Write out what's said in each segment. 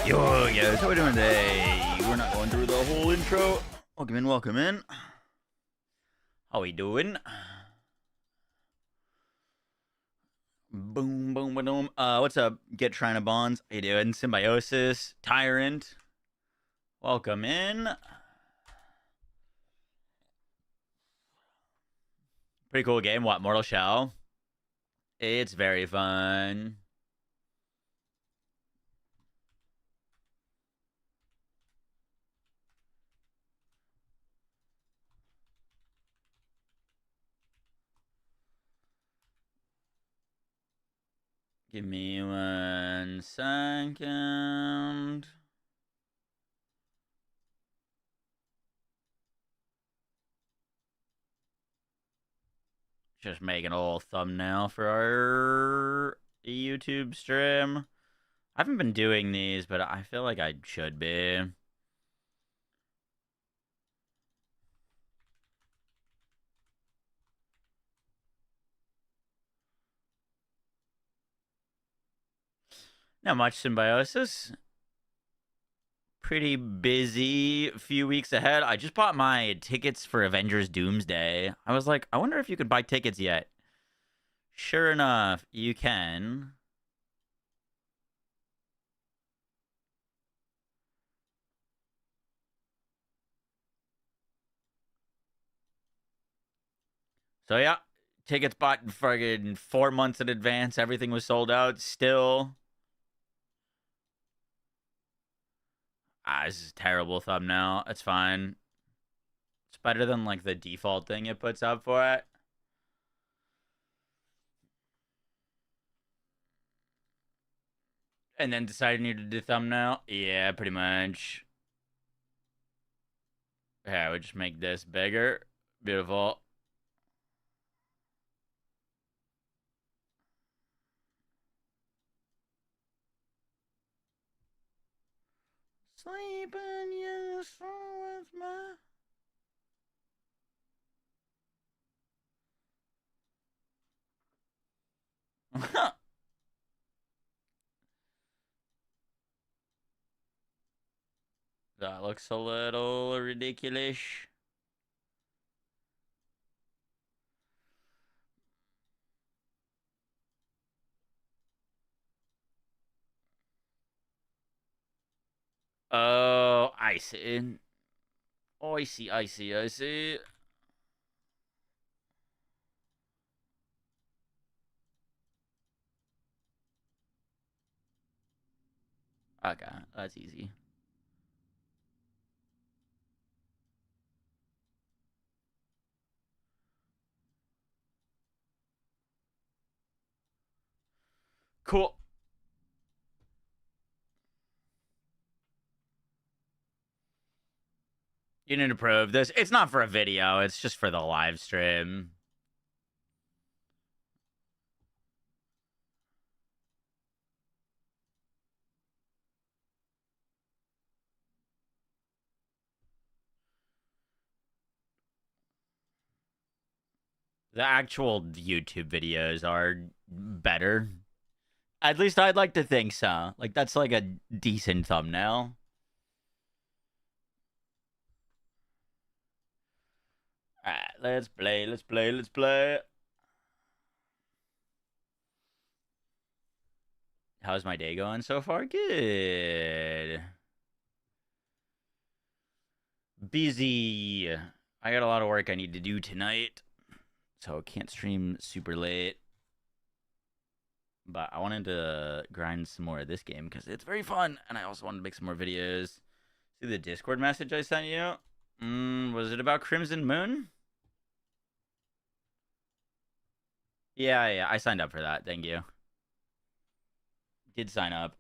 Yo, guys, how we doing today? We're not going through the whole intro. Welcome in, welcome in. How we doing? Boom, boom, boom. What's up? Get Trina Bonds. How you doing? Symbiosis, Tyrant. Welcome in. Pretty cool game. What? Mortal Shell? It's very fun. Give me 1 second. Just making a little thumbnail for our YouTube stream. I haven't been doing these, but I feel like I should be. Not much Symbiosis. Pretty busy few weeks ahead. I just bought my tickets for Avengers Doomsday. I was like, I wonder if you could buy tickets yet. Sure enough, you can. So yeah, tickets bought in fucking 4 months in advance. Everything was sold out still. This is a terrible thumbnail. It's fine. It's better than like the default thing it puts up for it. And then decided you to do thumbnail. Yeah, pretty much. Yeah, we just make this bigger. Beautiful. Sleeping useful with my. That looks a little ridiculous. Oh, I see. Oh, I see, I see, I see. Okay, that's easy. Cool. You need to prove this. It's not for a video, it's just for the live stream. The actual YouTube videos are better. At least I'd like to think so. Like, that's like a decent thumbnail. Alright, let's play, let's play, let's play. How's my day going so far? Good. Busy. I got a lot of work I need to do tonight, so I can't stream super late. But I wanted to grind some more of this game because it's very fun, and I also wanted to make some more videos. See the Discord message I sent you? Was it about Crimson Moon? Yeah, I signed up for that. Thank you. Did sign up.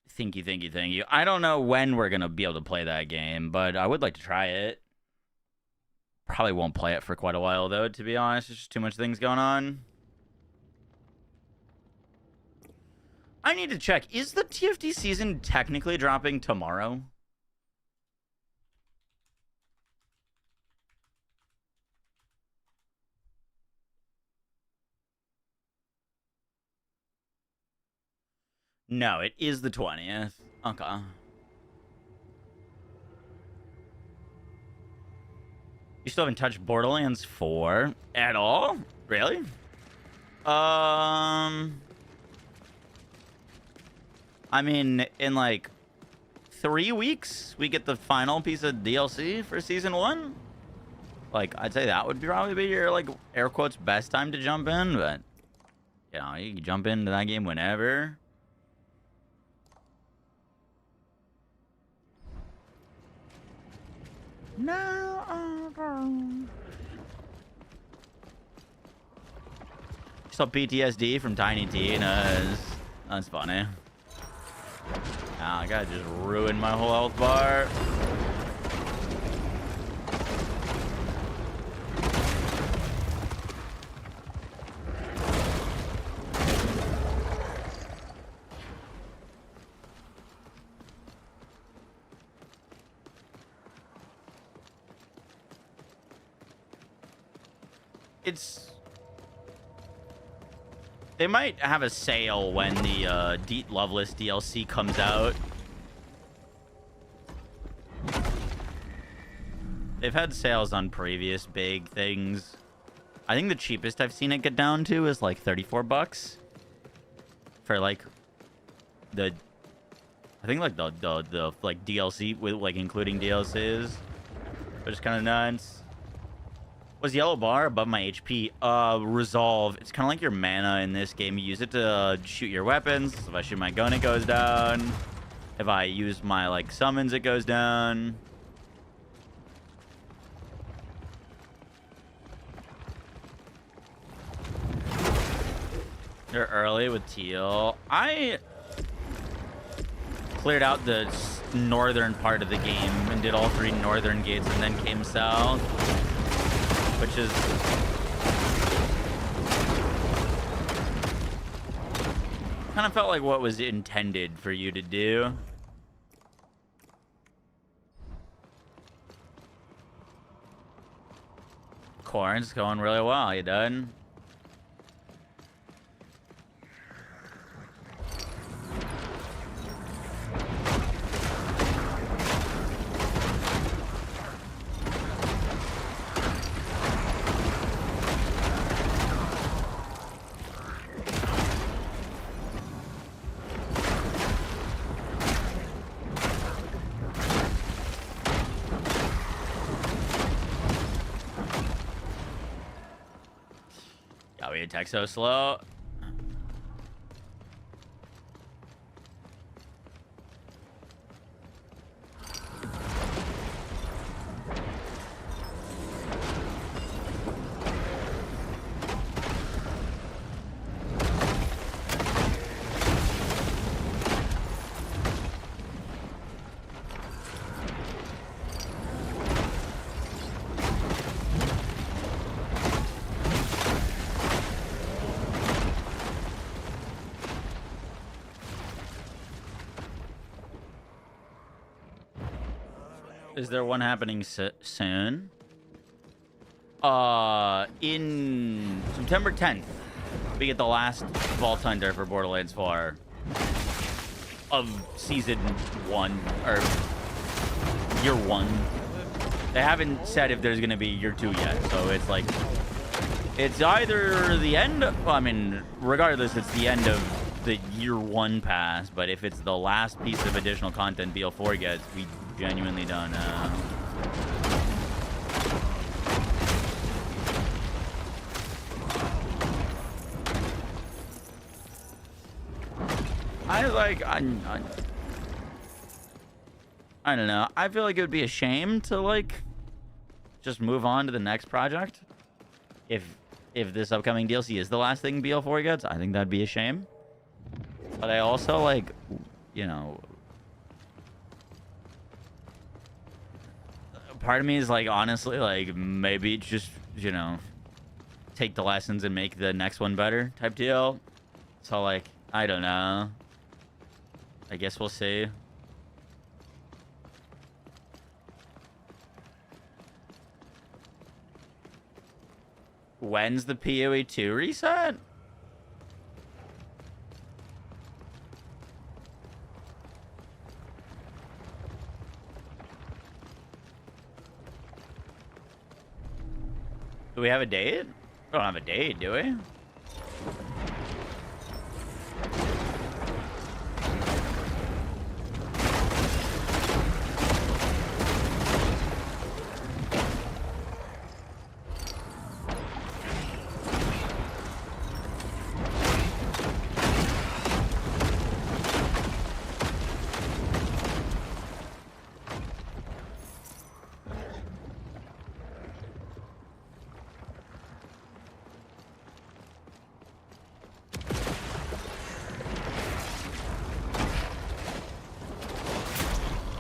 Thank you, thank you, thank you. I don't know when we're going to be able to play that game, but I would like to try it. Probably won't play it for quite a while, though, to be honest. There's just too much things going on. I need to check. Is the TFT season technically dropping tomorrow? No, it is the 20th. Okay. You still haven't touched Borderlands 4 at all? Really? I mean, in like 3 weeks, we get the final piece of DLC for Season 1. Like, I'd say that would probably be your, like, air quotes, best time to jump in, but, you know, you can jump into that game whenever. No. Saw PTSD from Tiny Tina's. That's funny. I gotta just ruin my whole health bar. They might have a sale when the Deet Loveless DLC comes out. They've had sales on previous big things. I think the cheapest I've seen it get down to is like $34 for like the. I think like the like DLC with like including DLCs, which is kind of nuts. Was yellow bar above my HP? Resolve. It's kind of like your mana in this game. You use it to shoot your weapons. If I shoot my gun, it goes down. If I use my like summons, it goes down. They're early with teal. I cleared out the northern part of the game and did all 3 northern gates and then came south. Which is kind of felt like what was intended for you to do. Corn's going really well. You done? We attack so slow. Is there one happening soon? In September 10th, we get the last Vault Hunter for Borderlands 4 of Season 1, or Year 1. They haven't said if there's going to be Year 2 yet, so it's like, it's either the end, well, I mean, regardless, it's the end of the Year 1 pass, but if it's the last piece of additional content BL4 gets, we genuinely don't know. I don't know. I feel like it would be a shame to like just move on to the next project. If this upcoming DLC is the last thing BL4 gets, I think that'd be a shame. But I also like, you know, part of me is like, honestly, like maybe just, you know, take the lessons and make the next one better type deal. So like, I don't know. I guess we'll see. When's the PoE 2 reset? Do we have a date? We don't have a date, do we?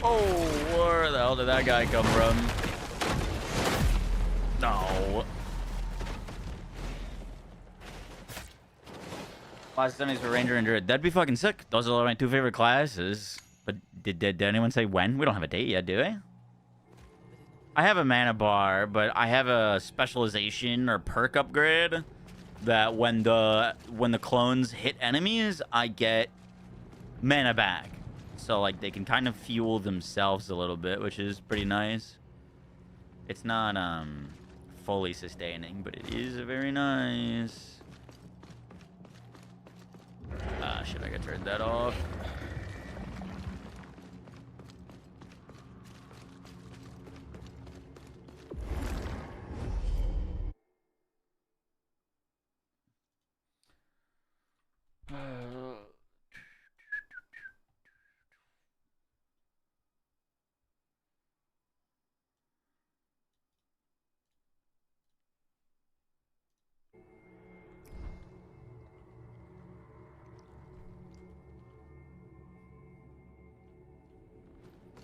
Oh, where the hell did that guy come from? No. Last Sundays for Ranger and Druid. That'd be fucking sick. Those are my 2 favorite classes. But did anyone say when? We don't have a date yet, do we? I have a mana bar, but I have a specialization or perk upgrade that when the clones hit enemies, I get mana back. So like they can kind of fuel themselves a little bit, which is pretty nice. It's not fully sustaining, but it is very nice. Shit, I gotta turn that off.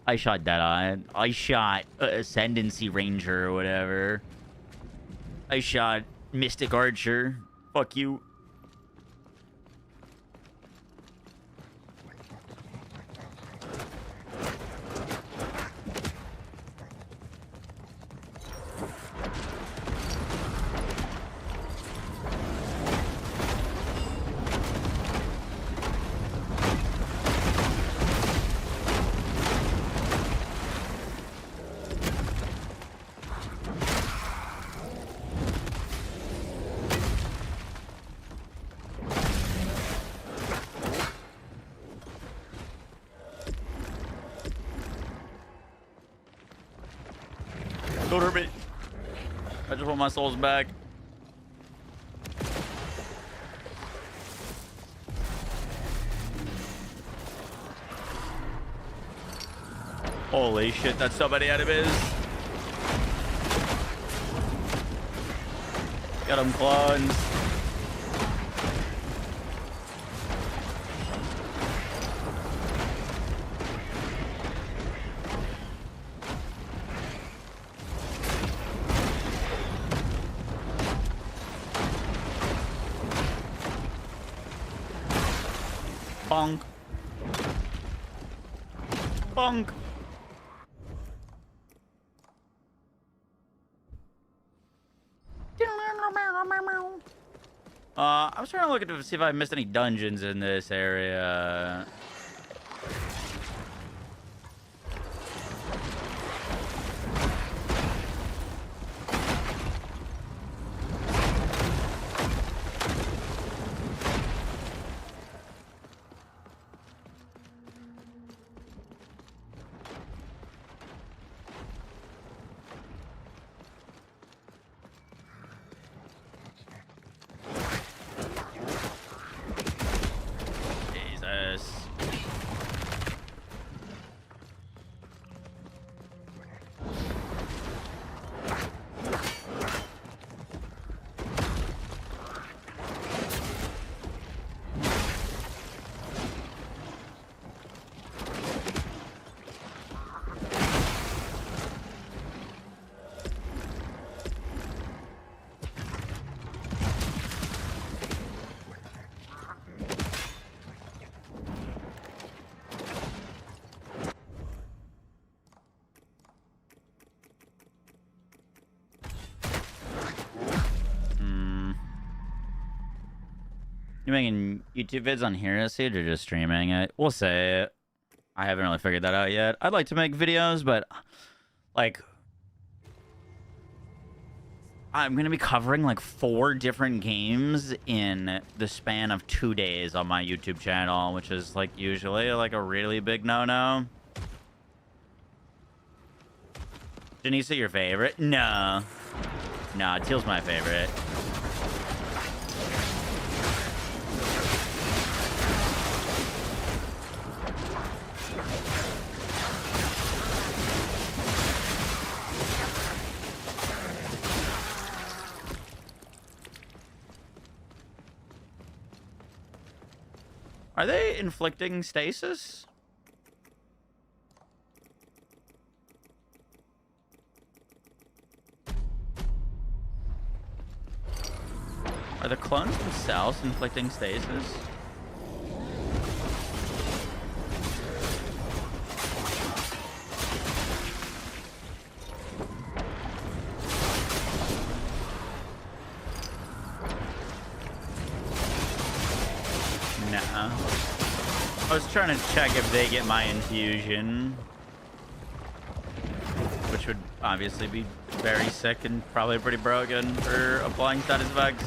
I shot Deadeye. I shot Ascendancy Ranger or whatever. I shot Mystic Archer. Fuck you. Don't hurt me. I just want my souls back. Holy shit, that's somebody out of his. Got him clones. Bonk. Bonk. I was trying to look at to see if I missed any dungeons in this area. You making YouTube vids on Hero Siege or just streaming it? We'll say I haven't really figured that out yet. I'd like to make videos, but like I'm going to be covering like 4 different games in the span of 2 days on my YouTube channel, which is like usually like a really big no-no. Janisa, your favorite? No. No, Teal's my favorite. Are they inflicting stasis? Are the clones themselves inflicting stasis? Nah. I was trying to check if they get my infusion, which would obviously be very sick and probably pretty broken for applying status effects.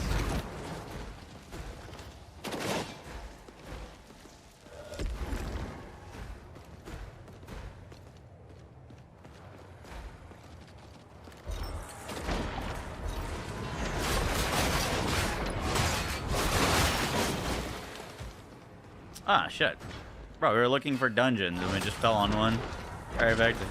Ah, shit. Bro, we were looking for dungeons and we just fell on one. Very effective.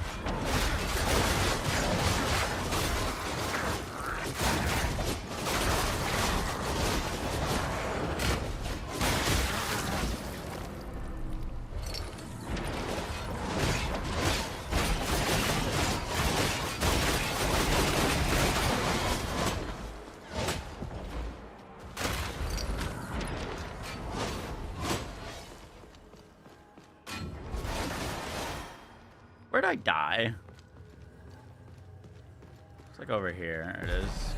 Where'd I die? It's like over here. There it is.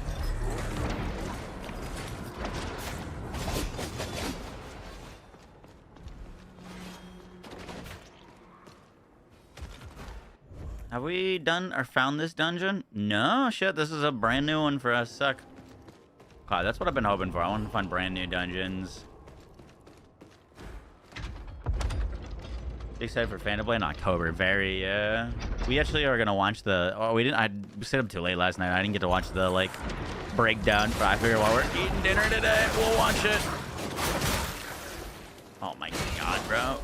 Have we done or found this dungeon? No, shit. This is a brand new one for us. Suck. God, that's what I've been hoping for. I want to find brand new dungeons. Excited for Fantablade in October. Very, we actually are gonna watch the. Oh, we didn't. I stayed up too late last night. I didn't get to watch the like breakdown. But I figure while we're eating dinner today, we'll watch it. Oh my god, bro.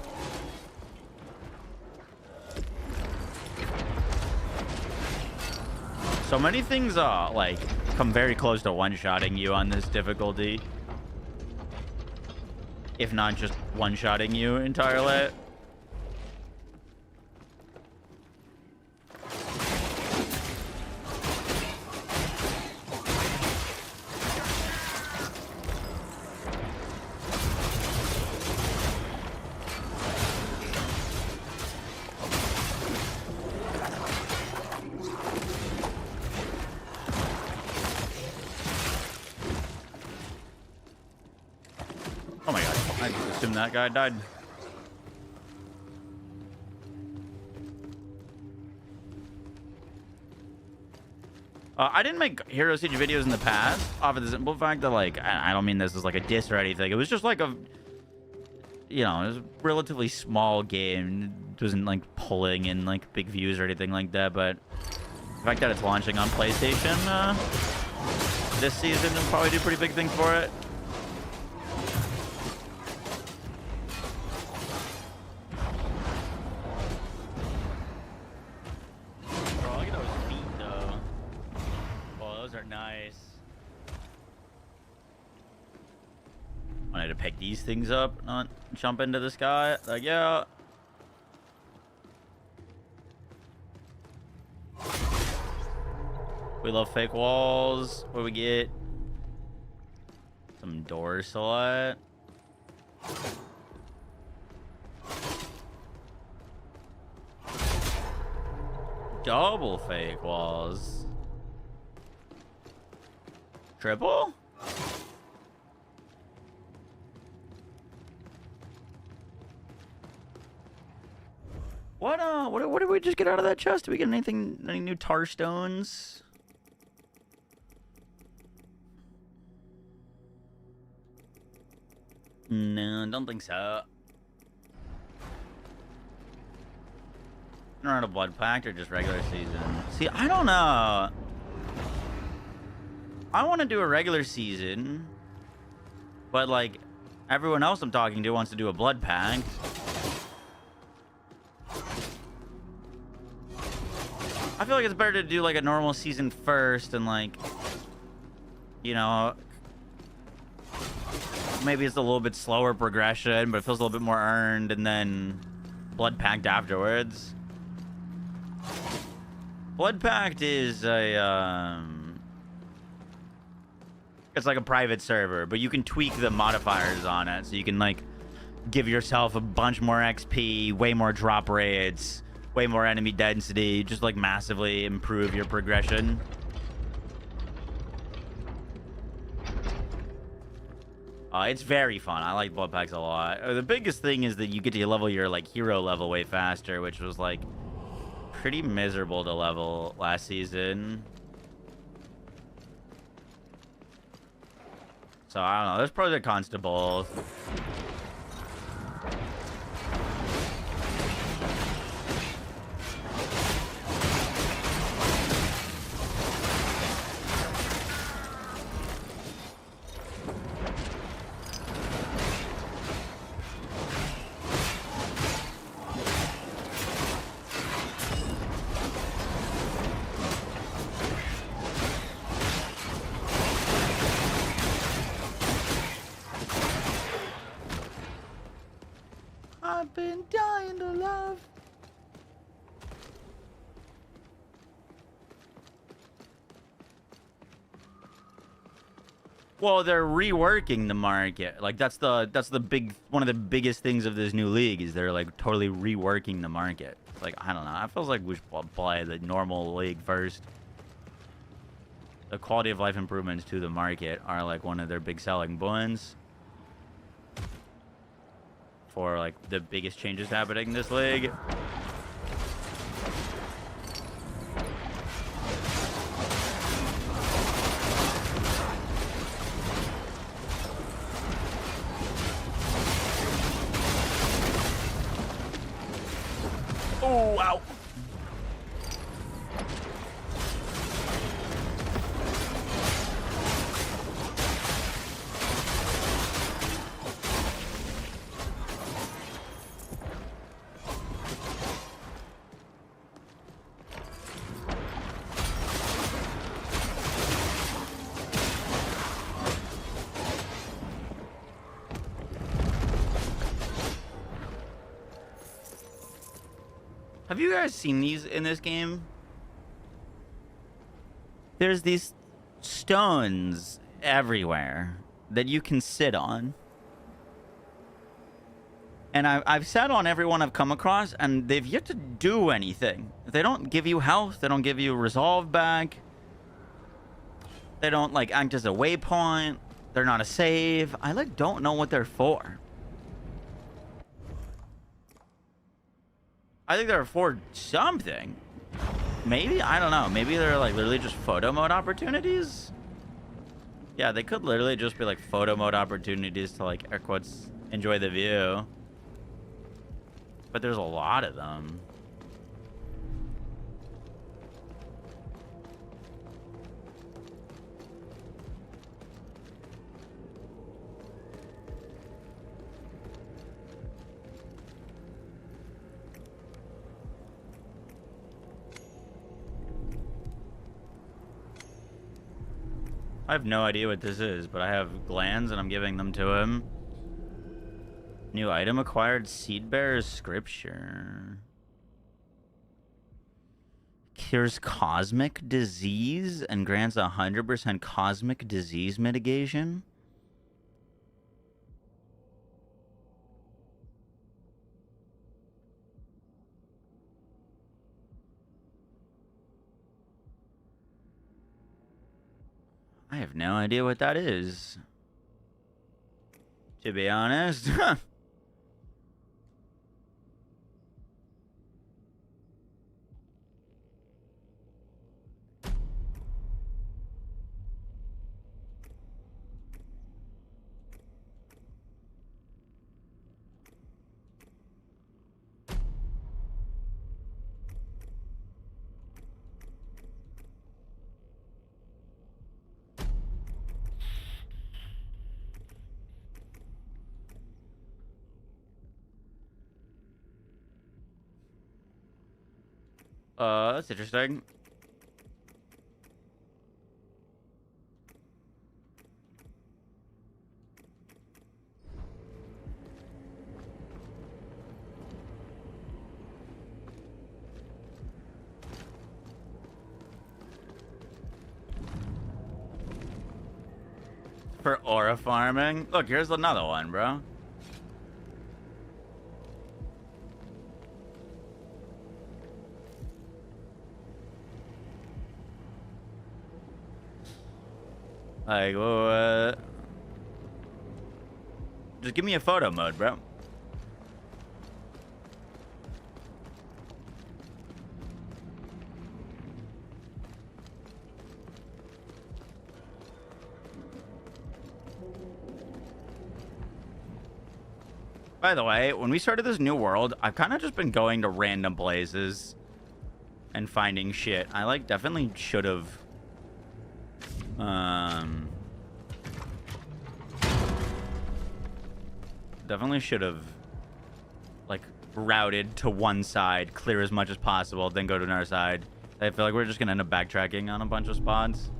So many things like come very close to one-shotting you on this difficulty, if not just one-shotting you entirely. Oh my god, I just assumed that guy died. I didn't make Hero Siege videos in the past off of the simple fact that, like, I don't mean this as like a diss or anything. It was just like a, you know, it was a relatively small game. It wasn't like pulling in like big views or anything like that, but the fact that it's launching on PlayStation this season will probably do pretty big things for it. Nice. Wanted to pick these things up, not jump into this guy. Like, yeah. We love fake walls. What do we get? Some door select. Double fake walls. Triple? What did we just get out of that chest? Did we get anything, any new tar stones? No, don't think so. Run a blood pact or just regular season? See, I don't know. I want to do a regular season, but like everyone else I'm talking to wants to do a blood pact. I feel like it's better to do like a normal season first and like, you know, maybe it's a little bit slower progression, but it feels a little bit more earned, and then blood pact afterwards. Blood pact is a it's like a private server, but you can tweak the modifiers on it, so you can like give yourself a bunch more XP, way more drop rates, way more enemy density, just like massively improve your progression. It's very fun. I like blood packs a lot. The biggest thing is that you get to level your like hero level way faster, which was like pretty miserable to level last season. So I don't know. There's pros and cons to both. I've been dying to love. Well, they're reworking the market. Like that's the big one of the biggest things of this new league is they're like totally reworking the market. Like I don't know. It feels like we should play the normal league first. The quality of life improvements to the market are like one of their big selling points for like the biggest changes happening in this league. Oh, wow. Have you guys seen these in this game? There's these stones everywhere that you can sit on. And I've sat on everyone I've come across, and they've yet to do anything. They don't give you health. They don't give you resolve back. They don't, like, act as a waypoint. They're not a save. I, like, don't know what they're for. I think they're for something. Maybe? I don't know. Maybe they're, like, literally just photo mode opportunities? Yeah, they could literally just be, like, photo mode opportunities to, like, air quotes, enjoy the view. But there's a lot of them. I have no idea what this is, but I have glands and I'm giving them to him. New item acquired, Seed Bearer's Scripture. Cures cosmic disease and grants 100% cosmic disease mitigation. I have no idea what that is, to be honest. That's interesting. For aura farming. Look, here's another one, bro. Like, what? Just give me a photo mode, bro. By the way, when we started this new world, I've kind of just been going to random places and finding shit. I, like, definitely should have... Definitely should have, like, routed to one side, clear as much as possible, then go to another side. I feel like we're just going to end up backtracking on a bunch of spots.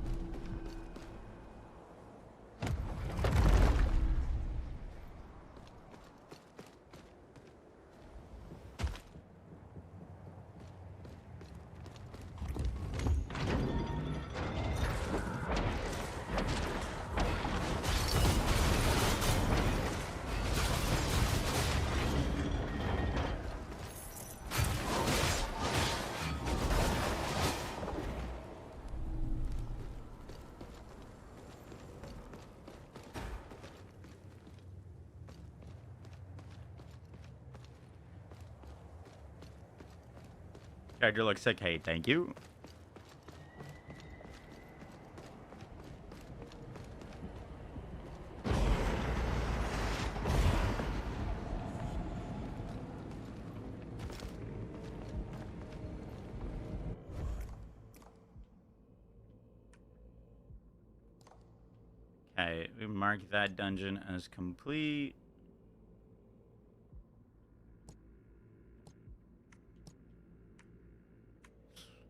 Character looks sick. Hey, thank you. Okay, we mark that dungeon as complete.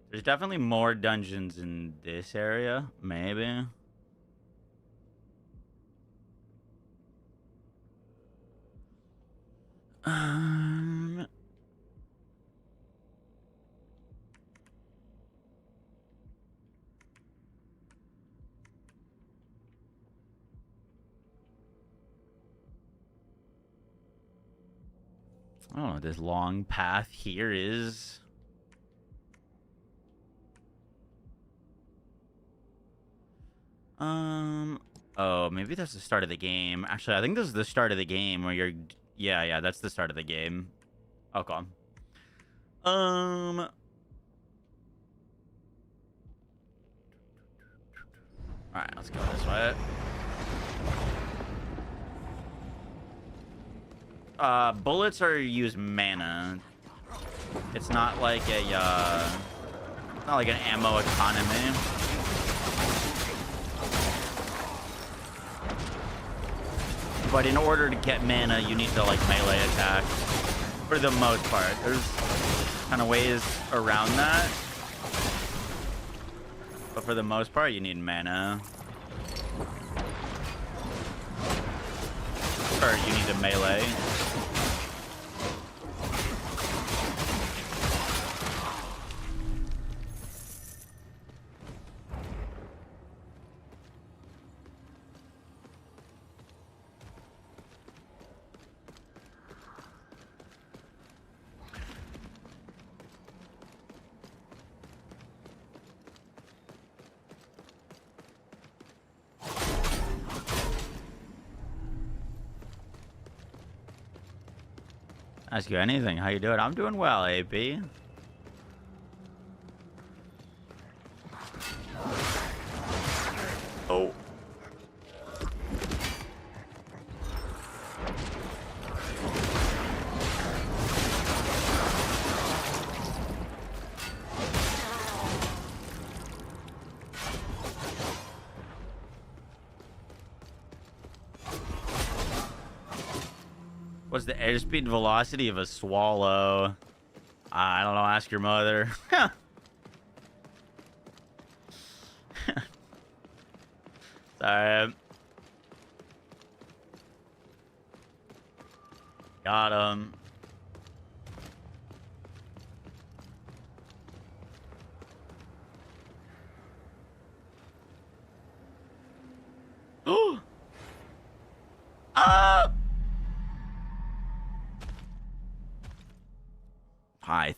There's definitely more dungeons in this area, maybe. I don't know what this long path here is. Oh, maybe that's the start of the game. Actually, I think this is the start of the game where you're... Yeah, that's the start of the game. Okay. Alright, let's go this way. Bullets use mana. It's not like a, not like an ammo economy. But in order to get mana, you need to, like, melee attack. For the most part. There's kind of ways around that. But for the most part, you need mana. Or you need a melee. Ask you anything. How you doing? I'm doing well, AP. Oh. What's the airspeed velocity of a swallow? I don't know. Ask your mother. Sorry. Got him. Oh! Ah!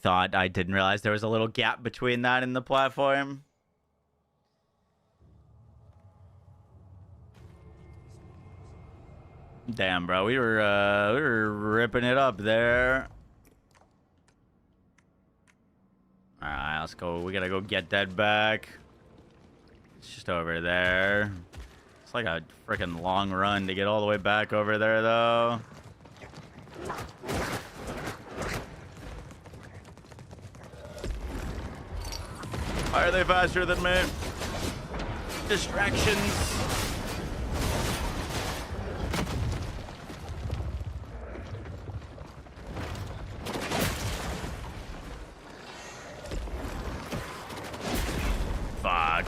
I didn't realize there was a little gap between that and the platform. Damn, bro, we were ripping it up there. All right, let's go. We gotta go get that back. It's just over there. It's like a freaking long run to get all the way back over there, though. Why are they faster than me? Distractions. Fuck.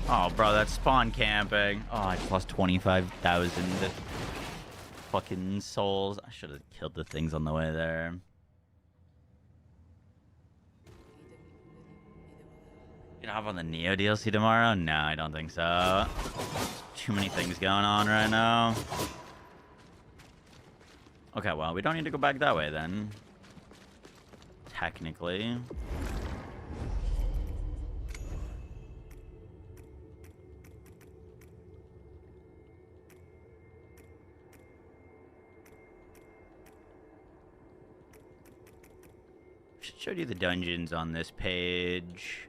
Oh, bro, that's spawn camping. Oh, I just lost 25,000 fucking souls. I should have killed the things on the way there. You gonna hop on the Neo DLC tomorrow? No, I don't think so. Too many things going on right now. Okay, well, we don't need to go back that way then. Technically. Should show you the dungeons on this page.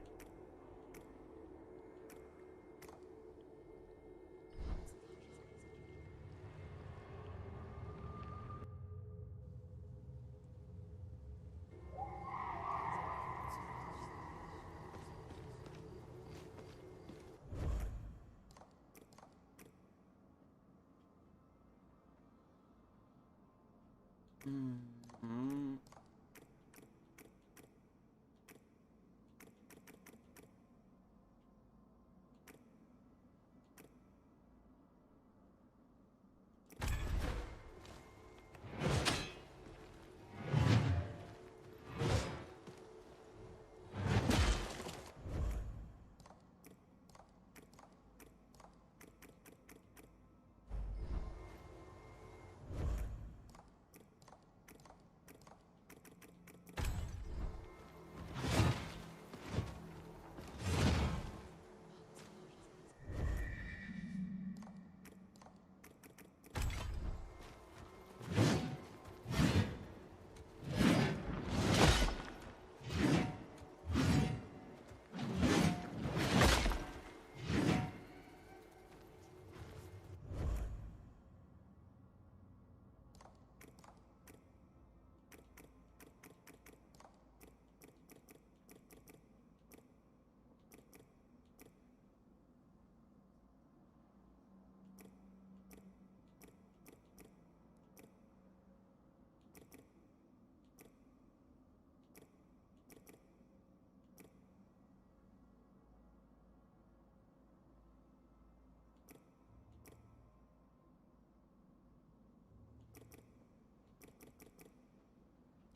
Mm-hmm.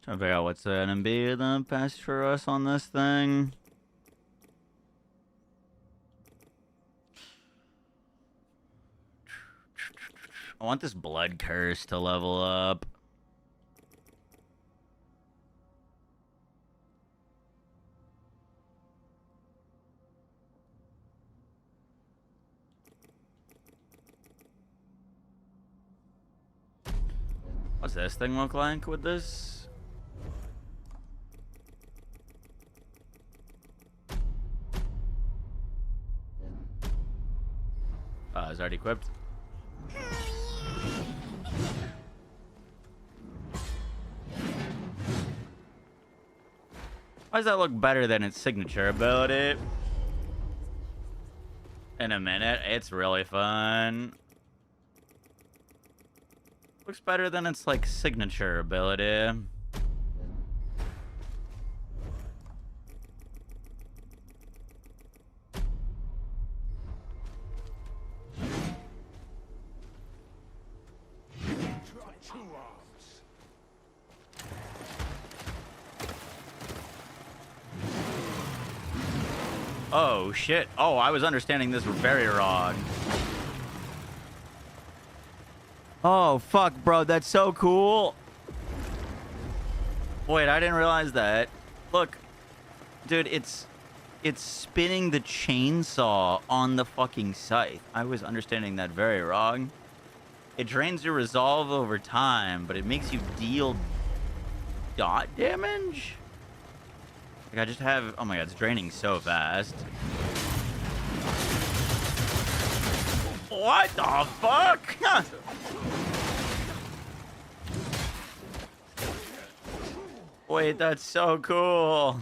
Trying to figure out what's the NMB the best for us on this thing. I want this blood curse to level up. What's this thing look like with this? It's already equipped. Why does that look better than its signature ability? In a minute, it's really fun. Looks better than its, like, signature ability. Oh, shit. Oh, I was understanding this very wrong. Oh, fuck, bro. That's so cool. Wait, I didn't realize that. Look. Dude, it's spinning the chainsaw on the fucking scythe. I was understanding that very wrong. It drains your resolve over time, but it makes you deal dot damage? Like, I just have... Oh my god, it's draining so fast. What the fuck? Wait, that's so cool.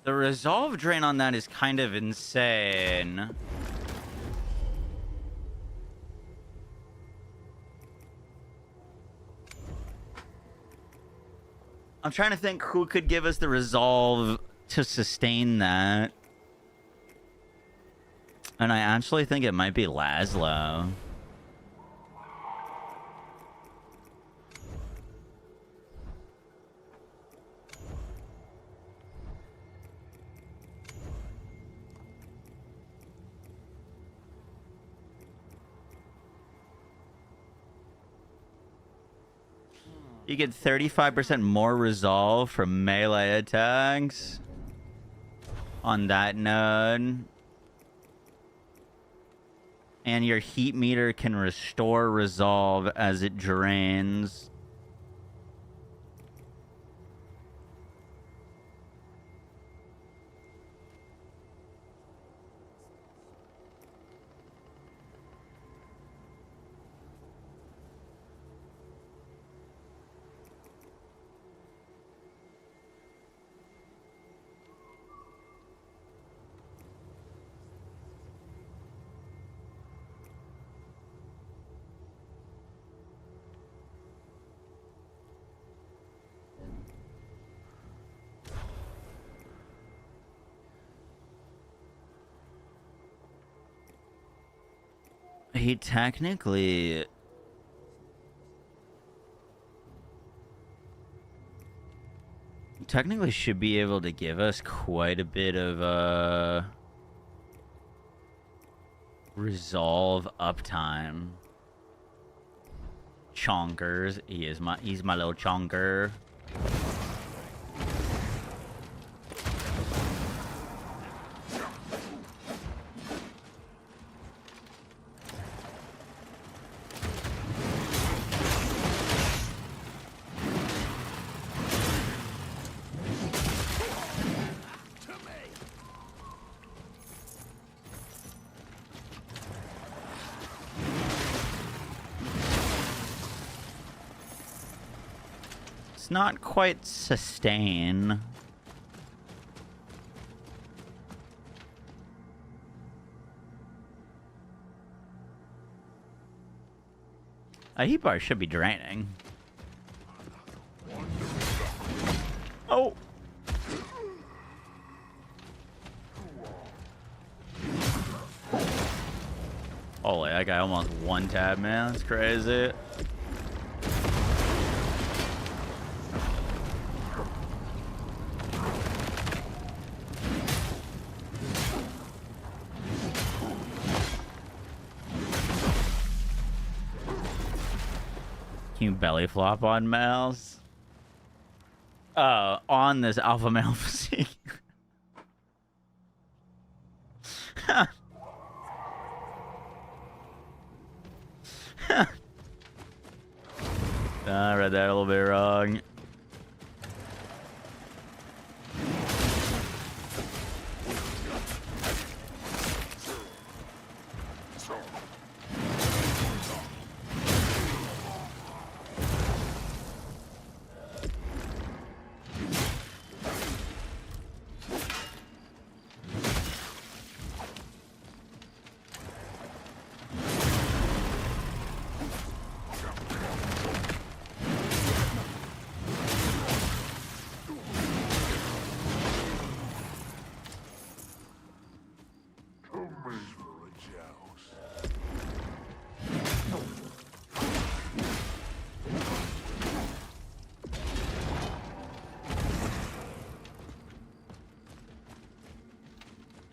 The resolve drain on that is kind of insane. I'm trying to think who could give us the resolve to sustain that. And I actually think it might be Laszlo. You get 35% more resolve from melee attacks on that node. And your heat meter can restore resolve as it drains. He technically should be able to give us quite a bit of resolve uptime. Chonkers. He's my little chonker. It's not quite sustain. A heat bar should be draining. Oh! Holy, that guy almost one tab, man. That's crazy. Can you belly flop on males? On this alpha male physique. I read that a little bit wrong.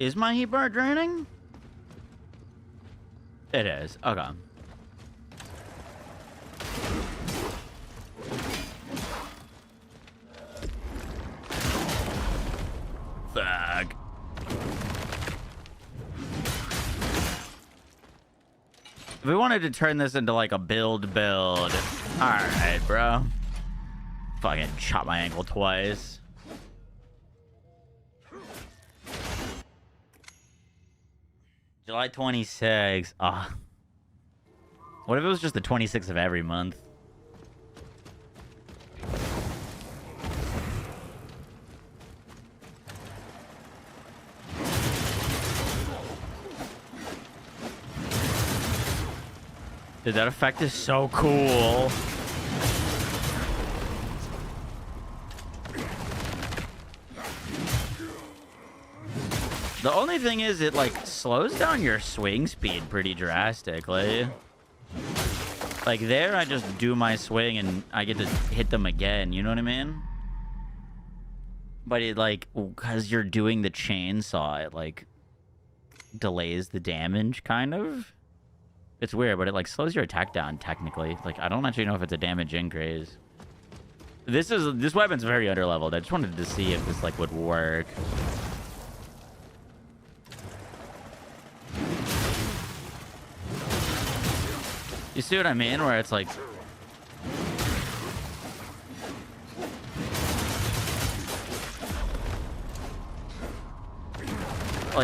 Is my heat bar draining? It is. Okay. Fuck. If we wanted to turn this into like a build. Alright, bro. Fucking chop my ankle twice. July 26th. Ah. What if it was just the 26th of every month? Dude, that effect is so cool. The only thing is it like slows down your swing speed pretty drastically. Like there, I just do my swing and I get to hit them again. You know what I mean? But it like, because you're doing the chainsaw, it like delays the damage kind of. It's weird, but it like slows your attack down technically. Like I don't actually know if it's a damage increase. This weapon's very underleveled. I just wanted to see if this like would work. You see what I mean? Where it's like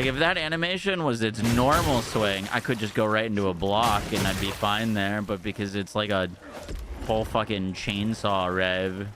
if that animation was its normal swing, I could just go right into a block and I'd be fine there. But because it's like a whole fucking chainsaw rev.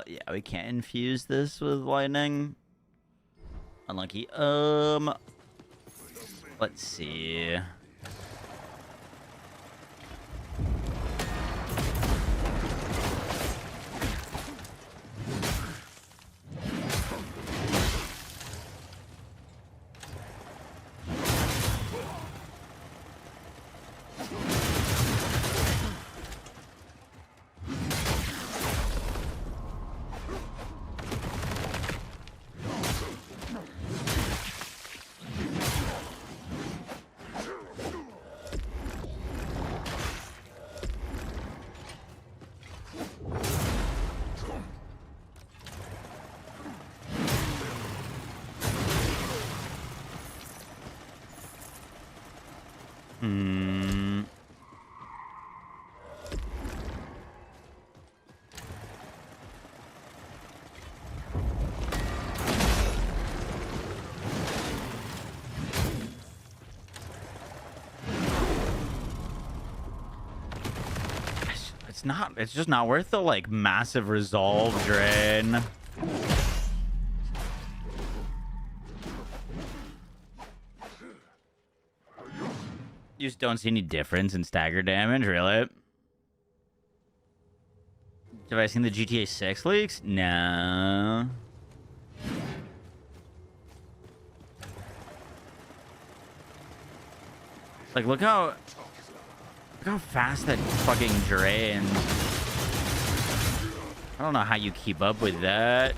Yeah, we can't infuse this with lightning. Unlucky. Let's see. It's just not worth the like massive resolve drain. You just don't see any difference in stagger damage, really? Have I seen the GTA 6 leaks? No. Like, look how fast that fucking drains. I don't know how you keep up with that.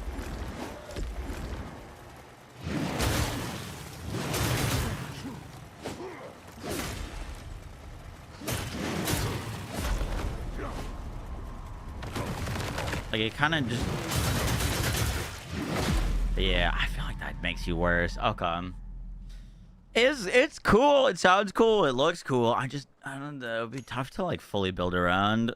Like, it kind of just... Yeah, I feel like that makes you worse. Okay. It's cool. It sounds cool. It looks cool. I don't know. It would be tough to, like, fully build around.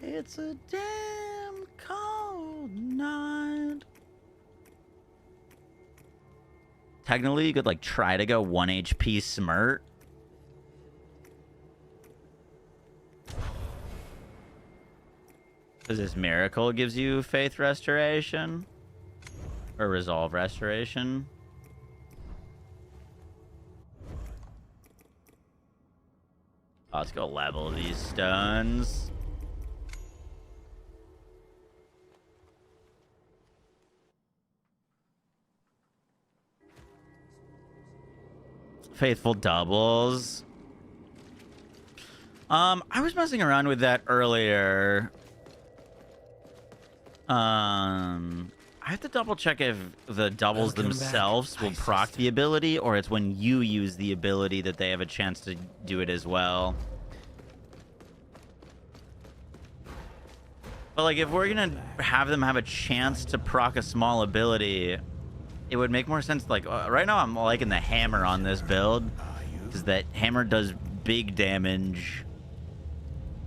It's a damn cold night. Technically, you could, like, try to go 1 HP smurt. Because this miracle gives you faith restoration. Or resolve restoration. Oh, let's go level these stones. Faithful doubles. I was messing around with that earlier. I have to double check if the doubles themselves will proc the ability, or it's when you use the ability that they have a chance to do it as well. But like, if we're gonna have them have a chance to proc a small ability, it would make more sense. Like, right now I'm liking the hammer on this build, because that hammer does big damage,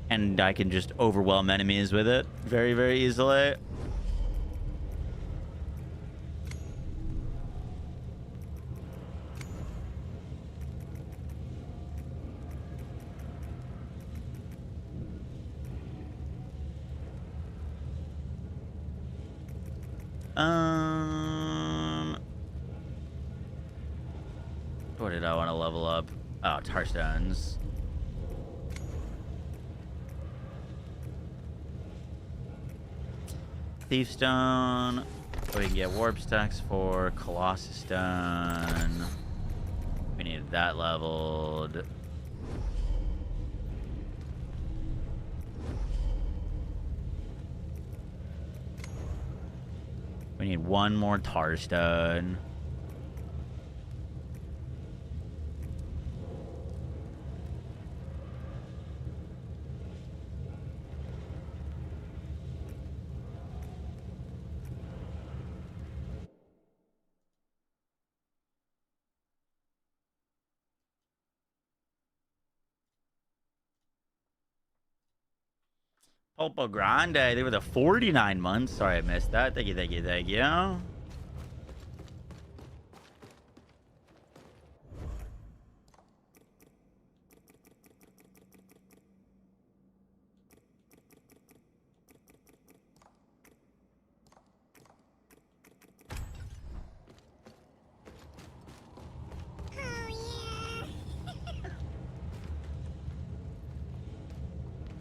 and I can just overwhelm enemies with it very, very easily. What did I want to level up? Oh, tar stones. Thief stone. We can get warp stacks for Colossus stone. We need that leveled. We need one more tar stone. Pulpo Grande, they were the 49 months. Sorry, I missed that. Thank you, thank you, thank you.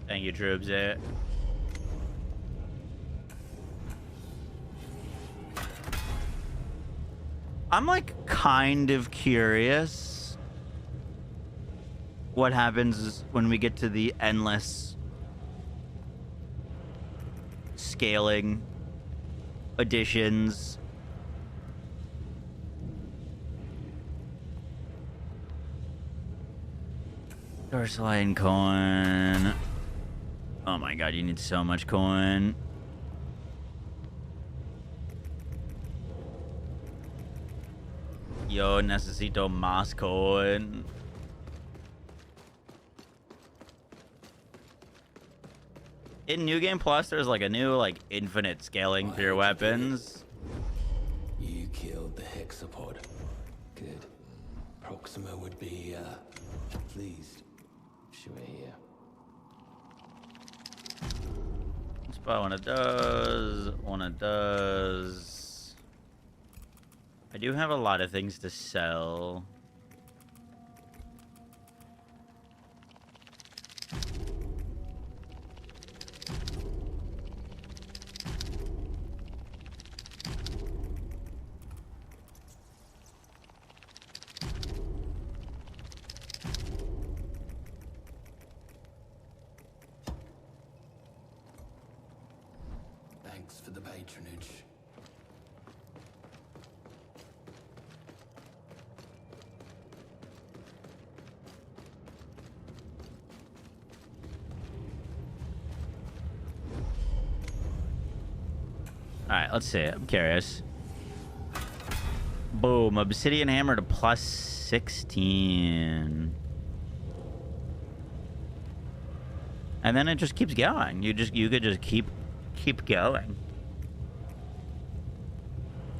Thank you, troops. I'm like kind of curious what happens when we get to the endless scaling additions. Dorsalian coin. Oh my god, you need so much coin. Yo, necesito más coin. In New Game Plus, there's like a new like infinite scaling for your weapons. with the hexapod. Good. Proxima would be, pleased if she were here. Let's buy one of those. One of those. I do have a lot of things to sell. Thanks for the patronage. Alright, let's see. I'm curious. Boom. Obsidian hammer to plus 16. And then it just keeps going. You could just keep going.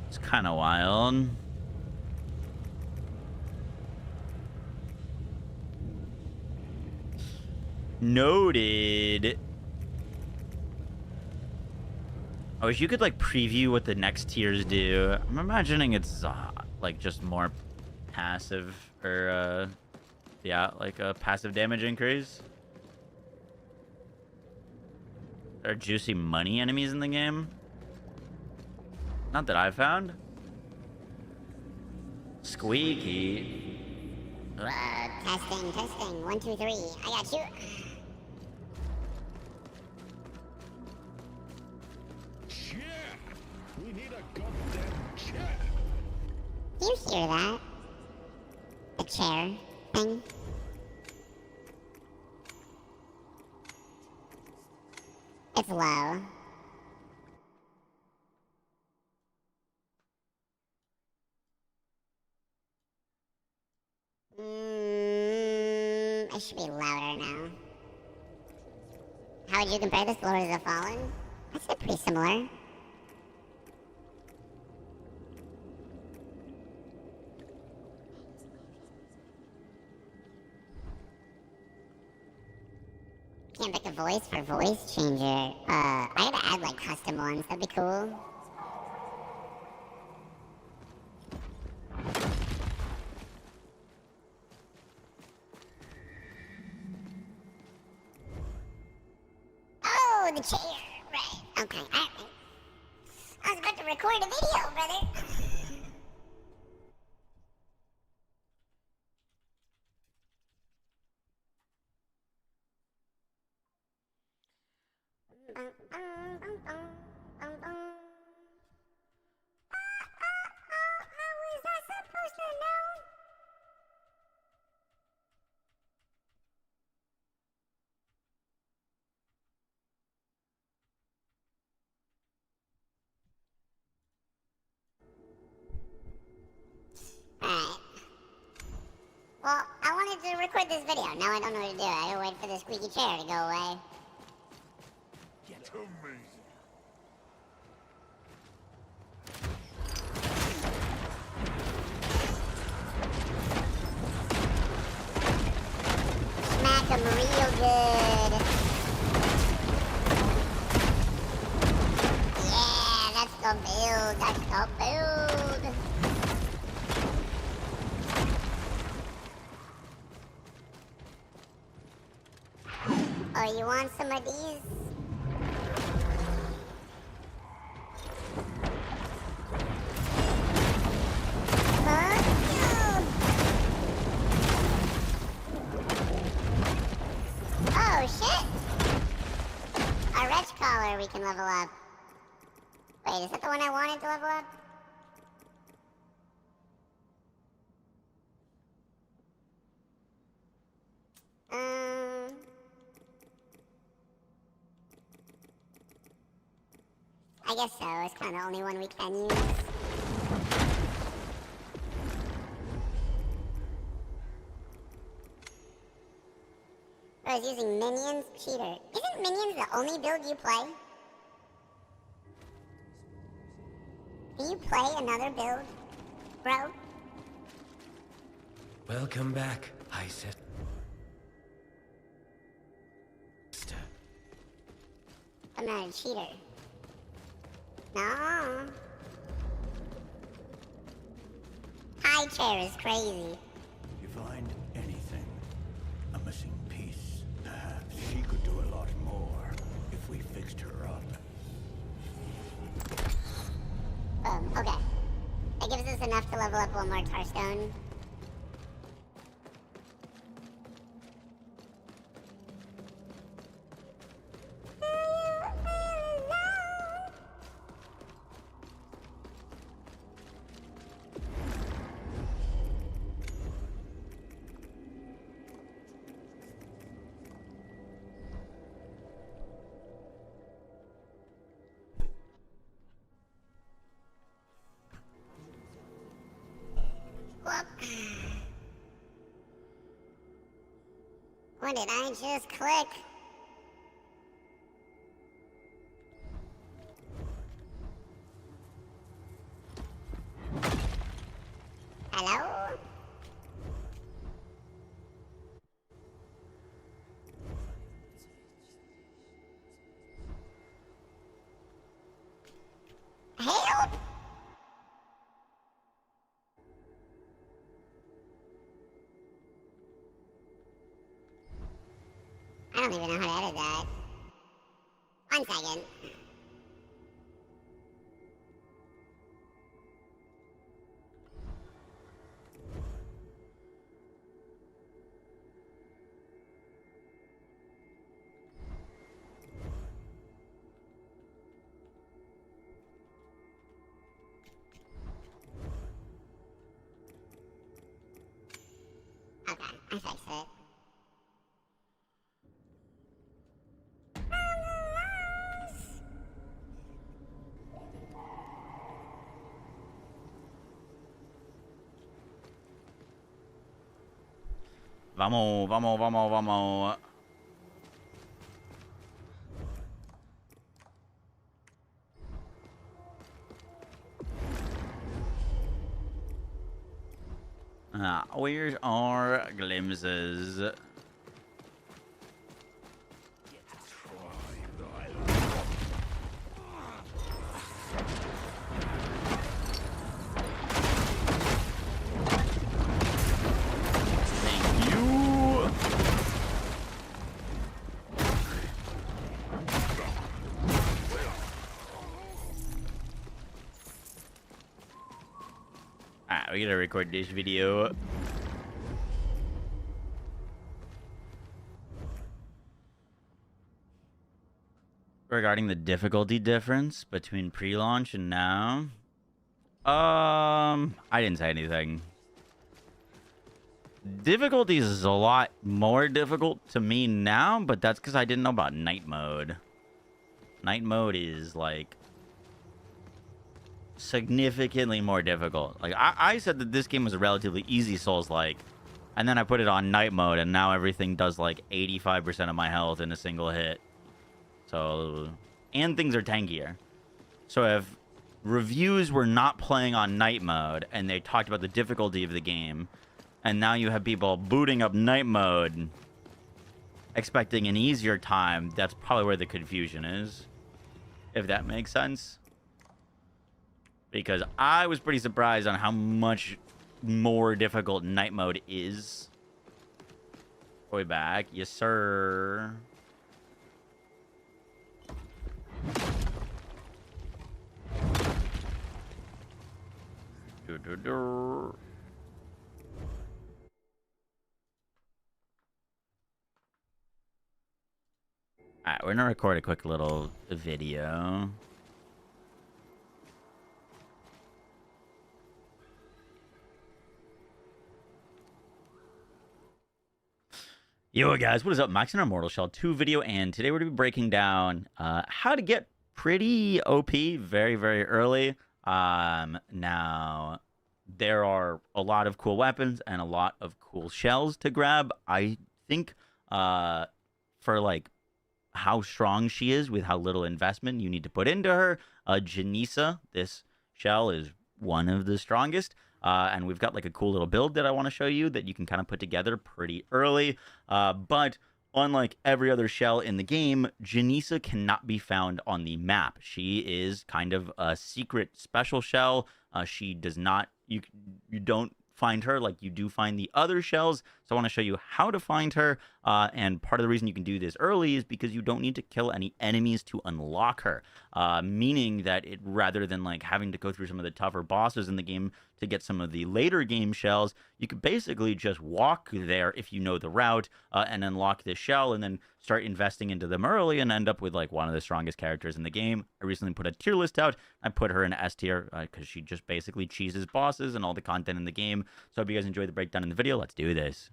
It's kind of wild. Noted. I wish you could like preview what the next tiers do. I'm imagining it's like just more passive or yeah, like a passive damage increase. There are juicy money enemies in the game. Not that I've found. Squeaky. Testing. 1, 2, 3. I got you. Chair! We need a goddamn chair! Do you hear that? The chair thing? It's low. It should be louder now. How would you compare this to Lord of the Fallen? I'd say pretty similar. Can't pick a voice for voice changer. I gotta add like custom ones. That'd be cool. Oh, the chair. Right. Okay. Alright. I was about to record a video, brother. How was I supposed to know? Alright. Well, I wanted to record this video. Now I don't know what to do. I gotta wait for the squeaky chair to go away. Get to me! Smack 'em real good. Yeah, that's the build. That's the build. Oh, you want some of these? Huh? Oh, shit! A wretch collar we can level up. Wait, is that the one I wanted to level up? I guess so. It's kind of the only one we can use. I was using minions? Cheater. Isn't minions the only build you play? Do you play another build? bro. Welcome back, I said. I'm not a cheater. No. High chair is crazy. You find anything? A missing piece? Perhaps she could do a lot more if we fixed her up. Boom, okay. That gives us enough to level up one more Tarstone. Whoop. What did I just click? Hello? Help! I don't even know how to edit that. 1 second. Okay, I fixed it. Vamos, vamos, vamos, vamos. Where's our glimpses? Thank you. Alright, we gotta record this video. Regarding the difficulty difference between pre-launch and now. I didn't say anything. Difficulties is a lot more difficult to me now, but that's because I didn't know about night mode. Night mode is like significantly more difficult. Like I said that this game was a relatively easy Souls-like, and then I put it on night mode, and now everything does like 85% of my health in a single hit. So, and things are tankier. So if reviews were not playing on night mode and they talked about the difficulty of the game, and now you have people booting up night mode expecting an easier time, that's probably where the confusion is. If that makes sense. Because I was pretty surprised on how much more difficult night mode is. Way back. Yes, sir. Alright, we're gonna record a quick little video. Yo guys, what is up? Max and Immortal Shell 2 video, and today we're going to be breaking down how to get pretty OP very, very early. Now, there are a lot of cool weapons and a lot of cool shells to grab. I think for like how strong she is with how little investment you need to put into her, Janissa, this shell is one of the strongest. and we've got like a cool little build that I want to show you that you can kind of put together pretty early. But unlike every other shell in the game, Janisa cannot be found on the map. She is kind of a secret special shell. She does not, you don't find her like you do find the other shells. So I want to show you how to find her. And part of the reason you can do this early is because you don't need to kill any enemies to unlock her. Meaning that it, rather than like having to go through some of the tougher bosses in the game to get some of the later game shells, you could basically just walk there if you know the route, and unlock this shell and then start investing into them early and end up with like one of the strongest characters in the game. I recently put a tier list out. I put her in S tier because she just basically cheeses bosses and all the content in the game. So I hope you guys enjoyed the breakdown in the video. Let's do this.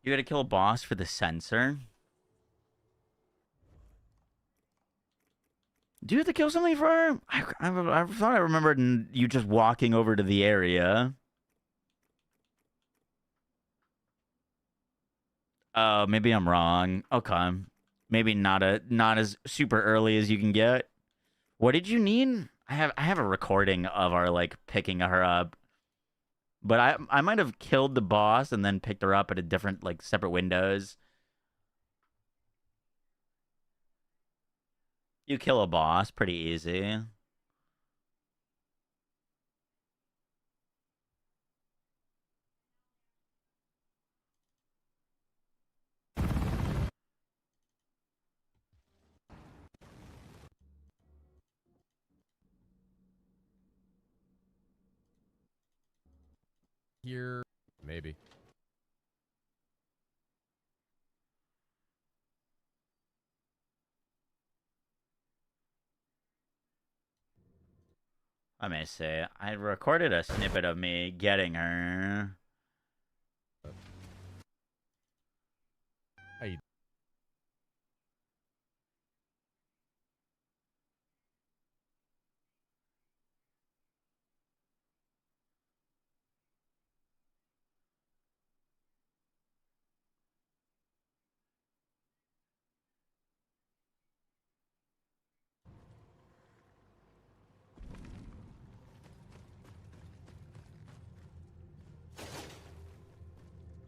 You gotta kill a boss for the sensor. Do you have to kill something for her? I thought I remembered you just walking over to the area. Oh, maybe I'm wrong. Okay. Maybe not as super early as you can get. What did you need? I have a recording of our like picking her up. But I might have killed the boss and then picked her up at a different like separate windows. You kill a boss pretty easy. Here, maybe. Let me see. I recorded a snippet of me getting her. Hey.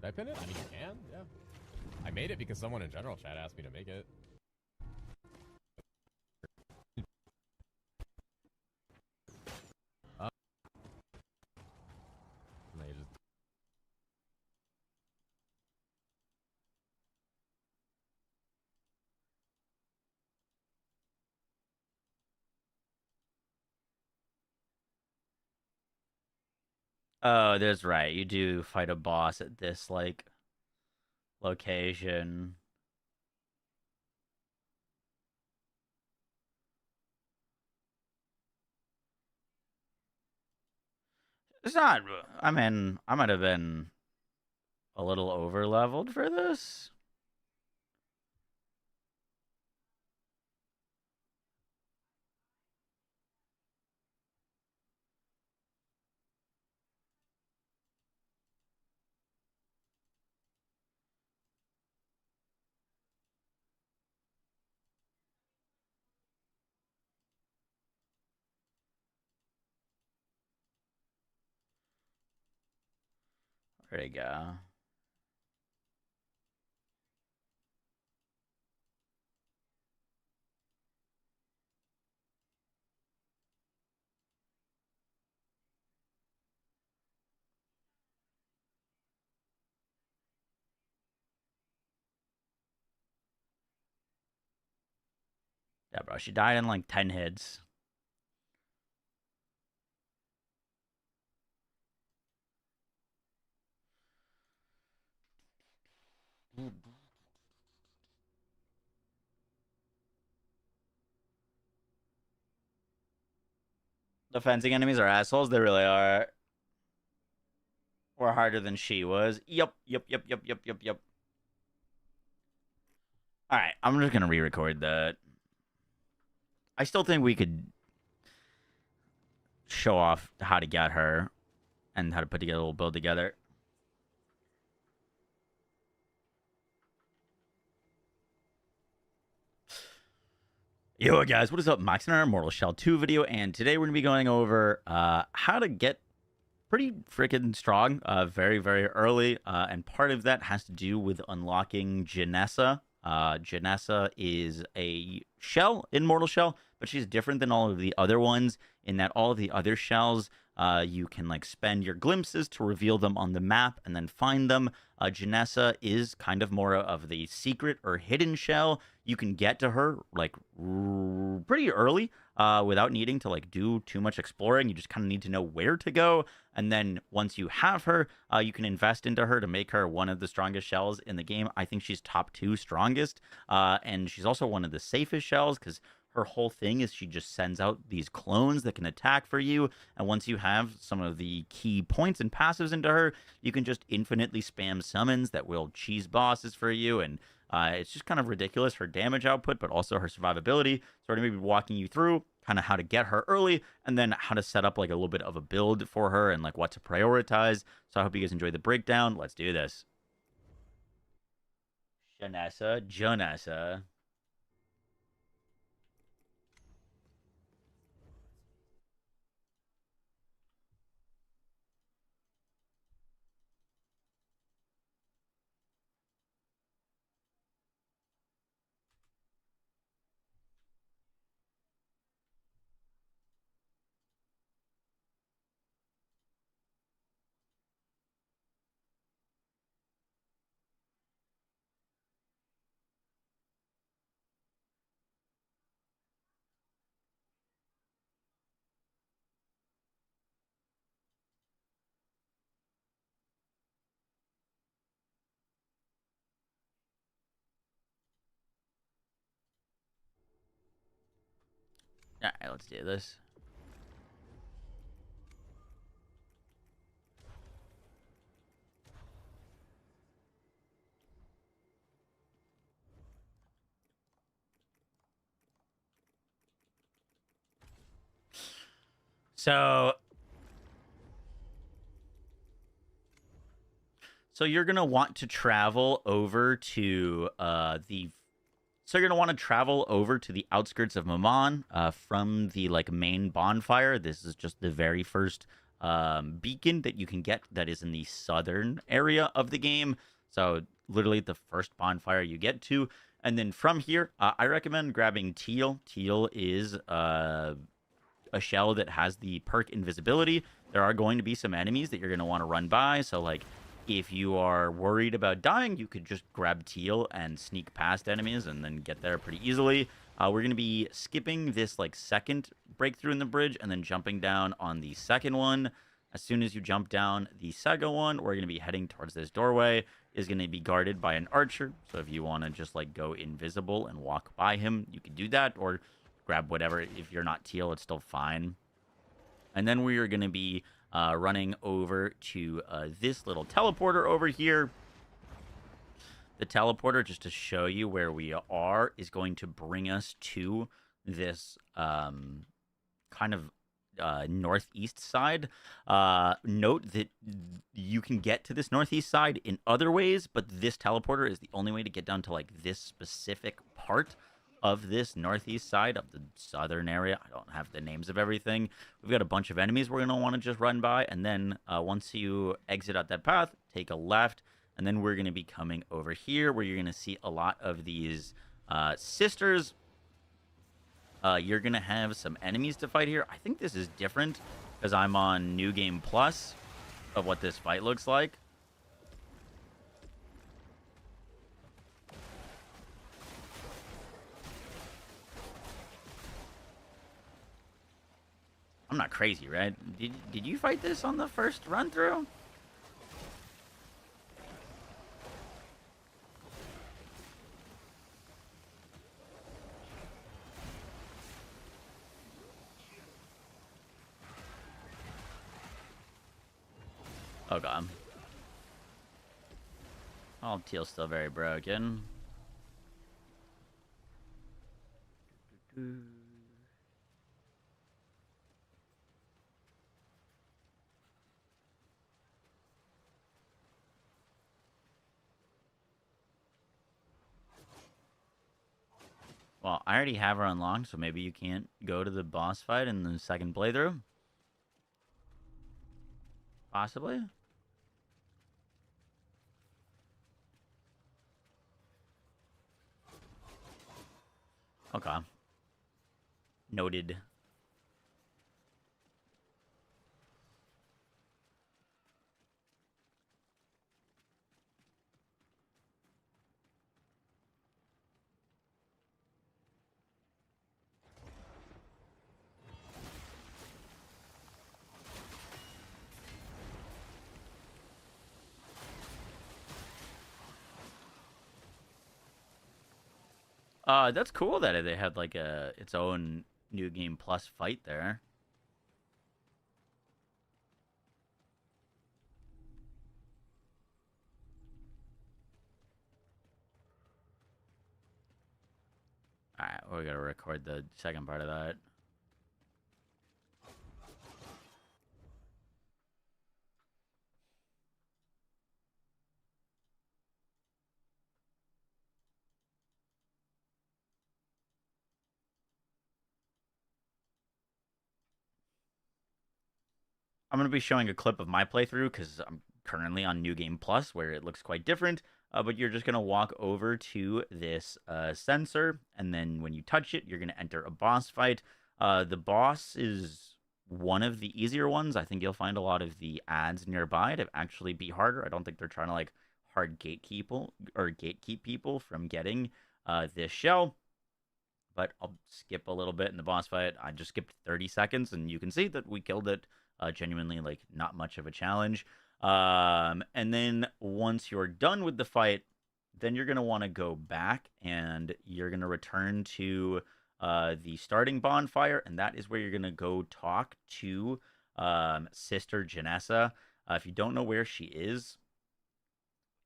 Did I pin it? I mean, you can, yeah. I made it because someone in general chat asked me to make it. And they just... Oh, that's right. You do fight a boss at this like location. It's not. I mean, I might have been a little over leveled for this. There you go. Yeah, bro. She died in like 10 hits. The fencing enemies are assholes. They really are. Or harder than she was. Yep. All right. I'm just going to re-record that. I still think we could show off how to get her and how to put together a little build together. Yo guys, what is up? Max in our Immortal Shell 2 video, and today we're going to be going over how to get pretty freaking strong very, very early, and part of that has to do with unlocking Janessa. Janessa is a shell in Mortal Shell, but she's different than all of the other ones in that all of the other shells, you can like spend your glimpses to reveal them on the map and then find them. Janessa is kind of more of the secret or hidden shell. You can get to her like pretty early without needing to like do too much exploring. You just kind of need to know where to go, and then once you have her, you can invest into her to make her one of the strongest shells in the game. I think she's top 2 strongest, and she's also one of the safest shells because her whole thing is she just sends out these clones that can attack for you. And once you have some of the key points and passives into her, you can just infinitely spam summons that will cheese bosses for you. And it's just kind of ridiculous, her damage output, but also her survivability. So we're going to be walking you through kind of how to get her early and then how to set up like a little bit of a build for her and like what to prioritize. So I hope you guys enjoy the breakdown. Let's do this. Janessa. All right, let's do this. So you're gonna want to travel over to the outskirts of Maman from the like main bonfire. This is just the very first beacon that you can get that is in the southern area of the game. So literally the first bonfire you get to, and then from here, I recommend grabbing Teal. Teal is a shell that has the perk invisibility. There are going to be some enemies that you're going to want to run by. So like if you are worried about dying, you could just grab Teal and sneak past enemies and then get there pretty easily. We're going to be skipping this like second breakthrough in the bridge and then jumping down on the second one. As soon as you jump down the second one, we're going to be heading towards this doorway. Is going to be guarded by an archer. So if you want to just like go invisible and walk by him, you can do that, or grab whatever. If you're not Teal, it's still fine. And then we are going to be running over to this little teleporter over here. The teleporter, just to show you where we are, is going to bring us to this kind of northeast side. Note that you can get to this northeast side in other ways, but this teleporter is the only way to get down to like this specific part of this northeast side of the southern area. I don't have the names of everything. We've got a bunch of enemies we're going to want to just run by, and then once you exit out that path, take a left, and then we're going to be coming over here where you're going to see a lot of these sisters. You're going to have some enemies to fight here. I think this is different because I'm on New Game Plus of what this fight looks like. I'm not crazy, right? Did you fight this on the first run through? Oh god. Oh, Teal's still very broken. Well, I already have her unlocked, so maybe you can't go to the boss fight in the second playthrough? Possibly? Okay. Noted. That's cool that they had like its own new game plus fight there. All right, we gotta record the second part of that. I'm going to be showing a clip of my playthrough because I'm currently on New Game Plus where it looks quite different. But you're just going to walk over to this sensor, and then when you touch it, you're going to enter a boss fight. The boss is one of the easier ones. I think you'll find a lot of the ads nearby to actually be harder. I don't think they're trying to like hard gatekeep people from getting this shell. But I'll skip a little bit in the boss fight. I just skipped 30 seconds, and you can see that we killed it. Genuinely, like, not much of a challenge. And then once you're done with the fight, then you're going to want to go back, and you're going to return to the starting bonfire, and that is where you're going to go talk to Sister Janessa. If you don't know where she is,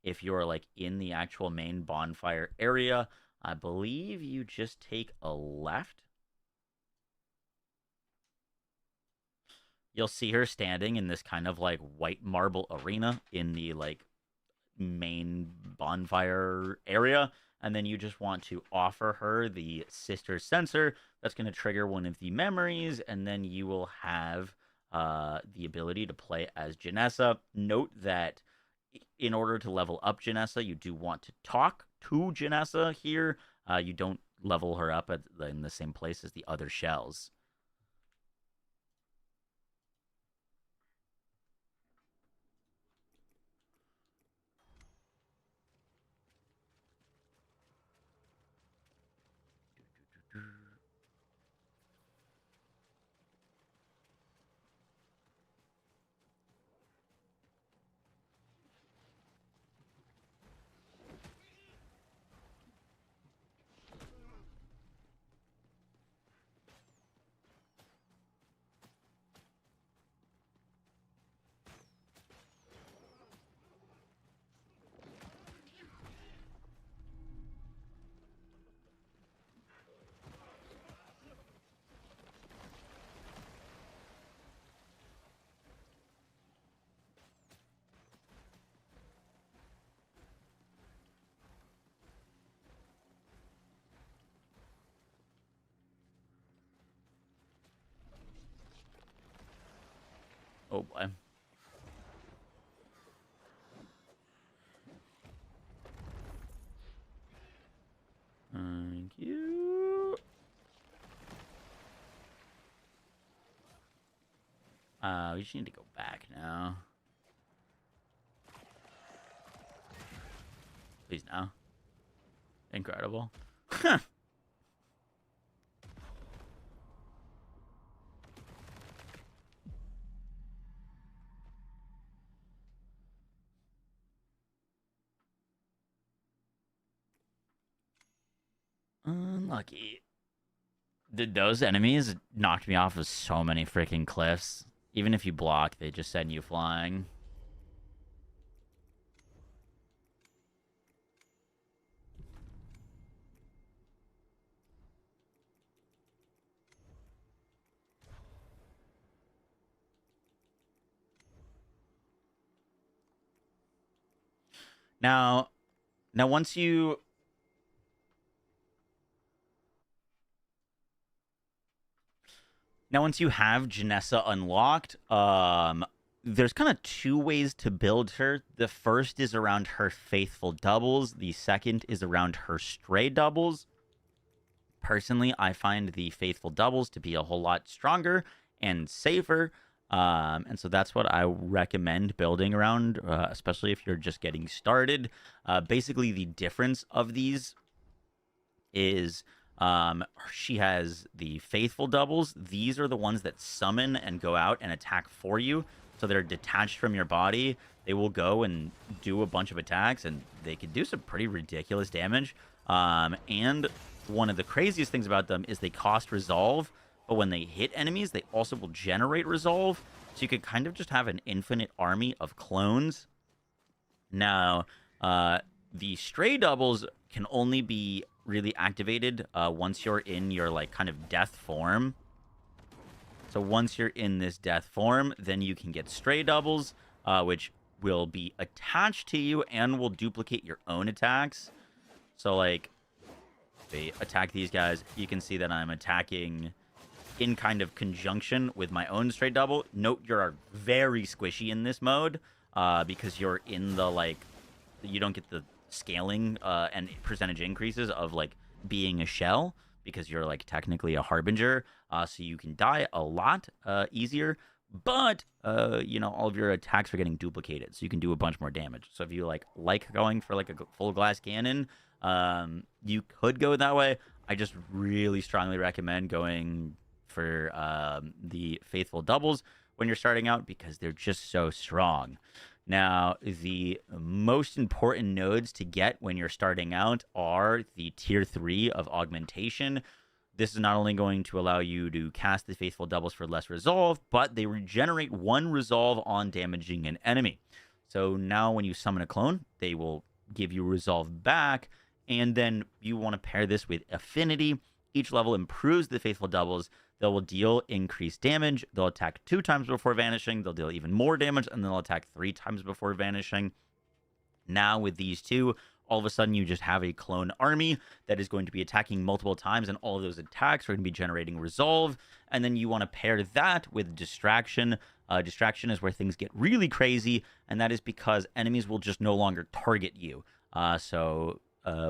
if you're, like, in the actual main bonfire area, I believe you just take a left. You'll see her standing in this kind of like white marble arena in the like main bonfire area. And then you just want to offer her the sister sensor. That's going to trigger one of the memories. And then you will have the ability to play as Janessa. Note that in order to level up Janessa, you do want to talk to Janessa here. You don't level her up in the same place as the other shells. Oh boy. Thank you. We just need to go back now. Please no. Incredible. Unlucky. Those enemies knocked me off of so many freaking cliffs. Even if you block, they just send you flying. Now, once you Now, once you have Janessa unlocked, there's kind of two ways to build her. The first is around her faithful doubles. The second is around her stray doubles. Personally, I find the faithful doubles to be a whole lot stronger and safer. And so that's what I recommend building around, especially if you're just getting started. Basically, the difference of these is she has the faithful doubles. These are the ones that summon and go out and attack for you. So they're detached from your body. They will go and do a bunch of attacks, and they can do some pretty ridiculous damage. And one of the craziest things about them is they cost resolve, but when they hit enemies, they also will generate resolve. So you could kind of just have an infinite army of clones. Now, the stray doubles can only be really activated once you're in your like kind of death form. So once you're in this death form, then you can get stray doubles, which will be attached to you and will duplicate your own attacks. So like, they attack these guys. You can see that I'm attacking in kind of conjunction with my own stray double. Note you're very squishy in this mode because you're in the like, you don't get the scaling and percentage increases of like being a shell because you're like technically a harbinger, so you can die a lot easier, but you know, all of your attacks are getting duplicated, so you can do a bunch more damage. So if you like going for like a full glass cannon, you could go that way. I just really strongly recommend going for the faithful doubles when you're starting out because they're just so strong. Now, the most important nodes to get when you're starting out are the tier 3 of augmentation. This is not only going to allow you to cast the faithful doubles for less resolve, but they regenerate 1 resolve on damaging an enemy. So now when you summon a clone, they will give you resolve back, and then you want to pair this with affinity. Each level improves the faithful doubles. They will deal increased damage. They'll attack 2 times before vanishing. They'll deal even more damage, and they'll attack 3 times before vanishing. Now, with these two, all of a sudden you just have a clone army that is going to be attacking multiple times, and all of those attacks are going to be generating resolve. And then you want to pair that with distraction. Distraction is where things get really crazy, and that is because enemies will just no longer target you.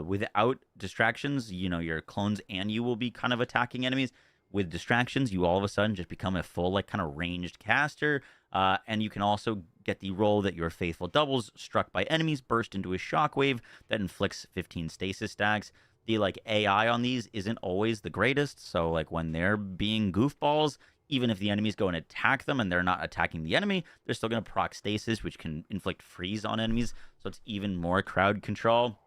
Without distractions, you know, your clones and you will be kind of attacking enemies. With distractions, you all of a sudden just become a full, like, kind of ranged caster. And you can also get the role that your faithful doubles struck by enemies burst into a shockwave that inflicts 15 stasis stacks. The, like, AI on these isn't always the greatest. So, like, when they're being goofballs, even if the enemies go and attack them and they're not attacking the enemy, they're still going to proc stasis, which can inflict freeze on enemies. So it's even more crowd control.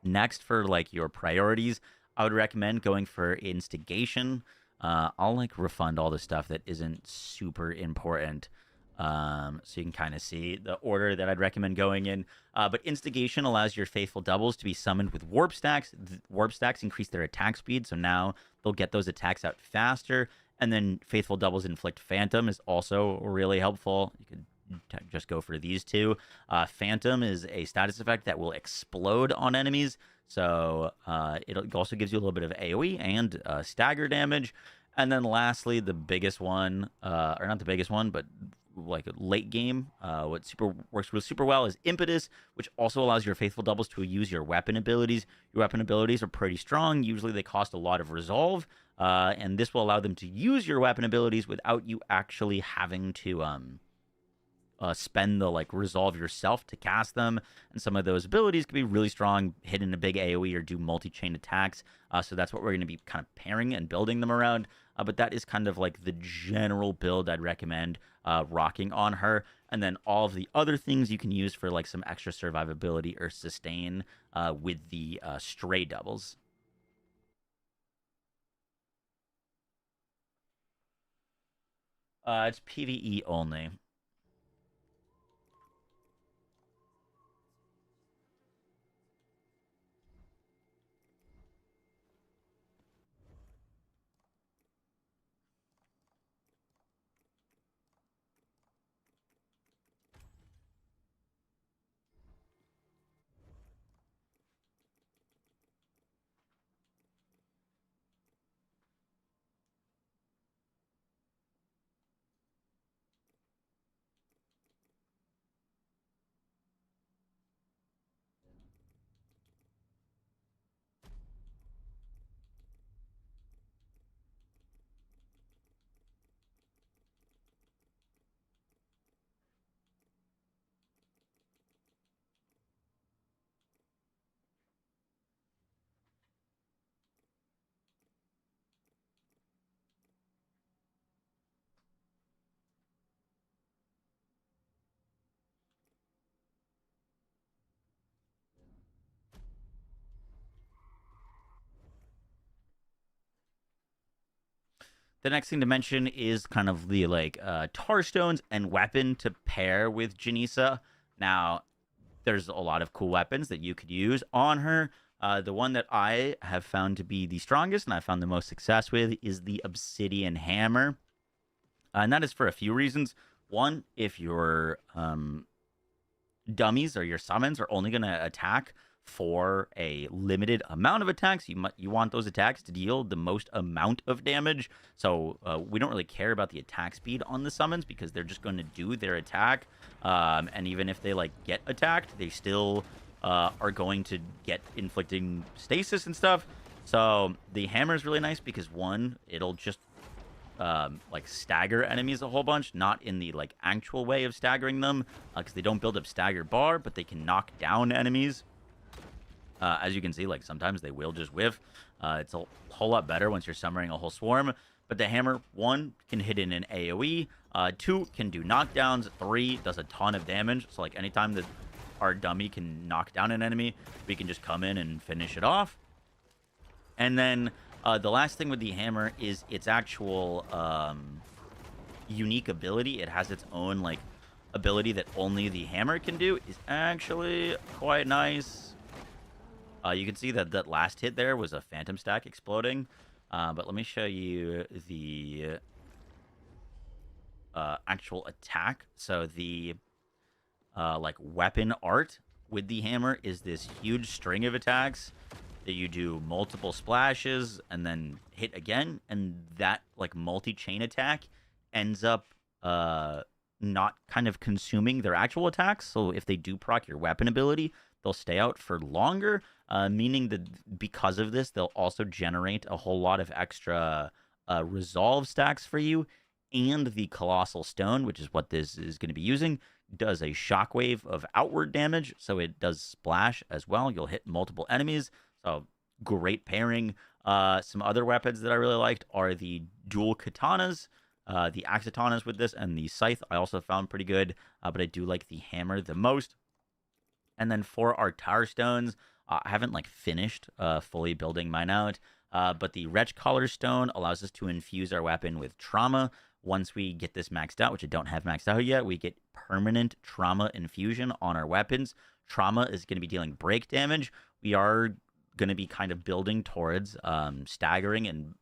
Next, for, like, your priorities, I would recommend going for instigation. I'll like refund all the stuff that isn't super important, so you can kind of see the order that I'd recommend going in. But instigation allows your faithful doubles to be summoned with warp stacks. Warp stacks increase their attack speed, so now they'll get those attacks out faster. And then faithful doubles inflict phantom is also really helpful. You could just go for these two. Phantom is a status effect that will explode on enemies. So it also gives you a little bit of AoE and stagger damage. And then lastly, the biggest one, or not the biggest one, but like late game, what works super well is impetus, which also allows your faithful doubles to use your weapon abilities. Your weapon abilities are pretty strong. Usually they cost a lot of resolve, and this will allow them to use your weapon abilities without you actually having to spend the like resolve yourself to cast them. And some of those abilities can be really strong, hit in a big AoE or do multi-chain attacks. So that's what we're going to be kind of pairing and building them around. But that is kind of like the general build I'd recommend rocking on her. And then all of the other things you can use for like some extra survivability or sustain with the stray doubles. It's PvE only. The next thing to mention is kind of the like tar stones and weapon to pair with Janisa. Now, there's a lot of cool weapons that you could use on her. The one that I have found to be the strongest and I found the most success with is the Obsidian Hammer. And that is for a few reasons. One, if your dummies or your summons are only going to attack for a limited amount of attacks, you want those attacks to deal the most amount of damage. So we don't really care about the attack speed on the summons because they're just going to do their attack. And even if they like get attacked, they still are going to get inflicting stasis and stuff. So the hammer is really nice because one, it'll just like stagger enemies a whole bunch, not in the like actual way of staggering them, because they don't build up stagger bar, but they can knock down enemies. As you can see, like sometimes they will just whiff. It's a whole lot better once you're summoning a whole swarm. But the hammer, 1, can hit in an AoE. 2, can do knockdowns. 3, does a ton of damage. So like anytime that our dummy can knock down an enemy, we can just come in and finish it off. And then the last thing with the hammer is its actual unique ability. It has its own like ability that only the hammer can do. Is actually quite nice. You can see that that last hit there was a phantom stack exploding. But let me show you the actual attack. So the like weapon art with the hammer is this huge string of attacks that you do multiple splashes and then hit again, and that like multi-chain attack ends up not kind of consuming their actual attacks. So if they do proc your weapon ability, they'll stay out for longer, meaning that because of this, they'll also generate a whole lot of extra resolve stacks for you. And the Colossal Stone, which is what this is going to be using, does a shockwave of outward damage, so it does splash as well. You'll hit multiple enemies, so great pairing. Some other weapons that I really liked are the dual katanas, the axe katanas with this, and the scythe I also found pretty good, but I do like the hammer the most. And then for our Tar Stones, I haven't like finished fully building mine out, but the Wretch Collar Stone allows us to infuse our weapon with trauma. Once we get this maxed out, which I don't have maxed out yet, we get permanent trauma infusion on our weapons. Trauma is going to be dealing break damage. We are going to be kind of building towards staggering and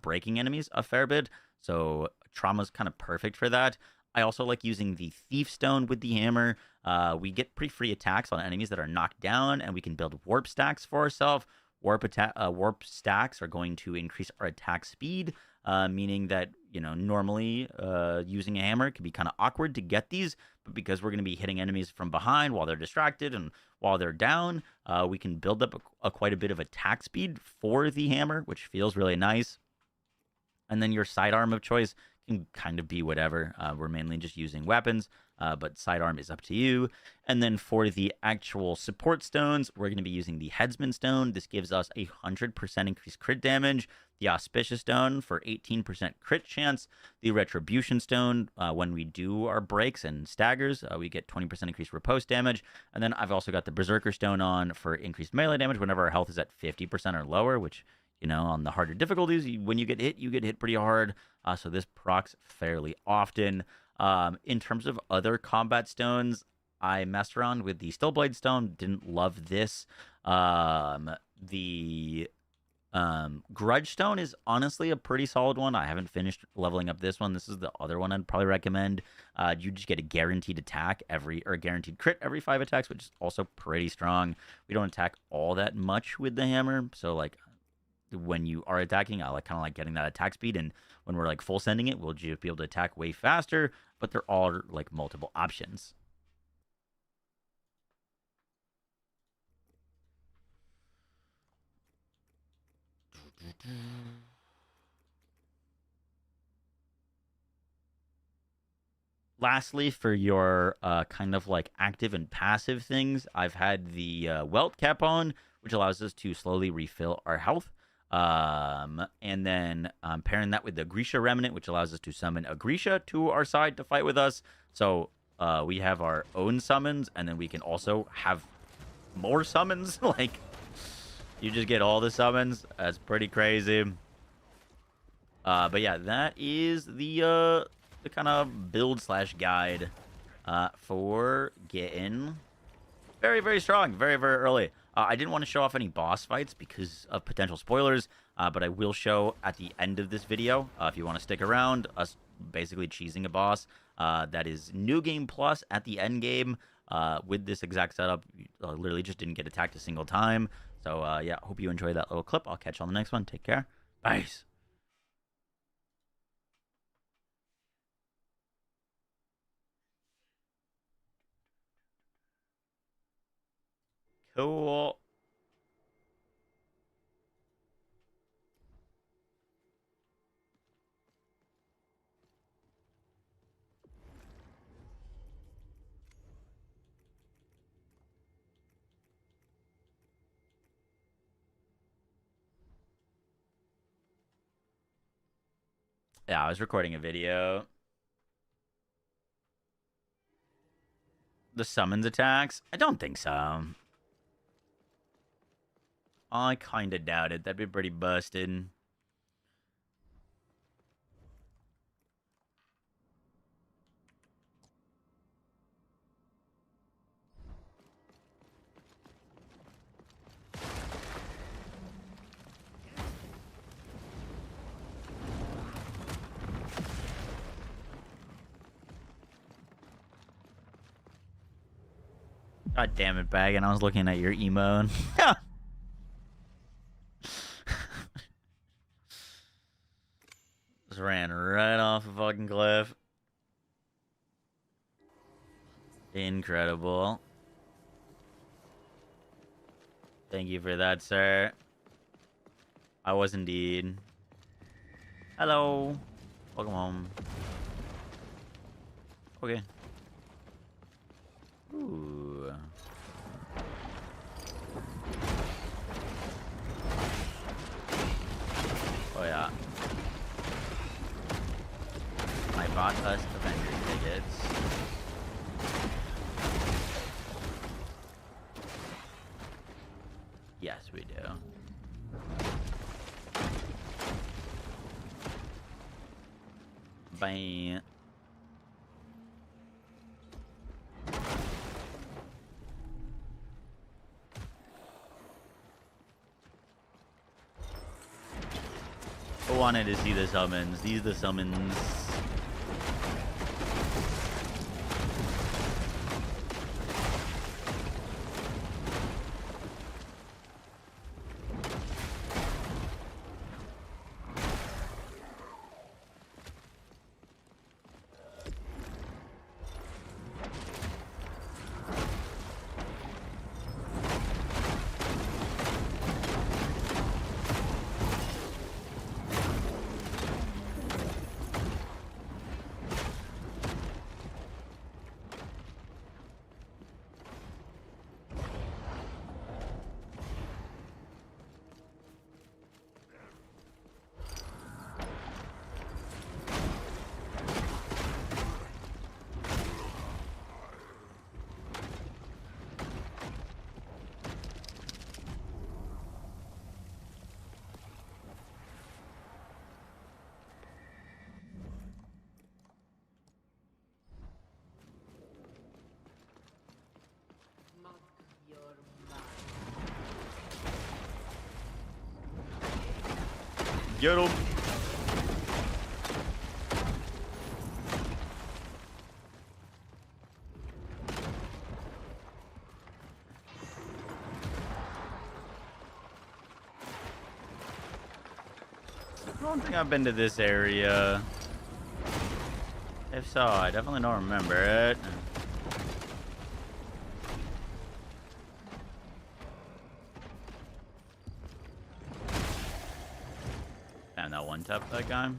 breaking enemies a fair bit, so trauma is kind of perfect for that. I also like using the Thief Stone with the hammer. We get pretty free attacks on enemies that are knocked down, and we can build warp stacks for ourselves. Warp stacks are going to increase our attack speed, meaning that, you know, normally using a hammer can be kind of awkward to get these, but because we're going to be hitting enemies from behind while they're distracted and while they're down, we can build up quite a bit of attack speed for the hammer, which feels really nice. And then your sidearm of choice can kind of be whatever. We're mainly just using weapons, but sidearm is up to you. And then for the actual support stones, we're going to be using the Headsman Stone. This gives us 100% increased crit damage. The Auspicious Stone for 18% crit chance. The Retribution Stone, when we do our breaks and staggers, we get 20% increased riposte damage. And then I've also got the Berserker Stone on for increased melee damage whenever our health is at 50% or lower, which, you know, on the harder difficulties, when you get hit pretty hard. So this procs fairly often. In terms of other combat stones, I messed around with the Stillblade Stone. Didn't love this. The Grudge Stone is honestly a pretty solid one. I haven't finished leveling up this one. This is the other one I'd probably recommend. You just get a guaranteed attack or a guaranteed crit every 5 attacks, which is also pretty strong. We don't attack all that much with the hammer, so like when you are attacking, I kind of like getting that attack speed, and when we're like full sending it, we'll just be able to attack way faster, but they're all like multiple options. Lastly, for your kind of like active and passive things, I've had the Welt Cap on, which allows us to slowly refill our health. And then pairing that with the Grisha Remnant, which allows us to summon a Grisha to our side to fight with us. So we have our own summons, and then we can also have more summons. Like, you just get all the summons. That's pretty crazy. But yeah, that is the kind of build slash guide for getting very, very strong, very, very early. I didn't want to show off any boss fights because of potential spoilers, but I will show at the end of this video, if you want to stick around, us basically cheesing a boss that is New Game Plus at the end game with this exact setup. Literally just didn't get attacked a single time. So, yeah, hope you enjoyed that little clip. I'll catch you on the next one. Take care. Bye. Cool. Yeah, I was recording a video. The summons attacks? I don't think so. I kind of doubt it. That'd be pretty busted. God damn it, Bag, and I was looking at your emote. Just ran right off a fucking cliff. Incredible. Thank you for that, sir. I was indeed. Hello. Welcome home. Okay. Ooh. Oh yeah. I bought us Avenger tickets. Yes, we do. Bye. I wanted to see the summons. These are the summons. Get him. I don't think I've been to this area. If so, I definitely don't remember it. Damn, that one tap that guy.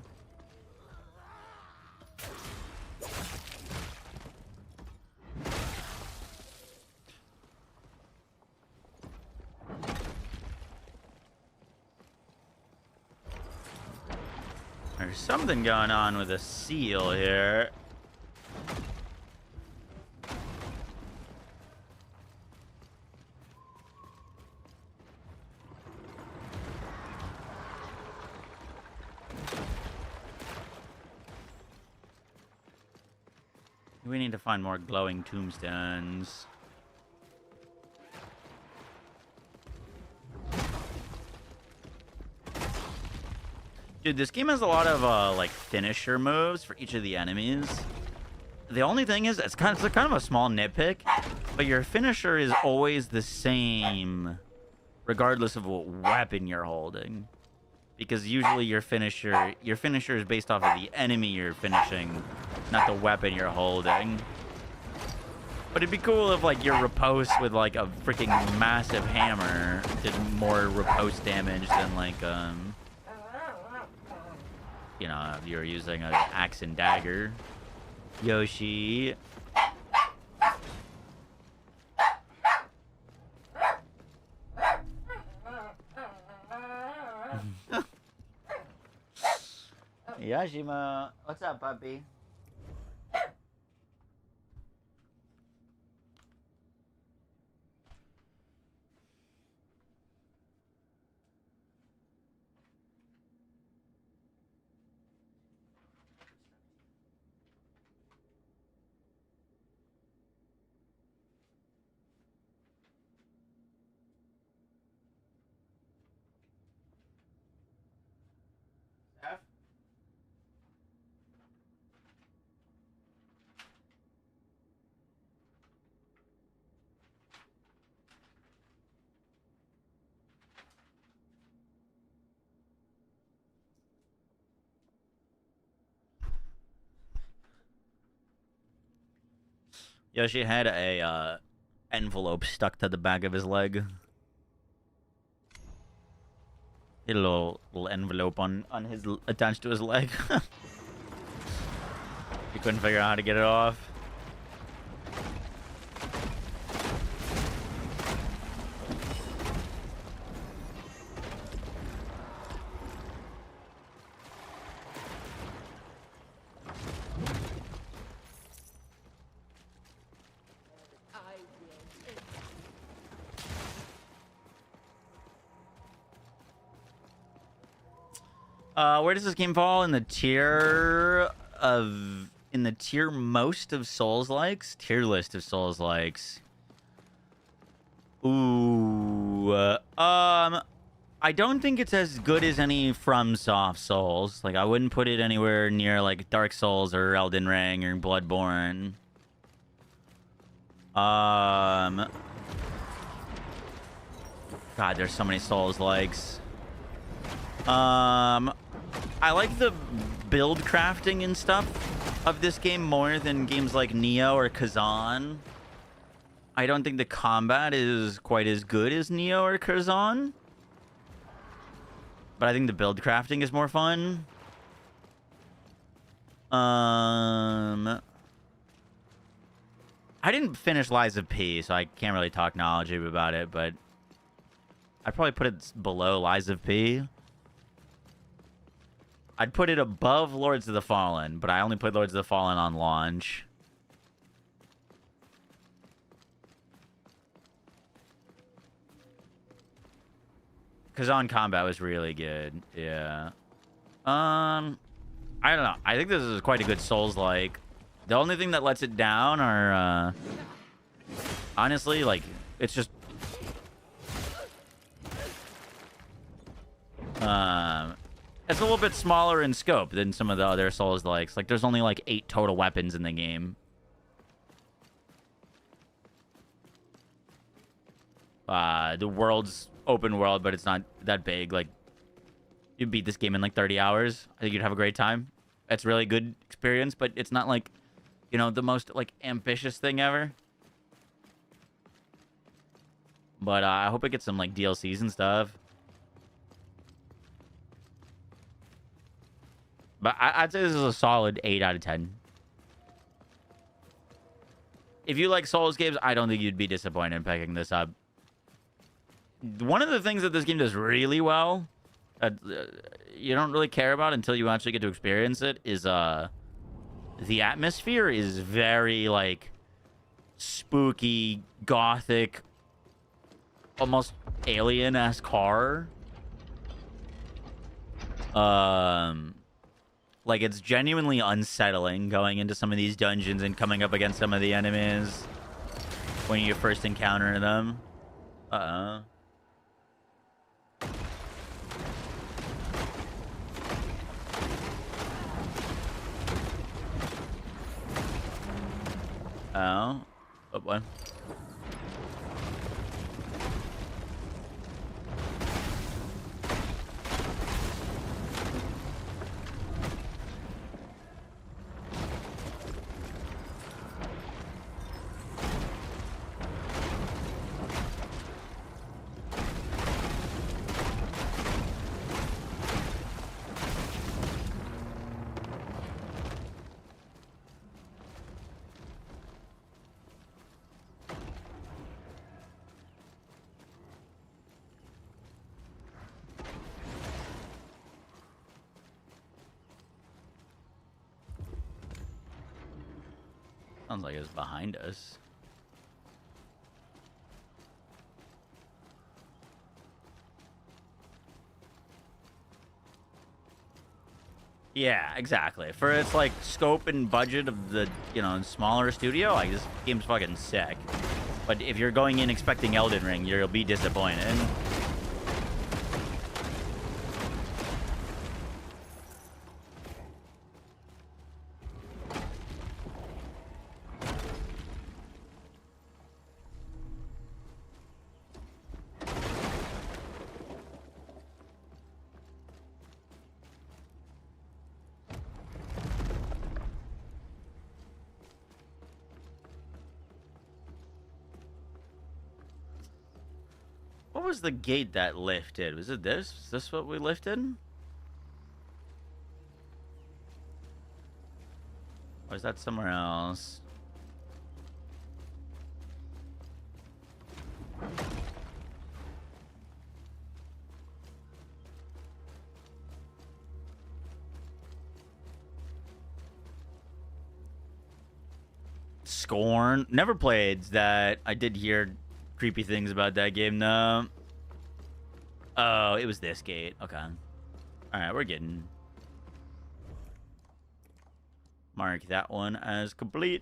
There's something going on with a seal here. We need to find more glowing tombstones. Dude, this game has a lot of like finisher moves for each of the enemies. The only thing is, it's kind of a small nitpick, but your finisher is always the same, regardless of what weapon you're holding. Because usually your finisher is based off of the enemy you're finishing, not the weapon you're holding. But it'd be cool if like your riposte with like a freaking massive hammer did more riposte damage than like you know, if you're using an axe and dagger. Yoshi. Yashima, what's up, puppy? Yoshi had a envelope stuck to the back of his leg. He had a little envelope on his attached to his leg. He couldn't figure out how to get it off. Where does this game fall in the tier most of Souls-likes? Tier list of Souls-likes. Ooh. I don't think it's as good as any FromSoft Souls. Like, I wouldn't put it anywhere near, like, Dark Souls or Elden Ring or Bloodborne. God, there's so many Souls-likes. I like the build crafting and stuff of this game more than games like Neo or Kazan. I don't think the combat is quite as good as Neo or Kazan. But I think the build crafting is more fun. I didn't finish Lies of P, so I can't really talk knowledgeable about it, but I'd probably put it below Lies of P. I'd put it above Lords of the Fallen, but I only played Lords of the Fallen on launch. Kazan combat was really good. Yeah. I don't know. I think this is quite a good Souls-like. The only thing that lets it down are, honestly, like, it's just, it's a little bit smaller in scope than some of the other Souls-likes. Like, there's only, like, 8 total weapons in the game. The world's open world, but it's not that big. Like, you beat this game in, like, 30 hours. I think you'd have a great time. It's a really good experience, but it's not, like, you know, the most, like, ambitious thing ever. But I hope it gets some, like, DLCs and stuff. But I'd say this is a solid 8 out of 10. If you like Souls games, I don't think you'd be disappointed in picking this up. One of the things that this game does really well, you don't really care about until you actually get to experience it, is the atmosphere is very, like, spooky, gothic, almost alien-esque horror. Like, it's genuinely unsettling going into some of these dungeons and coming up against some of the enemies when you first encounter them. Uh-oh. Oh. Oh, boy. Sounds like it's behind us. Yeah, exactly. For its like scope and budget of the, smaller studio, like this game's fucking sick. But if you're going in expecting Elden Ring, you'll be disappointed. What was the gate that lifted? Was it this? Is this what we lifted? Or is that somewhere else? Scorn. Never played that. I did hear creepy things about that game, though. Oh, it was this gate. Okay. Alright, we're getting... Mark that one as complete.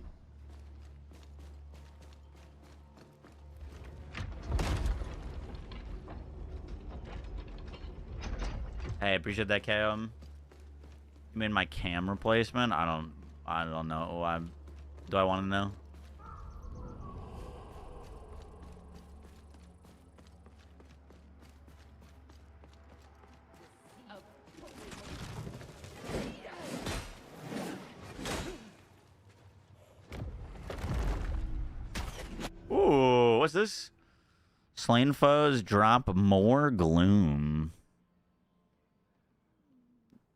Hey, appreciate that, KM. You mean my cam replacement? I don't know. Do I want to know? Ooh, what's this? Slain foes drop more gloom.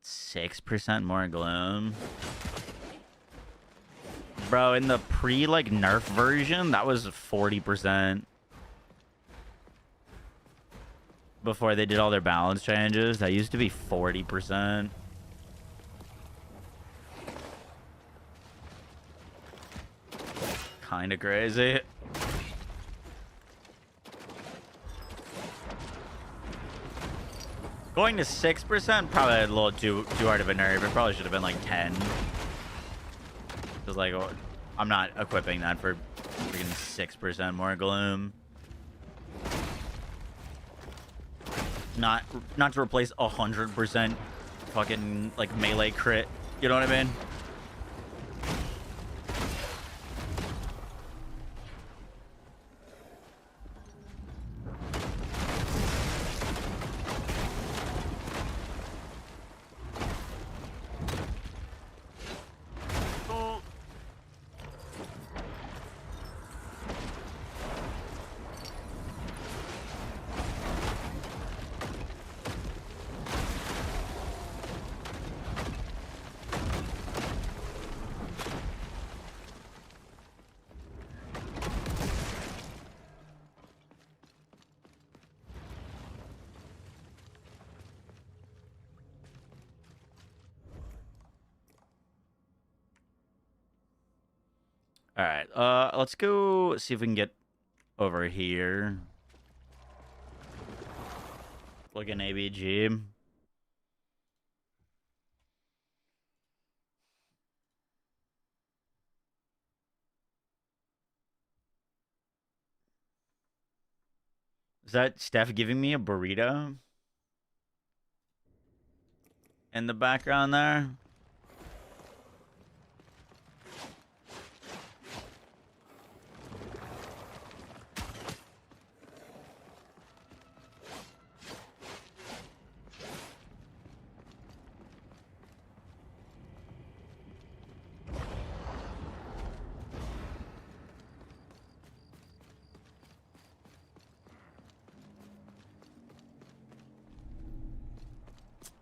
6% more gloom. Bro, in the nerf version, that was 40%. Before they did all their balance changes, that used to be 40%. Kinda crazy. Going to 6%, probably a little too hard of a nerve. It probably should have been like 10. Because like, I'm not equipping that for freaking 6% more gloom. Not to replace 100% fucking like melee crit. You know what I mean? All right, let's go see if we can get over here. Look at ABG. Is that Steph giving me a burrito in the background there?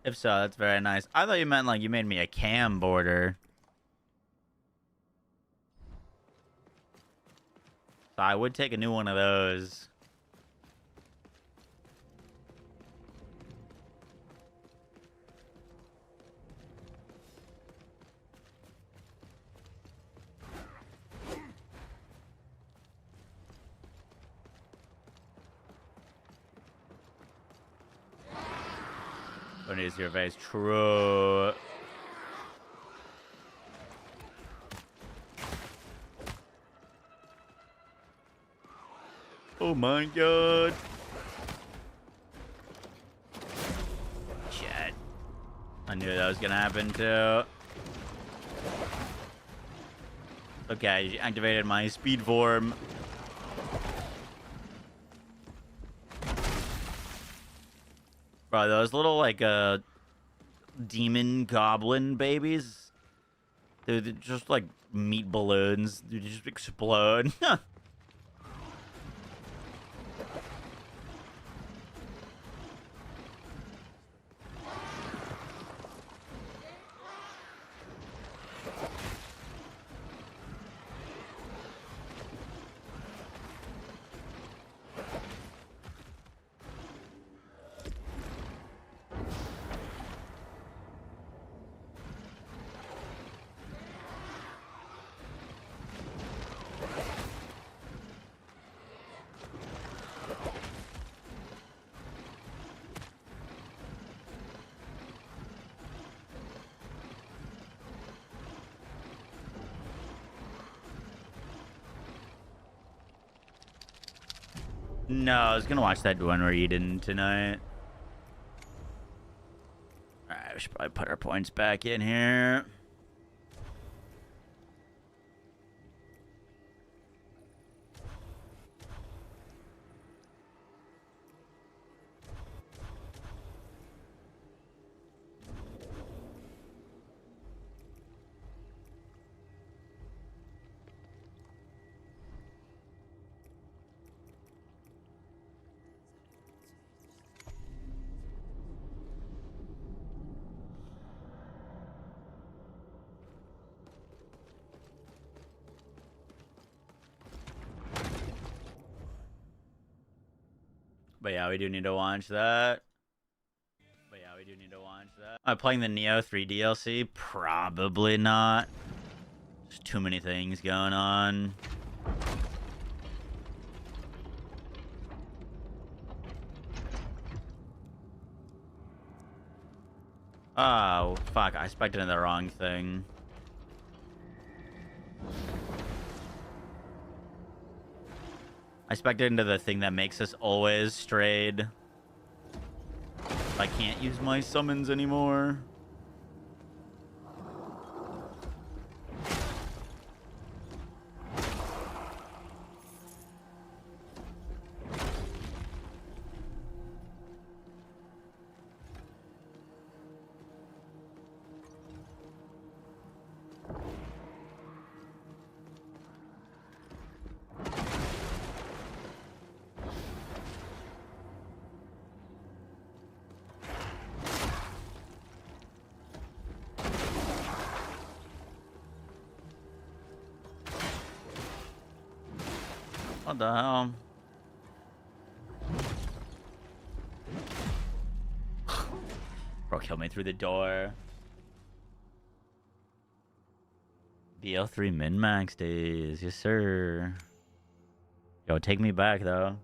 If so, that's very nice. I thought you meant like you made me a cam border. So I would take a new one of those. What is your face? True. Oh my god. Shit. I knew that was gonna happen too. Okay, activated my speed form. Bro, those little like demon goblin babies, they're just like meat balloons. They just explode. No, I was gonna watch that one we're eating tonight. Alright, we should probably put our points back in here. But yeah, we do need to watch that. Am I playing the Neo 3 DLC? Probably not. There's too many things going on. Oh, fuck. I spec'd into the wrong thing. I spec'd into the thing that makes us always strayed. I can't use my summons anymore. What the hell? Bro, kill me through the door. BL3 min-max days. Yes, sir. Yo, take me back, though.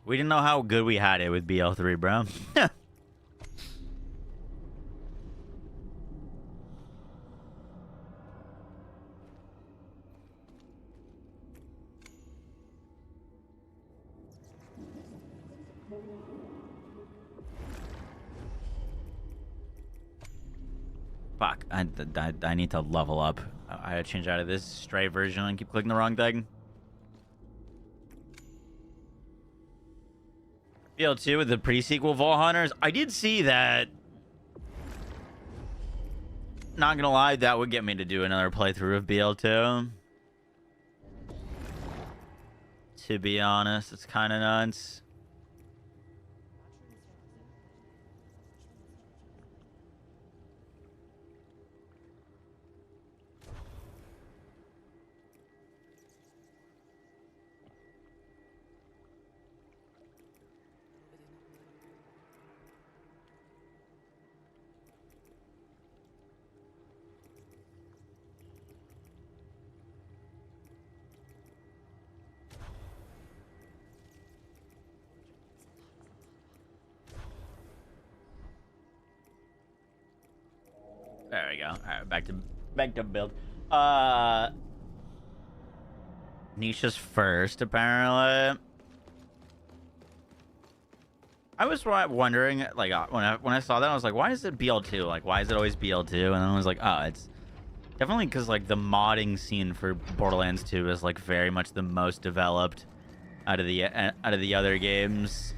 We didn't know how good we had it with BL3, bro. Fuck, I need to level up. I gotta change out of this stray version and keep clicking the wrong thing. BL2 with the pre-sequel Vault Hunters. I did see that. Not gonna lie, that would get me to do another playthrough of BL2. To be honest, it's kind of nuts. There we go. All right, back to build. Nisha's first, apparently. I was wondering, like, when I saw that, I was like, why is it BL2? Like, why is it always BL2? And then I was like, oh, it's definitely because, like, the modding scene for Borderlands 2 is, like, very much the most developed out of the other games.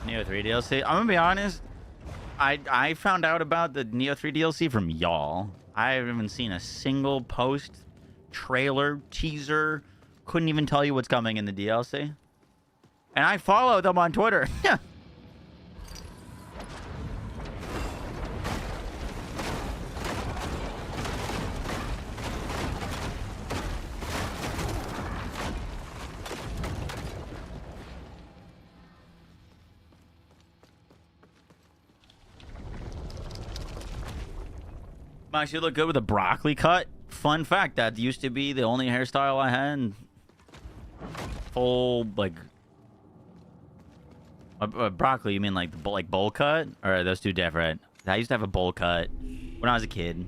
Neo 3 DLC. I'm gonna be honest. I found out about the Neo 3 DLC from y'all. I haven't seen a single post, trailer, teaser. Couldn't even tell you what's coming in the DLC. And I follow them on Twitter. Max, you look good with a broccoli cut. Fun fact, that used to be the only hairstyle I had. Full, like... broccoli, you mean like bowl cut? Or are those two different? I used to have a bowl cut when I was a kid.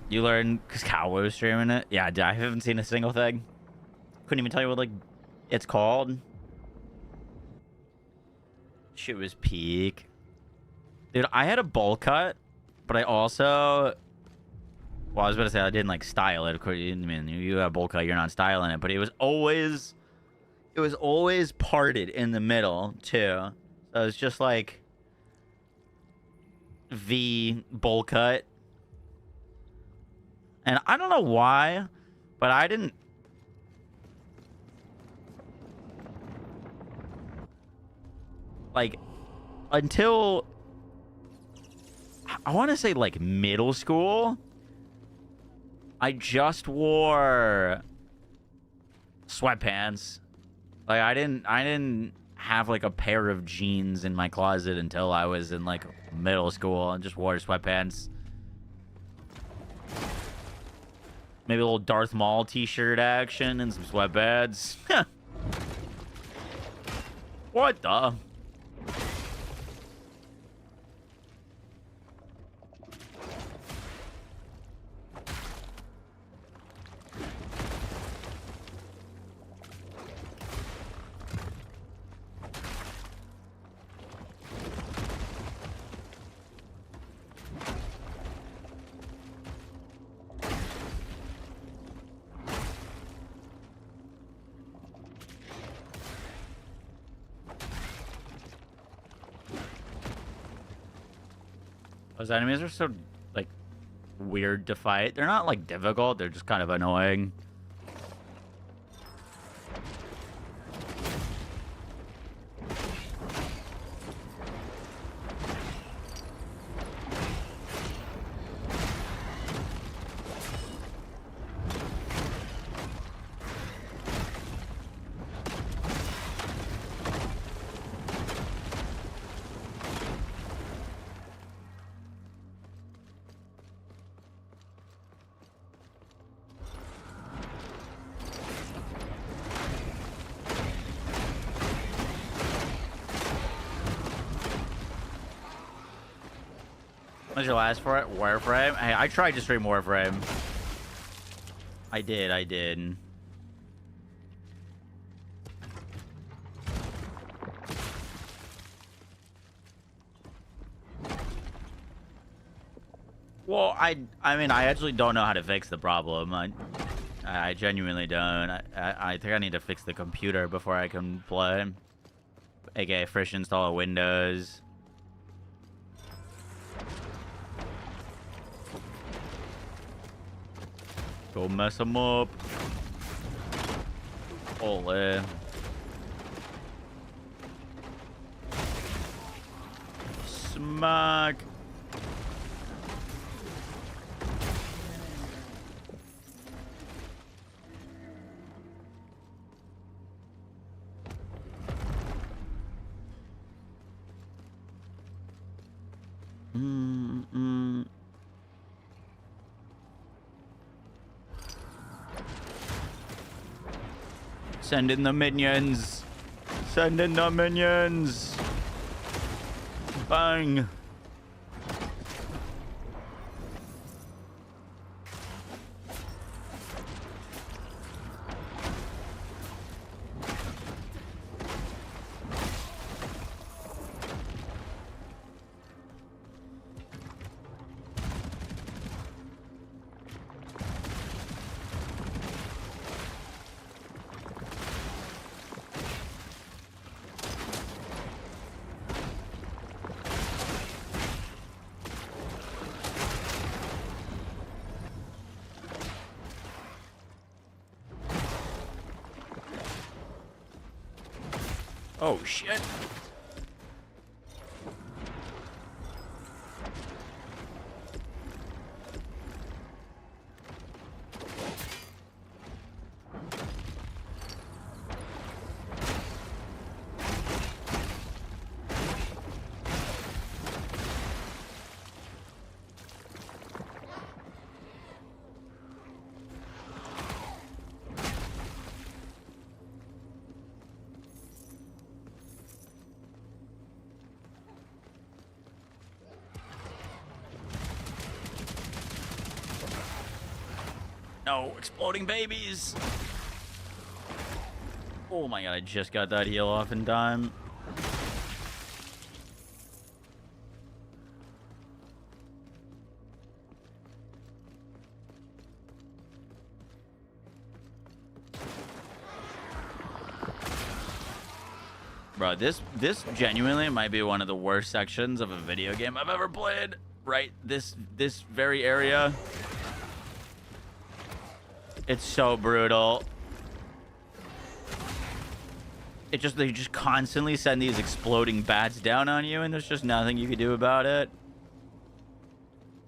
You learned because Cowboy was streaming it? Yeah, I haven't seen a single thing. Couldn't even tell you what, like, it's called. Shit was peak. Dude, I had a bowl cut, but I also... Well, I was about to say I didn't, like, style it. Of course, I mean, you have a bowl cut, you're not styling it. But it was always... It was always parted in the middle, too. So it was just, like... V bowl cut. And I don't know why, but I didn't... Like, until... I want to say, like, middle school... I just wore sweatpants. Like, I didn't have, like, a pair of jeans in my closet until I was in, like, middle school. I just wore sweatpants. Maybe a little Darth Maul t-shirt action and some sweatpads. What the? Those enemies are so, like, weird to fight. They're not, like, difficult. They're just kind of annoying. What's your last for it? Warframe? Hey, I tried to stream Warframe. I did. Well, I mean, I actually don't know how to fix the problem. I genuinely don't. I think I need to fix the computer before I can play. AKA fresh install of Windows. Go mess them up. Ole. Smack. Send in the minions. Send in the minions. Bang. Oh, shit. No, exploding babies. Oh my god, I just got that heal off in time. Bro, this genuinely might be one of the worst sections of a video game I've ever played. Right? This very area. It's so brutal. They just constantly send these exploding bats down on you, and there's just nothing you can do about it.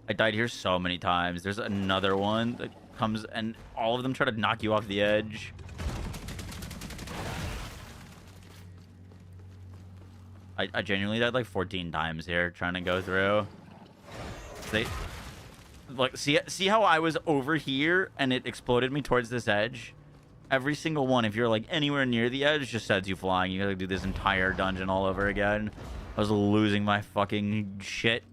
I died here so many times. There's another one that comes, and all of them try to knock you off the edge. I genuinely died like 14 times here trying to go through. Like, see how I was over here and it exploded me towards this edge? Every single one, if you're like anywhere near the edge, just sends you flying. You gotta do this entire dungeon all over again. I was losing my fucking shit.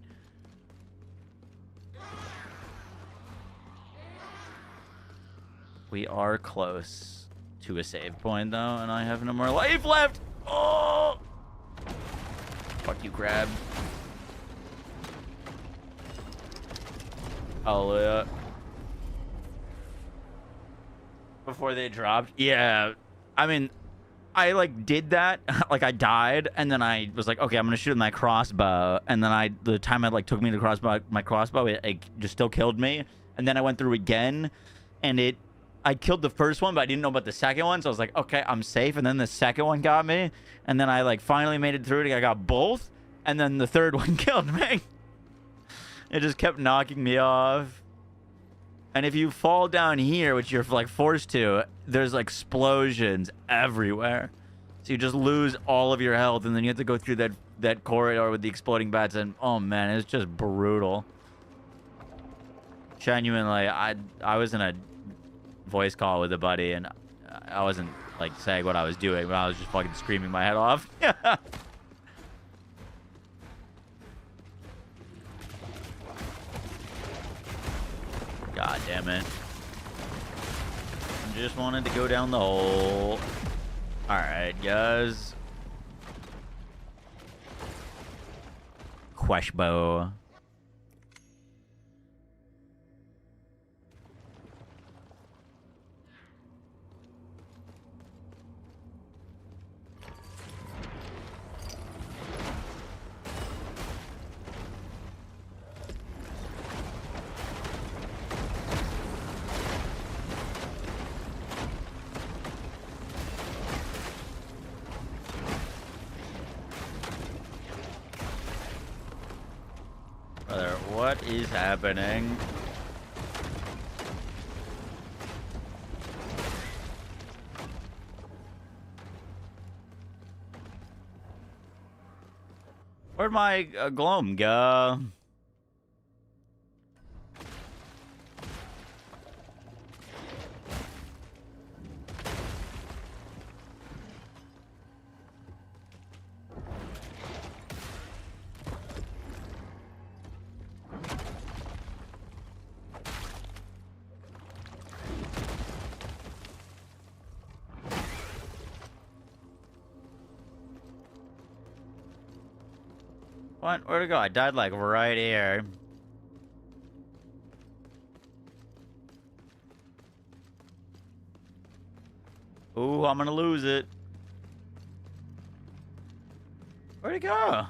We are close to a save point, though, and I have no more life left. Oh! Fuck you, crab. Hallelujah. Before they dropped? Yeah. I mean, I, like, did that. Like, I died, and then I was like, okay, I'm gonna shoot with my crossbow. And then the time it, like, took me to my crossbow, it just still killed me. And then I went through again, and I killed the first one, but I didn't know about the second one. So I was like, okay, I'm safe. And then the second one got me. And then I, like, finally made it through it. I got both. And then the third one killed me. It just kept knocking me off. And if you fall down here, which you're, like, forced to, there's, like, explosions everywhere. So you just lose all of your health. And then you have to go through that corridor with the exploding bats. And, oh, man, it's just brutal. Genuinely, I was in a voice call with a buddy, and I wasn't like saying what I was doing, but I was just fucking screaming my head off. God damn it. Just wanted to go down the hole. Alright, guys. Queshbow. Brother, what is happening? Where'd my gloam go? What? Where'd it go? I died like right here. Ooh, I'm gonna lose it. Where'd it go?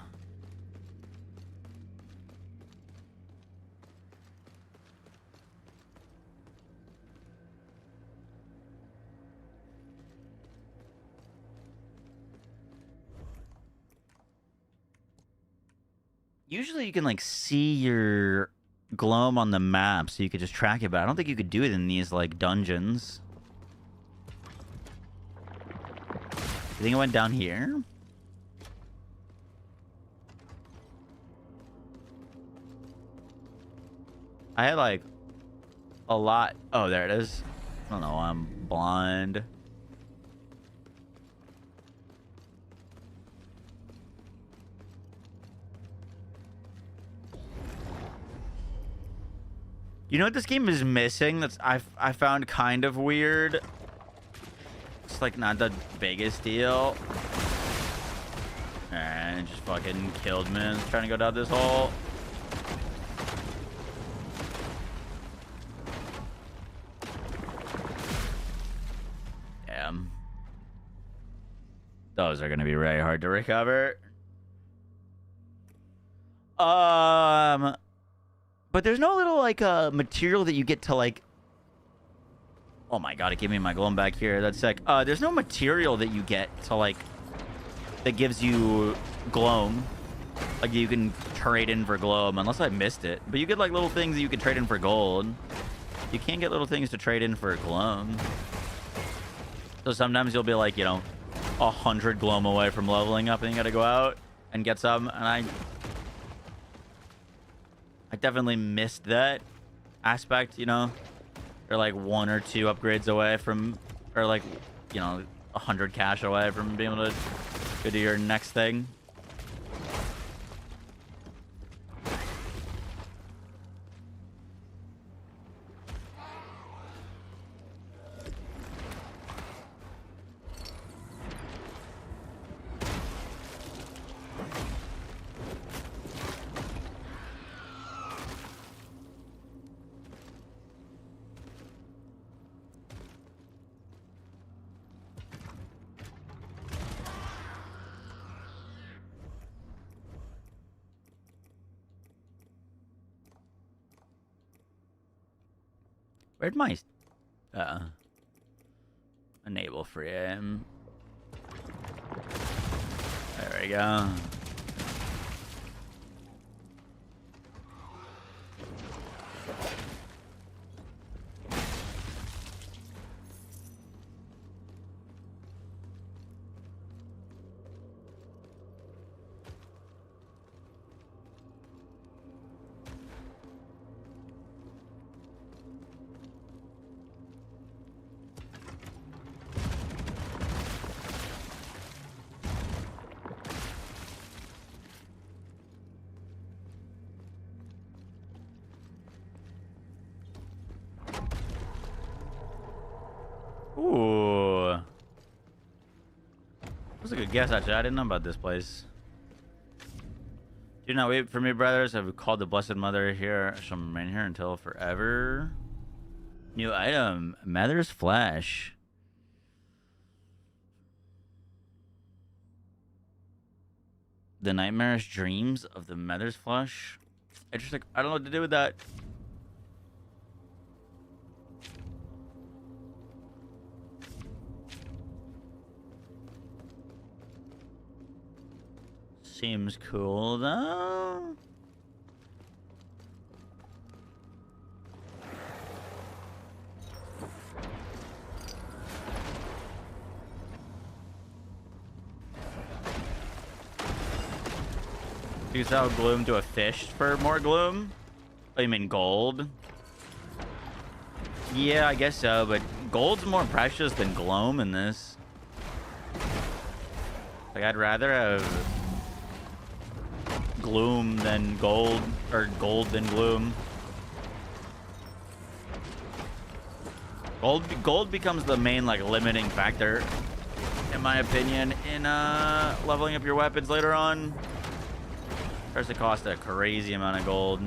Usually you can, like, see your gloam on the map so you could just track it, but I don't think you could do it in these, like, dungeons. You think it went down here? I had, like, a lot. Oh, there it is. I don't know. I'm blind. You know what this game is missing? That's I found kind of weird. It's like not the biggest deal. And it just fucking killed me. I was trying to go down this hole. Damn. Those are gonna be very hard to recover. But there's no little, like, material that you get to, like... Oh my god, it gave me my gloam back here. That's sick. There's no material that you get to, like... that gives you gloam. Like, you can trade in for gloam, unless I missed it. But you get, like, little things that you can trade in for gold. You can't get little things to trade in for gloam. So sometimes you'll be, like, you know, 100 gloam away from leveling up, and you gotta go out and get some, and I definitely missed that. aspect, you know? Or like 1 or 2 upgrades away from, or like, you know, 100 cash away from being able to go to your next thing. Where'd my enable frame? There we go. Ooh. That was a good guess, actually. I didn't know about this place. Do not wait for me, brothers. I've called the Blessed Mother here. I shall remain here until forever. New item. Mother's Flesh. The nightmarish dreams of the Mother's Flesh. Interesting. I don't know what to do with that. Seems cool, though. Use out gloom to a fish for more gloom? Oh, you mean gold? Yeah, I guess so, but gold's more precious than gloom in this. Like, I'd rather have gloom than gold, or gold than gloom. Gold becomes the main, like, limiting factor, in my opinion, in leveling up your weapons later on. Starts to cost a crazy amount of gold.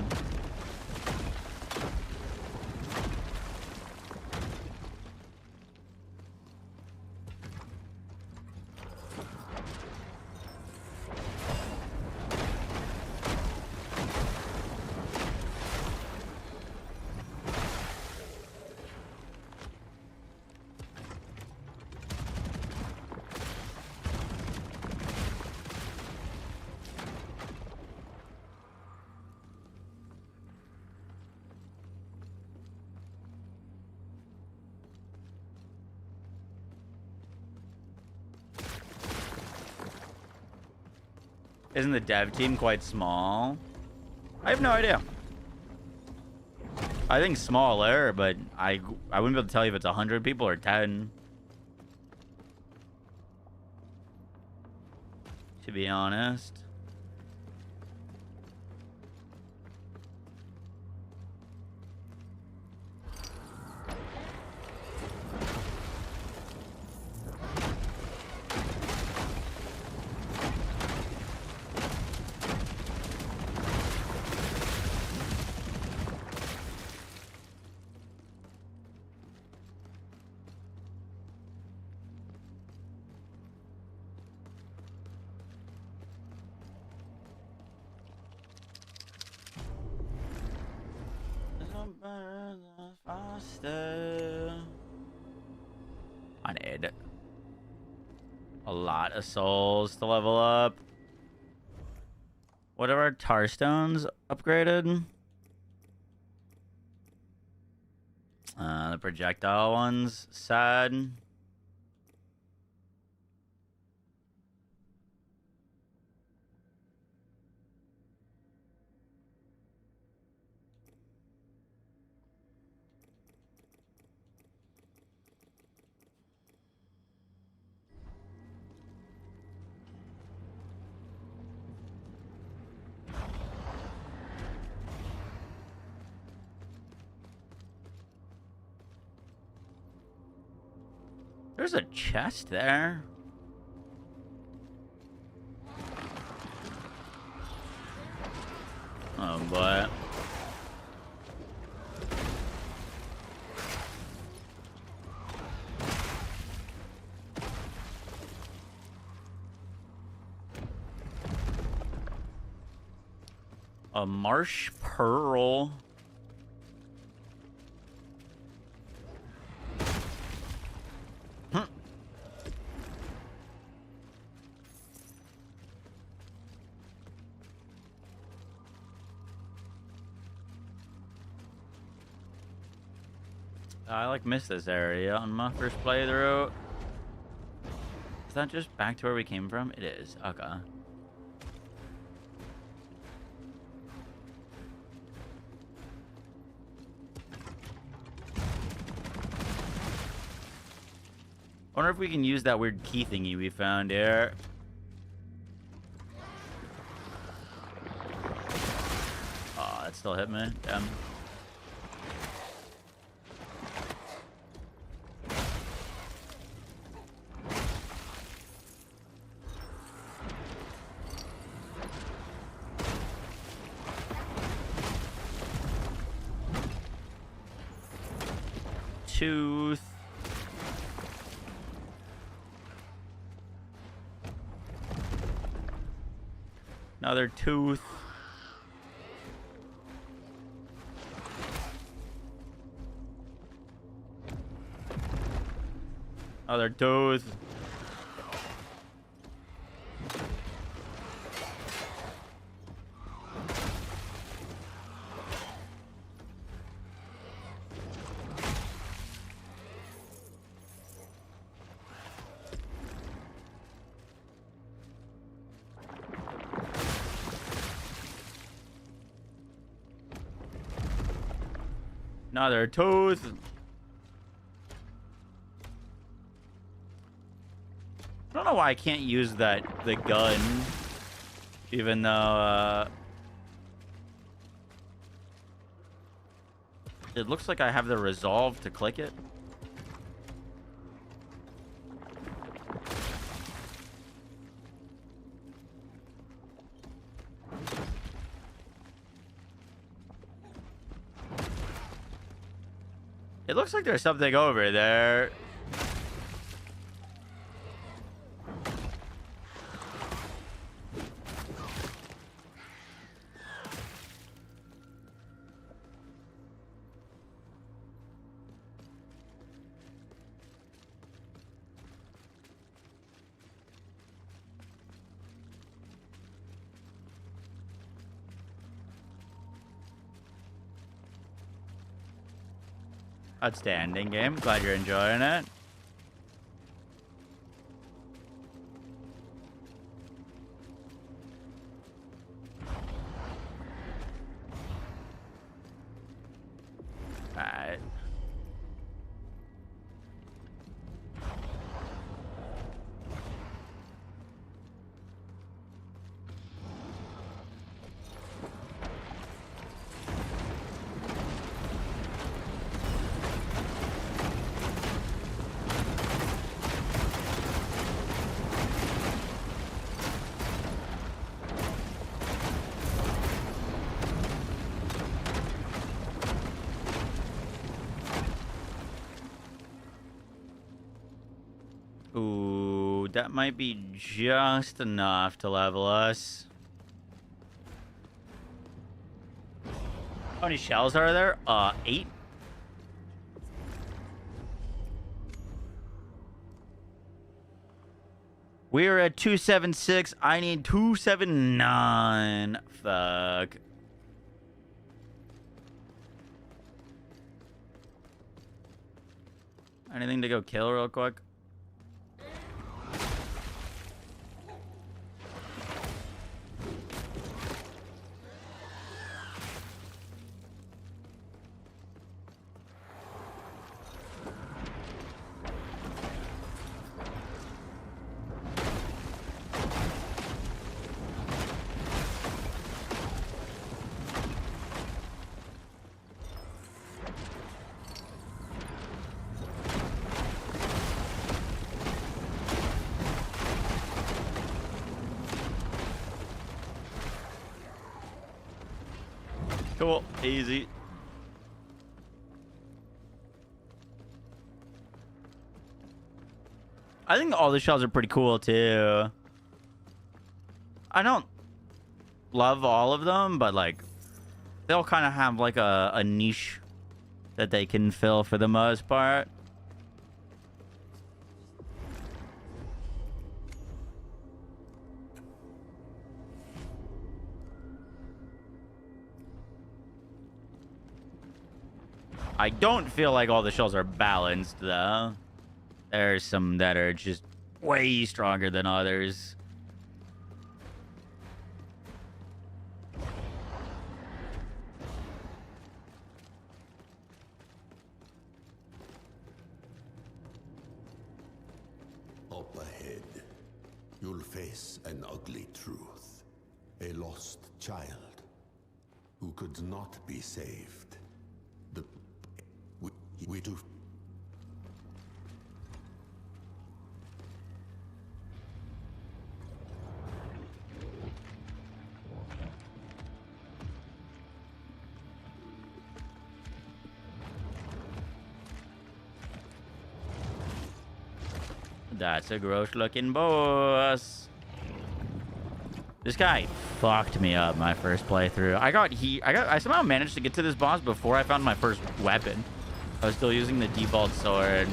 Isn't the dev team quite small? I have no idea. I think smaller, but I wouldn't be able to tell you if it's 100 people or 10. To be honest. I need a lot of souls to level up. What are our tar stones upgraded? The projectile ones, sad. There's a chest there. Oh boy. A marsh pearl. I like missed this area on my first playthrough. Is that just back to where we came from? It is. Okay. I wonder if we can use that weird key thingy we found here. Oh, that still hit me. Damn. Tooth. Another tooth. Another tooth. Another tooth. I don't know why I can't use the gun, even though it looks like I have the resolve to click it. It looks like there's something over there. Outstanding game. Glad you're enjoying it. Alright. Ooh, that might be just enough to level us. How many shells are there? 8. We're at 276. I need 279. Fuck. Anything to go kill real quick? Cool. Easy. I think all the shells are pretty cool too. I don't love all of them, but like they'll kind of have like a niche that they can fill for the most part. I don't feel like all the shells are balanced though. There's some that are just way stronger than others. Up ahead, you'll face an ugly truth. A lost child who could not be saved. We do. That's a gross looking boss. This guy fucked me up my first playthrough. I somehow managed to get to this boss before I found my first weapon. I was still using the default sword.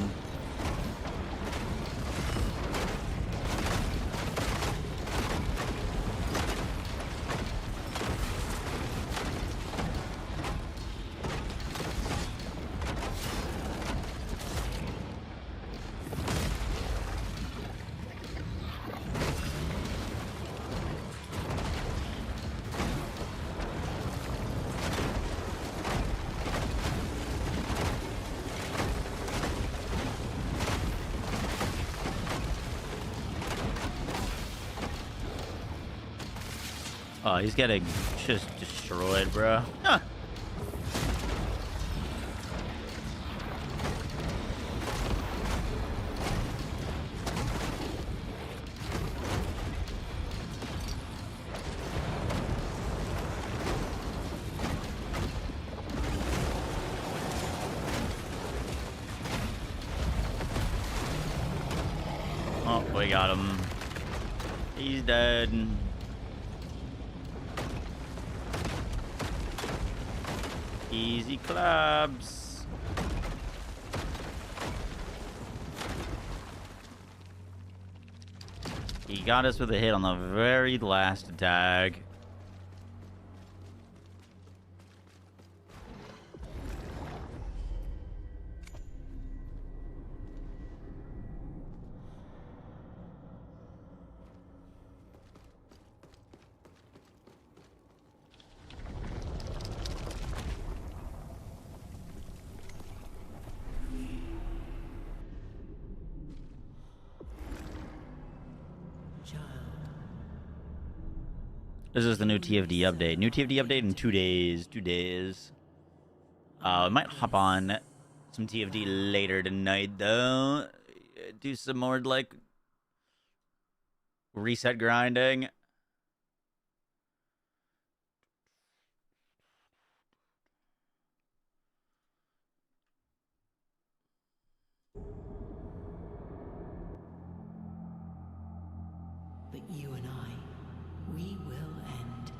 Oh, he's getting just destroyed, bro. Huh. Oh, we got him. He's dead. Easy clubs. He got us with a hit on the very last attack. This is the new TFD update. New TFD update in 2 days. 2 days. I might hop on some TFD later tonight, though. Do some more, like, reset grinding. But you and I, we will end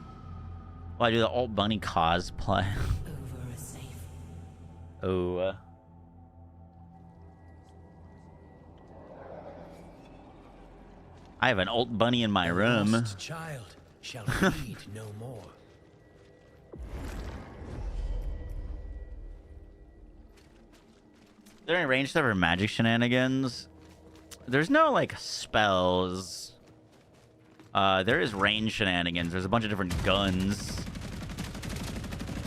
Well, I do the Alt Bunny cosplay. over a safe. Oh. I have an Alt Bunny in my room. Lost child shall feed no more. There any range stuff or magic shenanigans? There's no, like, spells. There is range shenanigans. There's a bunch of different guns.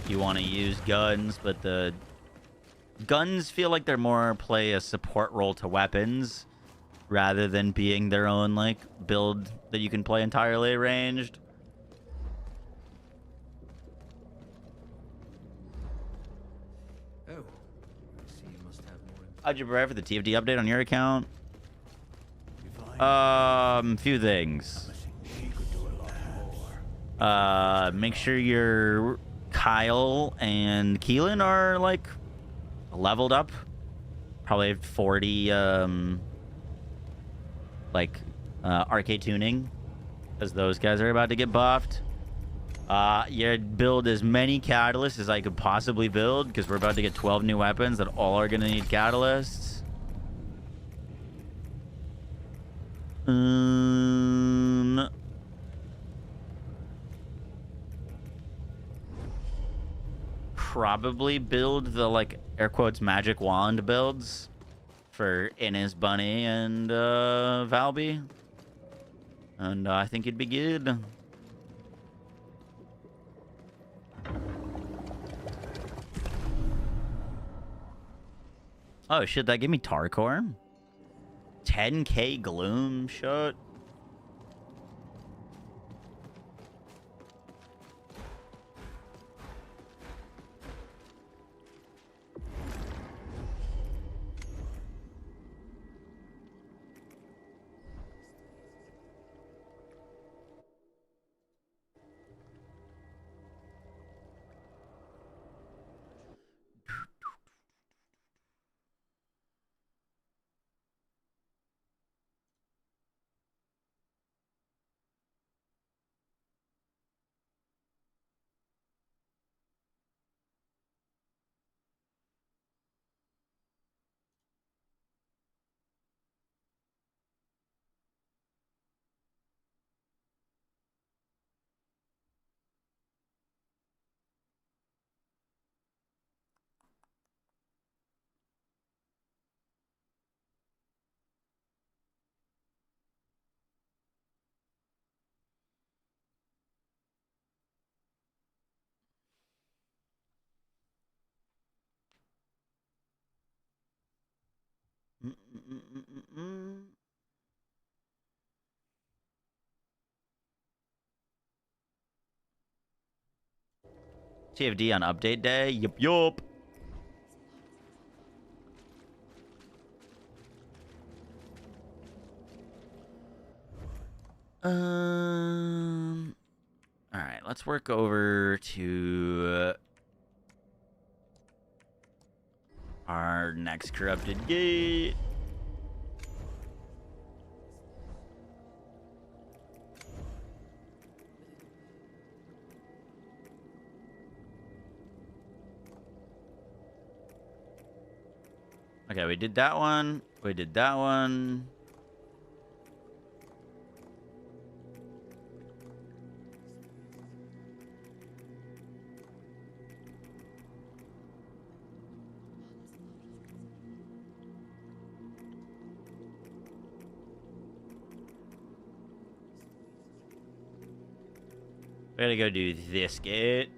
You want to use guns, but the guns feel like they're more play a support role to weapons rather than being their own, like, build that you can play entirely ranged. Oh, I see you must have more. How'd you prepare for the TFD update on your account? If I Few things. missing, she could do a lot more. Make sure you're Kyle and Keelan are like leveled up. Probably 40 arcade tuning, as those guys are about to get buffed. Yeah, build as many catalysts as I could possibly build, because we're about to get 12 new weapons that all are gonna need catalysts. Probably build the, like, air quotes, magic wand builds for Innis, Bunny, and Valby. And I think it'd be good. Oh shit, that gave me Tarkor. 10k gloom shot. TFD on update day. Yup. All right, let's work over to our next corrupted gate. Okay, we did that one. We did that one. We gotta go do this gate.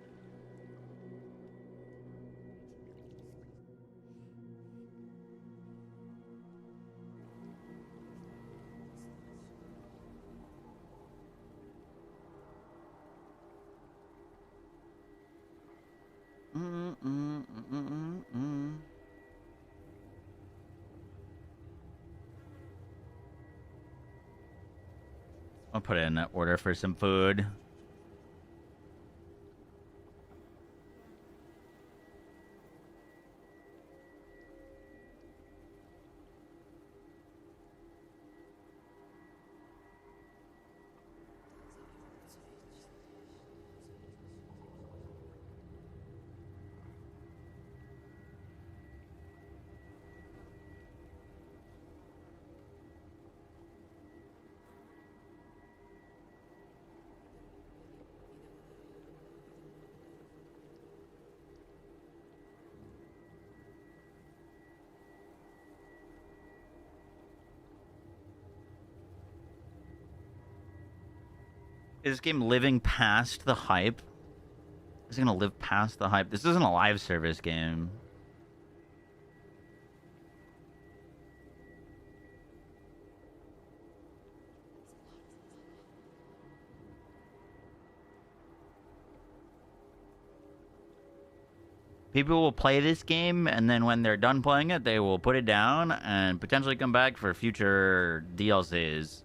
I'll put in an order for some food. Is this game living past the hype? Is it gonna live past the hype? This isn't a live service game. People will play this game, and then when they're done playing it, they will put it down and potentially come back for future DLCs.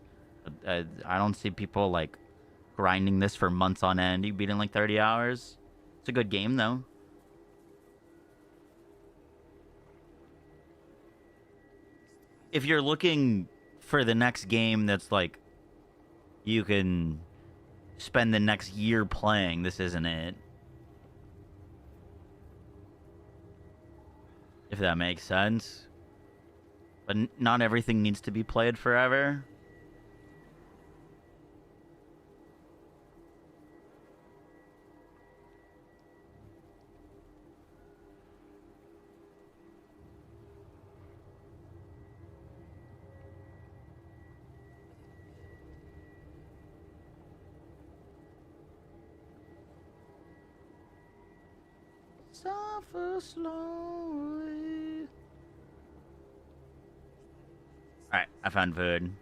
I don't see people, like, grinding this for months on end. You beat in, like, 30 hours. It's a good game, though. If you're looking for the next game that's like you can spend the next year playing, this isn't it. If that makes sense. But not everything needs to be played forever. Suffer slowly. Alright, I found food.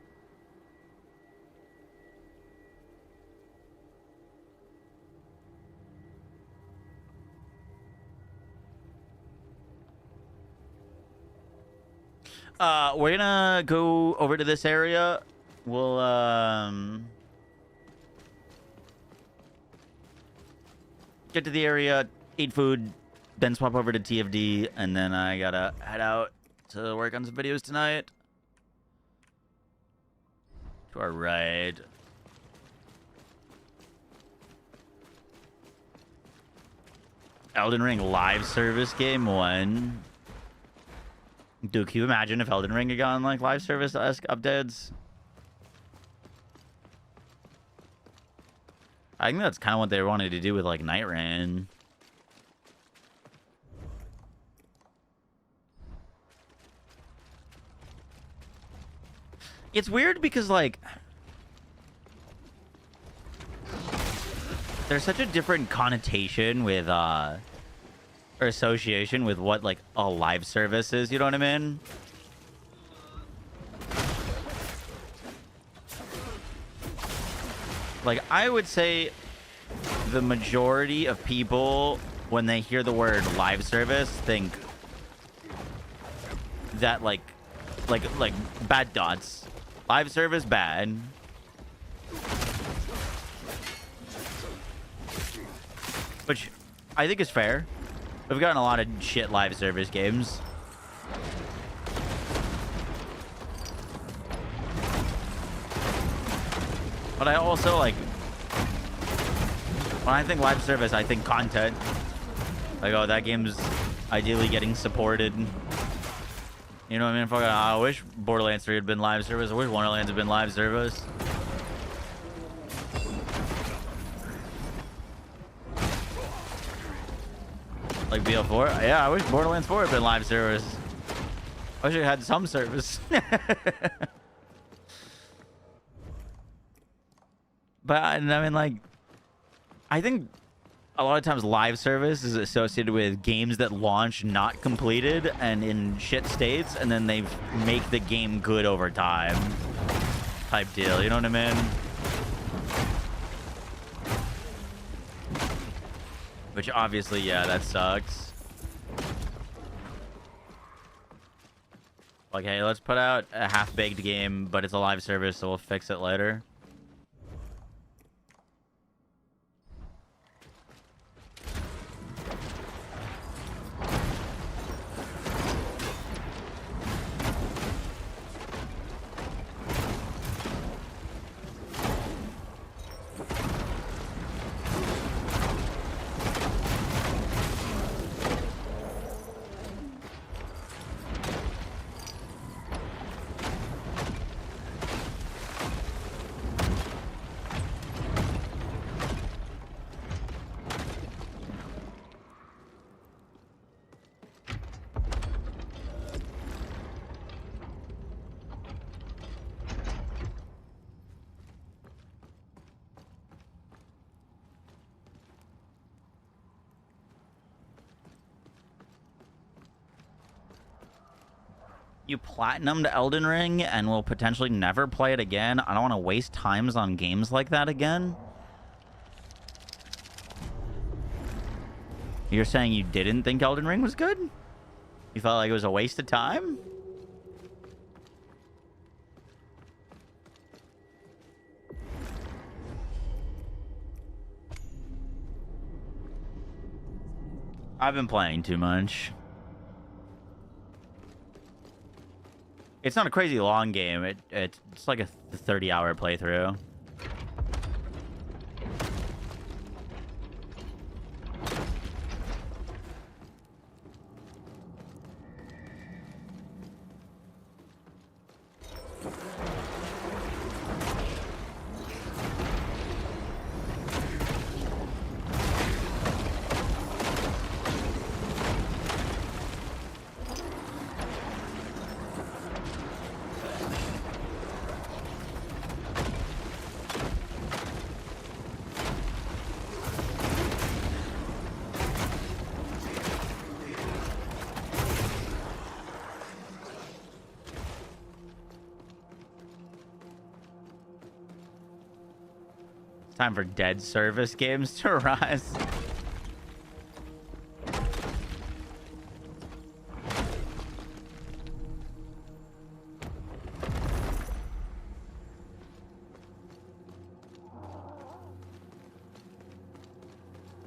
We're gonna go over to this area. We'll, get to the area, eat food, then swap over to TFD, and then I gotta head out to work on some videos tonight. To our right. Elden Ring live service game 1. Dude, can you imagine if Elden Ring had gotten like live service-esque updates? I think that's kind of what they wanted to do with like Night Rain. It's weird because like there's such a different connotation with or association with what like a live service is, you know what I mean? Like I would say the majority of people when they hear the word live service think that like bad dots. Live service bad. Which I think is fair. We've gotten a lot of shit live service games. But I also like when I think live service, I think content. Like, oh, that game's ideally getting supported. You know what I mean? Fucking, I wish Borderlands 3 had been live service. I wish Wonderlands had been live service. Like BL4? Yeah, I wish Borderlands 4 had been live service. I wish it had some service. But, I mean, like, I think a lot of times live service is associated with games that launch not completed and in shit states, and then they make the game good over time. Type deal, you know what I mean? Which obviously, yeah, that sucks. Like, hey, let's put out a half-baked game, but it's a live service, so we'll fix it later. You platinumed Elden Ring and will potentially never play it again. I don't want to waste times on games like that again. You're saying you didn't think Elden Ring was good? You felt like it was a waste of time? I've been playing too much. It's not a crazy long game. It's like a 30-hour playthrough. Time for dead service games to rise.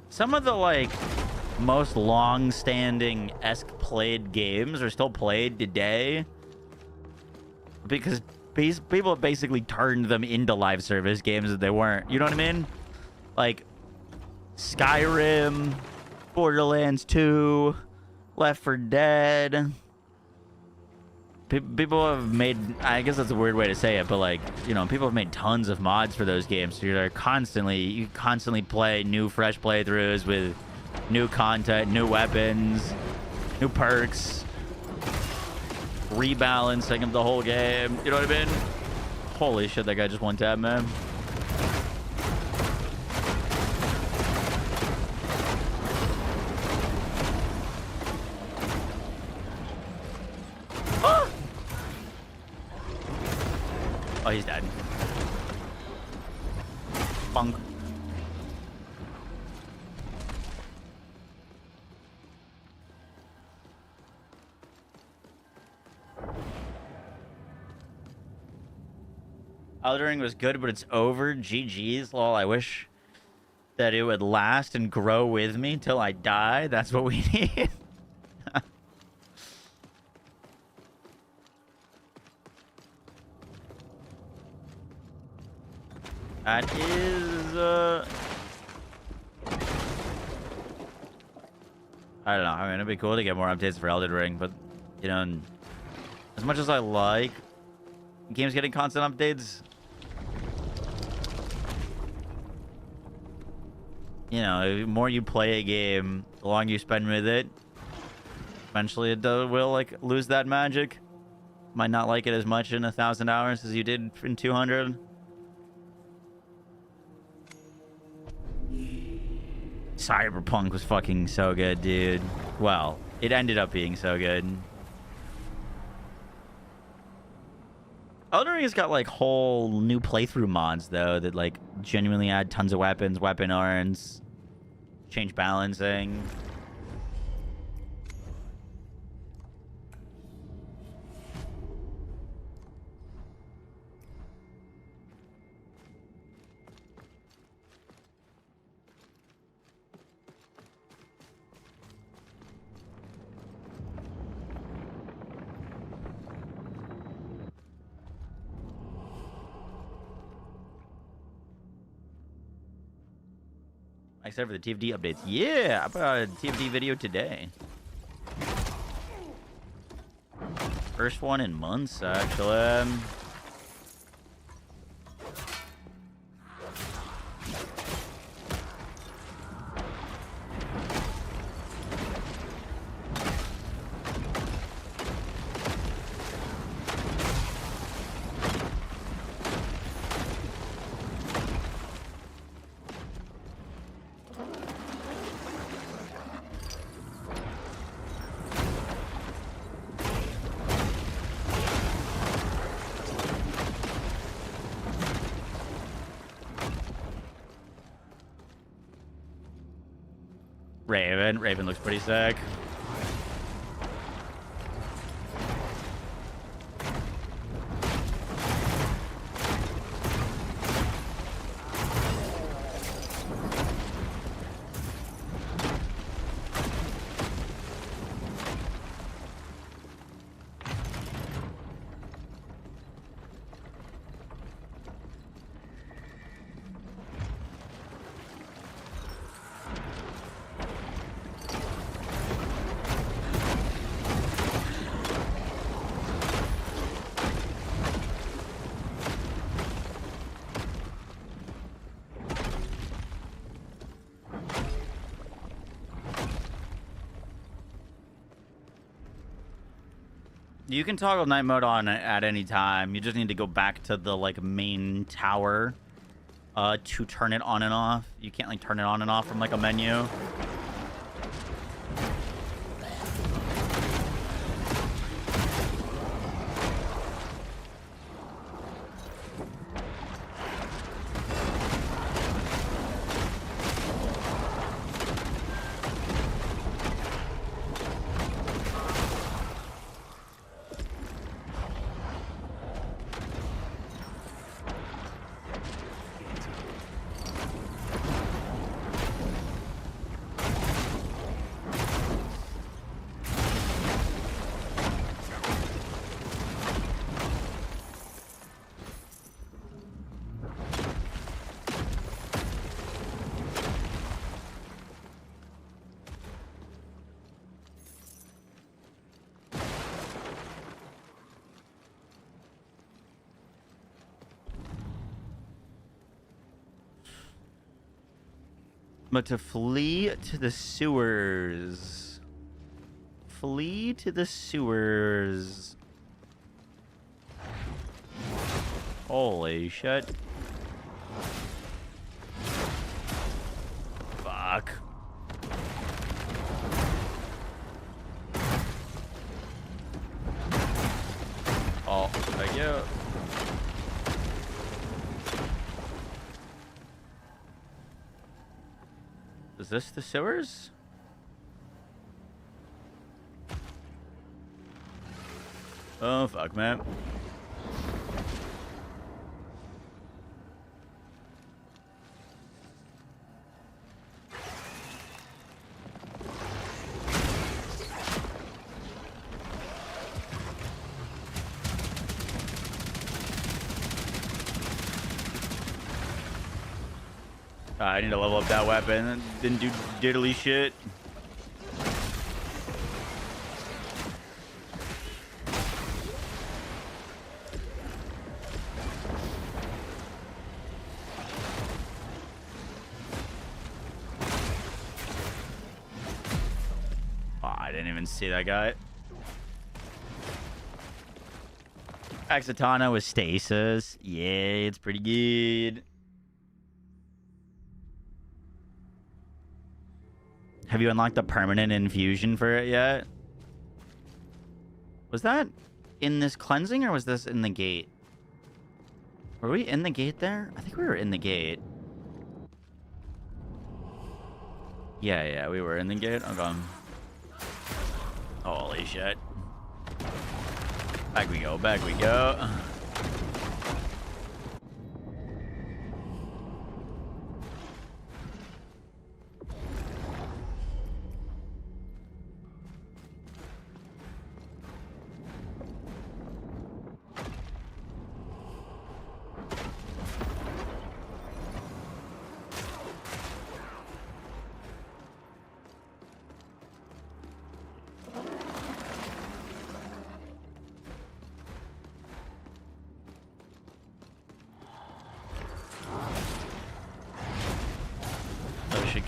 Some of the like most long-standing played games are still played today because people have basically turned them into live service games that they weren't. You know what I mean? Like Skyrim, Borderlands 2, Left 4 Dead. People have made, I guess that's a weird way to say it, but like, you know, people have made tons of mods for those games. So you constantly play new fresh playthroughs with new content, new weapons, new perks, rebalancing of the whole game. You know what I mean? Holy shit, that guy just one tap, man. Ah! Oh, he's dead. Bunk. Elden Ring was good, but it's over. GG's. Lol, I wish that it would last and grow with me till I die. That's what we need. That is, I don't know. I mean, it'd be cool to get more updates for Elden Ring, but, you know, as much as I like games getting constant updates, you know, the more you play a game, the longer you spend with it, eventually it will, like, lose that magic. Might not like it as much in 1,000 hours as you did in 200. Cyberpunk was fucking so good, dude. Well, it ended up being so good. Elden Ring has got like whole new playthrough mods though that like genuinely add tons of weapons, weapon arms, change balancing. Except for the TFD updates. Yeah, I put out a TFD video today. First one in months, actually. Raven looks pretty sick. You can toggle night mode on at any time. You just need to go back to the like main tower to turn it on and off. You can't like turn it on and off from like a menu. But to flee to the sewers. Flee to the sewers. Holy shit. Fuck. Oh, thank you. Is this the sewers? Oh, fuck, man. I need to level up that weapon. Didn't do diddly shit. Oh, I didn't even see that guy. Axatana with stasis. Yeah, it's pretty good. Have you unlocked the permanent infusion for it yet? Was that in this cleansing or was this in the gate? Were we in the gate there? I think we were in the gate. Yeah, we were in the gate. Okay. Holy shit. Back we go, back we go.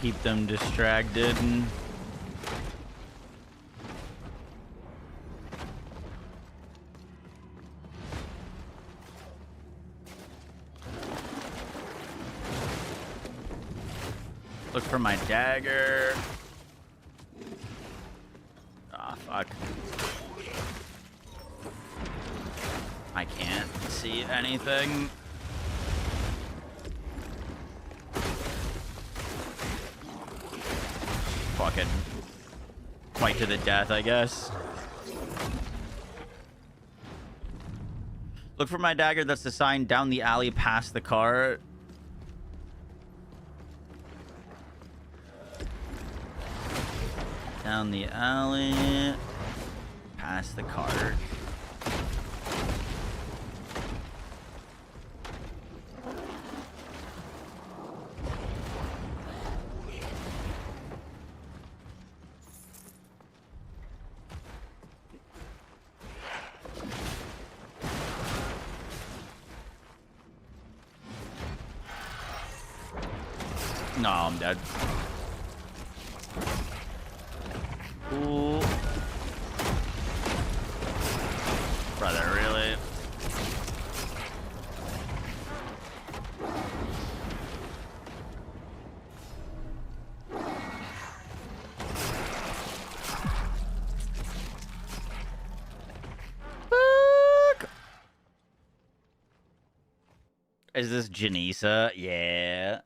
Keep them distracted. Look for my dagger. Ah, fuck. I can't see anything. Fucking fight to the death, I guess. Look for my dagger that's assigned down the alley past the car. Down the alley past the cart. No, I'm dead. Ooh. Is this Janisa? Yeah.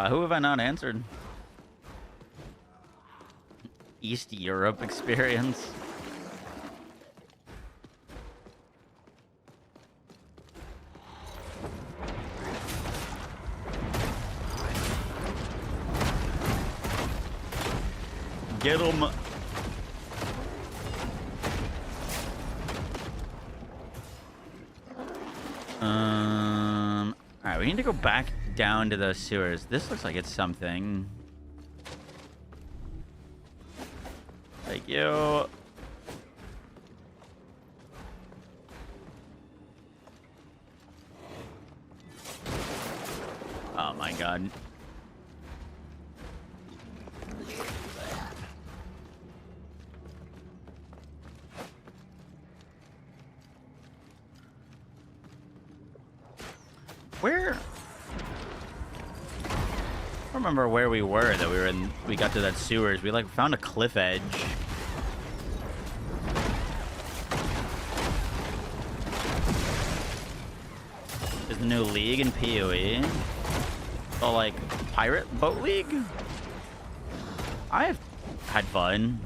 Who have I not answered? East Europe experience. Get him. Alright, we need to go back down to the sewers. This looks like it's something. Thank you. Oh my god. Where? I don't remember where we were that we were in. We got to that sewers. We like found a cliff edge. There's the new league in PoE. Oh, like pirate boat league. I've had fun.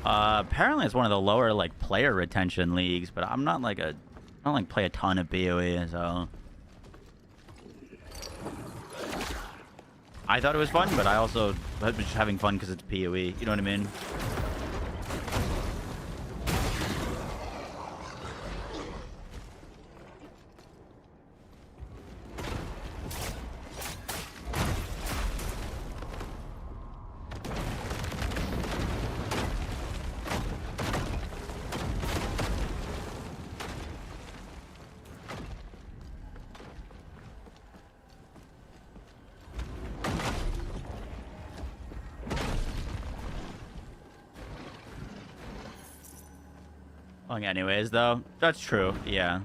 Apparently it's one of the lower like player retention leagues, but I'm not like I don't like play a ton of PoE, so I thought it was fun, but I also was just having fun because it's PoE. You know what I mean? Anyways, though, that's true. Yeah,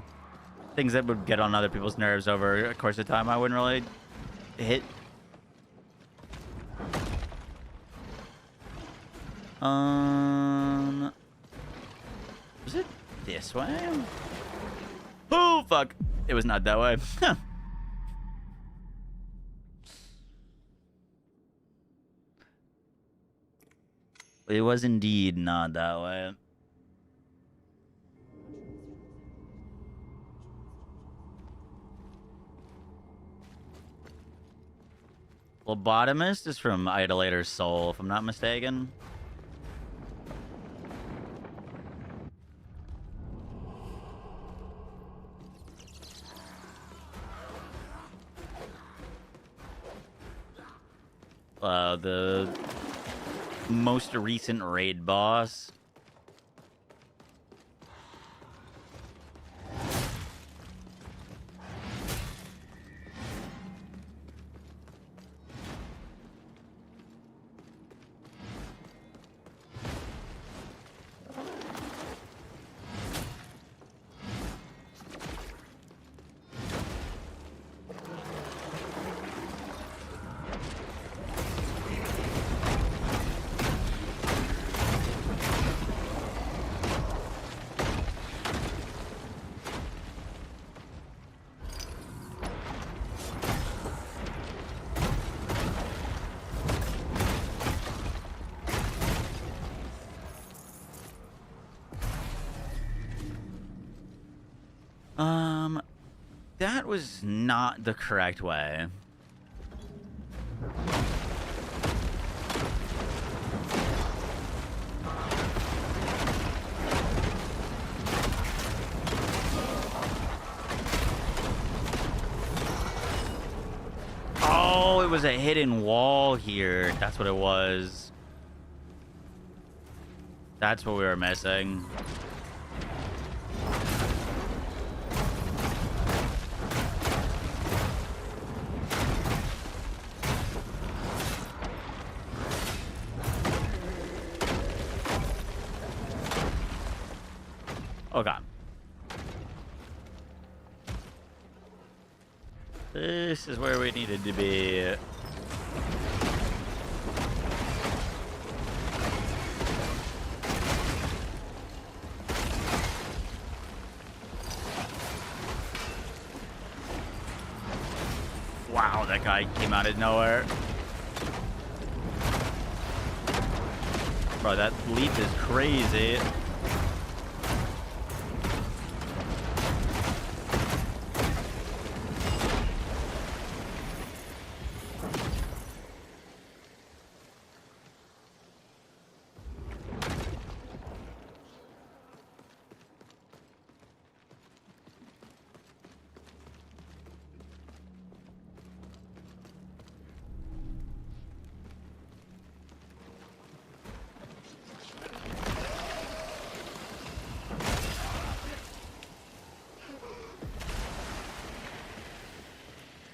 things that would get on other people's nerves over a course of time, I wouldn't really hit. Was it this way? Oh fuck! It was not that way. It was indeed not that way. Lobotomist is from Idolator's Soul, if I'm not mistaken. The most recent raid boss. That was not the correct way. Oh, it was a hidden wall here. That's what it was. That's what we were missing. This is where we needed to be. Wow, that guy came out of nowhere. Bro, that leap is crazy.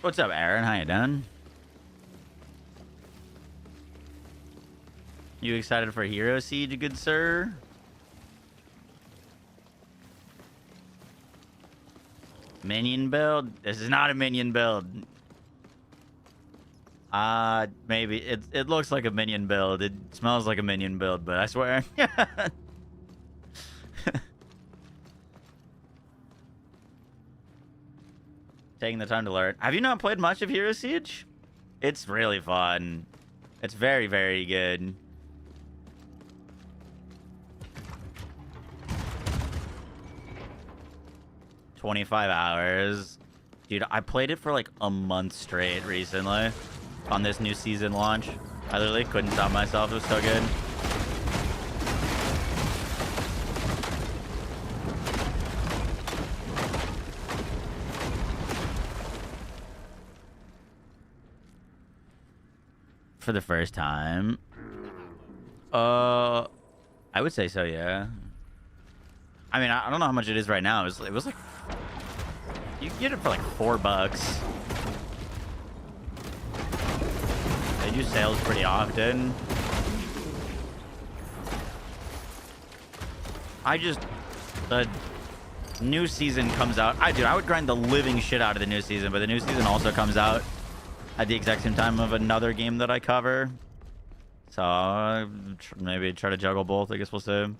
What's up, Aaron? How you doing? You excited for Hero Siege, good sir? Minion build? This is not a minion build. Maybe. It looks like a minion build. It smells like a minion build, but I swear. Taking the time to learn. Have you not played much of Hero Siege? It's really fun. It's very, very good. $25. Dude, I played it for like a month straight recently on this new season launch. I literally couldn't stop myself. It was so good. For the first time. I would say so, yeah. I mean, I don't know how much it is right now. It was like, you can get it for like $4. They do sales pretty often. The new season comes out. I would grind the living shit out of the new season, but the new season also comes out at the exact same time of another game that I cover. So maybe try to juggle both. I guess we'll see.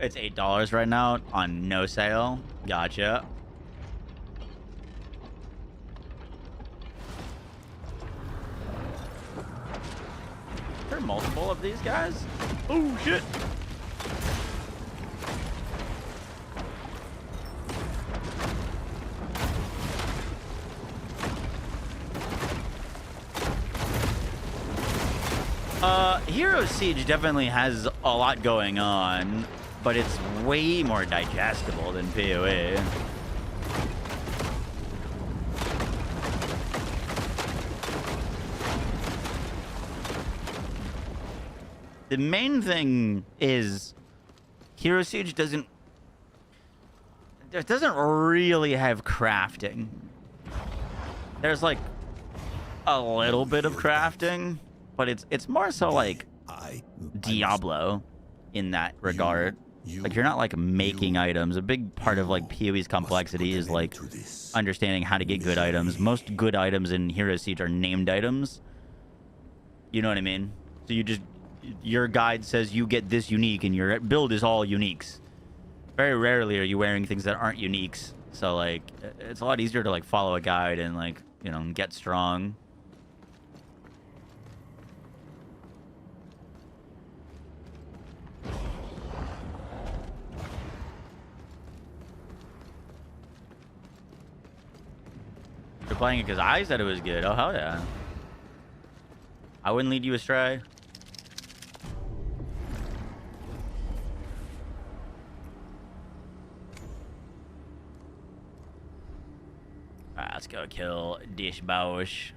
It's $8 right now on no sale. Gotcha. There are multiple of these guys? Oh, shit. Hero Siege definitely has a lot going on, but it's way more digestible than PoE. The main thing is Hero Siege doesn't really have crafting. There's like a little bit of crafting, but it's more so like Diablo in that regard. Like, you're not like making items. A big part of like PoE's complexity is like understanding how to get good items. Most good items in Hero Siege are named items. You know what I mean? So your guide says you get this unique and your build is all uniques. Very rarely are you wearing things that aren't uniques. So like, it's a lot easier to like follow a guide and like, you know, get strong. You're playing it because I said it was good. Oh, hell yeah. I wouldn't lead you astray. Alright, let's go kill Dish Bausch.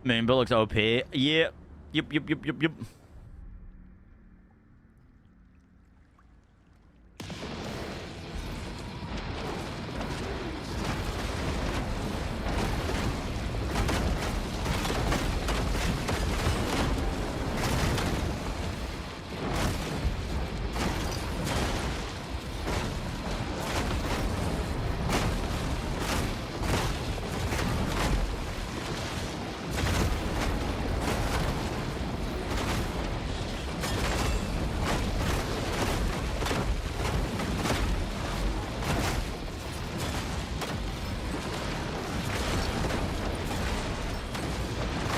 Main build looks OP. Yep. Yep.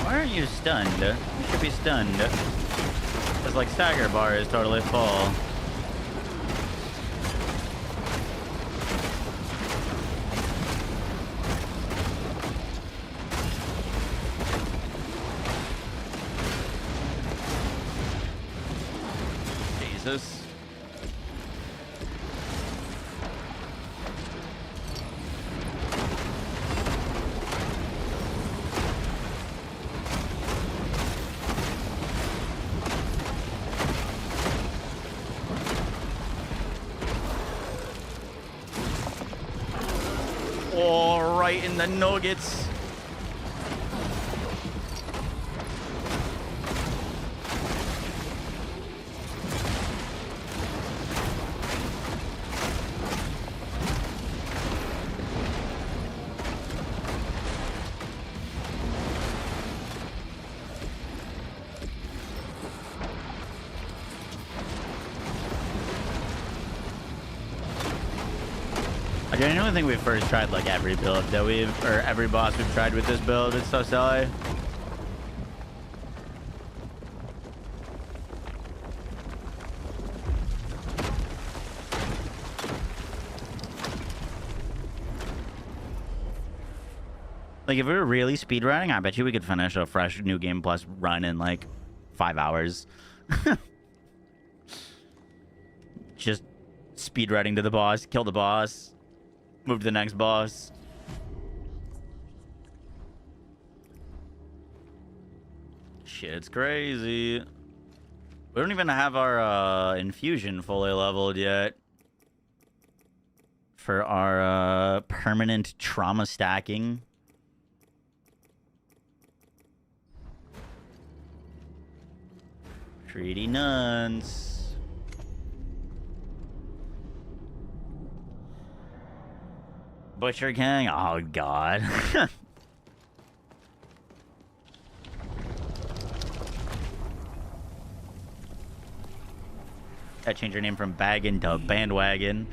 Why aren't you stunned? You should be stunned. Because, like, stagger bar is totally full. Jesus. Oh, right in the nuggets. I genuinely think we first tried like every build that or every boss we've tried with this build. It's so silly. Like if we were really speedrunning, I bet you we could finish a fresh New Game Plus run in like 5 hours. Just speedrunning to the boss, kill the boss. Move to the next boss. Shit's crazy. We don't even have our infusion fully leveled yet. For our permanent trauma stacking. Pretty nuns. Butcher King? Oh, God. Gotta change your name from Baggin to Bandwagon.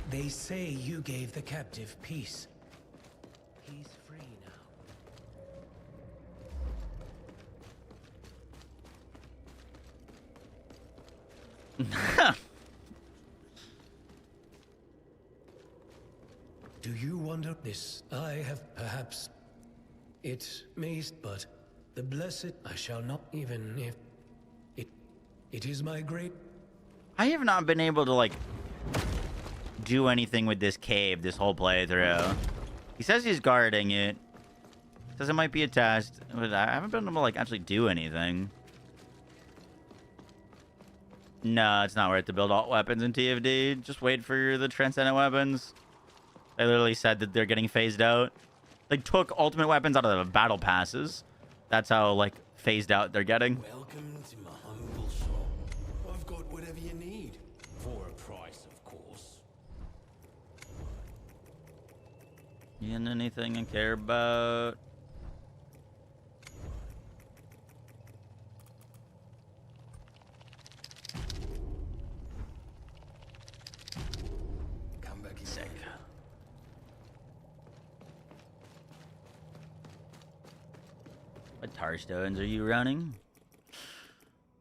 They say you gave the captive peace. He's free now. Do you wonder this? I have perhaps... It may, but the blessed I shall not even if... It is my great... I have not been able to, like, do anything with this cave this whole playthrough. He says he's guarding it. Says it might be a test, but I haven't been able to, like, actually do anything. No, it's not worth to build alt weapons in TFD. Just wait for the transcendent weapons. They literally said that they're getting phased out. They took ultimate weapons out of the battle passes. That's how, like, phased out they're getting. Welcome to my humble shop. I've got whatever you need. For a price, of course. And anything I care about. Come back in. Sick. What tar stones are you running?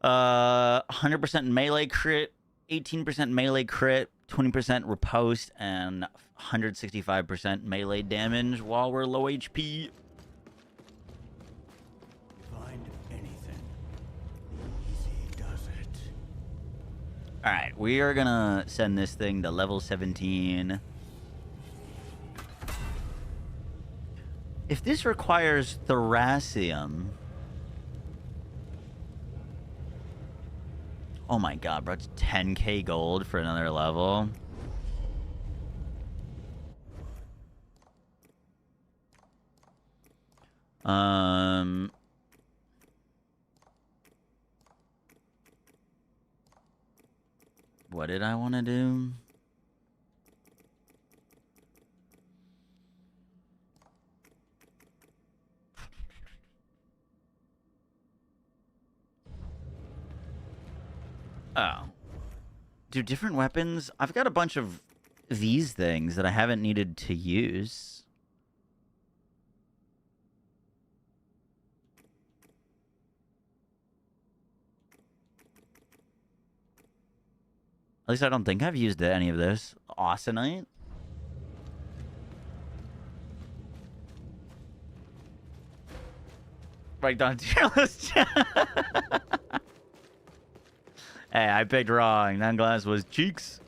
100% melee crit, 18% melee crit, 20% riposte, and 165% melee damage while we're low HP. Find anything. All right, we are gonna send this thing to level 17. If this requires Thracium... Oh my god, bro, it's 10k gold for another level. What did I want to do? Oh. Do different weapons? I've got a bunch of these things that I haven't needed to use. At least I don't think I've used any of this. Austenite? Right down tier list. Hey, I picked wrong. That glass was cheeks.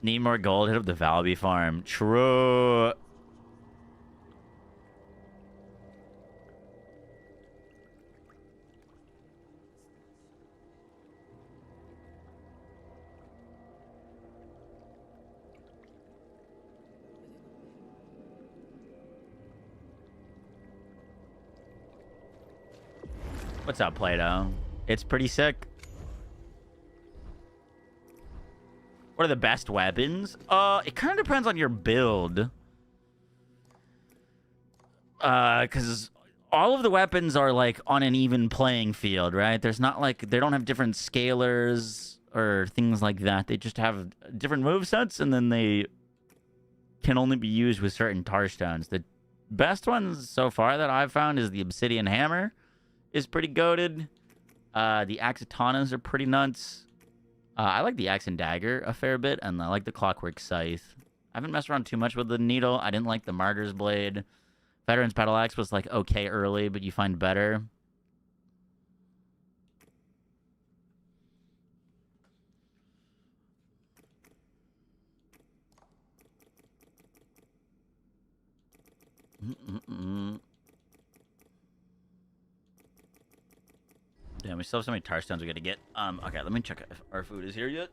Need more gold. Hit up the Valby farm. True. What's up, Plato? It's pretty sick. What are the best weapons? It kind of depends on your build. Because all of the weapons are, like, on an even playing field, right? There's not, like... They don't have different scalars or things like that. They just have different movesets, and then they can only be used with certain tar stones. The best ones so far that I've found is the Obsidian Hammer is pretty goated. The Axatanas are pretty nuts. I like the Axe and Dagger a fair bit, and I like the Clockwork Scythe. I haven't messed around too much with the Needle. I didn't like the Martyr's Blade. Veteran's Battle Axe was, like, okay early, but you find better. Damn, we still have so many tar stones we gotta get. Okay, let me check if our food is here yet.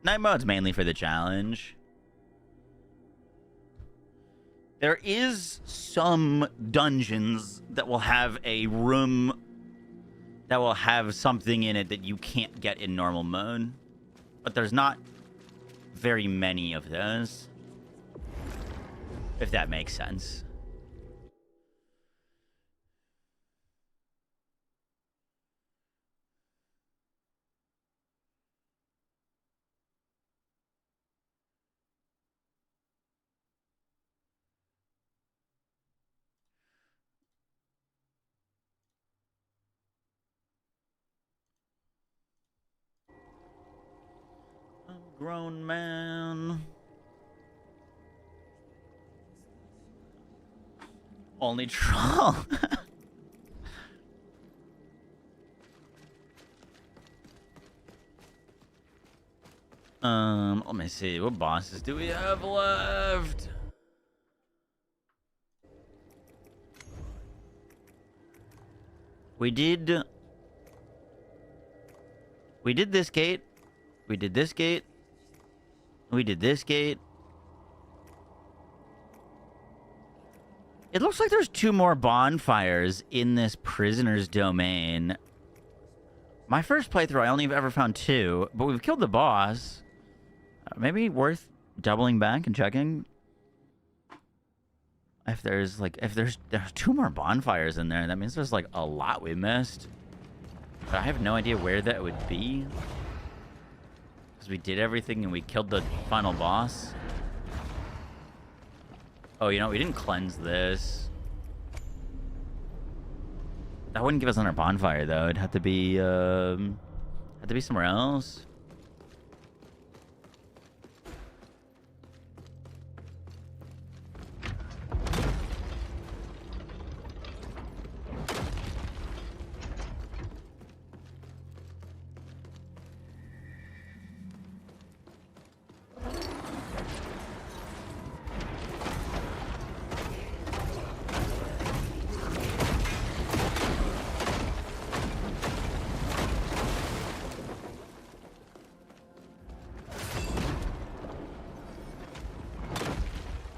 Night mode's mainly for the challenge. There is some dungeons that will have a room that will have something in it that you can't get in normal mode. But there's not very many of those. If that makes sense. grown man. Only troll. Let me see. What bosses do we have left? We did this gate. We did this gate. We did this gate. It looks like there's 2 more bonfires in this prisoner's domain. My first playthrough, I only have ever found 2, but we've killed the boss. Maybe worth doubling back and checking. If there's 2 more bonfires in there, that means there's like a lot we missed. But I have no idea where that would be. Because we did everything and we killed the final boss. Oh, you know, we didn't cleanse this. That wouldn't give us another bonfire, though. It'd have to be somewhere else.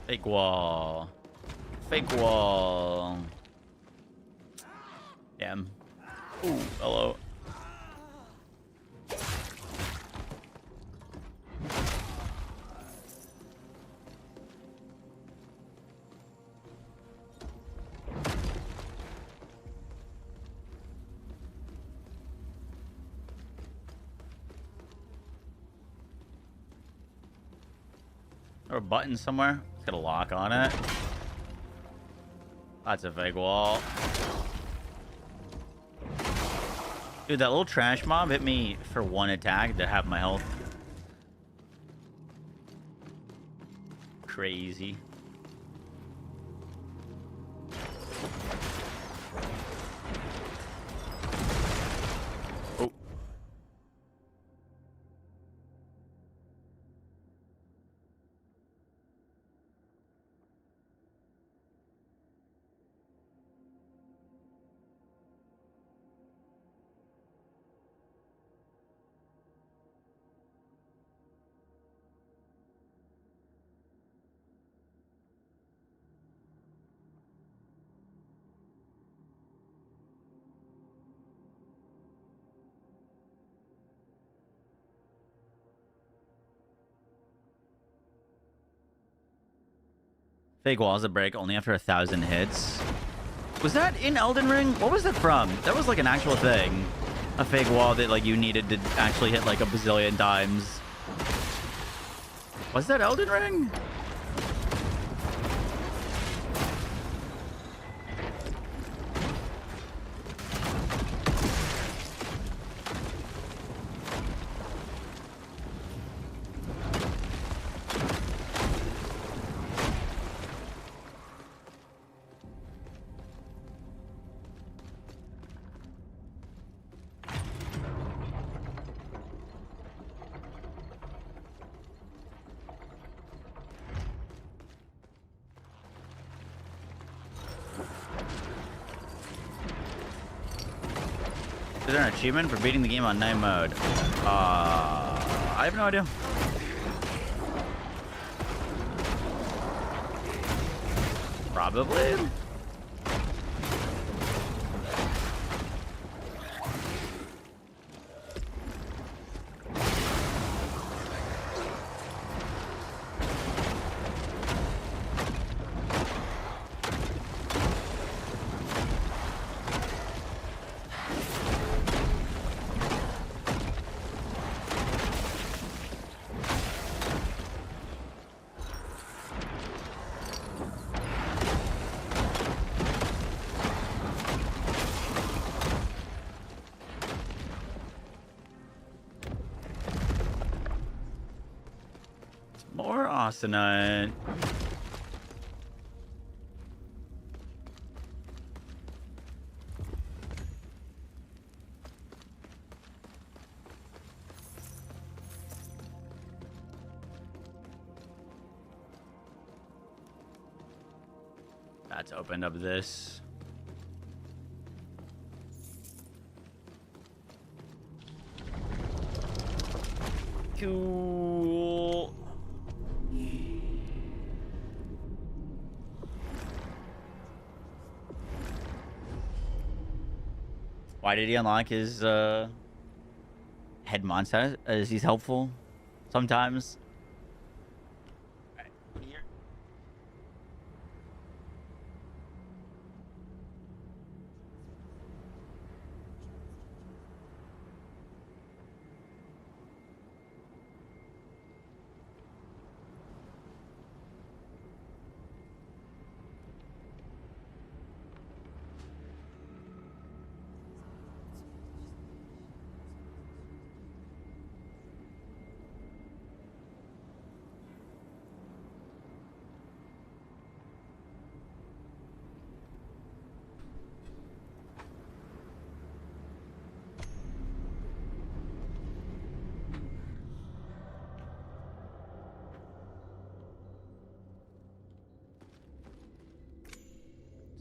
Fake wall. Fake wall. Damn. Ooh, hello. Or a button somewhere. It's got a lock on it. That's a fake wall. Dude, that little trash mob hit me for 1 attack to half my health. Crazy. Oh. Fake walls that break only after 1,000 hits. Was that in Elden Ring? What was that from? That was like an actual thing. A fake wall that like you needed to actually hit like a bazillion times. Was that Elden Ring? Is there an achievement for beating the game on night mode? I have no idea. Probably. Arsenite. That's opened up this. Cool. Why did he unlock his head monster? Is he helpful sometimes?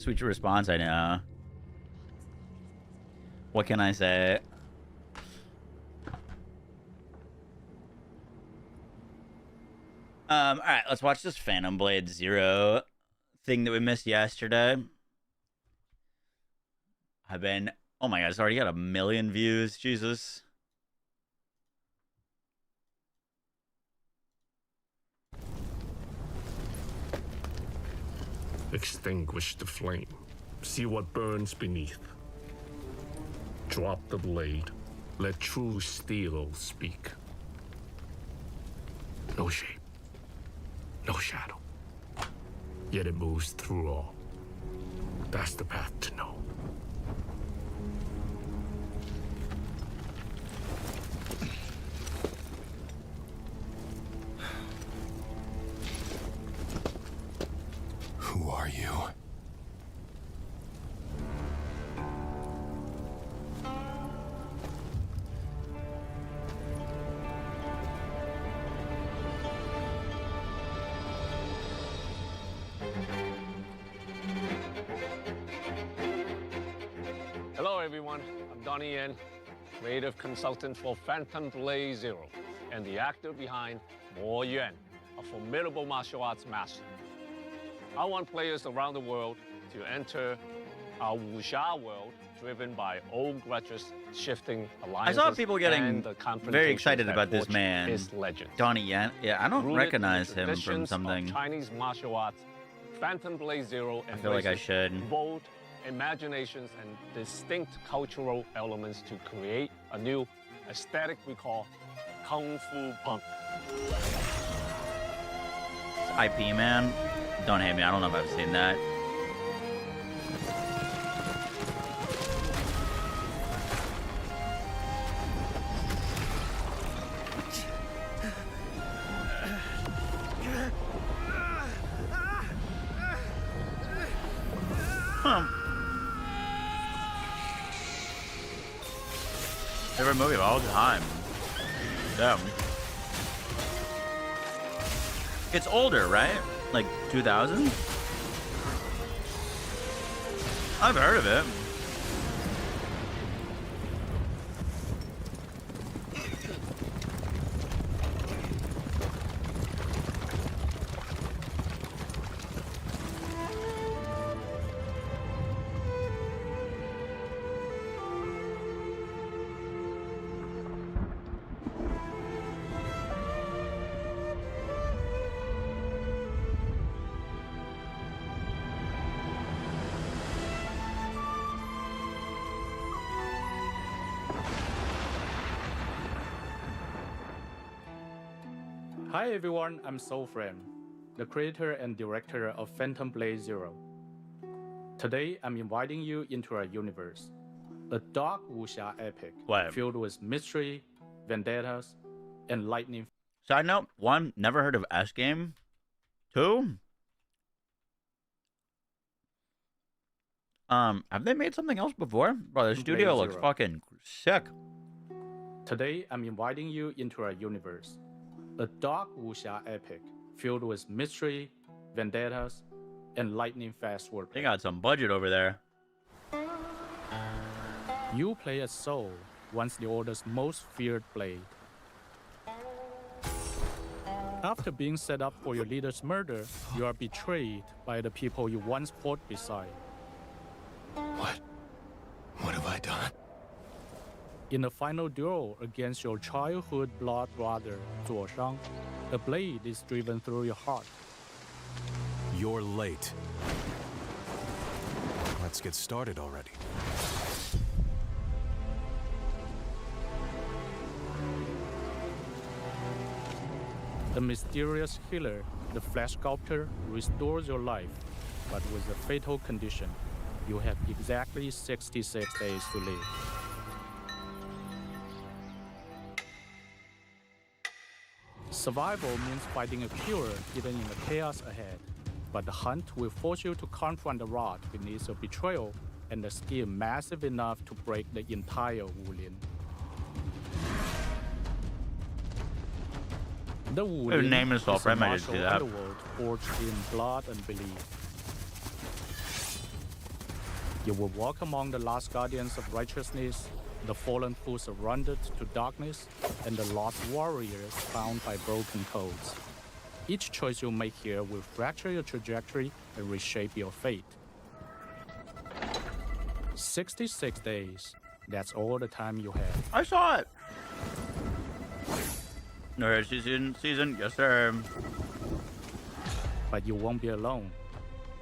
Sweet response, I know. What can I say? All right, let's watch this Phantom Blade Zero thing that we missed yesterday. Oh my god, it's already got 1 million views. Jesus. Extinguish the flame. See what burns beneath. Drop the blade. Let true steel speak. No shape. No shadow. Yet it moves through all. That's the path to know. Who are you? Hello everyone, I'm Donnie Yen, creative consultant for Phantom Blade Zero, and the actor behind Mo Yuan, a formidable martial arts master. I want players around the world to enter our wuxia world, driven by old grudges, shifting I alliances, saw people getting and the very excited confrontations about that this forge man, his legend. Donnie Yen. Yeah, I don't Rooted in the recognize him from traditions of something. Chinese martial arts, Phantom Blade Zero I feel like I embraces should. bold imaginations and distinct cultural elements to create a new aesthetic we call Kung Fu Punk. IP, man. Don't hate me. I don't know if I've seen that. Favorite movie of all time. Damn. It's older, right? Like 2000? I've heard of it. Hi everyone, I'm Soulframe, the creator and director of Phantom Blade Zero. Today, I'm inviting you into our universe, a dark wuxia epic filled with mystery, vendettas, and lightning. Side note: 1, never heard of S Game. 2, have they made something else before? Bro, the studio looks fucking sick. Today, I'm inviting you into our universe. A dark wuxia epic filled with mystery, vendettas, and lightning-fast wordplay. They got some budget over there. You play as Soul, once the Order's most feared blade. After being set up for your leader's murder, you are betrayed by the people you once fought beside. What? What have I done? In the final duel against your childhood blood brother, Zuo Shang, a blade is driven through your heart. You're late. Let's get started already. The mysterious healer, the flesh sculptor, restores your life, but with a fatal condition. You have exactly 66 days to live. Survival means fighting a cure hidden in the chaos ahead, but the hunt will force you to confront the rot beneath your betrayal and a skill massive enough to break the entire Wulin. The Wulin name is a I might martial do that. underworld forged in blood and belief. You will walk among the last guardians of righteousness, the fallen fools surrendered to darkness, and the lost warriors bound by broken codes. Each choice you make here will fracture your trajectory and reshape your fate. 66 days. That's all the time you have. I saw it. No season, yes sir. But you won't be alone.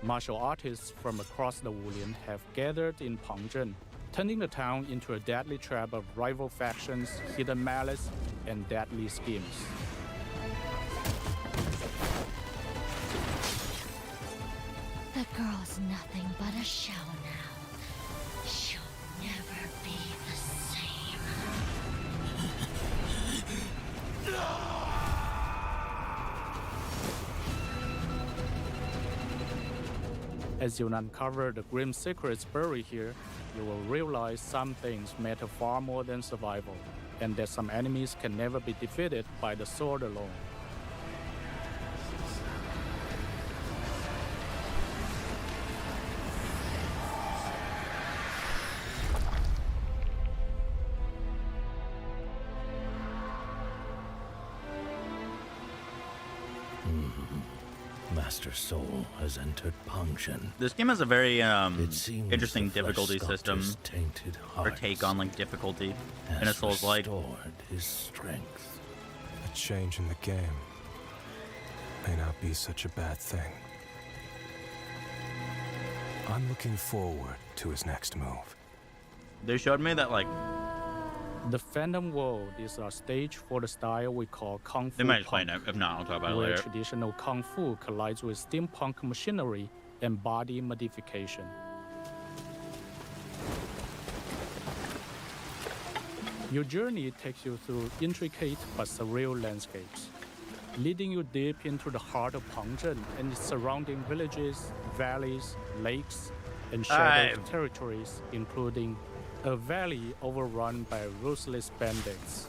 Martial artists from across the Wulin have gathered in Pengzhen, turning the town into a deadly trap of rival factions, hidden malice, and deadly schemes. The girl's nothing but a shell now. She'll never be the same. As you uncover the grim secrets buried here, you will realize some things matter far more than survival, and that some enemies can never be defeated by the sword alone. Master Soul has entered Pengzhen. This game has a very It seems interesting the flesh difficulty system, sculptor's tainted or hearts take on like difficulty in a has Souls-like. restored his strength. A change in the game may not be such a bad thing. I'm looking forward to his next move. They showed me that like The Phantom World is a stage for the style we call Kung Fu they might explain Punk, it. If not, I'll talk about it where later. traditional Kung Fu collides with steampunk machinery and body modification. Your journey takes you through intricate but surreal landscapes, leading you deep into the heart of Pengzhen and its surrounding villages, valleys, lakes, and shadowed territories, including a valley overrun by ruthless bandits,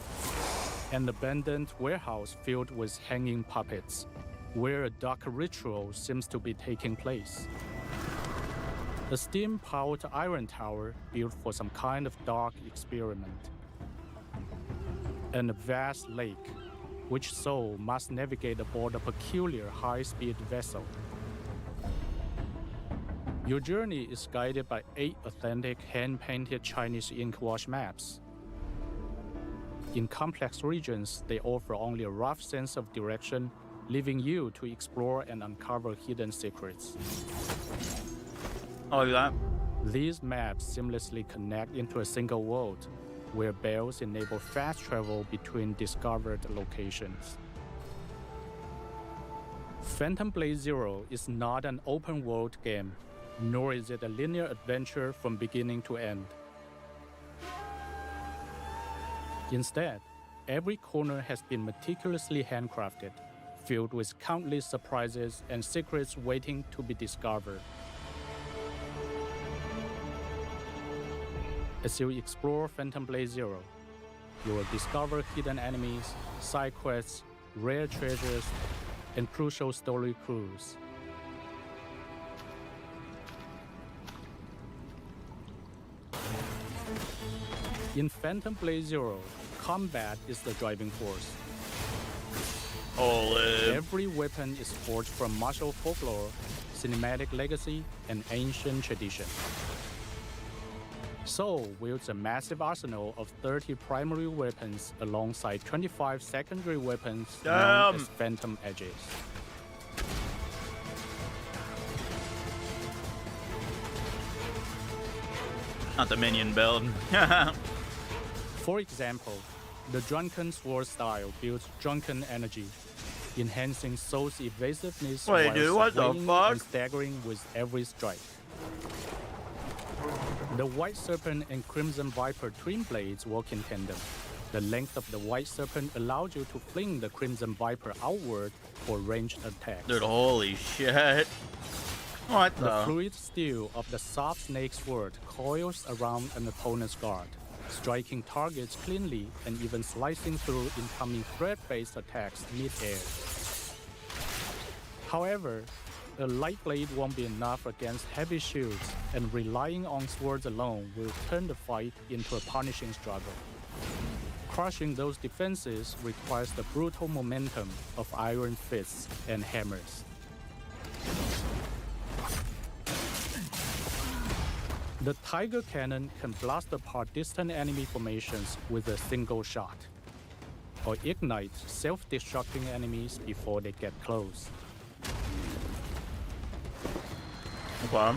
an abandoned warehouse filled with hanging puppets, where a dark ritual seems to be taking place. A steam-powered iron tower built for some kind of dark experiment. And a vast lake, which Soul must navigate aboard a peculiar high-speed vessel. Your journey is guided by 8 authentic hand-painted Chinese ink wash maps. In complex regions, they offer only a rough sense of direction, leaving you to explore and uncover hidden secrets. Oh, look at that. These maps seamlessly connect into a single world, where bells enable fast travel between discovered locations. Phantom Blade Zero is not an open-world game, nor is it a linear adventure from beginning to end. Instead, every corner has been meticulously handcrafted, filled with countless surprises and secrets waiting to be discovered. As you explore Phantom Blade Zero, you will discover hidden enemies, side quests, rare treasures, and crucial story clues. In Phantom Blade Zero, combat is the driving force. Every weapon is forged from martial folklore, cinematic legacy, and ancient tradition. Soul wields a massive arsenal of 30 primary weapons alongside 25 secondary weapons known as Phantom Edges. Not the minion build. For example, the Drunken Sword style builds drunken energy, enhancing Soul's evasiveness Wait, while dude, what the swinging fuck? and staggering with every strike. The White Serpent and Crimson Viper twin blades work in tandem. The length of the White Serpent allows you to fling the Crimson Viper outward for ranged attacks. Dude, holy shit. What The fluid steel of the Soft Snake Sword coils around an opponent's guard, striking targets cleanly and even slicing through incoming threat-based attacks mid-air. However, a light blade won't be enough against heavy shields, and relying on swords alone will turn the fight into a punishing struggle. Crushing those defenses requires the brutal momentum of iron fists and hammers. The Tiger Cannon can blast apart distant enemy formations with a single shot, or ignite self-destructing enemies before they get close.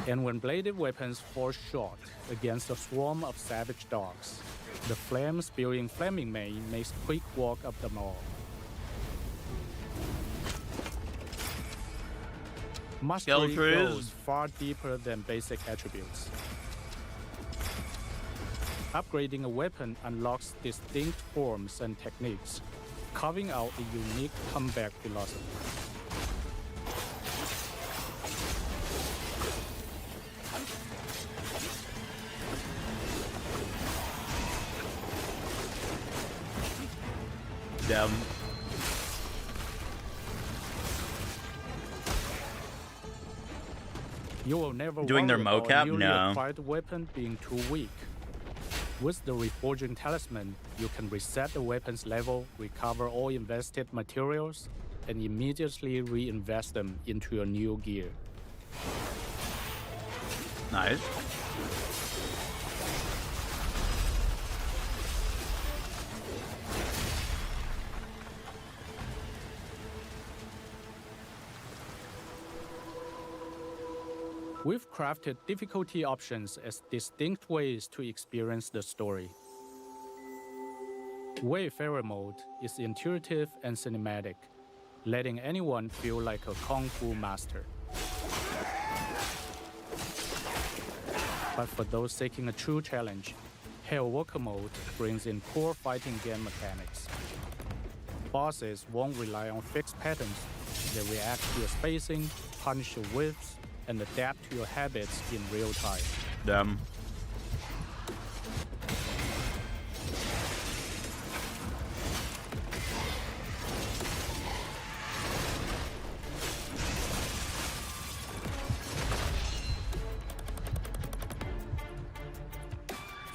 And when bladed weapons fall short against a swarm of savage dogs, the flame-spewing Flaming Mane makes quick work of them all. Mastery goes far deeper than basic attributes. Upgrading a weapon unlocks distinct forms and techniques, carving out a unique combat philosophy. Damn. You will never doing their worry about mocap? a newly No. acquired weapon being too weak. With the Reforging Talisman, you can reset the weapon's level, recover all invested materials, and immediately reinvest them into your new gear. Nice. We've crafted difficulty options as distinct ways to experience the story. Wayfarer mode is intuitive and cinematic, letting anyone feel like a kung fu master. But for those seeking a true challenge, Hellwalker mode brings in core fighting game mechanics. Bosses won't rely on fixed patterns. They react to your spacing, punish your whiffs, and adapt to your habits in real time. Damn.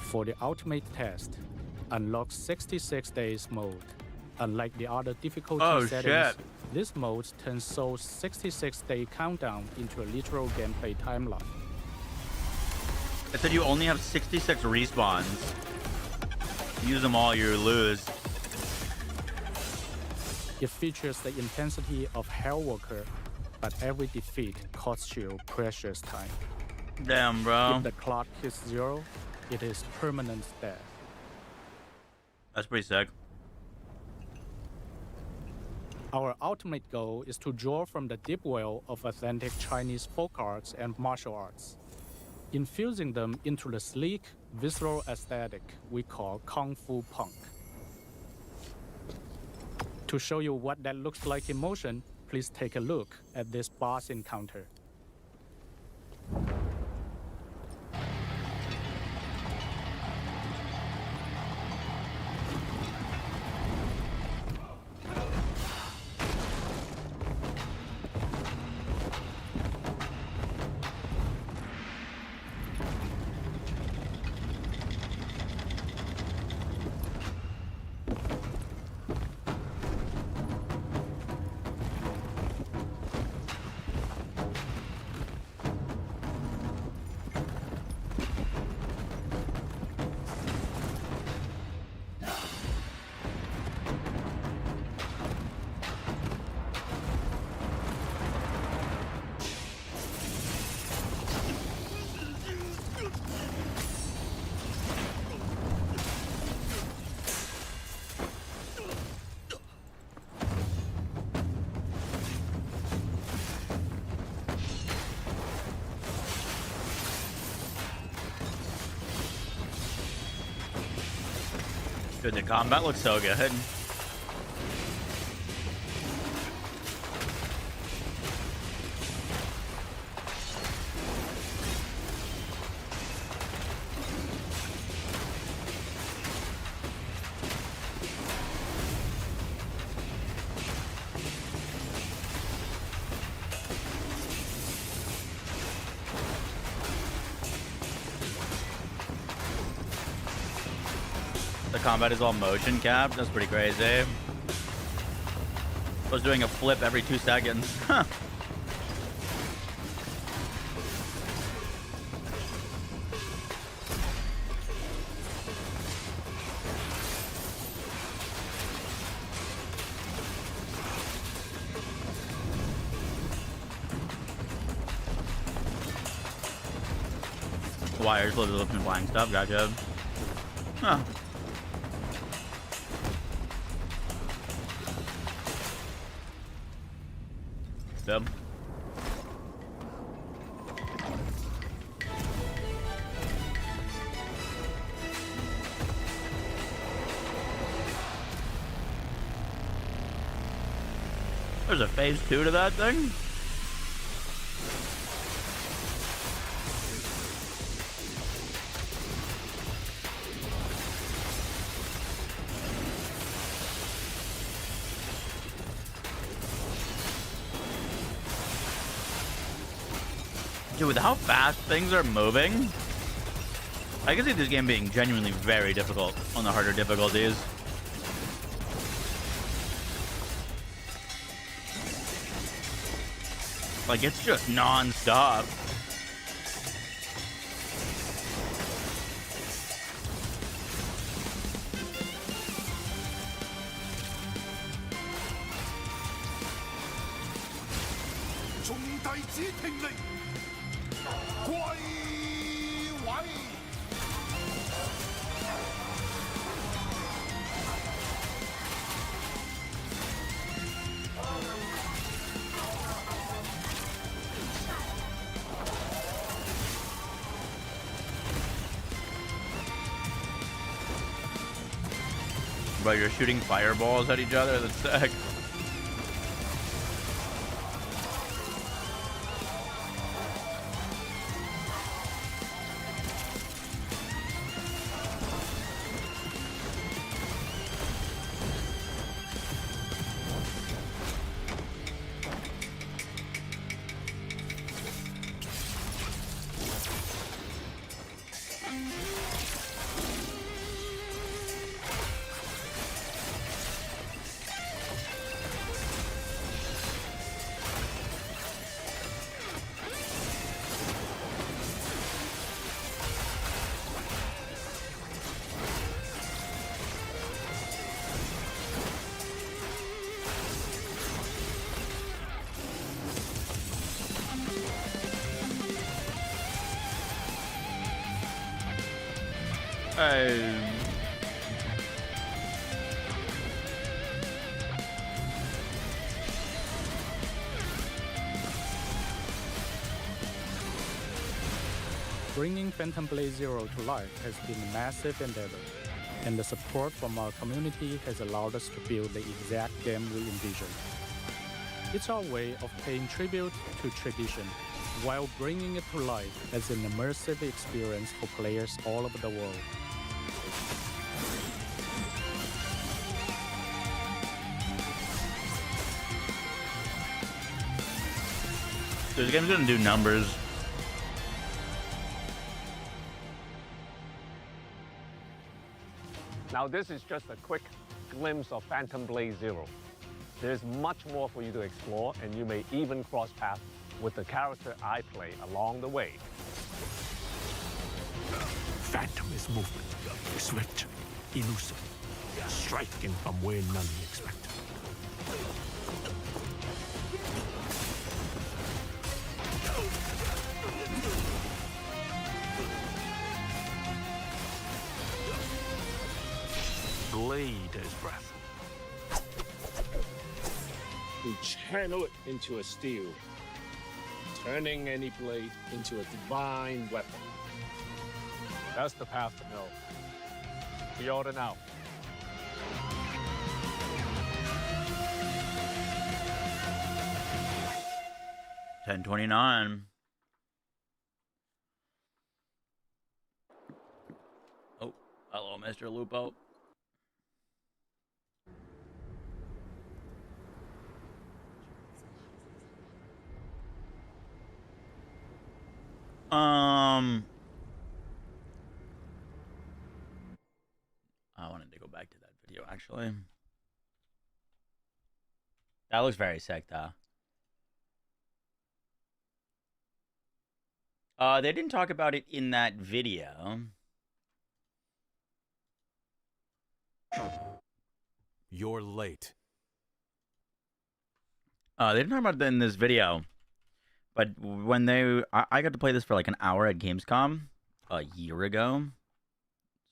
For the ultimate test, unlock 66 days mode. Unlike the other difficulty settings, this mode turns Soul's 66-day countdown into a literal gameplay timeline. It said you only have 66 respawns. Use them all, you lose. It features the intensity of Hellwalker, but every defeat costs you precious time. Damn, bro. If the clock hits 0, it is permanent death. That's pretty sick. Our ultimate goal is to draw from the deep well of authentic Chinese folk arts and martial arts, infusing them into the sleek, visceral aesthetic we call Kung Fu Punk. To show you what that looks like in motion, please take a look at this boss encounter. Dude, the combat looks so good. The combat is all motion capped. That's pretty crazy. I was doing a flip every 2 seconds. Huh. Wires, lifting, flying stuff. Gotcha. Huh. Them. There's a phase 2 to that thing. Dude, with how fast things are moving, I can see this game being genuinely very difficult on the harder difficulties. Like, it's just non-stop. But you're shooting fireballs at each other. That's sick. Bringing Phantom Blade Zero to life has been a massive endeavor. and the support from our community has allowed us to build the exact game we envisioned. It's our way of paying tribute to tradition while bringing it to life as an immersive experience for players all over the world. This game's gonna do numbers. Now this is just a quick glimpse of Phantom Blade Zero. There's much more for you to explore, and you may even cross paths with the character I play along the way. Phantom is movement, swift, elusive, striking from where none expect. Blade as breath. We channel it into a steel, turning any blade into a divine weapon. That's the path to know. Pre-order now. $10.29. Oh, hello, Mr. Lupo. I wanted to go back to that video, actually. That looks very sick, though. They didn't talk about it in that video. You're late. They didn't talk about it in this video. But when I got to play this for like an hour at Gamescom a year ago.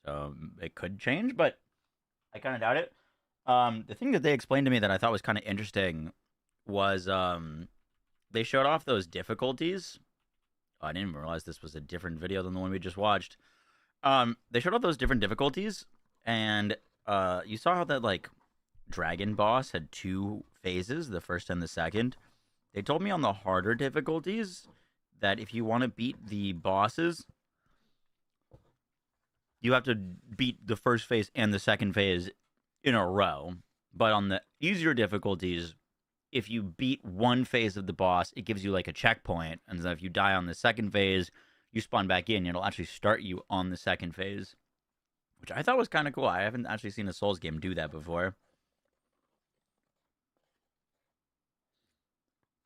So it could change, but I kind of doubt it. The thing that they explained to me that I thought was kind of interesting was they showed off those difficulties. Oh, I didn't even realize this was a different video than the one we just watched. They showed off those different difficulties, and you saw how that like dragon boss had 2 phases, the first and the second. They told me on the harder difficulties that if you want to beat the bosses, you have to beat the first phase and the second phase in a row. But on the easier difficulties, if you beat one phase of the boss, it gives you like a checkpoint. And so if you die on the second phase, you spawn back in. It'll actually start you on the second phase, which I thought was kind of cool. I haven't actually seen a Souls game do that before.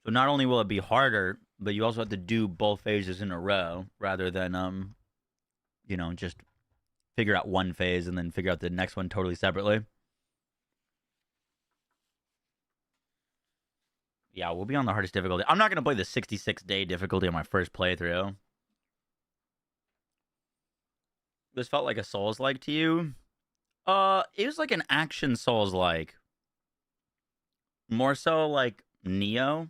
So not only will it be harder, but you also have to do both phases in a row rather than, you know, just figure out one phase and then figure out the next one totally separately. Yeah, we'll be on the hardest difficulty. I'm not going to play the 66-day difficulty on my first playthrough. This felt like a Souls-like to you? It was like an action Souls-like. More so like Neo.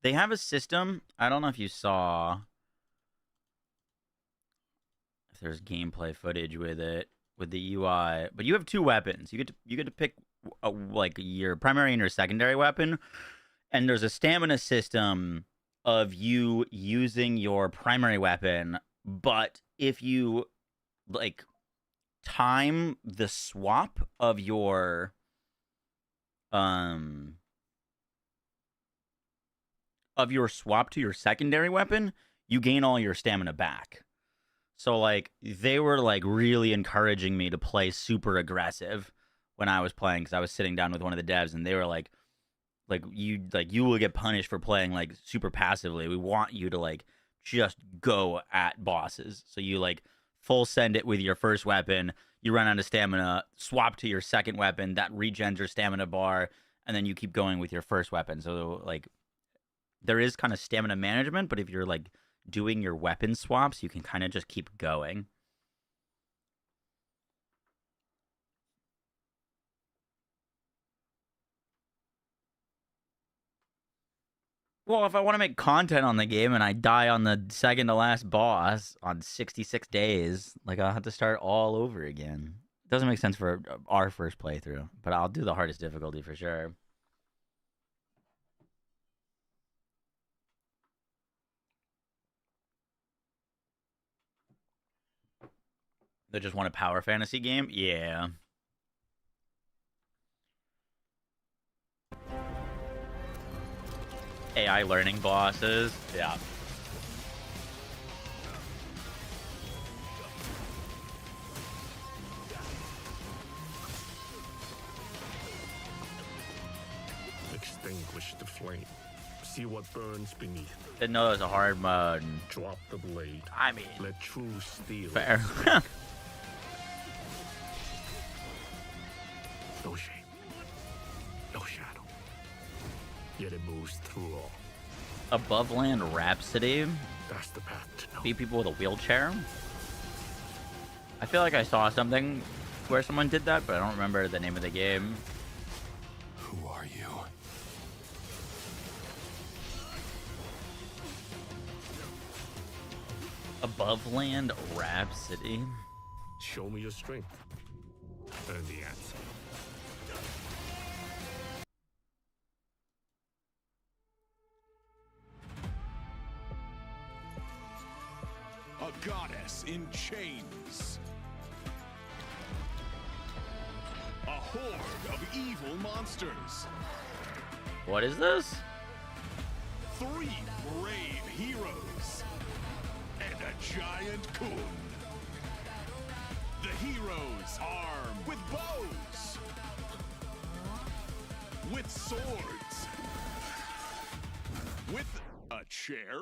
They have a system. I don't know if you saw if there's gameplay footage with it, with the UI, but you have 2 weapons. You get to pick like your primary and your secondary weapon, and there's a stamina system of you using your primary weapon, but if you like time the swap of your swap to your secondary weapon, you gain all your stamina back. So like they were like really encouraging me to play super aggressive when I was playing, because I was sitting down with one of the devs and they were like you will get punished for playing like super passively. We want you to like just go at bosses. So you like full send it with your first weapon, you run out of stamina, swap to your second weapon, that regens your stamina bar, and then you keep going with your first weapon. So like there is kind of stamina management, but if you're like doing your weapon swaps, you can kind of just keep going. Well, if I want to make content on the game and I die on the second to last boss on 66 days, like I'll have to start all over again. Doesn't make sense for our first playthrough, but I'll do the hardest difficulty for sure. They just want a power fantasy game? Yeah. AI learning bosses? Yeah. Extinguish the flame. See what burns beneath. Didn't know it was a hard mode. Drop the blade. I mean, let true steel. Fair. No shape. No shadow. Yet it moves through all. Above Land Rhapsody. That's the path to know. Beat people with a wheelchair. I feel like I saw something where someone did that, but I don't remember the name of the game. Who are you? Above Land Rhapsody. Show me your strength. And the answer. A goddess in chains. A horde of evil monsters. What is this? 3 brave heroes. And a giant kun. The heroes armed with bows. With swords. With a chair?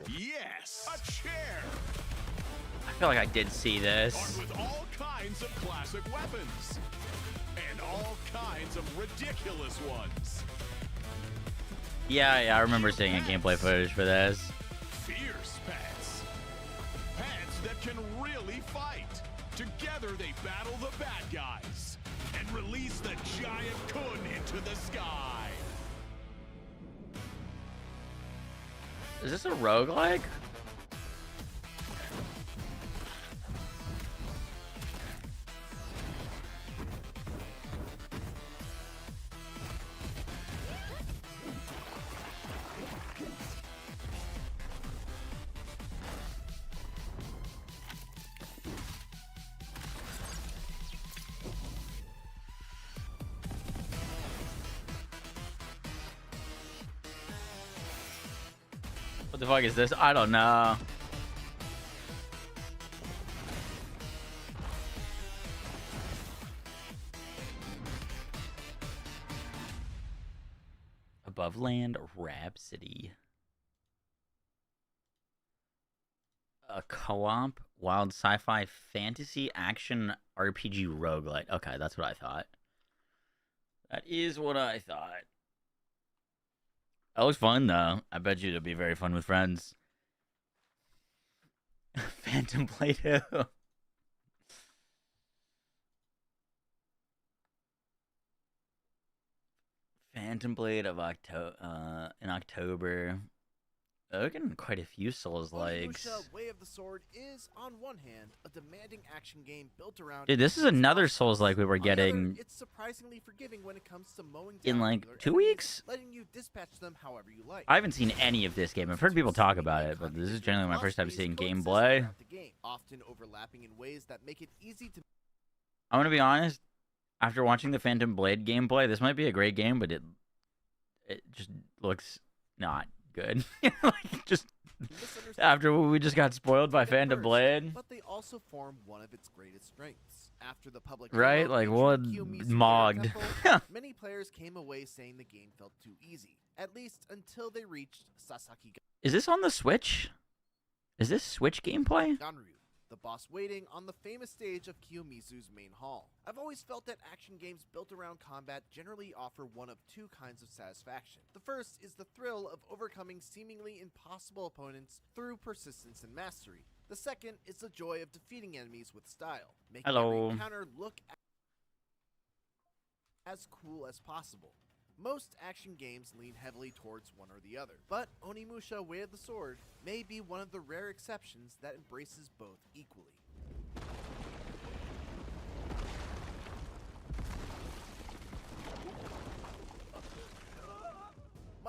Yes, a chair! I feel like I did see this. Armed with all kinds of classic weapons. And all kinds of ridiculous ones. Yeah, I remember seeing a gameplay footage for this. Fierce pets. Pets that can really fight. Together they battle the bad guys. And release the giant kun into the sky. Is this a roguelike? What the fuck is this? I don't know. Above Land Rhapsody. A co-op wild sci-fi fantasy action RPG roguelite. Okay, that's what I thought. That is what I thought. That looks fun, though. I bet you it'll be very fun with friends. Phantom Blade 2. Phantom Blade of in October. They're getting quite a few Souls likes. Way of the Sword is, on one hand, a demanding action game built around. Dude, this is another Souls like we were getting. It's surprisingly forgiving when it comes to mowing in down like 2 weeks. Letting you dispatch them however you like. I haven't seen any of this game. I've heard people talk about it, but this is generally my first time seeing gameplay. Often overlapping in ways that make it easy to. I'm gonna be honest. After watching the Phantom Blade gameplay, this might be a great game, but it just looks not good. Like, just after we just got spoiled by Phantom Blade. But they also form one of its greatest strengths. After the public right, like what mogged. Many players came away saying the game felt too easy, at least until they reached Sasaki. Is this on the Switch? Is this Switch gameplay? Ganryu, the boss waiting on the famous stage of Kiyomizu's main hall. I've always felt that action games built around combat generally offer one of 2 kinds of satisfaction. The first is the thrill of overcoming seemingly impossible opponents through persistence and mastery. The second is the joy of defeating enemies with style, making every encounter look as cool as possible. Most action games lean heavily towards one or the other, but Onimusha Way of the Sword may be one of the rare exceptions that embraces both equally.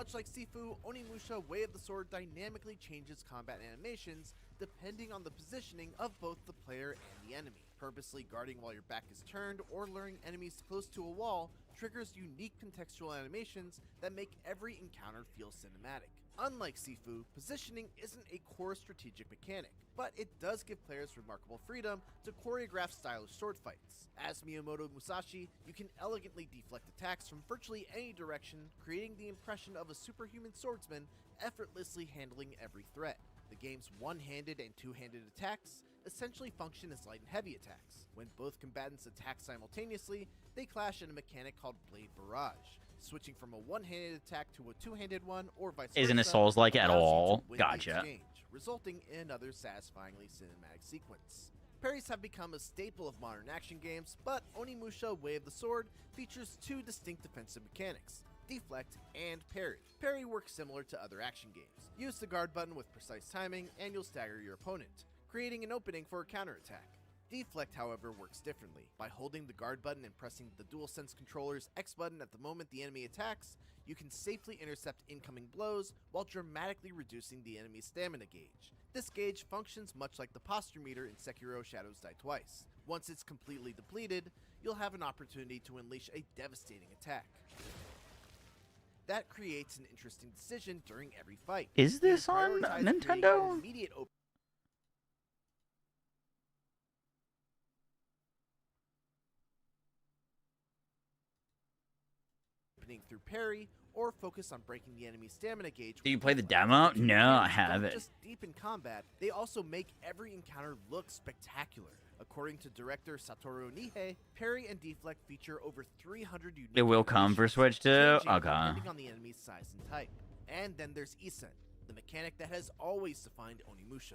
Much like Sifu, Onimusha Way of the Sword dynamically changes combat animations depending on the positioning of both the player and the enemy. Purposely guarding while your back is turned or luring enemies close to a wall triggers unique contextual animations that make every encounter feel cinematic. Unlike Sifu, positioning isn't a core strategic mechanic, but it does give players remarkable freedom to choreograph stylish sword fights. As Miyamoto Musashi, you can elegantly deflect attacks from virtually any direction, creating the impression of a superhuman swordsman effortlessly handling every threat. The game's one-handed and two-handed attacks essentially function as light and heavy attacks. When both combatants attack simultaneously, they clash in a mechanic called Blade Barrage. Switching from a one-handed attack to a two-handed one, or vice versa, Isn't a Souls-like at allows you to all. win the Gotcha. exchange, resulting in another satisfyingly cinematic sequence. Parries have become a staple of modern action games, but Onimusha Way of the Sword features two distinct defensive mechanics: deflect and parry. Parry works similar to other action games. Use the guard button with precise timing and you'll stagger your opponent, creating an opening for a counterattack. Deflect, however, works differently. By holding the guard button and pressing the DualSense controller's X button at the moment the enemy attacks, you can safely intercept incoming blows while dramatically reducing the enemy's stamina gauge. This gauge functions much like the posture meter in Sekiro Shadows Die Twice. Once it's completely depleted, you'll have an opportunity to unleash a devastating attack. That creates an interesting decision during every fight. Is this on Prioritize creating Nintendo? an immediate opening through parry, or focus on breaking the enemy's stamina gauge. Do you play the demo? No, I haven't. Just deep in combat, they also make every encounter look spectacular. According to director Satoru Nihei, parry and deflect feature over 300 unique It will come for Switch too? changing Okay. depending on the enemy's size and type. And then there's Isen, the mechanic that has always defined Onimusha.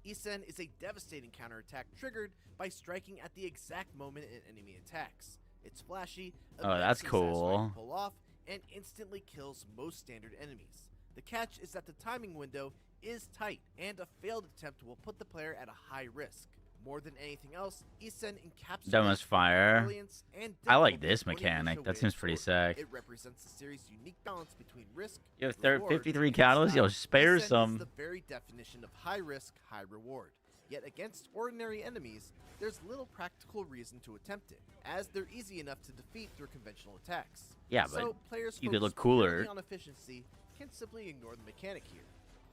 Isen is a devastating counterattack triggered by striking at the exact moment an enemy attacks. It's flashy, Oh, that's immensely cool. satisfying to pull off, and instantly kills most standard enemies. The catch is that the timing window is tight, and a failed attempt will put the player at a high risk. More than anything else, Isen encapsulates Demo's fire. brilliance and I like difficulty this of Onimusha mechanic. Way That of seems the pretty Sword. sick. It represents the series' unique balance between risk, You have reward, 53 and catalysts? Yo, style. spare Isen some. is the very definition of high risk, high reward. Yet against ordinary enemies, there's little practical reason to attempt it, as they're easy enough to defeat through conventional attacks. Yeah, so but players you could focus look cooler. purely on efficiency can simply ignore the mechanic here.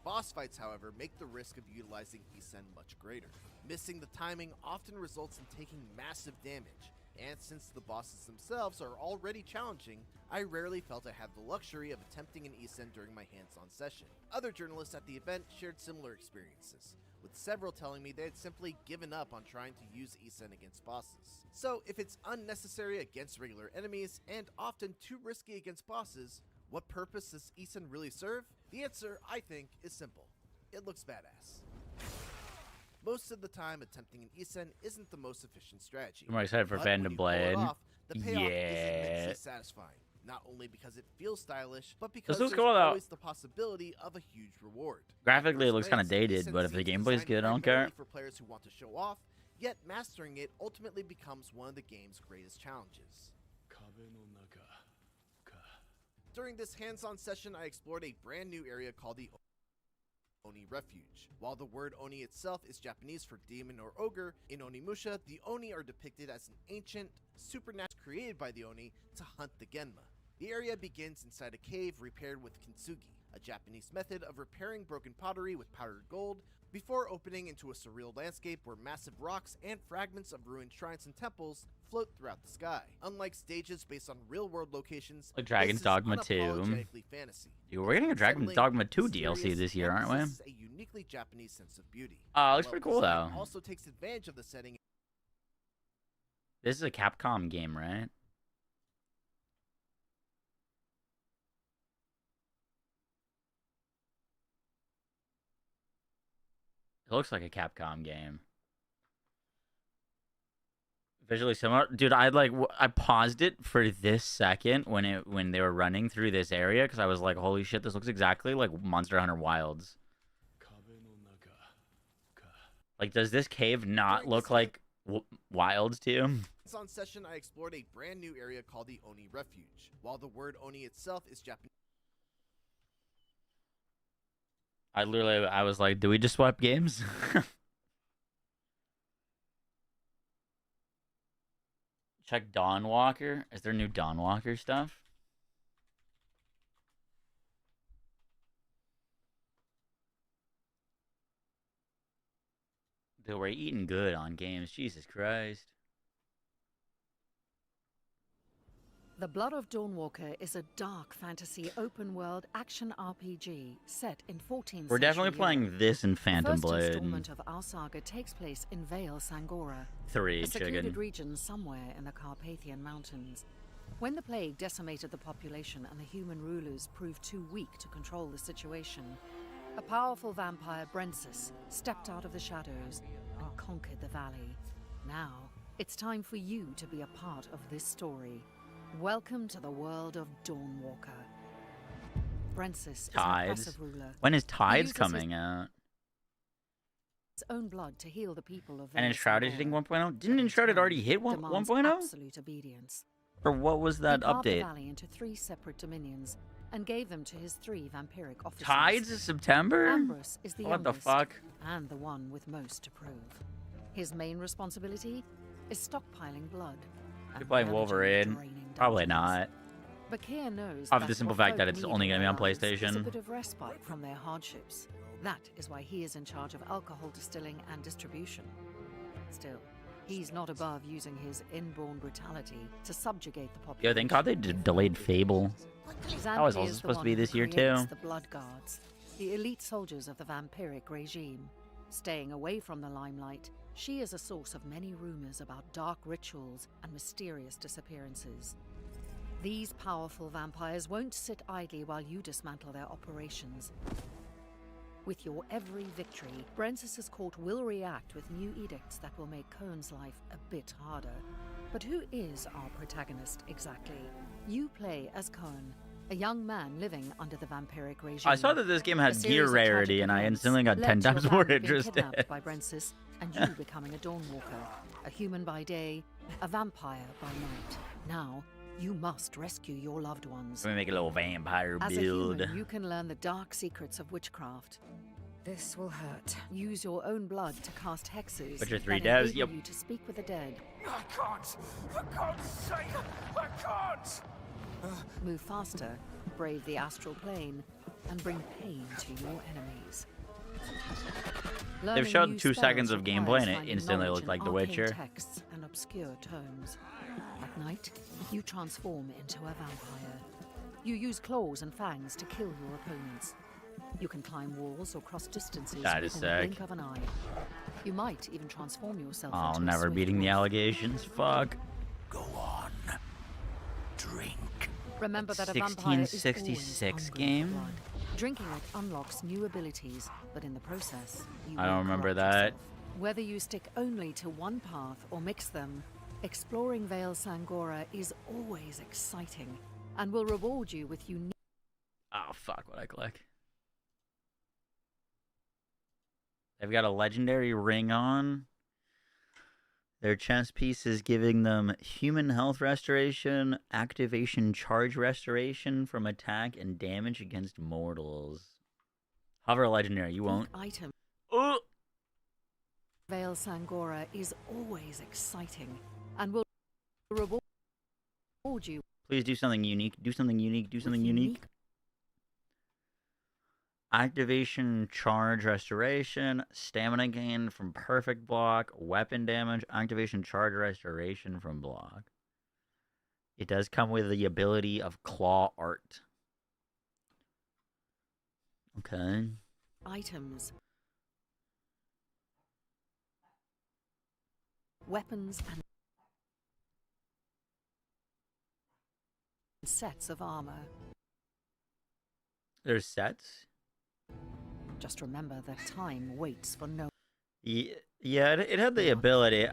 Boss fights, however, make the risk of utilizing Isen much greater. Missing the timing often results in taking massive damage, and since the bosses themselves are already challenging, I rarely felt I had the luxury of attempting an Isen during my hands-on session. Other journalists at the event shared similar experiences, with several telling me they had simply given up on trying to use Isen against bosses. So if it's unnecessary against regular enemies, and often too risky against bosses, what purpose does Isen really serve? The answer, I think, is simple. It looks badass. Most of the time, attempting an Isen isn't the most efficient strategy. I'm more excited for But Phantom when you pull it Blade. off, the payoff is Yeah. immensely satisfying. Not only because it feels stylish, but because looks there's cool, though. always the possibility of a huge reward. Graphically, it looks kind of Glance, dated, Isen but if the seems gameplay's designed good, I don't care. primarily for players who want to show off, yet mastering it ultimately becomes one of the game's greatest challenges. During this hands-on session, I explored a brand new area called the Oni Refuge. While the word Oni itself is Japanese for demon or ogre, in Onimusha, the Oni are depicted as an ancient, supernatural created by the Oni to hunt the Genma. The area begins inside a cave repaired with kintsugi, a Japanese method of repairing broken pottery with powdered gold, before opening into a surreal landscape where massive rocks and fragments of ruined shrines and temples float throughout the sky. Unlike stages based on real-world locations, Like Dragon's this is Dogma 2. unapologetically fantasy. Dude, we're getting a Dragon's Unsettling, Dogma 2 mysterious, DLC this year, and aren't we? possesses a uniquely Japanese sense of beauty. Looks Level pretty cool, design though. Also takes advantage of the setting. This is a Capcom game, right? It looks like a Capcom game. Visually similar, dude. I paused it for this second when they were running through this area because I was like, holy shit, this looks exactly like Monster Hunter Wilds. Like, does this cave not look like Wilds to you? On session, I explored a brand new area called the Oni Refuge. While the word Oni itself is Japanese. I was like, do we just swap games? Check Dawnwalker. Is there new Dawnwalker stuff? Dude, we're eating good on games. Jesus Christ. The Blood of Dawnwalker is a dark fantasy open-world action RPG set in 14th We're definitely century playing Europe. this in Phantom The first Blade. installment of our saga takes place in Vale Sangora, 3 a secluded chicken. region somewhere in the Carpathian Mountains. When the plague decimated the population and the human rulers proved too weak to control the situation, a powerful vampire, Brensis, stepped out of the shadows and conquered the valley. Now, it's time for you to be a part of this story. Welcome to the world of Dawnwalker. Brensis is an Tides. oppressive ruler. When is He Tides uses coming out? his own blood to heal the people of And Vale Enshrouded Sangora. hitting 1.0? Didn't Enshrouded already hit Demands 1.0? absolute obedience. Or what was that He carved the update? valley into 3 separate dominions and gave them to his 3 vampiric officers. Tides is September? Ambrose is the What the youngest fuck? and the one with most to prove. His main responsibility is stockpiling blood. You're playing Wolverine? Probably not. Bakir knows Of that the simple what fact that folk it's need only in going to be their on lives is a PlayStation. bit of respite from their hardships. That is why he is in charge of alcohol distilling and distribution. Still, he's not above using his inborn brutality to subjugate the population. Yo, thank God they delayed Fable. That was Xanthi also is the supposed to one be who this year creates too. The Blood Guards, the elite soldiers of the vampiric regime. Staying away from the limelight, she is a source of many rumors about dark rituals and mysterious disappearances. These powerful vampires won't sit idly while you dismantle their operations. With your every victory, Brensis' court will react with new edicts that will make Cohen's life a bit harder. But who is our protagonist exactly? You play as Cohen, a young man living under the vampiric regime. I saw that this game A had series gear of rarity, tragic and I events instantly got led 10 to your times more family being interested. kidnapped by Brensis, and you becoming a Dawnwalker, a human by day, a vampire by night. Now, you must rescue your loved ones. Let me make a little vampire As build. a human, you can learn the dark secrets of witchcraft. This will hurt. Use your own blood to cast hexes. But your 3 that devs, enable yep. you to speak with the dead. I can't! For God's sake! I can't! Move faster, brave the astral plane, and bring pain to your enemies. Learning They've showed new 2 seconds spells of gameplay requires and it finding instantly knowledge looked in like The arcane Witcher. texts and obscure tomes. At night, you transform into a vampire. You use claws and fangs to kill your opponents. You can climb walls or cross distances That is within the sick. blink of an eye. You might even transform yourself Oh, into a never swift beating the wolf. allegations. Fuck. Go on. Drink. Remember that a vampire is always 1666 hungry game? for blood. Drinking it unlocks new abilities, but in the process, you I will don't remember corrupt that. yourself. Whether you stick only to one path or mix them, exploring Vale Sangora is always exciting and will reward you with unique. Oh, fuck what I click. They've got a legendary ring on. Their chest piece is giving them human health restoration, activation charge restoration from attack, and damage against mortals. Hover legendary, you won't. Item. Oh! Vale Sangora is always exciting and will reward you. Please do something unique. Do something unique. Do something unique. Activation charge restoration, stamina gain from perfect block, weapon damage, activation charge restoration from block. It does come with the ability of claw art. Okay. Items. Weapons and sets of armor. There's sets. Just remember that time waits for no. Yeah, it had the ability.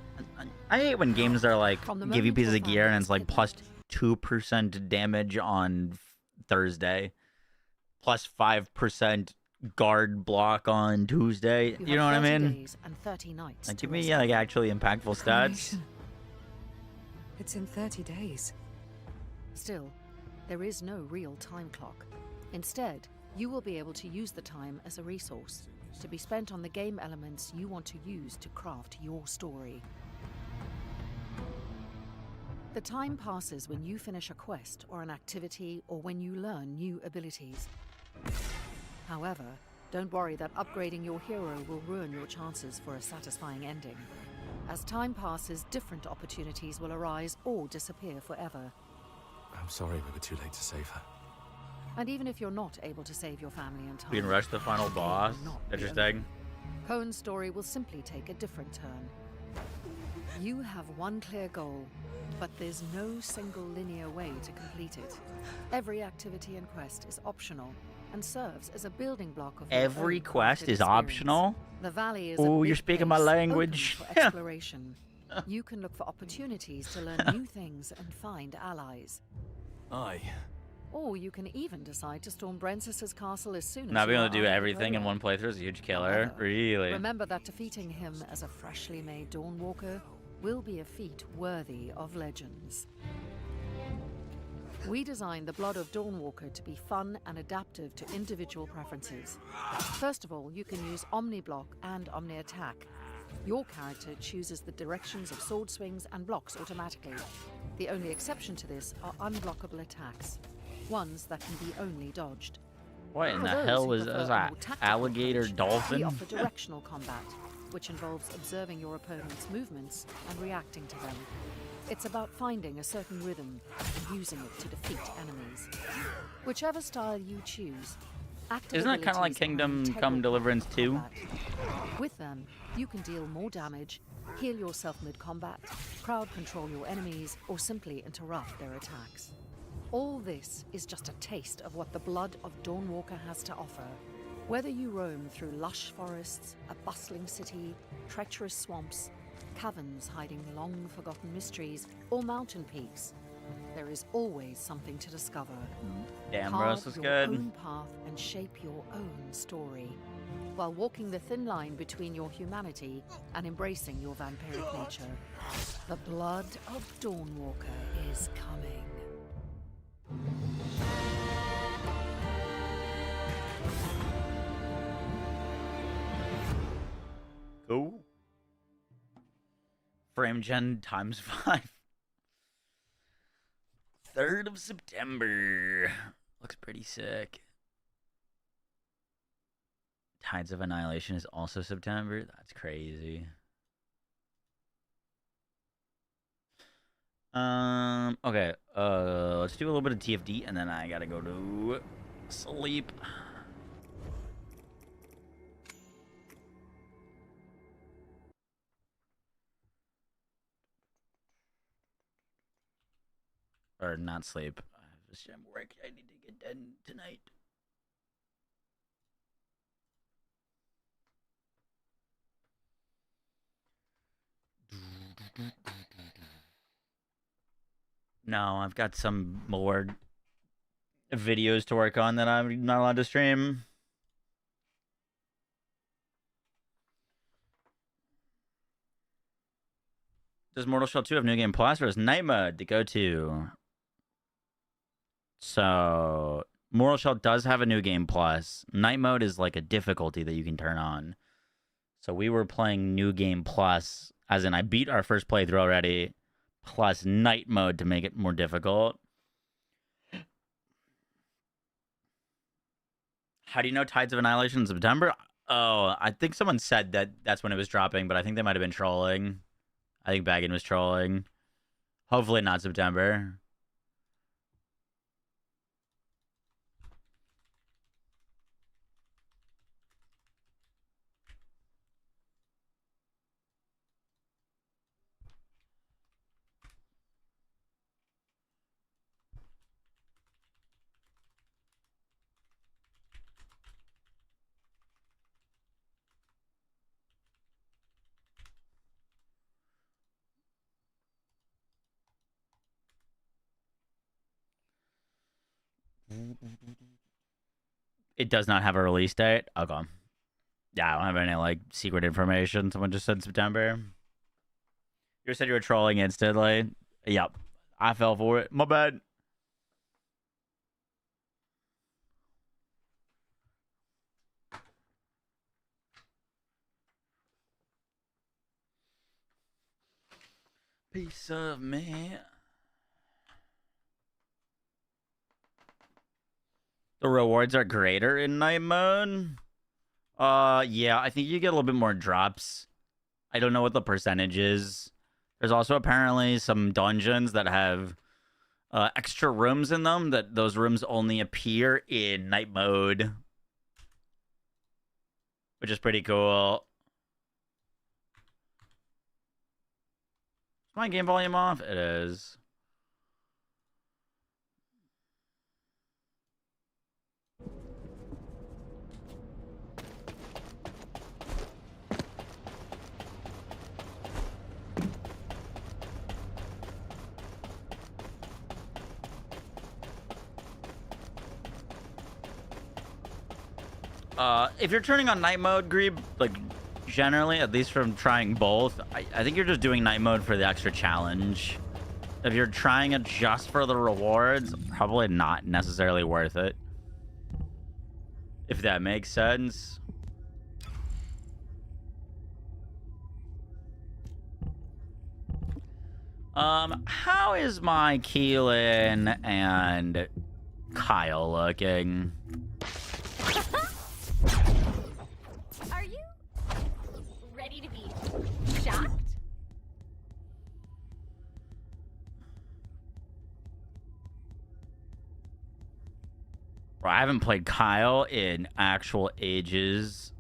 I hate when games are like From the give you moment pieces your of gear and family it's like plus 2% damage on Thursday, plus 5% guard block on Tuesday. You know what I have 30 mean? days and 30 nights Like, to give me rest. like actually impactful stats. It's in 30 days. Still, there is no real time clock. Instead, You will be able to use the time as a resource, to be spent on the game elements you want to use to craft your story. The time passes when you finish a quest or an activity or when you learn new abilities. However, don't worry that upgrading your hero will ruin your chances for a satisfying ending. As time passes, different opportunities will arise or disappear forever. I'm sorry we were too late to save her. And even if you're not able to save your family in time, We can rush the final boss. Interesting. Cohen's story will simply take a different turn. You have one clear goal, but there's no single linear way to complete it. Every activity and quest is optional and serves as a building block of Every quest is experience. optional? The valley is Oh, a you're big speaking my place, language. open for exploration. You can look for opportunities to learn new things and find allies. Aye. Or you can even decide to storm Brensis's castle as soon as Not being you able to are do out of everything in prologue. one playthrough is a huge killer. However, Really? Remember that defeating him as a freshly made Dawnwalker will be a feat worthy of legends. We designed the Blood of Dawnwalker to be fun and adaptive to individual preferences. First of all, you can use Omni-Block and Omni-Attack. Your character chooses the directions of sword swings and blocks automatically. The only exception to this are unblockable attacks, ones that can be only dodged. What in For the those hell who was prefer a that? more tactical Alligator approach, dolphin? We offer directional combat, which involves observing your opponent's movements and reacting to them. It's about finding a certain rhythm and using it to defeat enemies. Whichever style you choose, active Isn't that kind of like abilities are an Kingdom integral Come part Deliverance of 2? combat. With them, you can deal more damage, heal yourself mid-combat, crowd control your enemies, or simply interrupt their attacks. All this is just a taste of what the Blood of Dawnwalker has to offer. Whether you roam through lush forests, a bustling city, treacherous swamps, caverns hiding long-forgotten mysteries, or mountain peaks, there is always something to discover. Damn, bro, Carve this is your good. own path and shape your own story, while walking the thin line between your humanity and embracing your vampiric nature. The Blood of Dawnwalker is coming. Cool. Frame gen times 5. 3rd of September. Looks pretty sick. Tides of Annihilation is also September. That's crazy. Okay. Let's do a little bit of TFD and then I gotta go to sleep. Or not sleep. I have some work I need to get done tonight. No, I've got some more videos to work on that I'm not allowed to stream. Does Mortal Shell 2 have New Game Plus or is Night Mode to go to? So, Mortal Shell does have a New Game Plus. Night Mode is like a difficulty that you can turn on. So we were playing New Game Plus, as in I beat our first playthrough already, plus Night Mode to make it more difficult. How do you know Tides of Annihilation in September? Oh, I think someone said that that's when it was dropping, but I think they might have been trolling. I think Baggin was trolling. Hopefully not September. It does not have a release date. Okay. Yeah, I don't have any like secret information. Someone just said September. You said you were trolling instantly. Yep. I fell for it. My bad. Piece of me. The rewards are greater in night mode. Yeah, I think you get a little bit more drops. I don't know what the percentage is. There's also apparently some dungeons that have extra rooms in them, that those rooms only appear in night mode, which is pretty cool. Is my game volume off? It is. If you're turning on night mode, Greeb, like, generally, at least from trying both, I think you're just doing night mode for the extra challenge. If you're trying it just for the rewards, probably not necessarily worth it. If that makes sense. How is my Keelan and Kyle looking? Are you ready to be shocked? Bro, I haven't played Kyle in actual ages.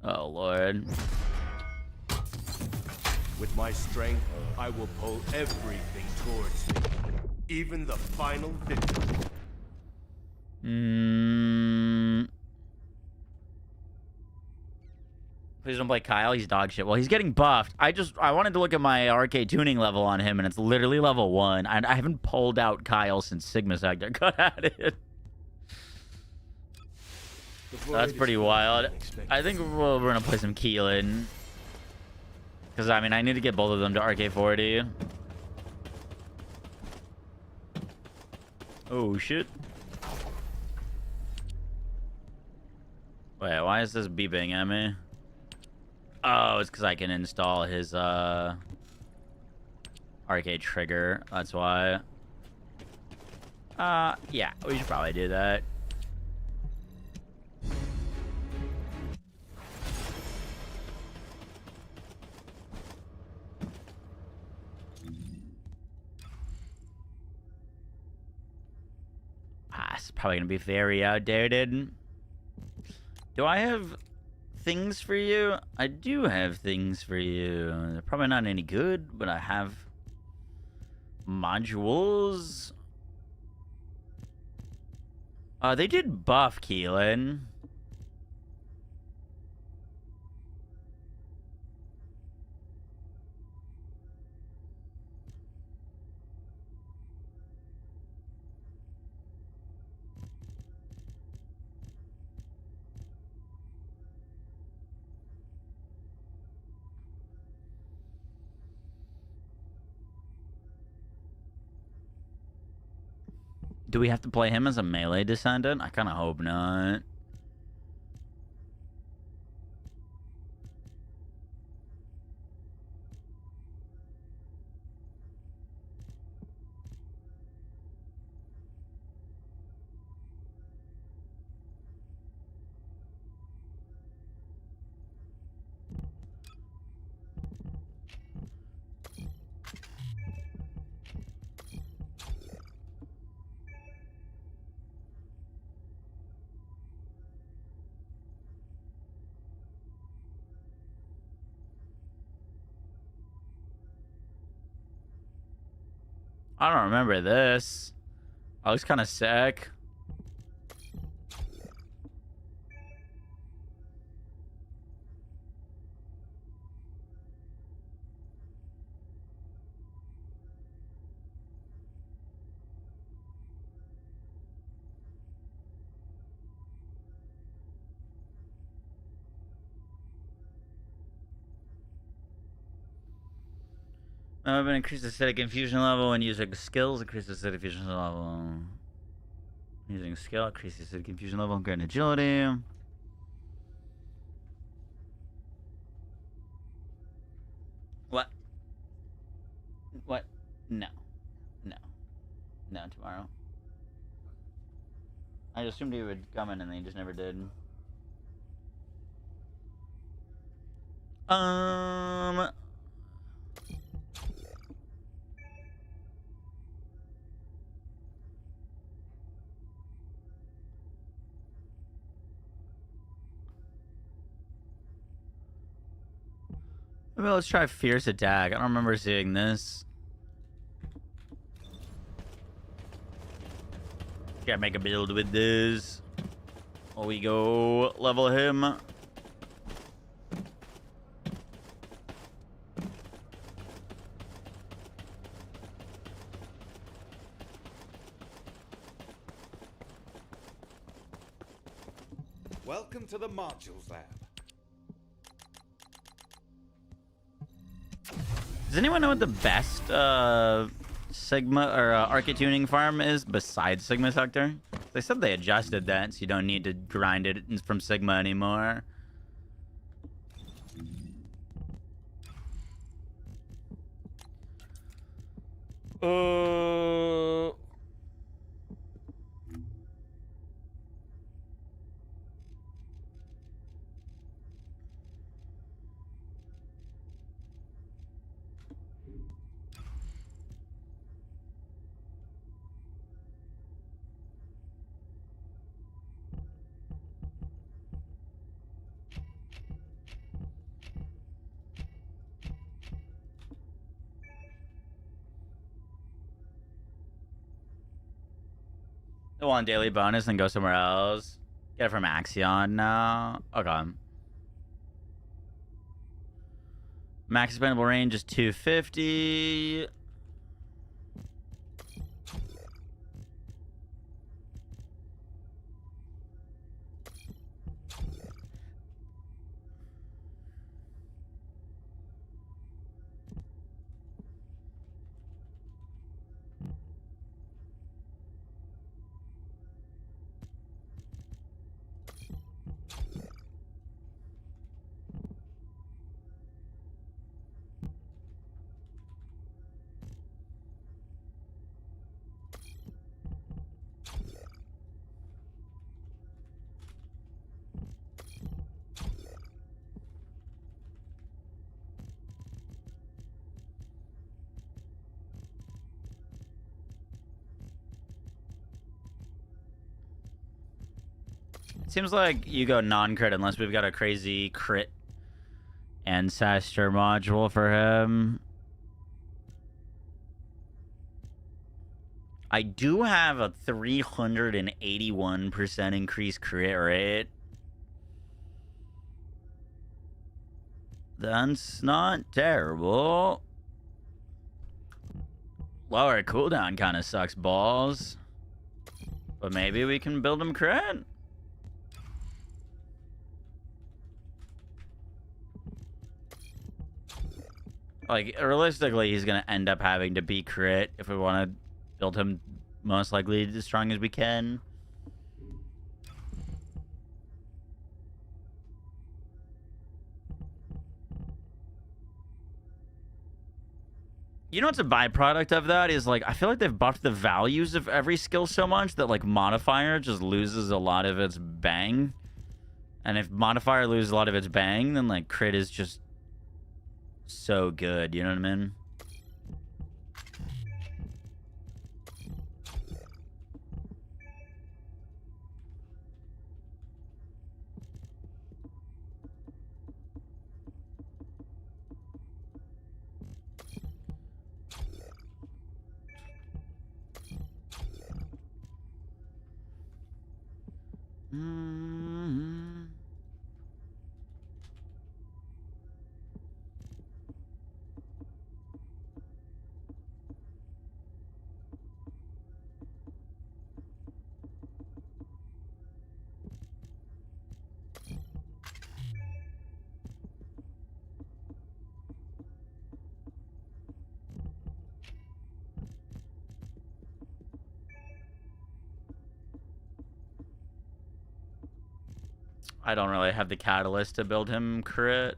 Oh, Lord. With my strength, I will pull everything towards me, even the final victory. Please don't play Kyle. He's dog shit. Well, he's getting buffed. I wanted to look at my arcade tuning level on him, and it's literally level 1. I haven't pulled out Kyle since Sigma Sector got added. That's pretty wild. I think we're gonna play some Keelan. Because, I mean, I need to get both of them to RK40. Oh, shit. Wait, why is this beeping at me? Oh, it's because I can install his arcade trigger. That's why. Yeah, we should probably do that. It's probably gonna be very outdated. Do I have things for you? I do have things for you. They're probably not any good, but I have modules. They did buff Keelan. Do we have to play him as a melee descendant? I kind of hope not. I don't remember this. I was kind of sick. I've been increased acidic infusion level when using skills. Increase acidic infusion level. Using skill increases the confusion level, great agility. What? What? No. No. No, tomorrow. I assumed he would come in and he just never did. Well, let's try Fierce Attack. I don't remember seeing this. Gotta make a build with this. While we go level him. Welcome to the Modules Lab. Does anyone know what the best Sigma or Arca tuning farm is besides Sigma Sector? They said they adjusted that, so you don't need to grind it from Sigma anymore. They want daily bonus and go somewhere else. Get it from Axion now. Okay. Max expendable range is 250. It seems like you go non-crit unless we've got a crazy crit ancestor module for him. I do have a 381% increased crit rate. That's not terrible. Lower cooldown kind of sucks balls. But maybe we can build him crit. Like, realistically, he's going to end up having to be crit if we want to build him most likely as strong as we can. You know what's a byproduct of that is, like, I feel like they've buffed the values of every skill so much that, like, modifier just loses a lot of its bang. And if modifier loses a lot of its bang, then, like, crit is just so good, you know what I mean? Mm-hmm. I don't really have the catalyst to build him crit,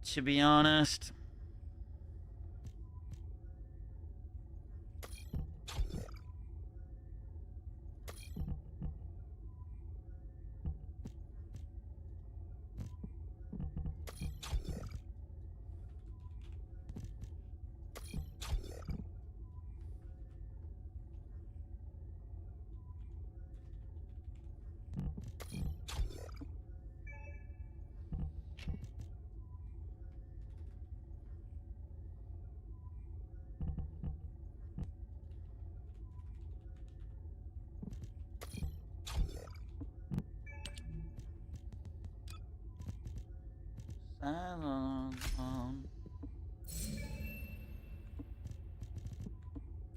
to be honest.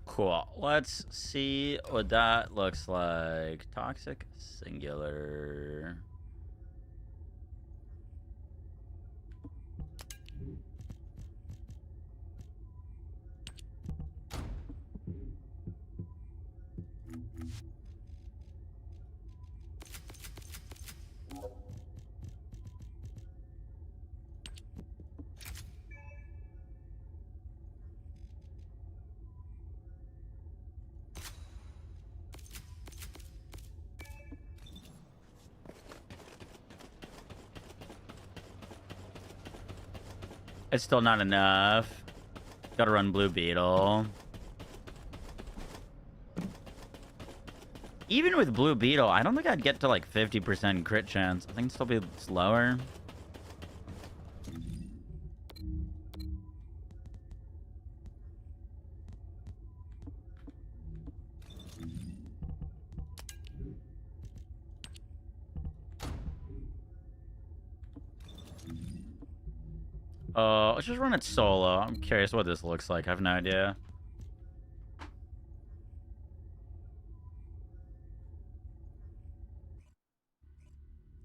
Cool. Let's see what that looks like. Toxic singular. It's still not enough. Gotta run Blue Beetle. Even with Blue Beetle, I don't think I'd get to like 50% crit chance. I think it'd still be slower. Let's just run it solo. I'm curious what this looks like. I have no idea.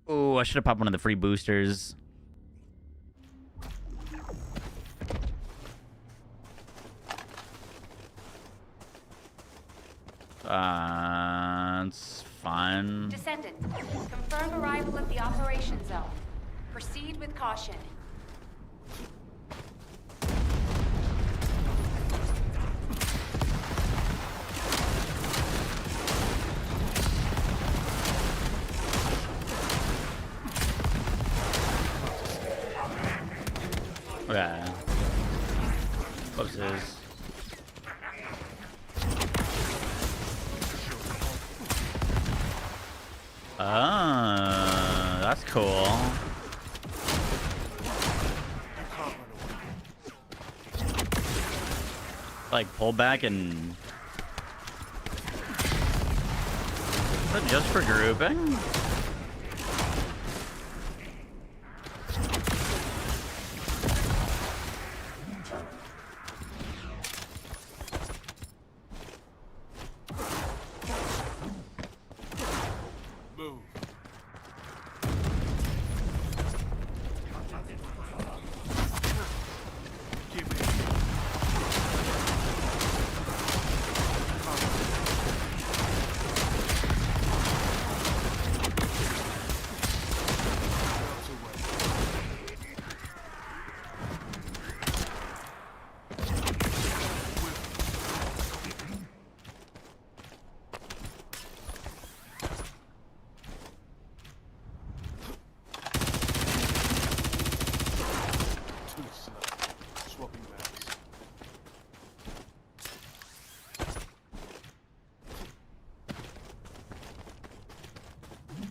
Oh, I should have popped one of the free boosters. It's fine. Descendant, confirm arrival at the operation zone. Proceed with caution. Okay. Whoopsies. That's cool. Like pull back and... Is that just for grouping?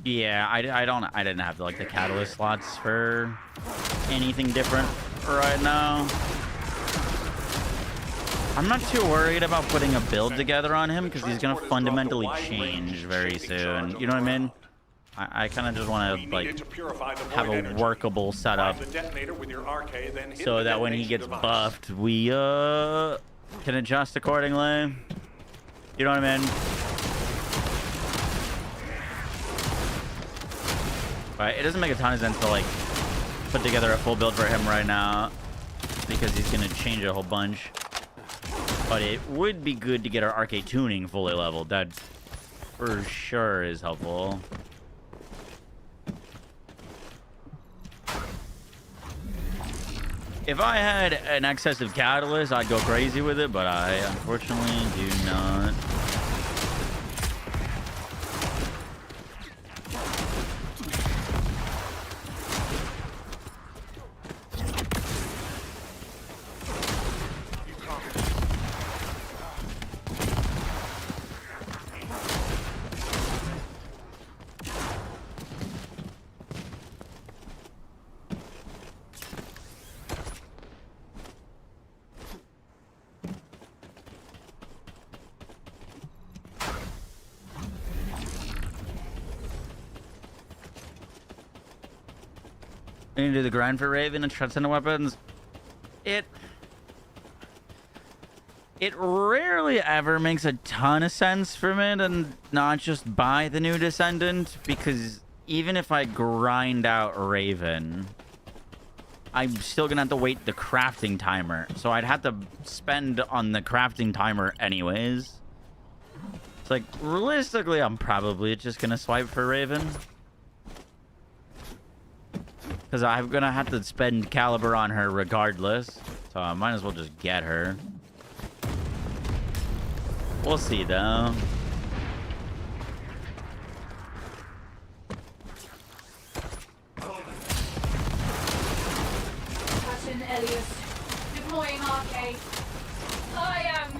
Yeah, I didn't have like the catalyst slots for anything different right now. I'm not too worried about putting a build together on him because he's gonna fundamentally change very soon. You know what I mean? I kind of just want to like have a workable setup so that when he gets buffed, we can adjust accordingly. You know what I mean? Right, it doesn't make a ton of sense to like put together a full build for him right now because he's gonna change a whole bunch. But it would be good to get our arcade tuning fully leveled. That'd for sure is helpful. If I had an excess of catalyst, I'd go crazy with it, but I unfortunately do not. You can do the grind for Raven and transcendent weapons. It rarely ever makes a ton of sense for me to not just buy the new Descendant, because even if I grind out Raven, I'm still gonna have to wait the crafting timer. So I'd have to spend on the crafting timer anyways. It's like, realistically, I'm probably just gonna swipe for Raven. Because I'm going to have to spend caliber on her regardless. So I might as well just get her. We'll see, though. Captain Elias, deploying arcade. I am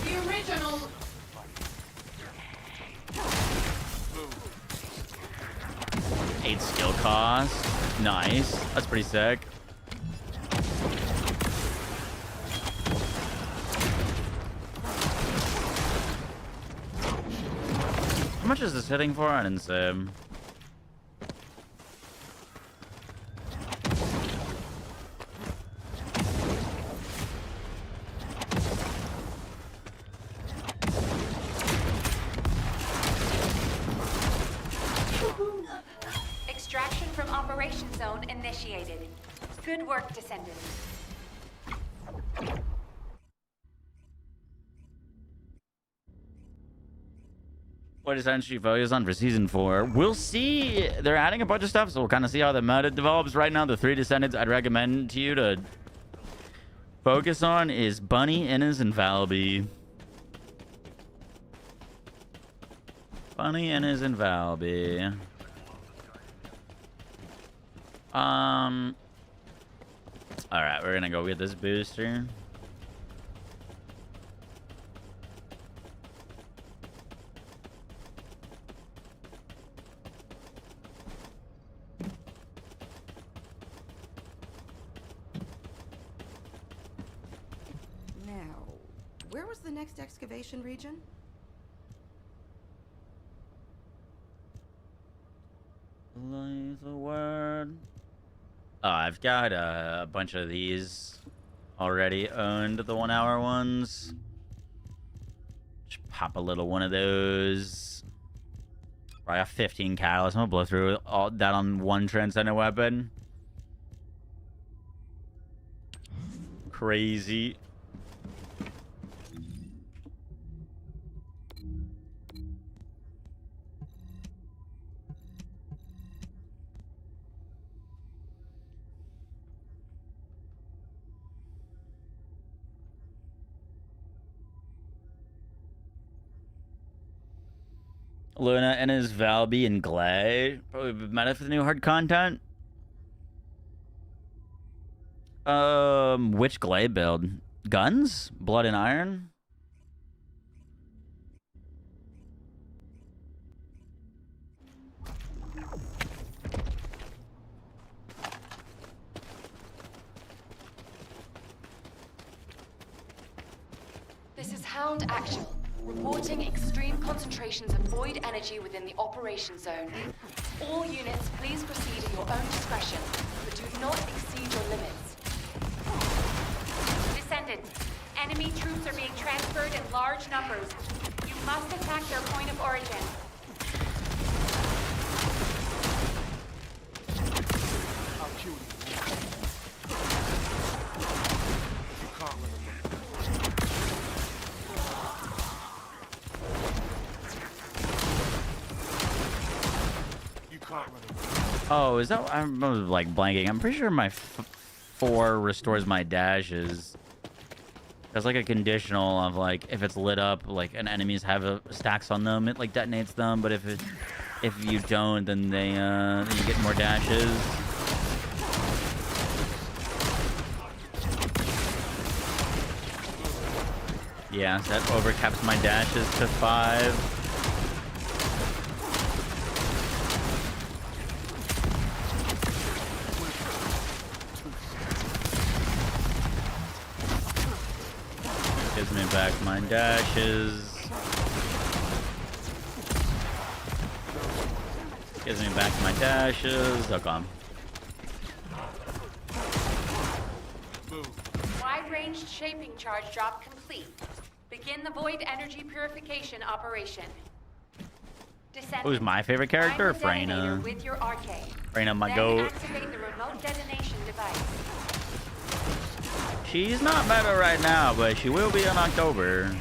the original. 8 skill cost. Nice. That's pretty sick. How much is this hitting for? I didn't say. Extraction from operation zone initiated. Good work, Descendant. What is entry values on for season 4? We'll see. They're adding a bunch of stuff, so we'll kind of see how the meta develops. Right now, the 3 Descendants I'd recommend to you to focus on is Bunny, Inez, and Valby. Bunny, Inez, and Valby. Alright, we're gonna go get this booster. Now, where was the next excavation region? Leave the word. Oh, I've got a bunch of these already owned, the 1 hour ones. Just pop a little one of those. I got 15 catalysts. I'm gonna blow through all that on one transcendent weapon. Crazy. Luna and his Valby and Glay. Probably meta for the new hard content. Which Glay build? Guns? Blood and Iron? This is Hound Actual, reporting extreme concentrations of void energy within the operation zone. All units, please proceed at your own discretion, but do not exceed your limits. Descendant, enemy troops are being transferred in large numbers. You must attack their point of origin. I'll kill you. You can't let them win. Oh, is that? I'm like blanking. I'm pretty sure my 4 restores my dashes. There's like a conditional of like if it's lit up, like and enemies have stacks on them, it like detonates them. But if you don't, then then you get more dashes. Yeah, so that overcaps my dashes to 5. Gives me back my dashes. Gives me back my dashes. Oh, come. Wide-ranged shaping charge drop complete. Begin the void energy purification operation. Who's my favorite character? Find the detonator Freyna. with your arcade. Freyna, my Then goat. activate the remote detonation device. She's not meta right now, but she will be in October.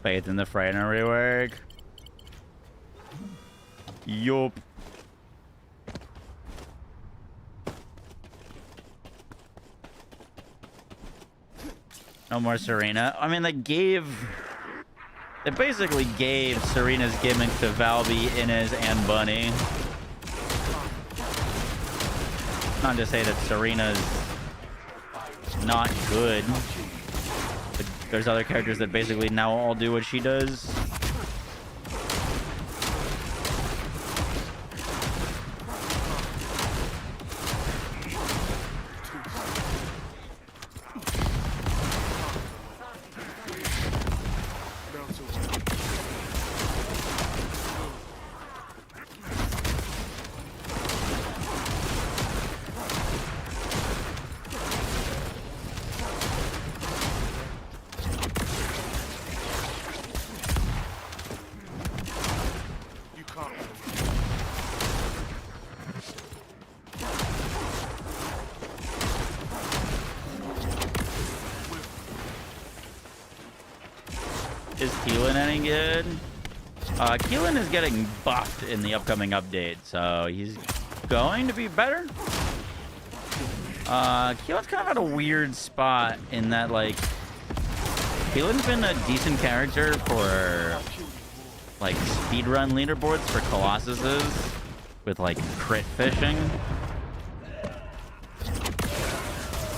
Faith in the Freyna rework. Yup. No more Serena. I mean, they basically gave Serena's gimmick to Valby, Inez, and Bunny. Not to say that Serena's not good. But there's other characters that basically now all do what she does. Is Keelan any good? Keelan is getting buffed in the upcoming update, so he's going to be better. Keelan's kind of at a weird spot in that, like, Keelan's been a decent character for, like, speedrun leaderboards for Colossuses with, like, crit fishing.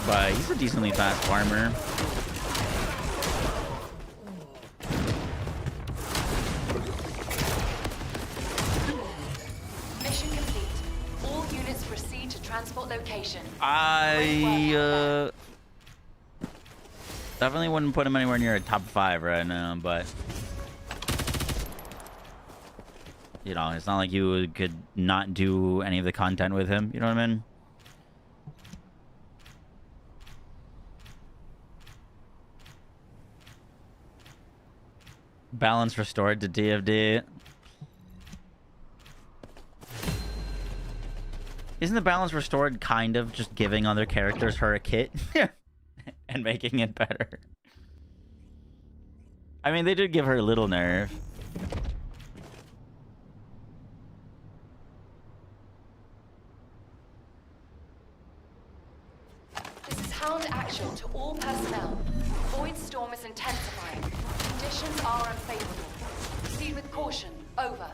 But he's a decently fast farmer. Mission complete. All units proceed to transport location. I definitely wouldn't put him anywhere near a top 5 right now, but you know, it's not like you could not do any of the content with him. You know what I mean? Balance restored to DFD. Isn't the balance restored kind of just giving other characters her a kit and making it better? I mean, they did give her a little nerf. This is Hound Actual to all personnel. Void storm is intensifying. Conditions are unfavorable. Proceed with caution. Over.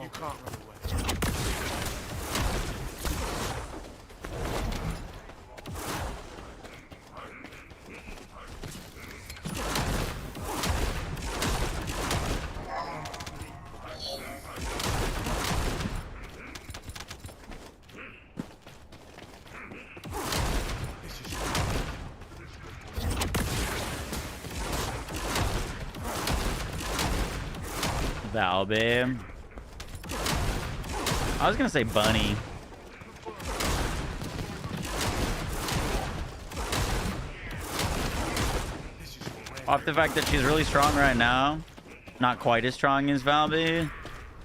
You can't run away. Valbe. I was gonna say Bunny. Off the fact that she's really strong right now. Not quite as strong as Valby.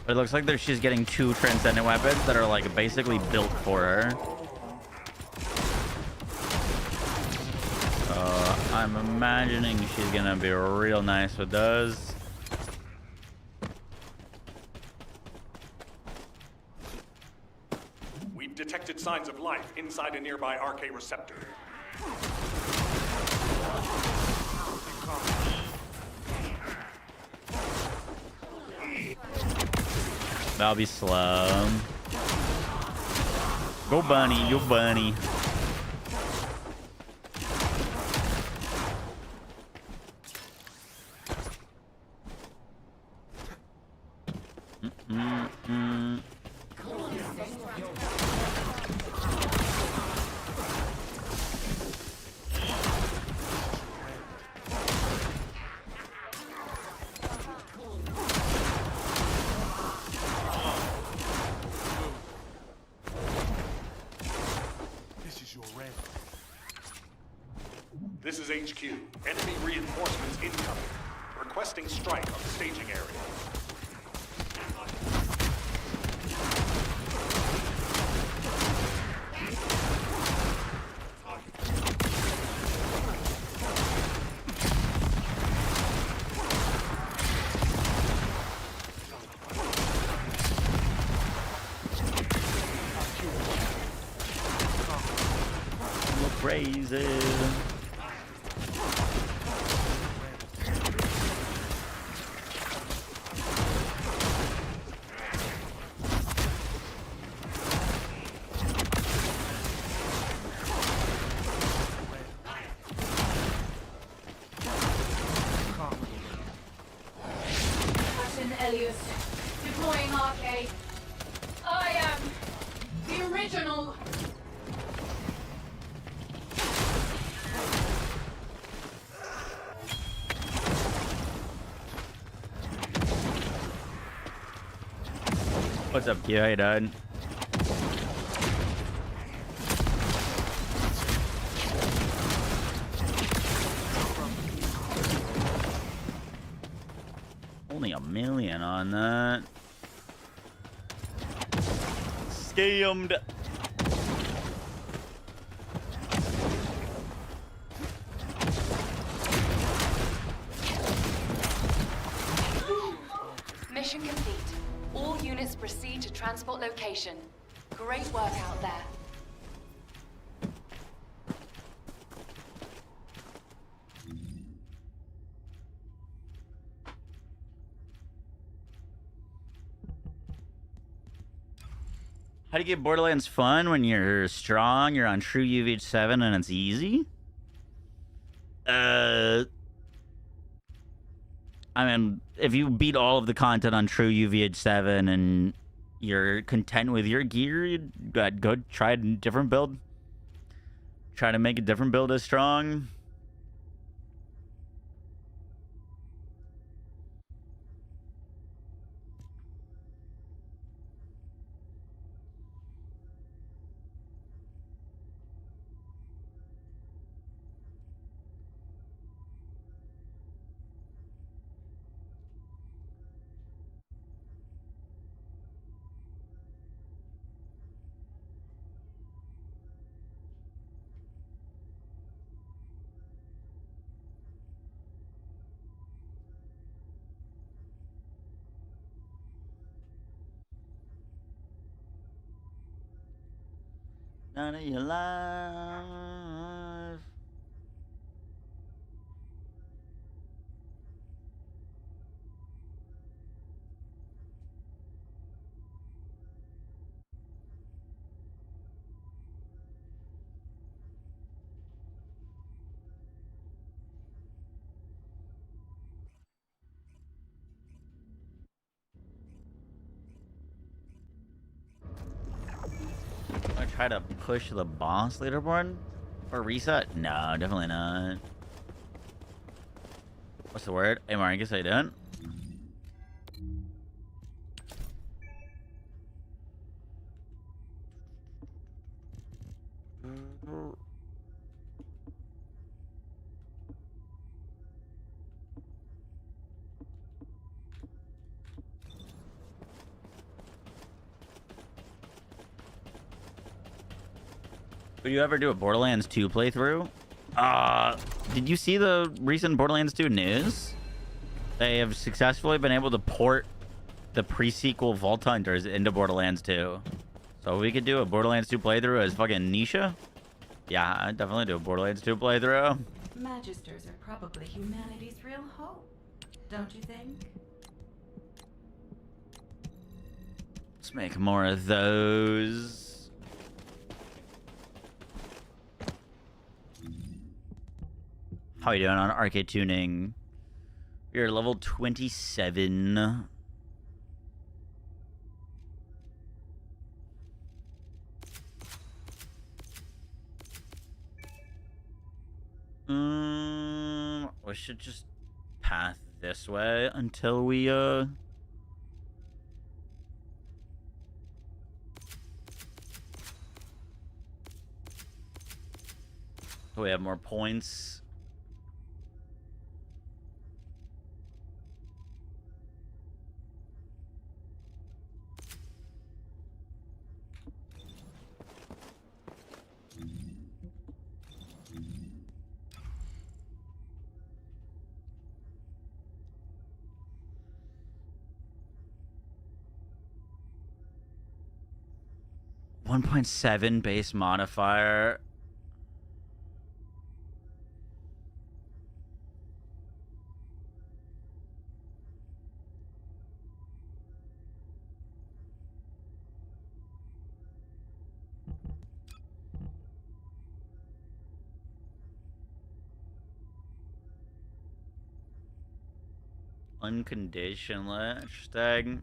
But it looks like she's getting 2 transcendent weapons that are like basically built for her. I'm imagining she's gonna be real nice with those. We've detected signs of life inside a nearby RK receptor. That'll be slow. Go bunny, you bunny. This is HQ. Enemy reinforcements incoming. Requesting strike on the staging area. Crazy. Elias, deploying arcade. I am the original. What's up, Q? How you doing? Only $1 million on that. Scammed. Mission complete. All units proceed to transport location. Great work out there. How do you get Borderlands fun when you're strong, you're on true UVH7, and it's easy? I mean, if you beat all of the content on true UVH7 and you're content with your gear, you go try a different build. Try to make a different build as strong. None of your life. I try to push the boss leaderboard or reset? No, definitely not. What's the word? Hey, Marcus, how you doing? Would you ever do a Borderlands 2 playthrough? Did you see the recent Borderlands 2 news? They have successfully been able to port the pre-sequel Vault Hunters into Borderlands 2. So we could do a Borderlands 2 playthrough as fucking Nisha? Yeah, I'd definitely do a Borderlands 2 playthrough. Magisters are probably humanity's real hope, don't you think? Let's make more of those. How are you doing on arcade tuning? You're level 27. We should just path this way until we we have more points. .7 base modifier. Unconditional, interesting.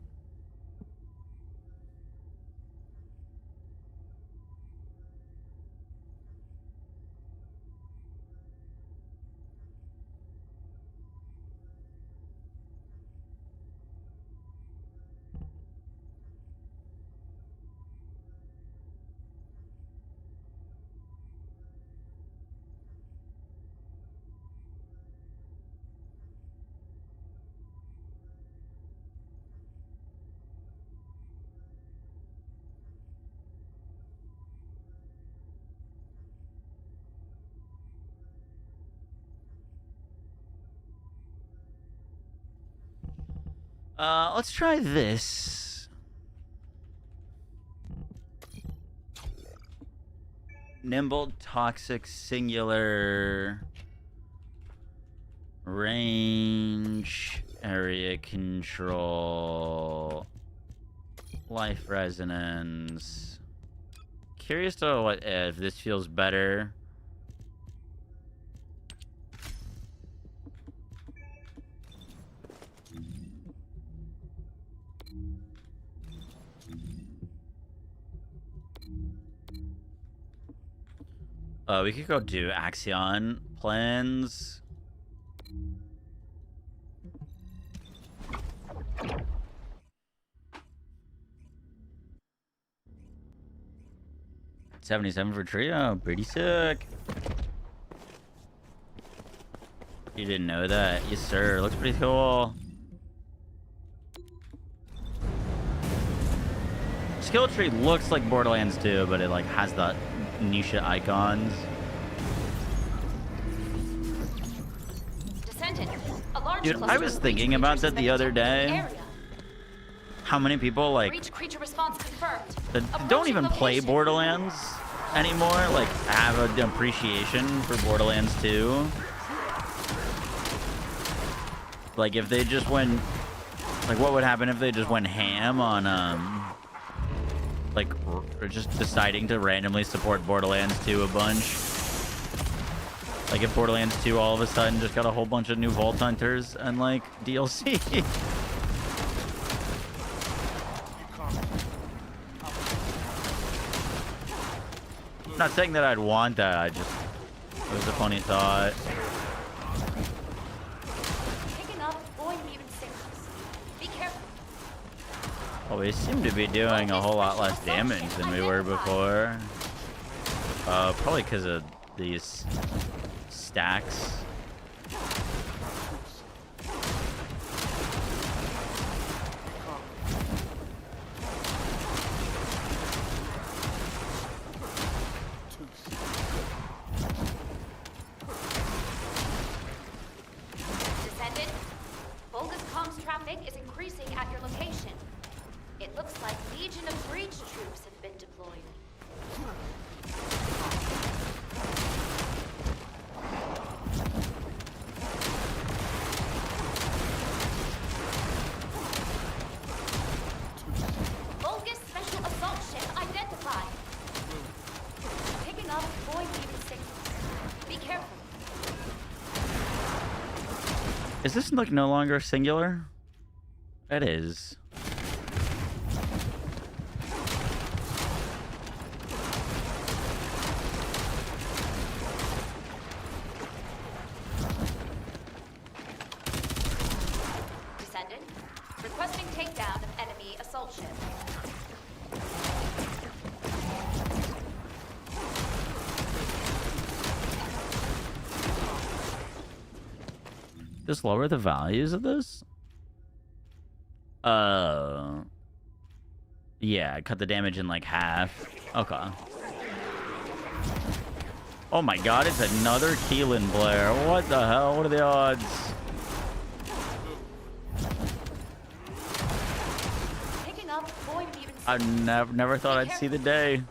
Let's try this. Nimble, toxic, singular, range, area control, life resonance. Curious to what if this feels better. We could go do Axion plans. $77 for trio, pretty sick. You didn't know that? Yes, sir. Looks pretty cool. Skill tree looks like Borderlands 2, but it like has the Nisha icons. Dude, I was thinking about that the other day. How many people like that don't even play Borderlands anymore, like have an appreciation for Borderlands 2. Like if they just went, like what would happen if they just went ham on like just deciding to randomly support Borderlands 2 a bunch. Like if Borderlands 2 all of a sudden just got a whole bunch of new Vault Hunters and like DLC. I'm not saying that I'd want that, it was a funny thought. Well, we seem to be doing a whole lot less damage than we were before. Probably because of these stacks. Descendant, Volga's comms traffic is increasing at your location. It looks like Legion of Breach troops have been deployed. Volga's special assault ship identified. Picking up void weaving signals. Be careful. Is this like no longer singular? It is. Descendant, requesting takedown of enemy assault ship. Just lower the values of this? Yeah, cut the damage in like half. Okay. Oh my god, it's another Keelan Blair. What the hell? What are the odds? Picking up void weaving I never thought I'd see the day.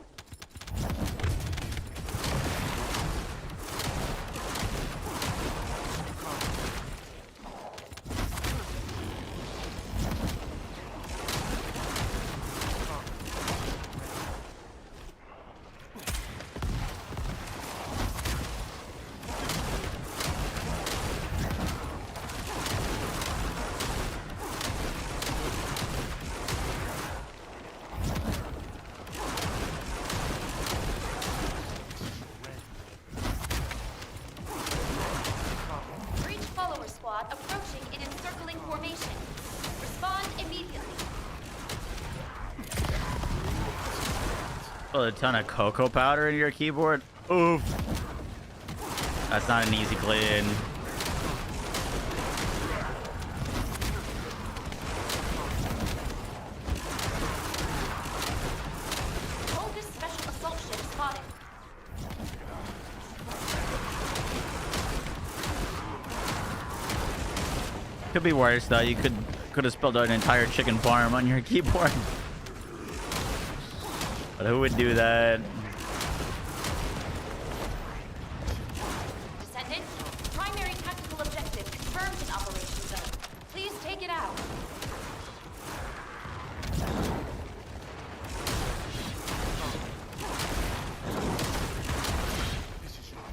Breach follower squad approaching in encircling formation. Respond immediately. Oh, a ton of cocoa powder in your keyboard? Oof. That's not an easy clean. Volga's special assault ship spotted. Could be worse though. You could have spelled out an entire chicken farm on your keyboard. But who would do that? Descendant, primary tactical objective confirmed in Operation Zone. Please take it out.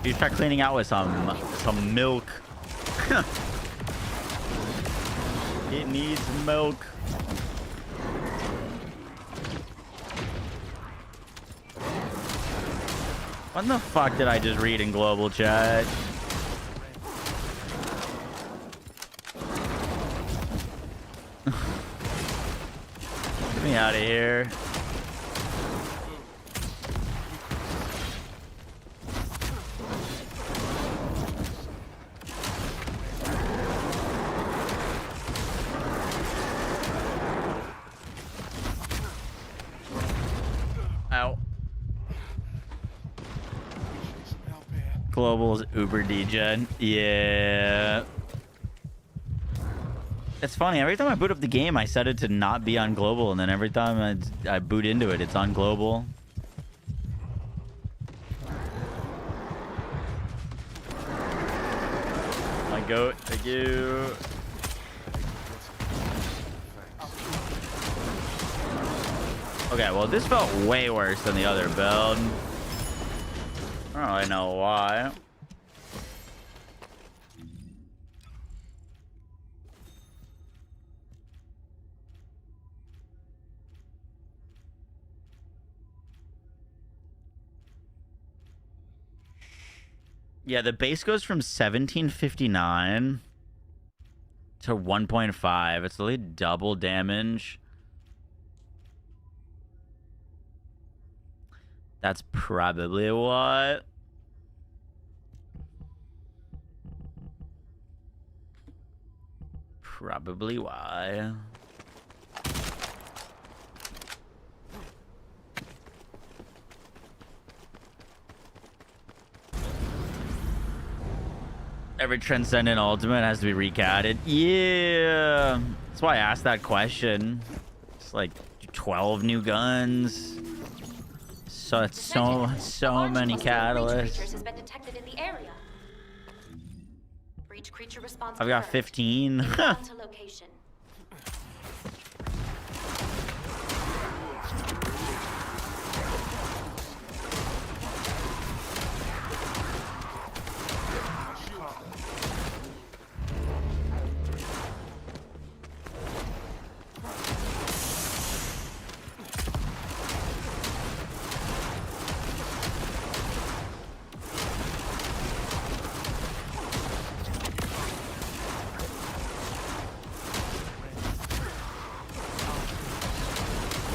You start cleaning out with some milk. It needs milk. What the fuck did I just read in global chat? Get me out of here. Ow. Global's uber degen. Yeah. It's funny. Every time I boot up the game, I set it to not be on global, and then every time I boot into it, it's on global. My goat. Thank you. Okay, well, this felt way worse than the other build. I don't really know why. Yeah, the base goes from 1759 to 1.5. It's literally double damage. That's probably what. Probably why. Every Transcendent Ultimate has to be recatted. Yeah. That's why I asked that question. It's like 12 new guns. So it's so many catalysts. Has been detected in the area. Breach creature response I've got confirmed. 15. Inbound to location.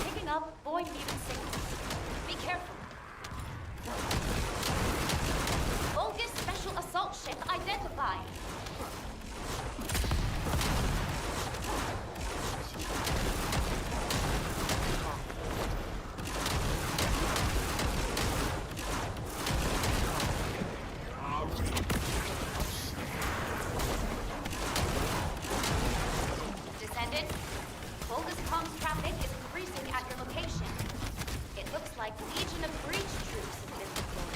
Picking up void mutant signals. Be careful. Bogus special assault ship identified. Descendant, bogus comms traffic is increasing at your location. It looks like Legion of Breach troops have been deployed.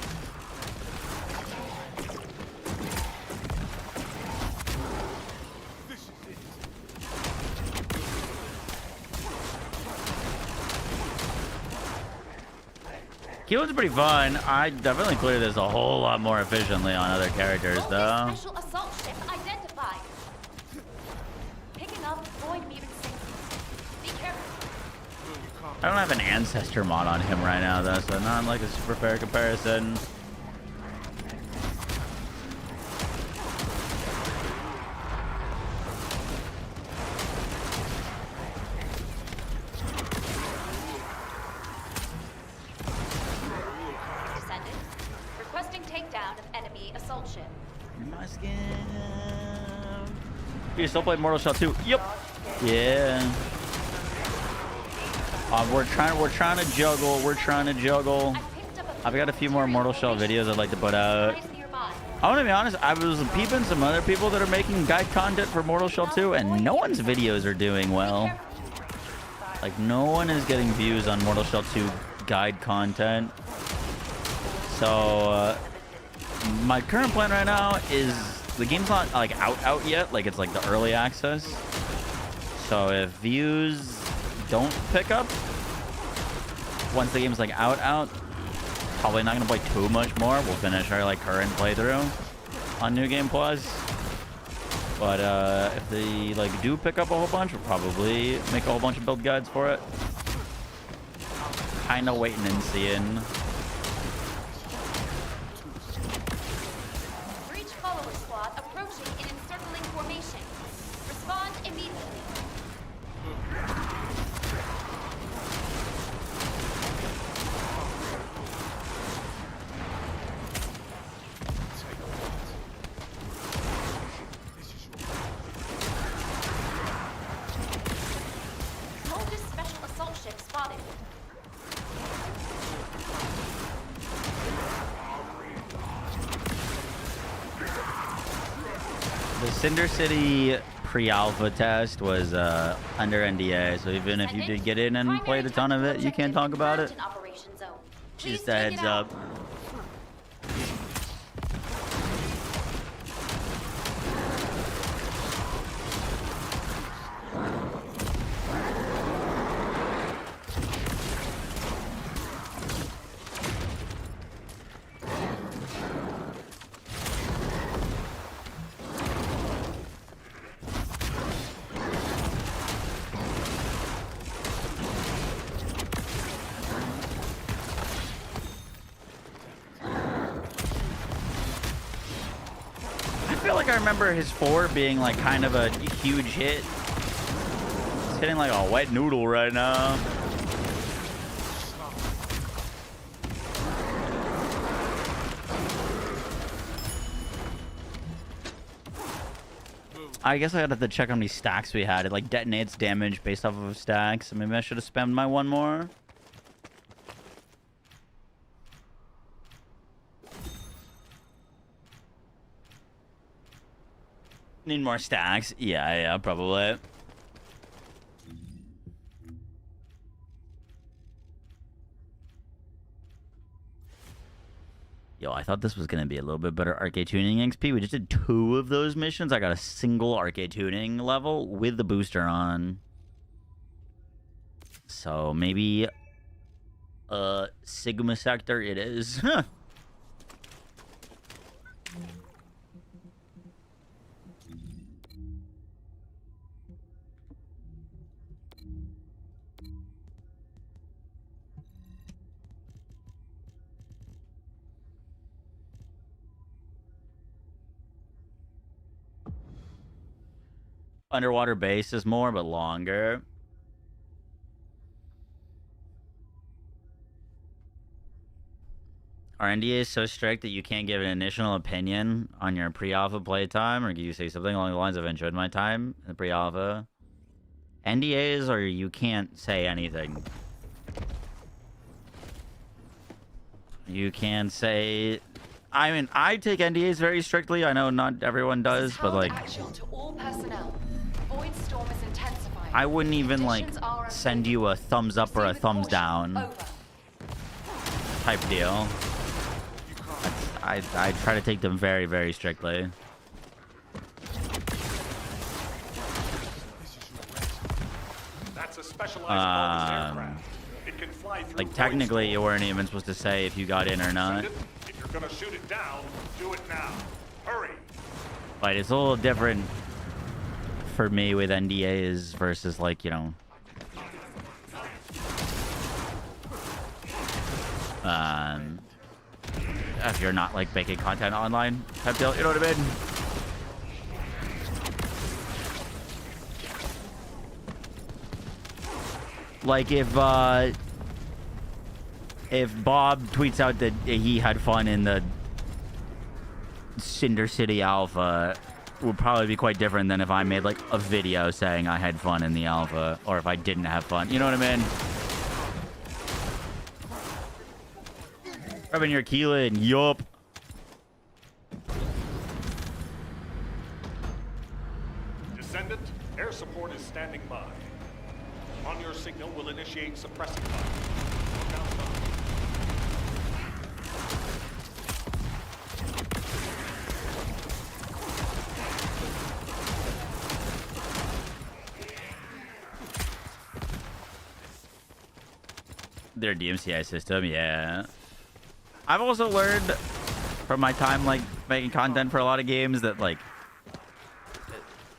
Keelan's pretty fun. I definitely clear this a whole lot more efficiently on other characters, though. Special assault ship identified. Picking up void mutant signals. Be careful. I don't have an ancestor mod on him right now, though, so not like a super fair comparison. Descendant, requesting takedown of enemy assault ship. My skin. You still play Mortal Shell 2? Yep. Yeah. We're trying to juggle. We're trying to juggle. I've got a few more Mortal Shell videos I'd like to put out. I want to be honest, I was peeping some other people that are making guide content for Mortal Shell 2, and no one's videos are doing well. Like, no one is getting views on Mortal Shell 2 guide content. So, my current plan right now is the game's not like out yet. Like, it's like the early access. So if views don't pick up once the game's like out, probably not gonna play too much more. We'll finish our like current playthrough on New Game Plus. But if they like do pick up a whole bunch, we'll probably make a whole bunch of build guides for it. Kinda waiting and seeing. Breach follower squad approaching in encircling formation. Respond immediately. Bogus special assault ship spotted. The Cinder City pre-alpha test was under NDA, so even if you did get in and played a ton of it, you can't talk about it. Operation zone. Just a heads up. I feel like I remember his 4 being like kind of a huge hit. It's hitting like a wet noodle right now. I guess I'd have to check how many stacks we had. It like detonates damage based off of stacks. So maybe I should have spammed my one more. Need more stacks. Yeah, probably. Yo, I thought this was going to be a little bit better arcade tuning XP. We just did 2 of those missions. I got a single arcade tuning level with the booster on. So maybe Sigma Sector it is. Underwater base is more, but longer. Our NDA is so strict that you can't give an initial opinion on your pre-alpha playtime, or you say something along the lines of enjoyed my time in the pre-alpha. NDAs, or you can't say anything. You can say... I mean, I take NDAs very strictly. I know not everyone does, but like... To all personnel. Void storm is intensifying. I wouldn't even like send you a thumbs up or a thumbs down type deal. I try to take them very, very strictly. That's a specialized aircraft. It can fly through like technically you weren't even supposed to say if you got in or not. If you're gonna shoot it down, do it now. Hurry. But it's a little different for me with NDAs versus like, you know, if you're not like making content online type deal, you know what I mean? Like if Bob tweets out that he had fun in the Cinder City Alpha, would probably be quite different than if I made like a video saying I had fun in the alpha, or if I didn't have fun. You know what I mean? Rubbing your keelan, yup. Descendant, air support is standing by. On your signal, we'll initiate suppressing fire. Look outside. Their DMCI system, yeah. I've also learned from my time like making content for a lot of games that like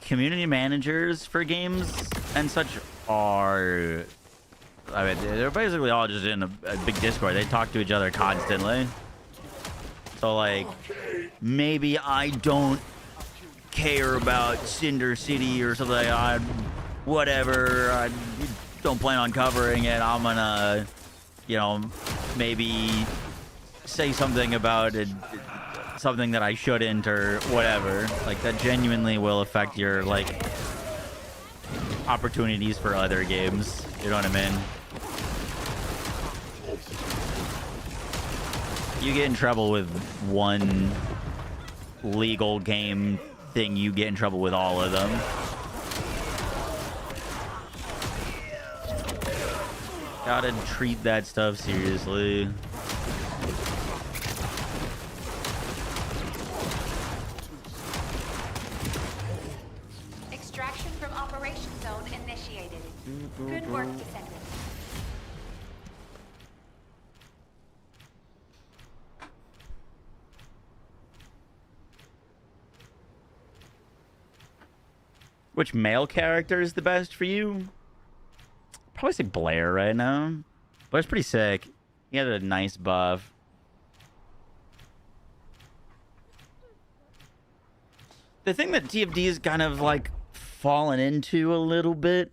community managers for games and such are, I mean, they're basically all just in a big Discord. They talk to each other constantly. So like maybe I don't care about Cinder City or something. Whatever. I don't plan on covering it. I'm gonna, you know, maybe say something about it, something that I shouldn't or whatever. Like that genuinely will affect your like opportunities for other games. You know what I mean? You get in trouble with one legal game thing, you get in trouble with all of them. Gotta treat that stuff seriously. Extraction from operation zone initiated. Good work, Descendant. Which male character is the best for you? Probably say Blair right now. Blair's pretty sick. He had a nice buff. The thing that TFD is kind of like fallen into a little bit,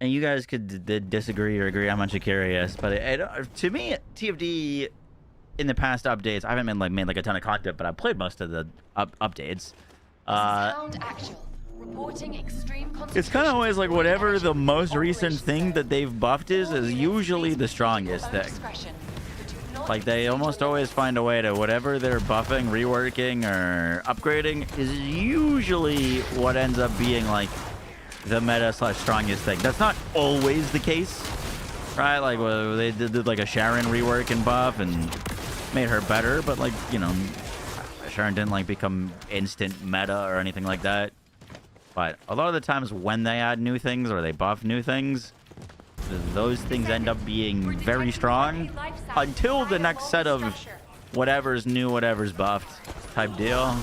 and you guys could disagree or agree, I'm actually curious, but to me TFD in the past updates, I haven't been like made like a ton of content, but I played most of the updates. Hound actual. Reporting extreme It's kind of always like whatever the most recent thing that they've buffed is usually the strongest thing. Like they almost always find a way to whatever they're buffing, reworking, or upgrading is usually what ends up being like the meta / strongest thing. That's not always the case, right? Like well, they did like a Sharon rework and buff and made her better, but like, you know, Sharon didn't like become instant meta or anything like that. But a lot of the times when they add new things or they buff new things, those things end up being very strong until the next set of whatever's new, whatever's buffed type deal.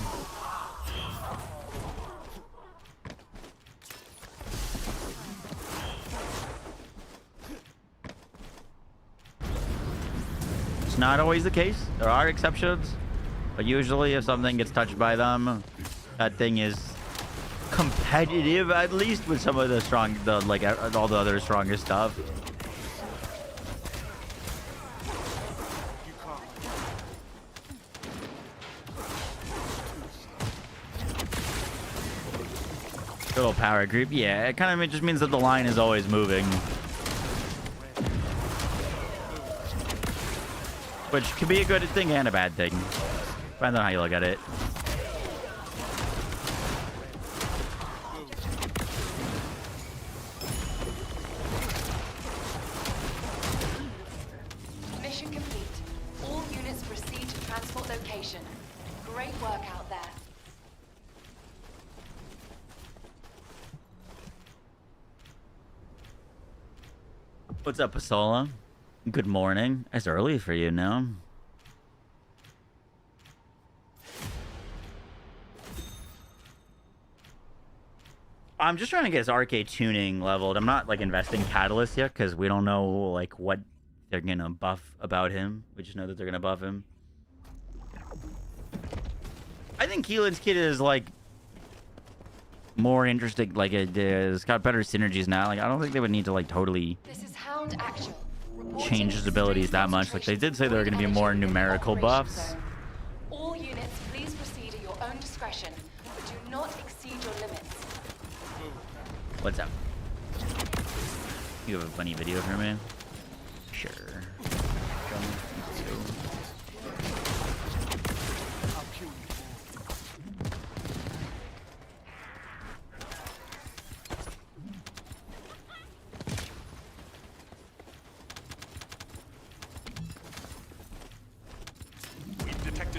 It's not always the case. There are exceptions. But usually if something gets touched by them, that thing is competitive, at least with some of the strong, like all the other strongest stuff. Little power creep, yeah. It kind of just means that the line is always moving, which can be a good thing and a bad thing, depending on how you look at it. What's up, Pasola? Good morning. It's early for you now. I'm just trying to get his arcade tuning leveled. I'm not like investing Catalyst yet because we don't know like what they're gonna buff about him. We just know that they're gonna buff him. I think Keelan's kit is like more interesting. Like it's got better synergies now. Like I don't think they would need to like totally change his abilities that much. Like they did say there are going to be more numerical buffs. All units, please proceed at your own discretion, but do not exceed your limits. What's up? You have a funny video for me? Sure.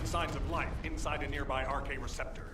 Signs of life inside a nearby RK receptor.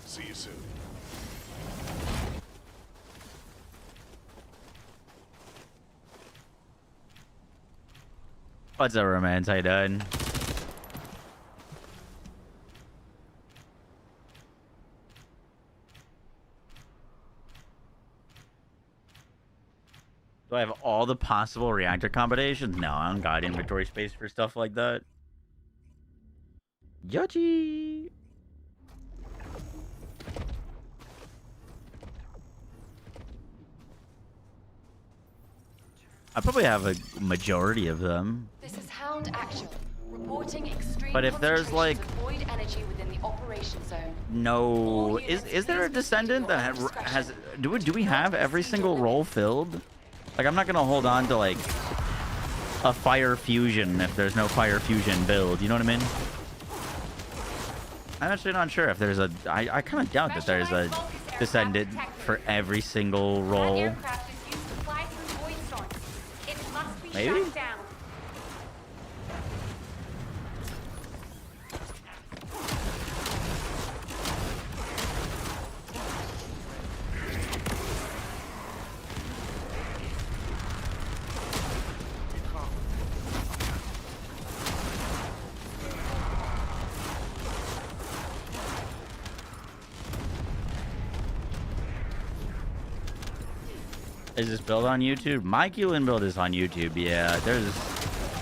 See you soon. What's up, romance? How you doing? Do I have all the possible reactor combinations? No, I don't got inventory space for stuff like that. Yuchi! I probably have a majority of them. This is Hound Actual, reporting extreme but if there's like void energy within the operation zone. No, is there a descendant that has do we have every single role filled? Like I'm not gonna hold on to like a fire fusion if there's no fire fusion build. You know what I mean? I'm actually not sure if there's a. I kind of doubt that there's a descendant for every single role. Maybe? Is this build on YouTube? My Keelan build is on YouTube. Yeah,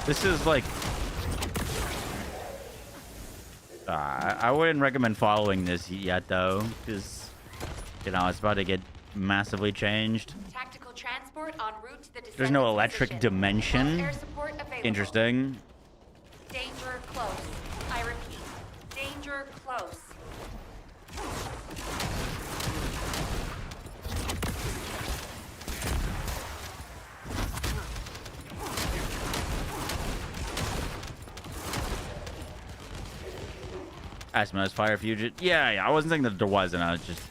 this is like... I wouldn't recommend following this yet, though, because, you know, it's about to get massively changed. Tactical transport en route to the There's no descendant's electric position. dimension. Air support available. Interesting. Danger close. I repeat, danger close. Asimo's Fire Fusion. Yeah, I wasn't thinking that there wasn't. I was just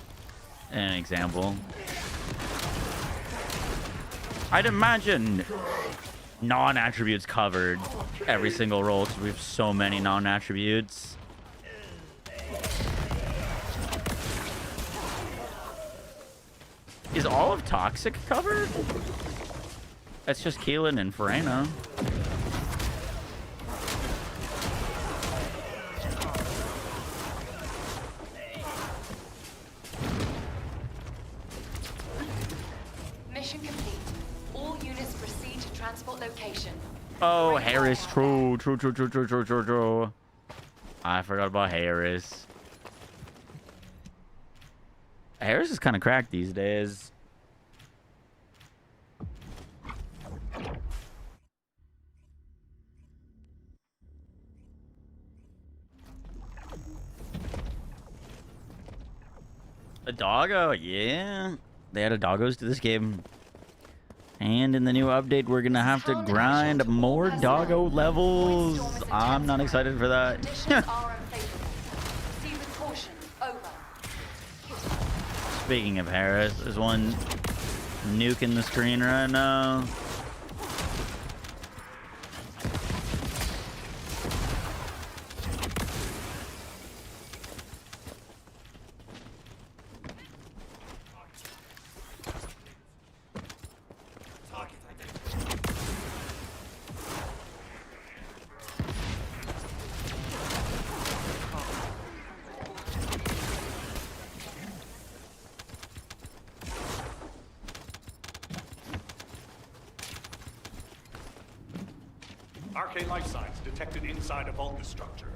an example. I'd imagine non-attributes covered every single role because we have so many non-attributes. Is all of Toxic covered? That's just Keelan and Ferena. Mission complete. All units proceed to transport location. Oh, Harris. True. I forgot about Harris. Harris is kind of cracked these days. A doggo, yeah. They added doggos to this game. And in the new update, we're going to have to grind more doggo levels. I'm not excited for that. Speaking of Harris, there's one nuking the screen right now. Arcane life signs detected inside a Vulcan structure.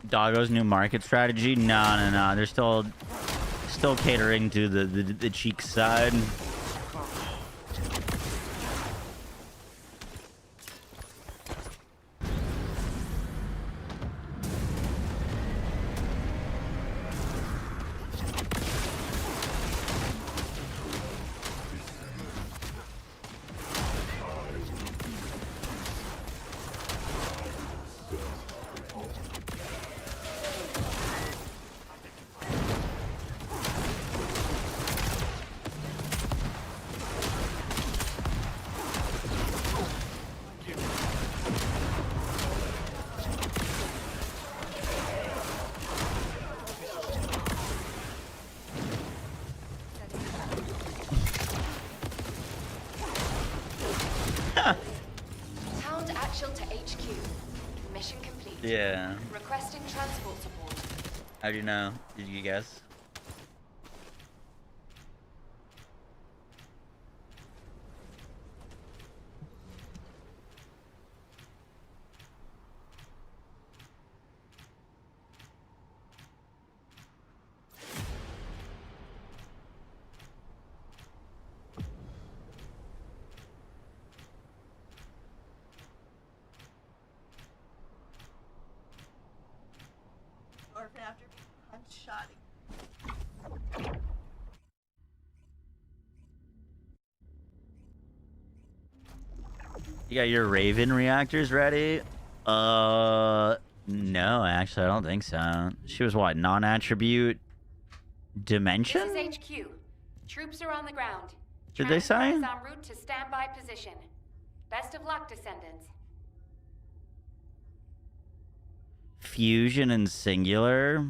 Doggo's new market strategy? No. They're still catering to the cheek side. Hound actual to HQ. Mission complete. Yeah. Requesting transport support. How do you know? Did you guess? Orphan after being shot. You got your Raven reactors ready? No, actually, I don't think so. She was what? Non-attribute dimension? This is HQ. Troops are on the ground. Did they say? Transport is en route to standby position. Best of luck, Descendants. Fusion and singular.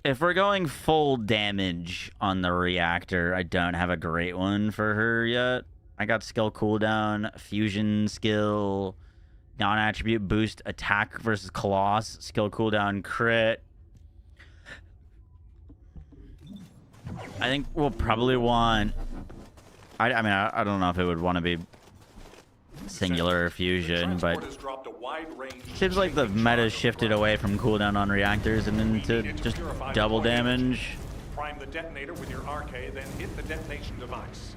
If we're going full damage on the reactor, I don't have a great one for her yet. I got skill cooldown, fusion skill, non-attribute boost, attack versus Coloss, skill cooldown, crit. I think we'll probably want... I mean, I don't know if it would want to be singular or fusion, but seems like the meta shifted away from cooldown on reactors and into just double damage. Prime the detonator with your RK, then hit the detonation device.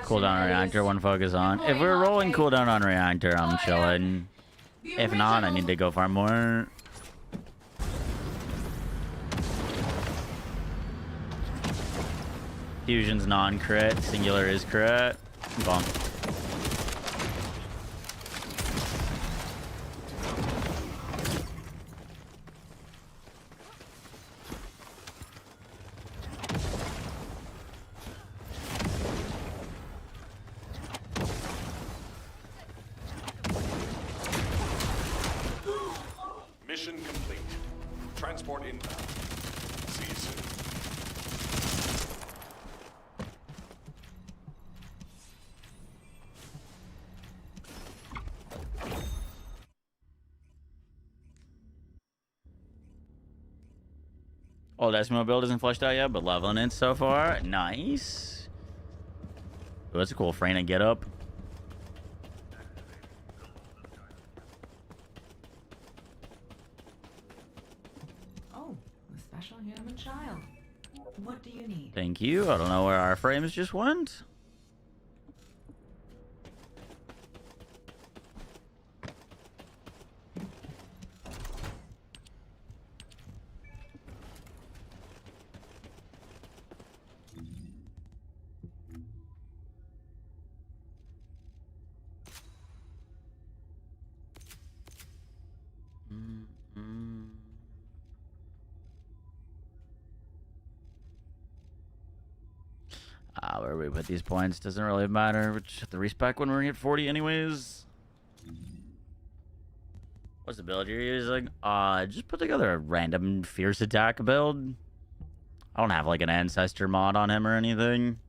Cooldown on reactor, one focus on. If we're rolling cooldown on reactor, I'm chilling. If not, I need to go farm more. Fusion's non-crit, singular is crit. Bonk. Mission complete. Transport inbound. See you soon. Oh, the Eskimo build isn't fleshed out yet, but leveling it so far. Nice. Ooh, that's a cool frame and get up. Oh, a special human child. What do you need? Thank you. I don't know where our frames just went. Where we put these points doesn't really matter. Which the respec when we're at 40 anyways. What's the build you're using? Just put together a random fierce attack build. I don't have like an ancestor mod on him or anything.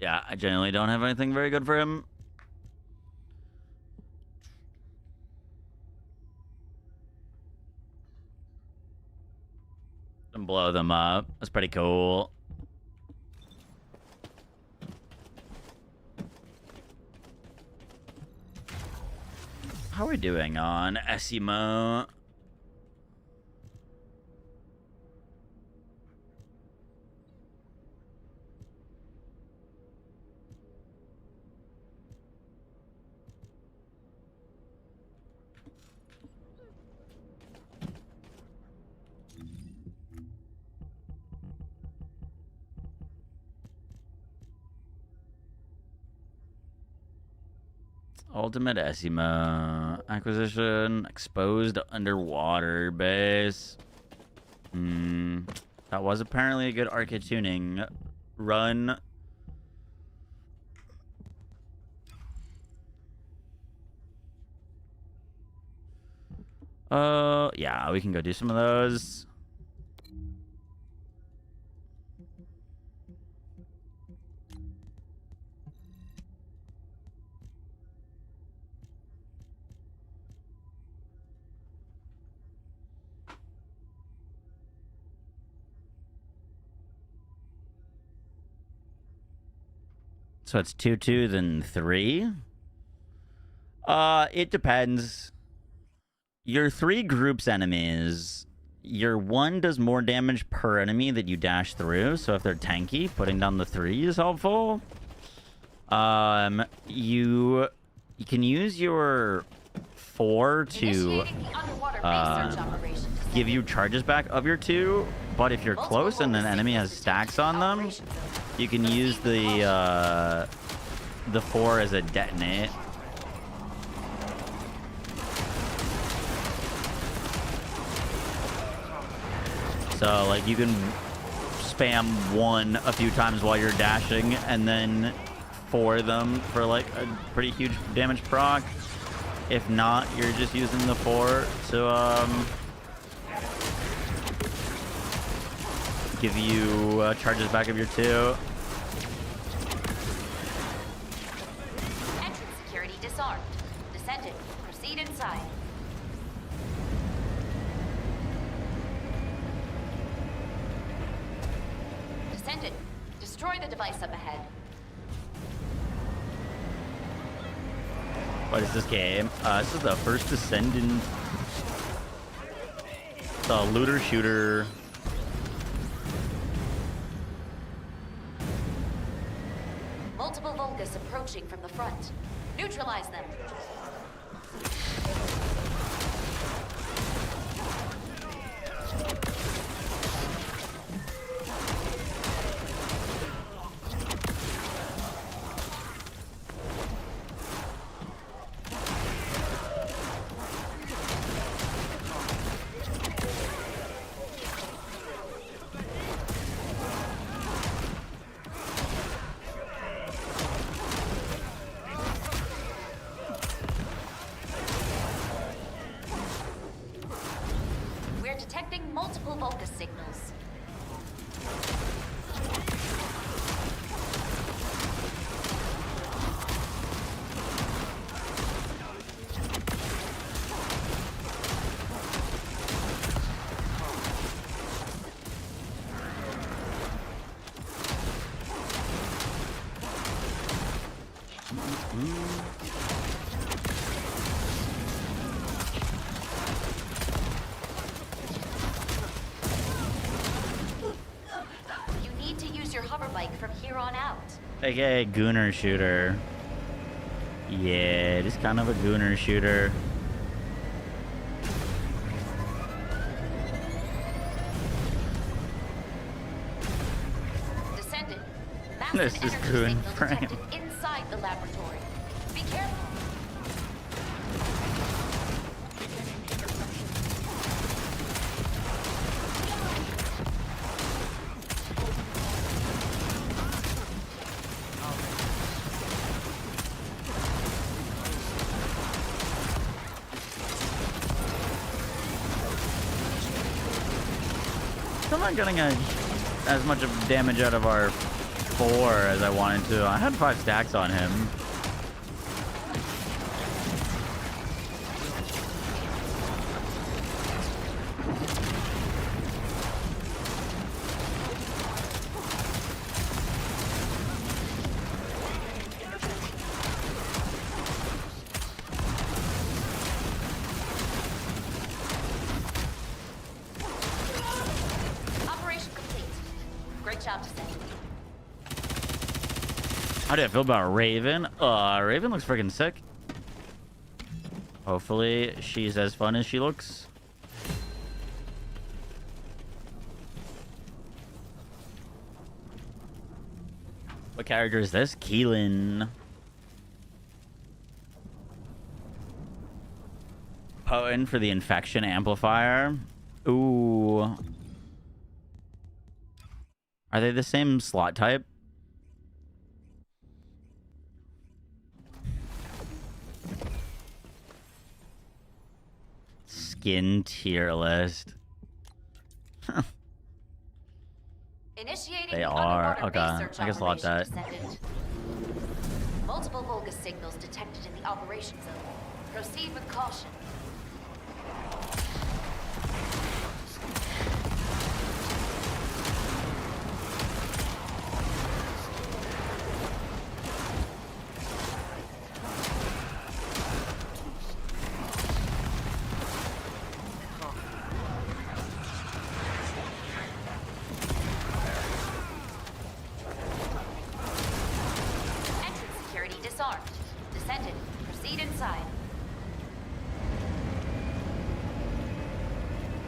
Yeah, I genuinely don't have anything very good for him. And blow them up. That's pretty cool. How are we doing on Esimo? Ultimate Essima acquisition, exposed underwater base. That was apparently a good arcade tuning run. Yeah, we can go do some of those. So it's 2-2, then 3. It depends. Your 3 groups enemies, your 1 does more damage per enemy that you dash through. So if they're tanky, putting down the 3 is helpful. You can use your 4 to give you charges back of your 2. But if you're close and an enemy has stacks on them, you can use the 4 as a detonate. So, like, you can spam 1 a few times while you're dashing, and then 4 them for, like, a pretty huge damage proc. If not, you're just using the 4 to, give you charges back of your 2. Entrance security disarmed. Descendant, proceed inside. Descendant, destroy the device up ahead. What is this game? This is the first Descendant. The looter shooter. Multiple Vulgus approaching from the front. Neutralize them. We're detecting multiple Vulgus signals. You need to use your hover bike from here on out. AKA Gooner shooter. Yeah, it is kind of a Gooner shooter. Descendant. This is Goon frame. Inside the laboratory. Be careful. Still not getting as much of damage out of our 4 as I wanted to. I had 5 stacks on him. Operation complete. Great job, Descendant. How do I feel about Raven? Raven looks freaking sick. Hopefully she's as fun as she looks. What character is this? Keelan. potent for the infection amplifier. Ooh. Are they the same slot type? Skin tier list. Initiating They the are. underwater Okay. research I guess I'll have that. Descendant. Multiple Vulgus signals detected in the operation zone. Proceed with caution.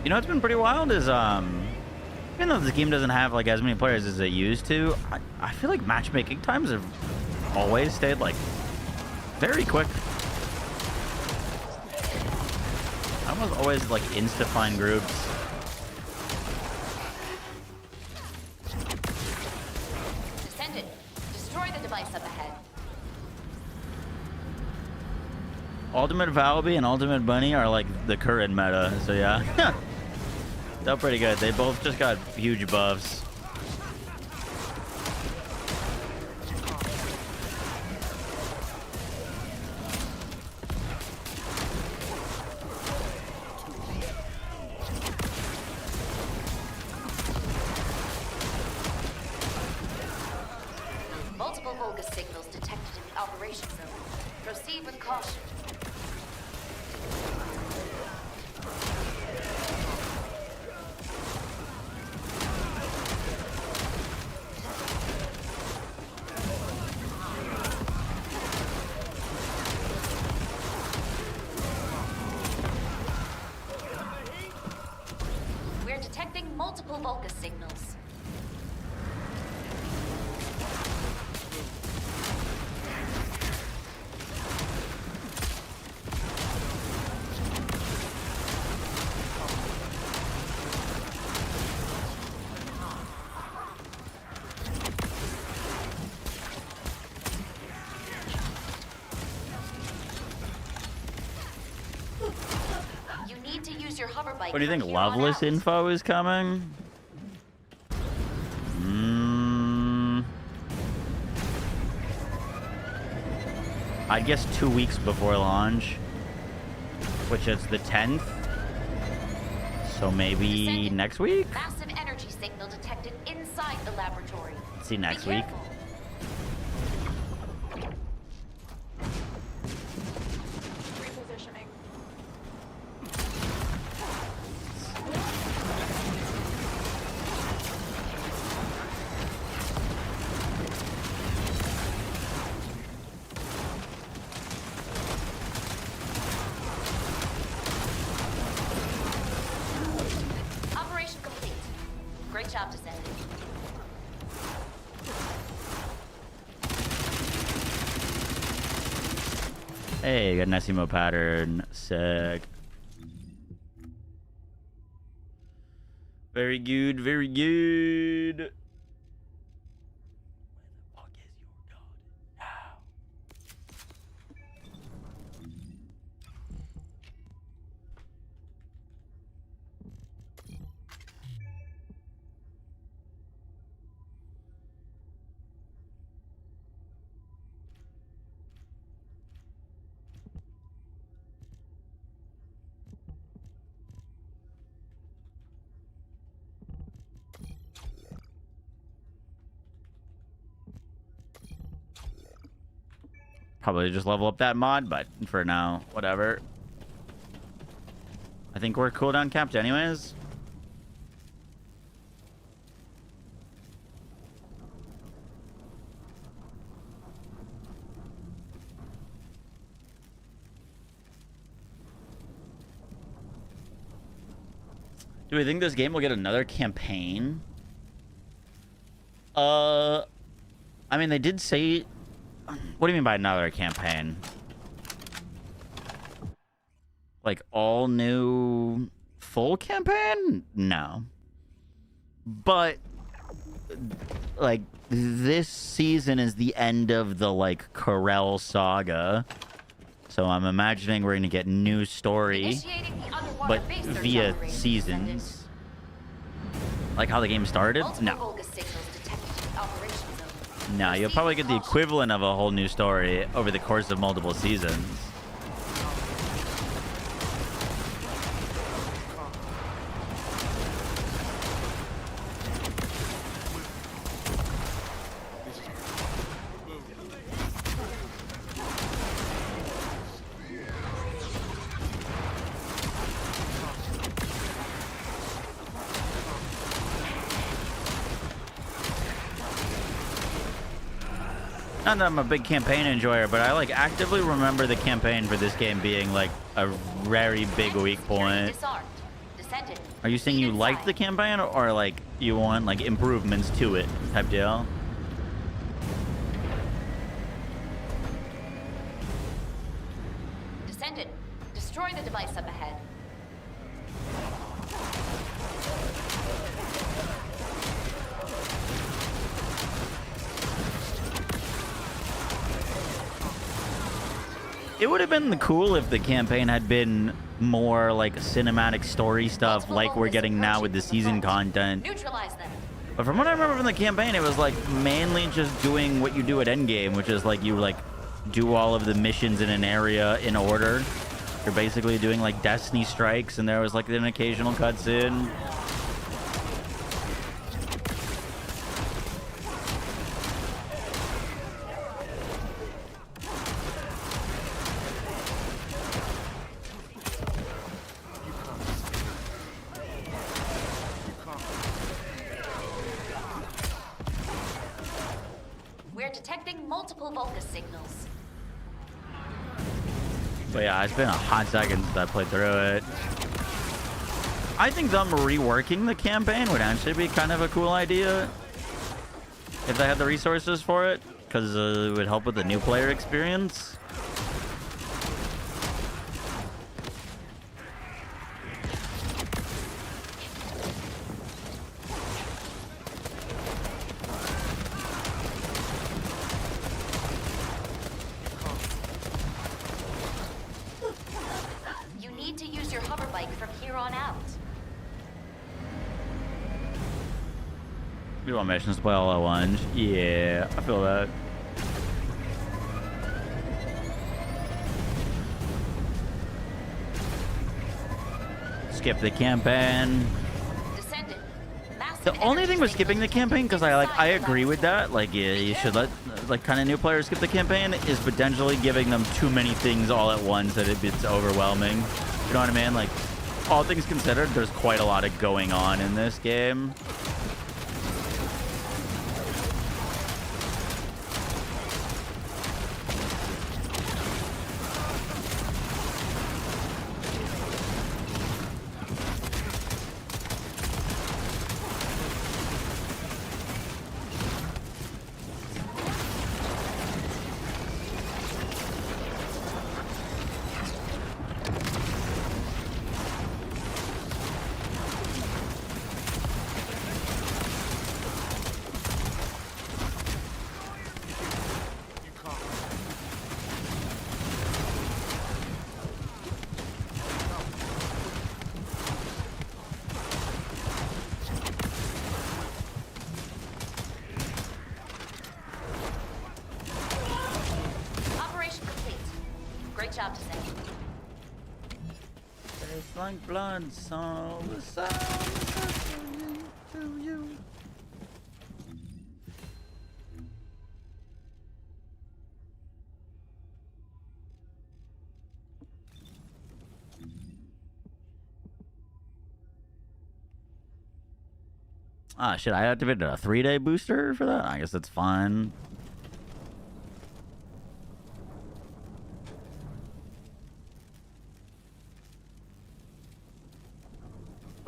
You know what's been pretty wild is even though this game doesn't have like as many players as it used to, I feel like matchmaking times have always stayed like very quick. I almost always like insta find groups. Descendant, destroy the device up ahead. Ultimate Valby and Ultimate Bunny are like the current meta, so yeah. They're pretty good. They both just got huge buffs. Multiple Vulgus signals detected in the operation zone. Proceed with caution. We're detecting multiple Vulgus signals. You need to use your hover bike. What do you think? from here on Loveless out. info is coming? I guess 2 weeks before launch, which is the 10th. So maybe next week? Massive energy signal detected inside the laboratory. See you next Be week. careful. Repositioning. Operation complete. Great job, Descendant. Hey, got an Essimo pattern. Sick. Very good, very good. Probably just level up that mod, but for now, whatever. I think we're cooldown capped anyways. Do we think this game will get another campaign? I mean, they did say... What do you mean by another campaign? Like, all new full campaign? No. But, like, this season is the end of the, like, Corel saga. So I'm imagining we're going to get new story, but via seasons. Like how the game started? No. No, you'll probably get the equivalent of a whole new story over the course of multiple seasons. Not that I'm a big campaign enjoyer, but I like actively remember the campaign for this game being like a very big weak point. Are you saying you liked the campaign, or like you want like improvements to it type deal? Descendant, destroy the device up ahead. It would have been cool if the campaign had been more like cinematic story stuff like we're getting now with the season content. Neutralize them. But from what I remember from the campaign, it was like mainly just doing what you do at endgame, which is like you like do all of the missions in an area in order. You're basically doing like Destiny strikes, and there was like an occasional cutscene. Multiple Vulgus signals. But yeah, it's been a hot second since I played through it. I think them reworking the campaign would actually be kind of a cool idea if they had the resources for it, because it would help with the new player experience. You want missions to play all at once? Yeah, I feel that. Skip the campaign. The only thing with skipping the campaign, because I agree with that. Like, yeah, you should let like kind of new players skip the campaign, is potentially giving them too many things all at once that it's overwhelming. You know what I mean? Like, all things considered, there's quite a lot of going on in this game. Blood, so to you. Ah, shit, I activated a 3-day booster for that? I guess that's fine.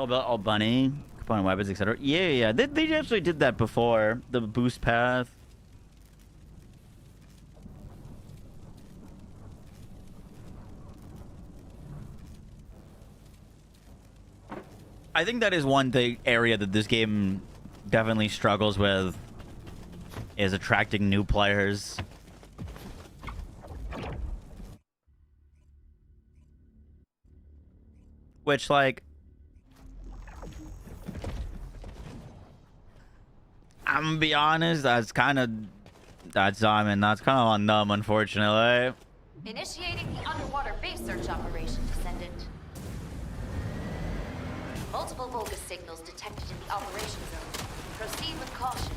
Oh, bunny, component weapons, etc. Yeah. They actually did that before. The boost path. I think that is one thing area that this game definitely struggles with, is attracting new players. Which, like, I'm gonna be honest, that's kind of on them, unfortunately. Initiating the underwater base search operation, Descendant. Multiple Vulgus signals detected in the operation zone. Proceed with caution.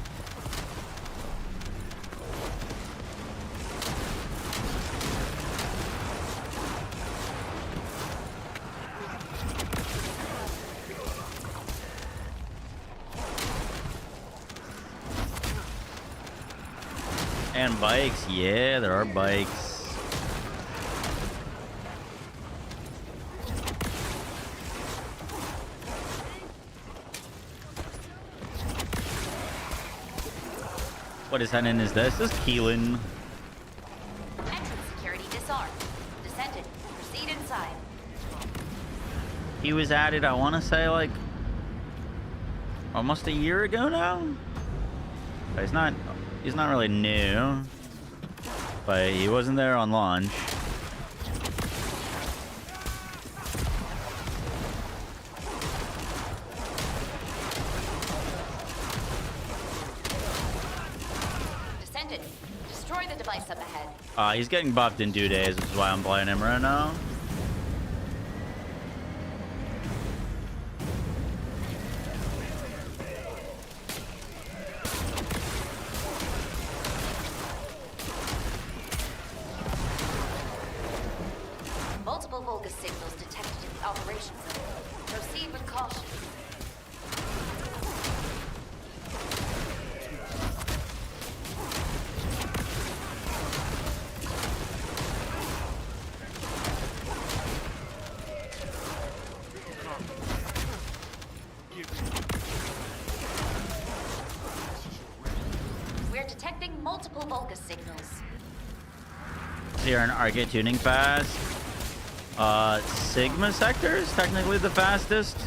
And bikes, yeah, there are bikes. What descendant is this? This is Keelan. Entrance security disarmed. Descendant, proceed inside. He was added, I want to say, like, almost a year ago now. But he's not really new, but he wasn't there on launch. Descendant, destroy the device up ahead. He's getting buffed in 2 days, which is why I'm playing him right now. Multiple Vulgus signals detected in the operation zone. Proceed with caution. We're detecting multiple Vulgus signals. Here in arcade tuning fast. Sigma sector is technically the fastest.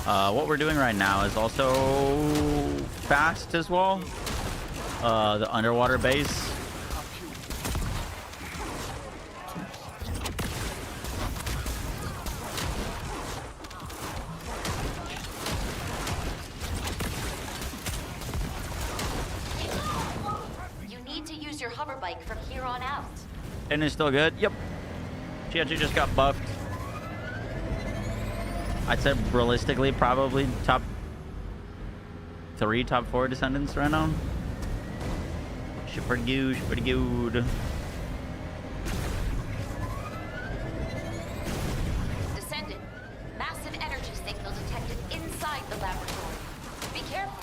What we're doing right now is also fast as well. The underwater base. You need to use your hover bike from here on out. And it's still good. Yep. She actually just got buffed. I'd say realistically, probably top 3, top 4 descendants right now. She's pretty good. She's pretty good. Descendant, massive energy signal detected inside the laboratory. Be careful.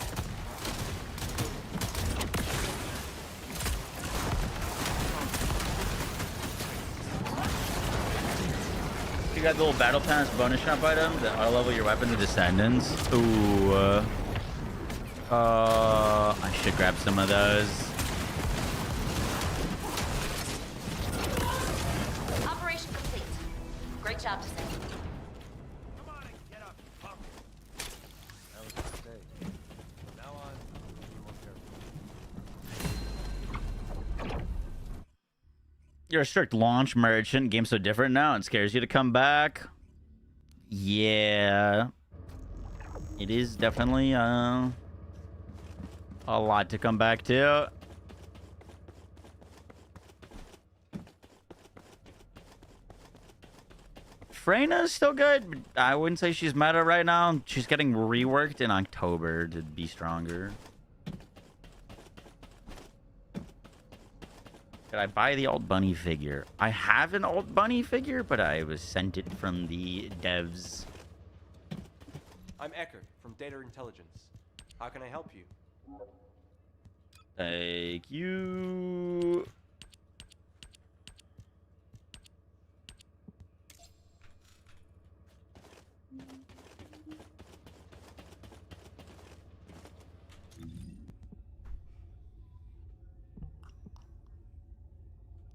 You got the little battle pass bonus shop item that auto level your weapon to descendants. Ooh. I should grab some of those. Operation complete. Great job, Descendant. That was a mistake. From now on, be more careful. You're a strict launch merchant. Game's so different now. It scares you to come back. Yeah. It is definitely a lot to come back to. Freyna's still good, but I wouldn't say she's meta right now. She's getting reworked in October to be stronger. Did I buy the old bunny figure? I have an old bunny figure, but I was sent it from the devs. I'm Ecker from Data Intelligence. How can I help you? Thank you.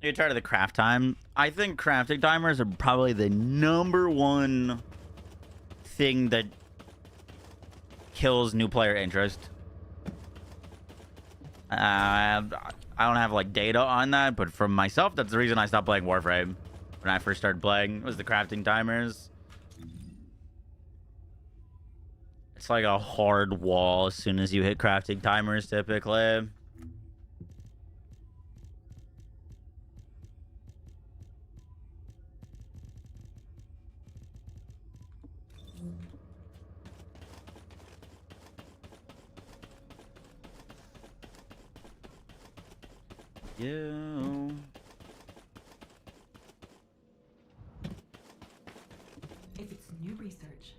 You're tired of the craft time? I think crafting timers are probably the #1 thing that kills new player interest. I don't have like data on that, but from myself, that's the reason I stopped playing Warframe when I first started playing. Was the crafting timers. It's like a hard wall as soon as you hit crafting timers, typically. You. If it's new research.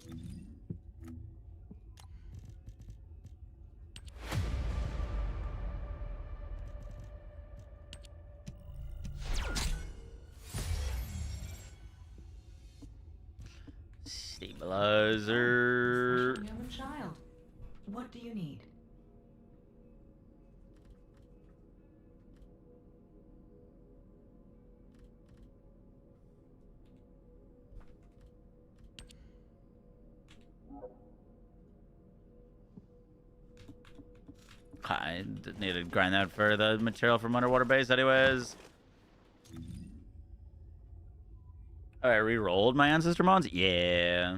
Stabilizer. Human child. What do you need? I need to grind that for the material from underwater base anyways. Oh, I re-rolled my ancestor mods? Yeah.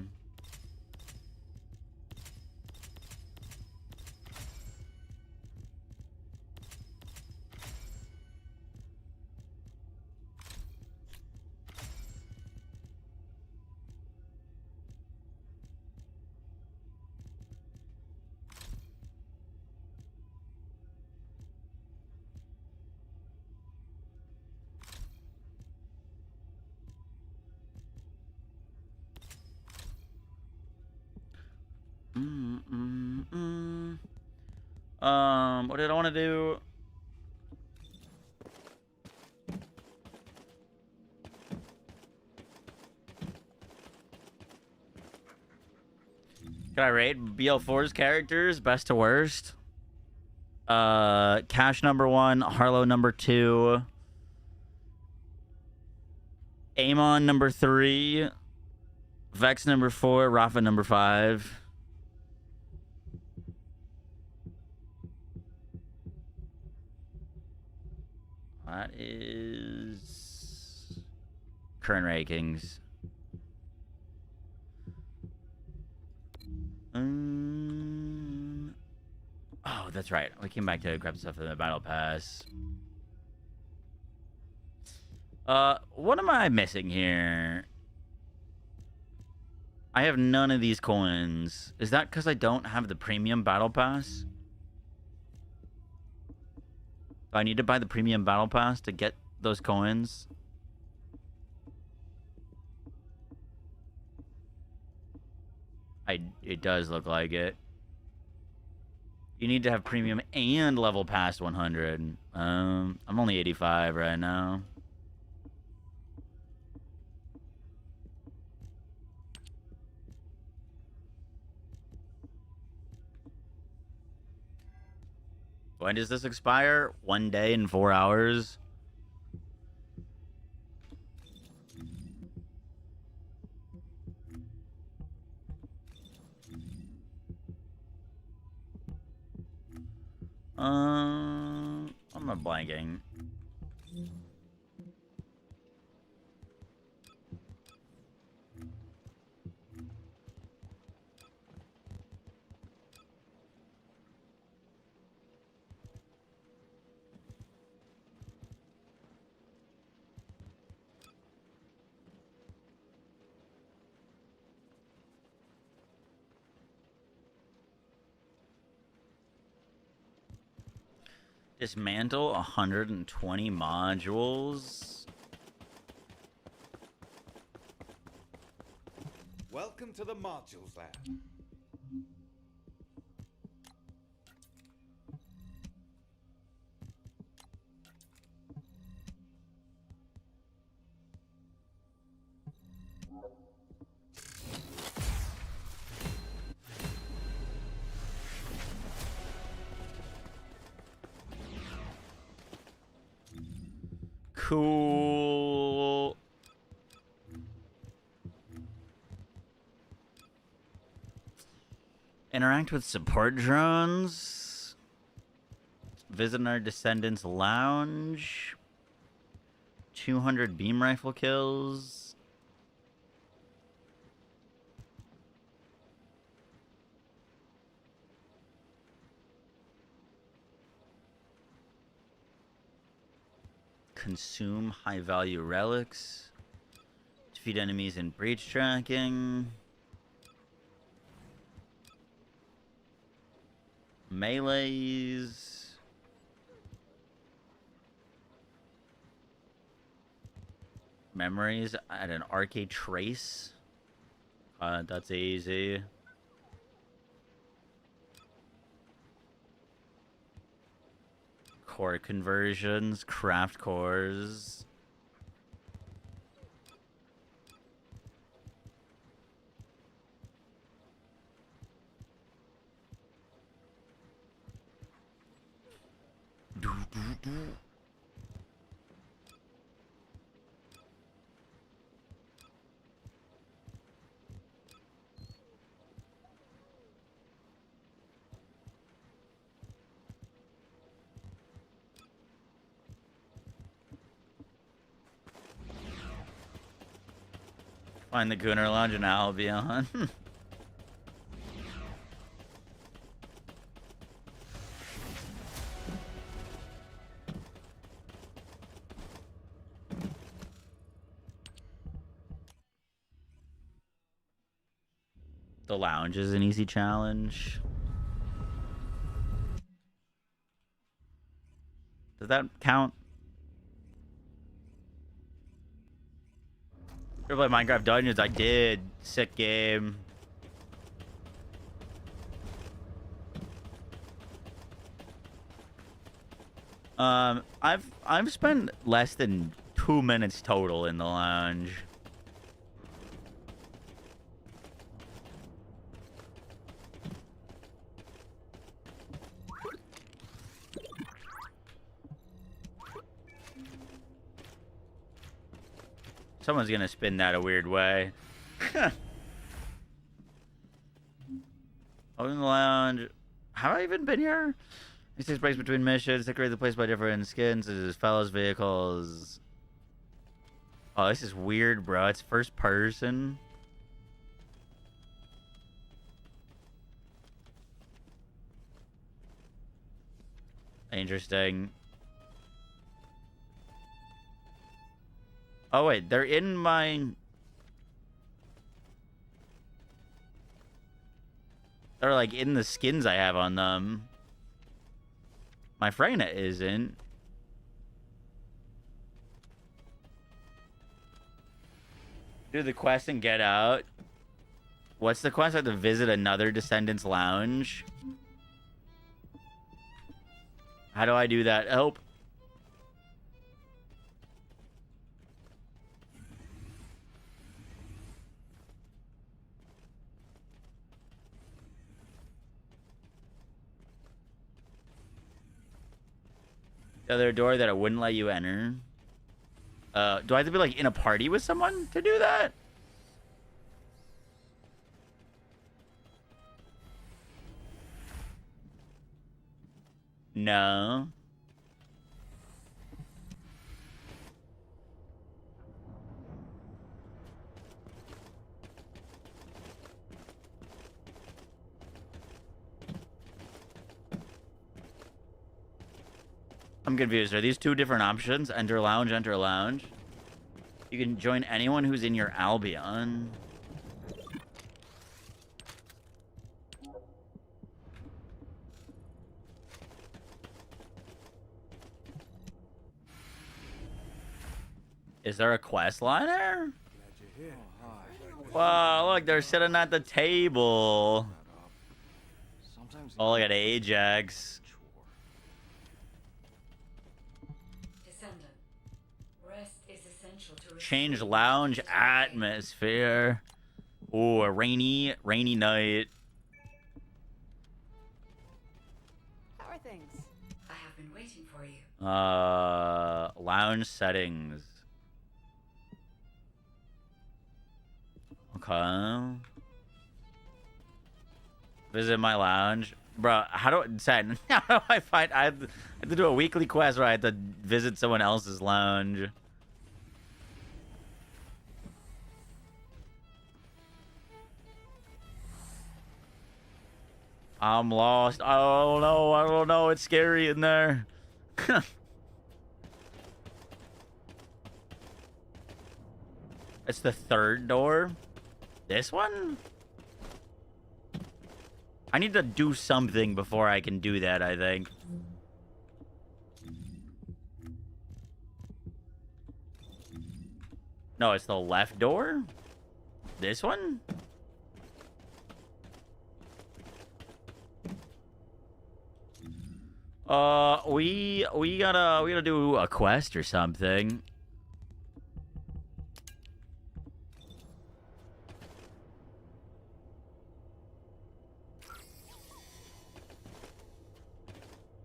What did I want to do? Can I rate BL4's characters best to worst? Cash number 1, Harlow number 2, Amon number 3, Vex number 4, Rafa number 5. That is current rankings. Oh, that's right. We came back to grab stuff in the battle pass. What am I missing here? I have none of these coins. Is that because I don't have the premium battle pass? Do I need to buy the premium battle pass to get those coins? It does look like it. You need to have premium and level past 100. I'm only 85 right now. When does this expire? 1 day and 4 hours. I'm not blanking. Dismantle 120 modules. Welcome to the modules lab. Cool. Interact with support drones. Visit our Descendants Lounge. 200 beam rifle kills. Consume high-value relics. Defeat enemies in breach tracking. Melees. Memories at an arcade trace. That's easy. Core conversions, craft cores. Find the Gunner Lounge in Albion. The lounge is an easy challenge. Does that count? You ever play Minecraft Dungeons? I did. Sick game. I've spent less than 2 minutes total in the lounge. Someone's gonna spin that a weird way. Open the lounge. Have I even been here? It takes place between missions. Decorate the place by different skins. As fellows vehicles. Oh, this is weird, bro. It's first person. Interesting. Oh, wait. They're in my... They're, like, in the skins I have on them. My Freyna isn't. Do the quest and get out. What's the quest? I have to visit another Descendants Lounge. How do I do that? Help. The other door that I wouldn't let you enter. Do I have to be, like, in a party with someone to do that? No. I'm confused. Are these two different options? Enter lounge, enter lounge. You can join anyone who's in your Albion. Is there a quest line there? Wow, look, they're sitting at the table. Oh, look at Ajax. Change lounge atmosphere. Oh, a rainy night. How are things? I have been waiting for you. Lounge settings. Okay. Visit my lounge. Bro, how do I find... I have to do a weekly quest where I have to visit someone else's lounge. I'm lost. I don't know. I don't know. It's scary in there. It's the third door. This one? I need to do something before I can do that, I think. No, it's the left door? This one? We gotta do a quest or something.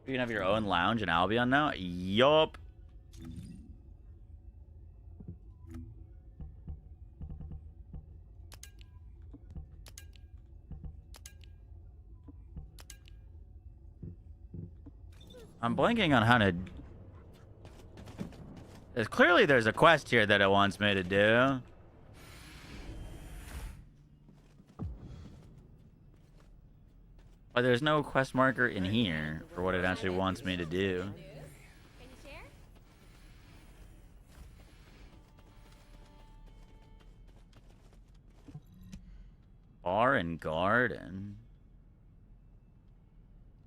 You can have your own lounge in Albion now? Yup. I'm blanking on how to... Clearly there's a quest here that it wants me to do. But there's no quest marker in here for what it actually wants me to do. Bar and garden.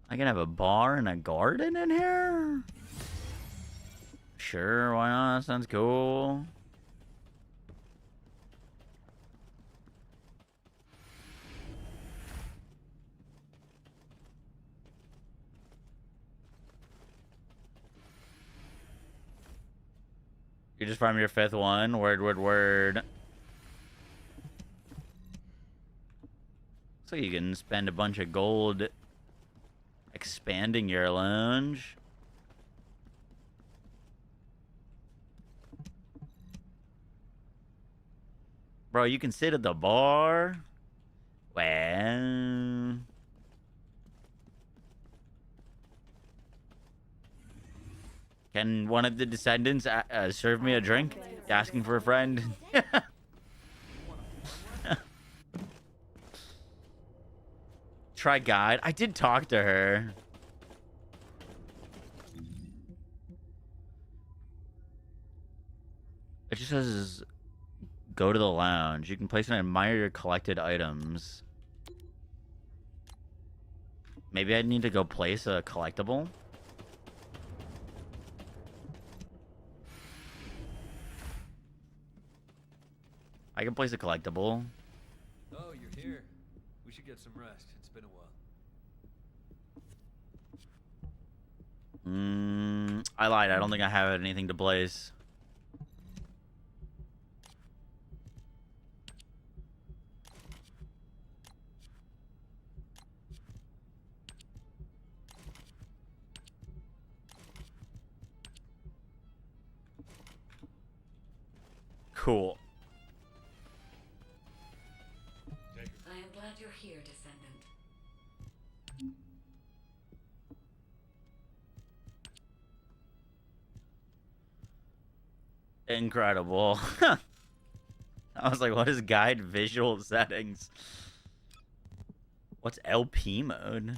I can have a bar and a garden in here? Sure, why not? That sounds cool. You just farm your fifth one. Word, word, word. So you can spend a bunch of gold expanding your lounge. Bro, you can sit at the bar. Well... Can one of the descendants serve me a drink? Asking for a friend. Try guide. I did talk to her. It just says, go to the lounge. You can place and admire your collected items. Maybe I need to go place a collectible. I can place a collectible. Oh, you're here. We should get some rest. It's been a while. I lied. I don't think I have anything to place. Cool. I am glad you're here, Descendant. Incredible. I was like, what is guide visual settings? What's LP mode?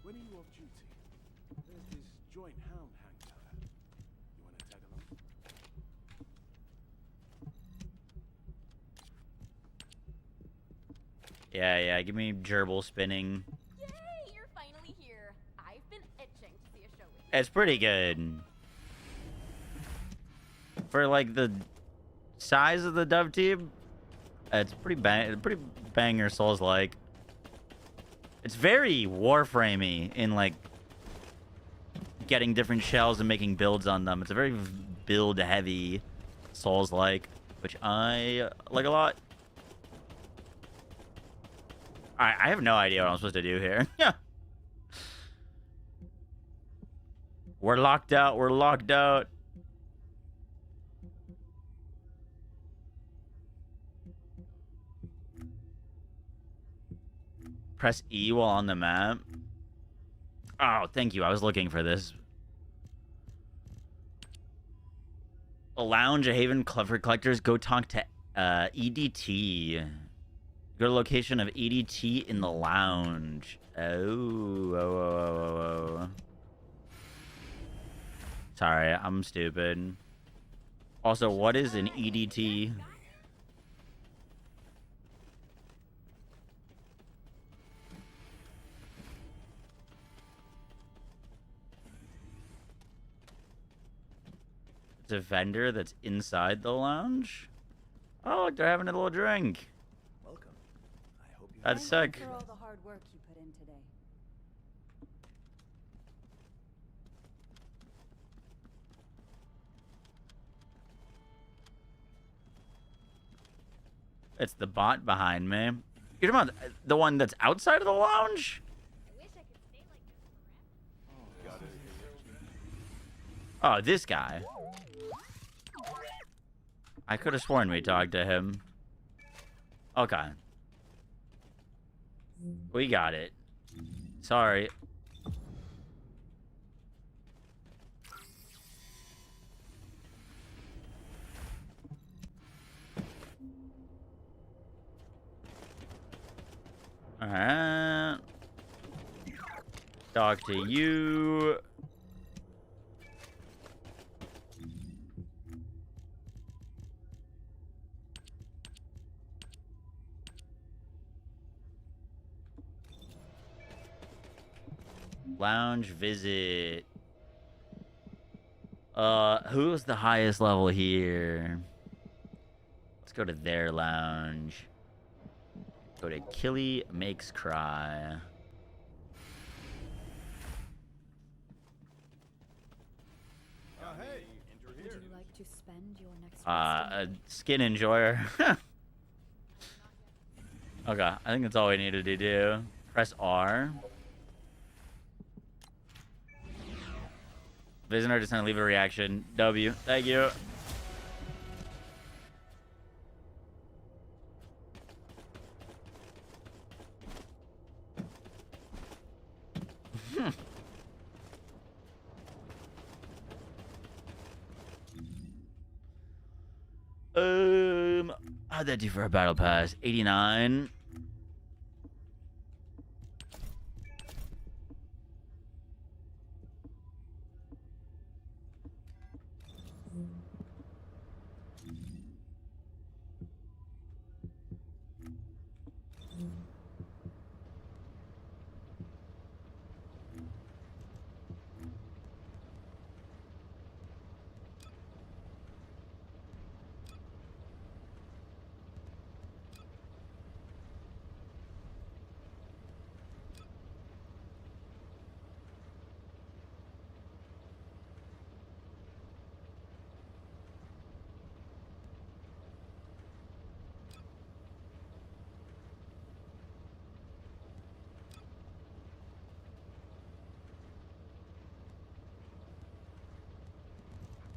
When are you off duty? There's this joint hound hangs out at. You want to tag along? Yeah, give me gerbil spinning. Yay, you're finally here. I've been itching to see a show with you. It's pretty good. For like the size of the dove team, it's pretty banger Souls-like. It's very Warframey in like getting different shells and making builds on them. It's a very build heavy Souls-like, which I like a lot. I have no idea what I'm supposed to do here. Yeah. We're locked out. We're locked out. Press E while on the map. Oh, thank you. I was looking for this. A lounge, a haven for collectors. Go talk to EDT. Go to location of EDT in the lounge. Oh. Sorry, I'm stupid. Also, what is an EDT? It's a vendor that's inside the lounge. Oh, look, they're having a little drink. Welcome. I hope you That's sick. For all the hard work you put in today. It's the bot behind me. You're talking about the one that's outside of the lounge? Oh, this guy. I could have sworn we talked to him. Okay. We got it. Sorry. Alright. Talk to you. Lounge visit. Who's the highest level here? Let's go to their lounge. Go to Killy Makes Cry. Would you like to spend your next A skin enjoyer. Okay, I think that's all we needed to do. Press R. Visitor just gonna leave a reaction. W. Thank you. How'd that do for a battle pass? 89.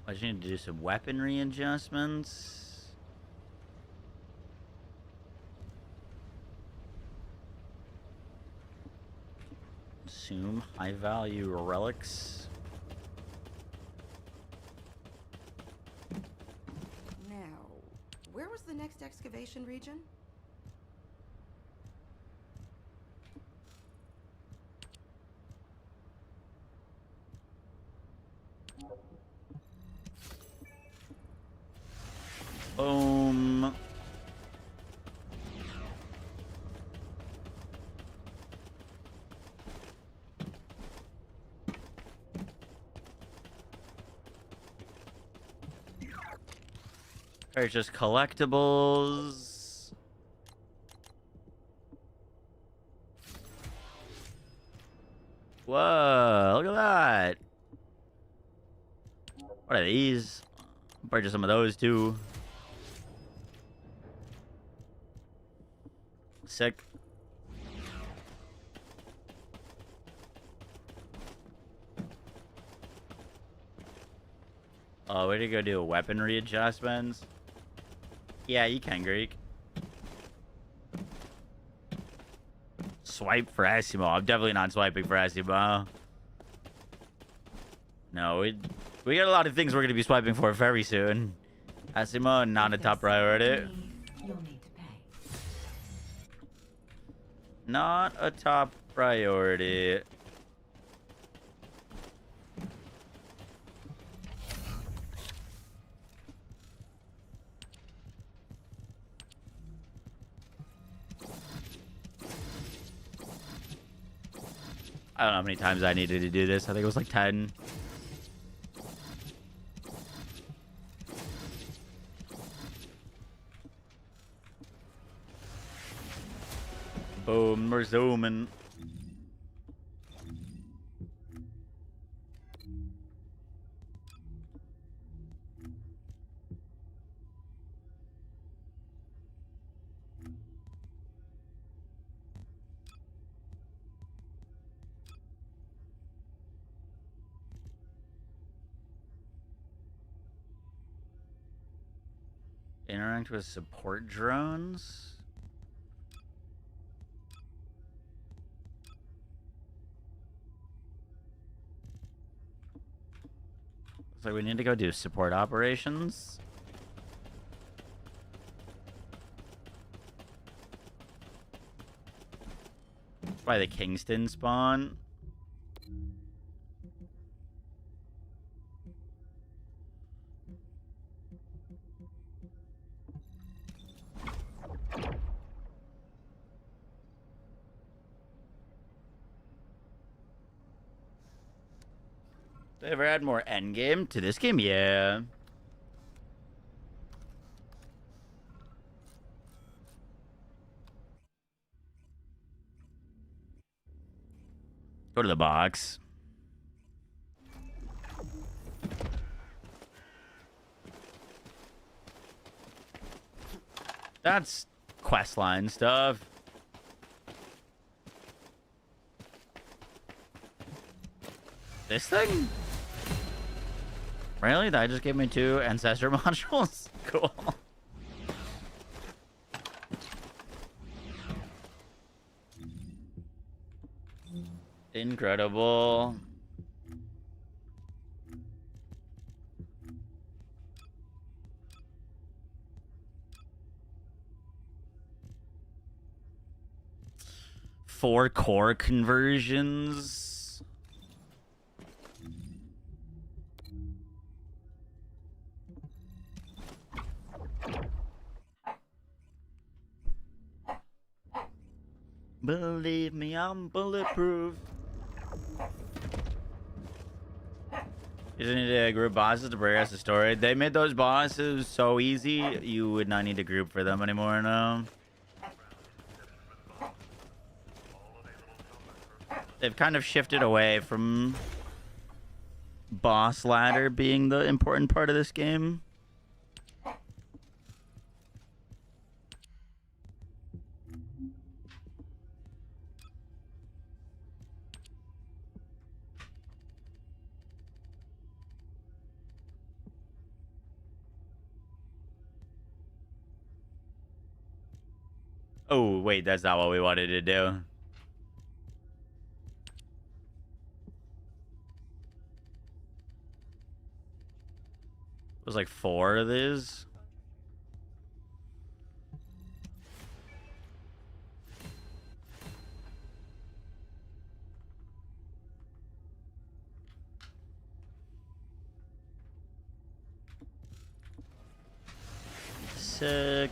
I just need to do some weaponry adjustments. Consume high value relics. Now, where was the next excavation region? Boom. Purchase collectibles. Whoa, look at that. What are these? Purchase some of those too. Sick. Oh, way to go do weaponry adjustments. Yeah, you can, Greek. swipe for Asimo. I'm definitely not swiping for Asimo. No, we got a lot of things we're going to be swiping for very soon. Asimo, not a top priority. You'll need to pay. Not a top priority. I don't know how many times I needed to do this. I think it was like 10. Boom, we're zooming. Interact with support drones. So we need to go do support operations. By the Kingston spawn. They ever add more endgame to this game? Yeah. Go to the box. That's questline stuff. This thing? Really? That just gave me 2 ancestor modules? Cool. Incredible. Four core conversions. Believe me, I'm bulletproof. You just need to group bosses to progress the story. They made those bosses so easy, you would not need to group for them anymore now. They've kind of shifted away from boss ladder being the important part of this game. Oh, wait, that's not what we wanted to do. It was like 4 of these. Sick.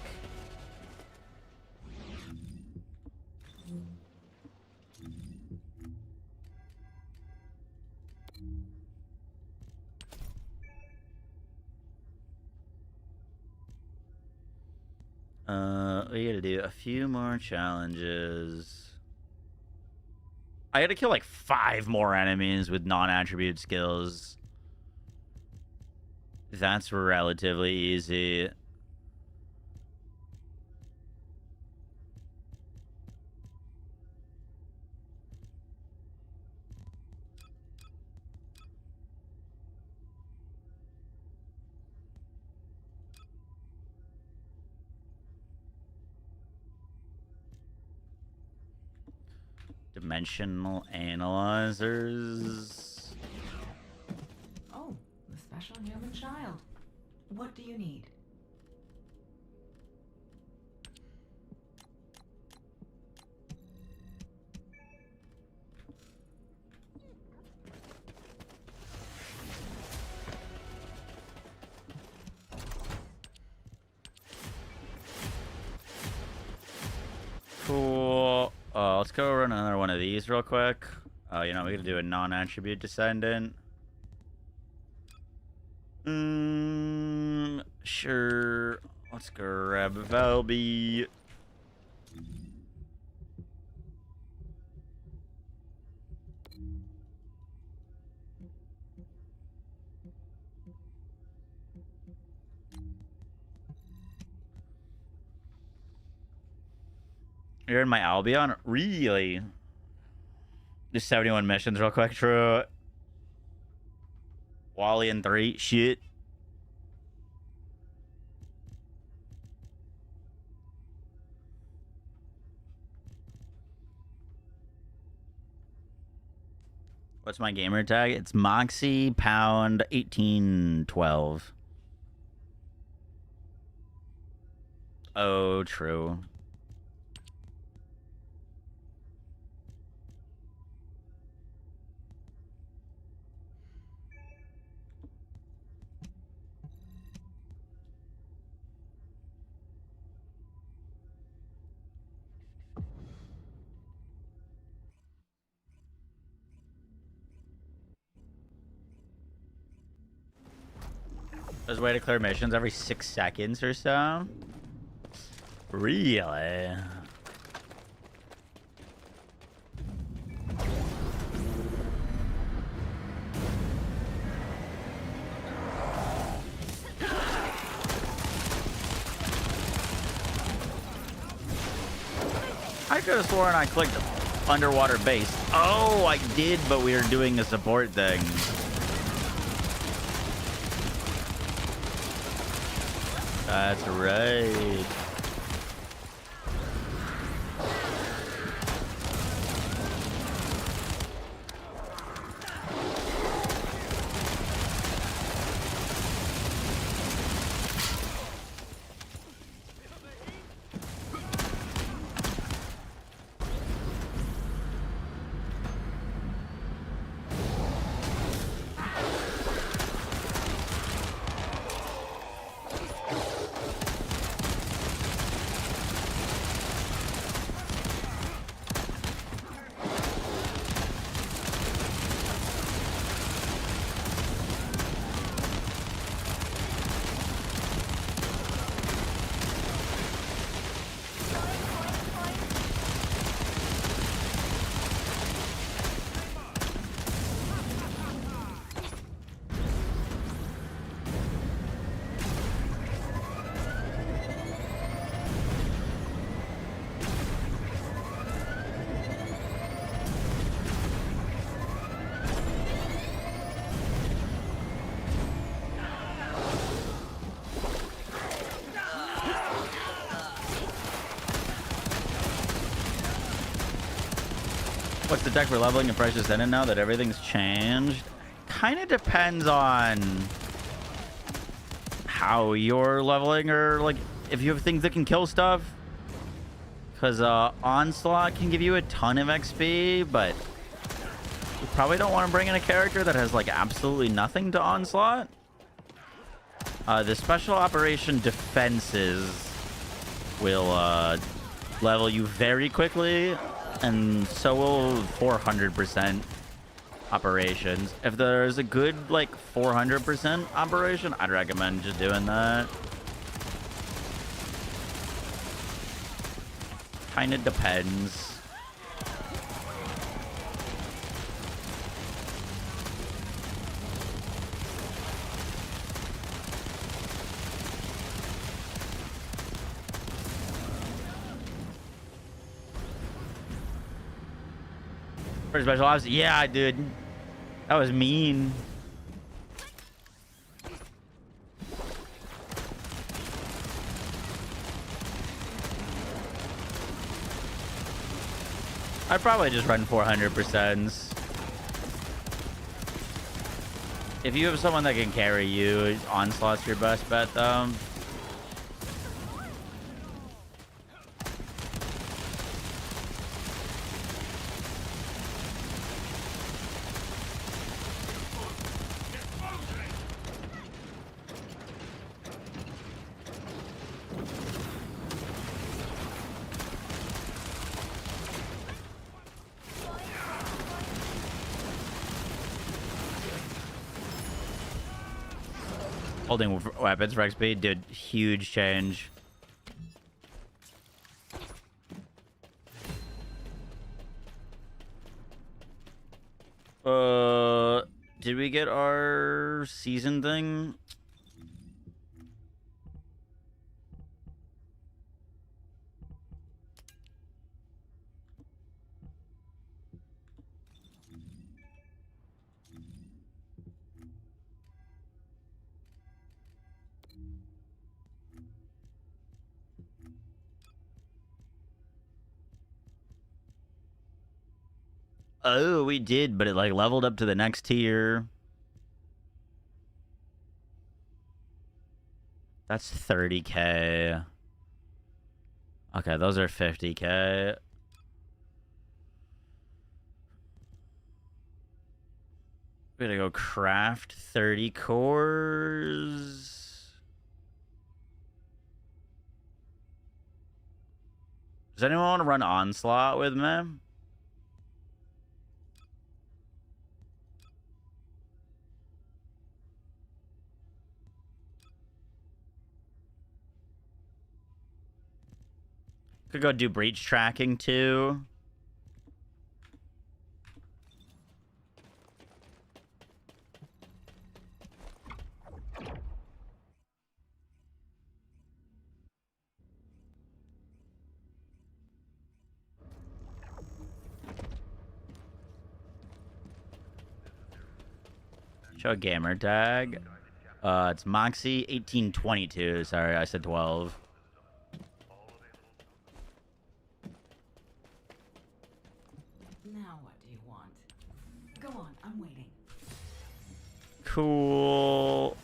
We gotta do a few more challenges. I gotta kill like 5 more enemies with non-attribute skills. That's relatively easy. Dimensional analyzers. Oh, the special human child. What do you need? Cool. Let's go run another one of these real quick. You know, we gotta do a non-attribute descendant. Sure. Let's grab Velby. You're in my Albion? Really? Just 71 missions real quick, true. Wally in 3. Shit. What's my gamer tag? It's Moxie Pound 1812. Oh, true. There's a way to clear missions every 6 seconds or so. Really? I could have sworn I clicked underwater base. Oh, I did, but we were doing a support thing. That's right. What's the deck for leveling and Precious Ended now that everything's changed? Kind of depends on how you're leveling, or like if you have things that can kill stuff. Because Onslaught can give you a ton of XP, but you probably don't want to bring in a character that has like absolutely nothing to Onslaught. The special operation defenses will level you very quickly, and so will 400% operations. If there's a good like 400% operation, I'd recommend just doing that. Kind of depends. For special ops? Yeah, dude. That was mean. I'd probably just run 400%. If you have someone that can carry you, Onslaught's your best bet, though. Holding weapons for XP did huge change. Did we get our season thing? Oh, we did, but it like leveled up to the next tier. That's 30K. Okay, those are 50K. We gotta go craft 30 cores. Does anyone want to run Onslaught with me? Could go do breach tracking too. Show gamer tag. It's Moxie 1822. Sorry, I said 12. Now what do you want? Go on, I'm waiting. Cool.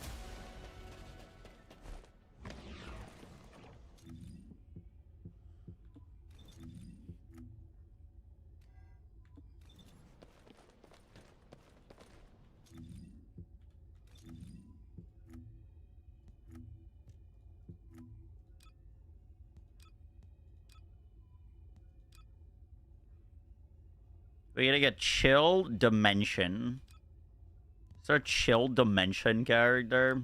We gotta get Chill Dimension. Is there a Chill Dimension character?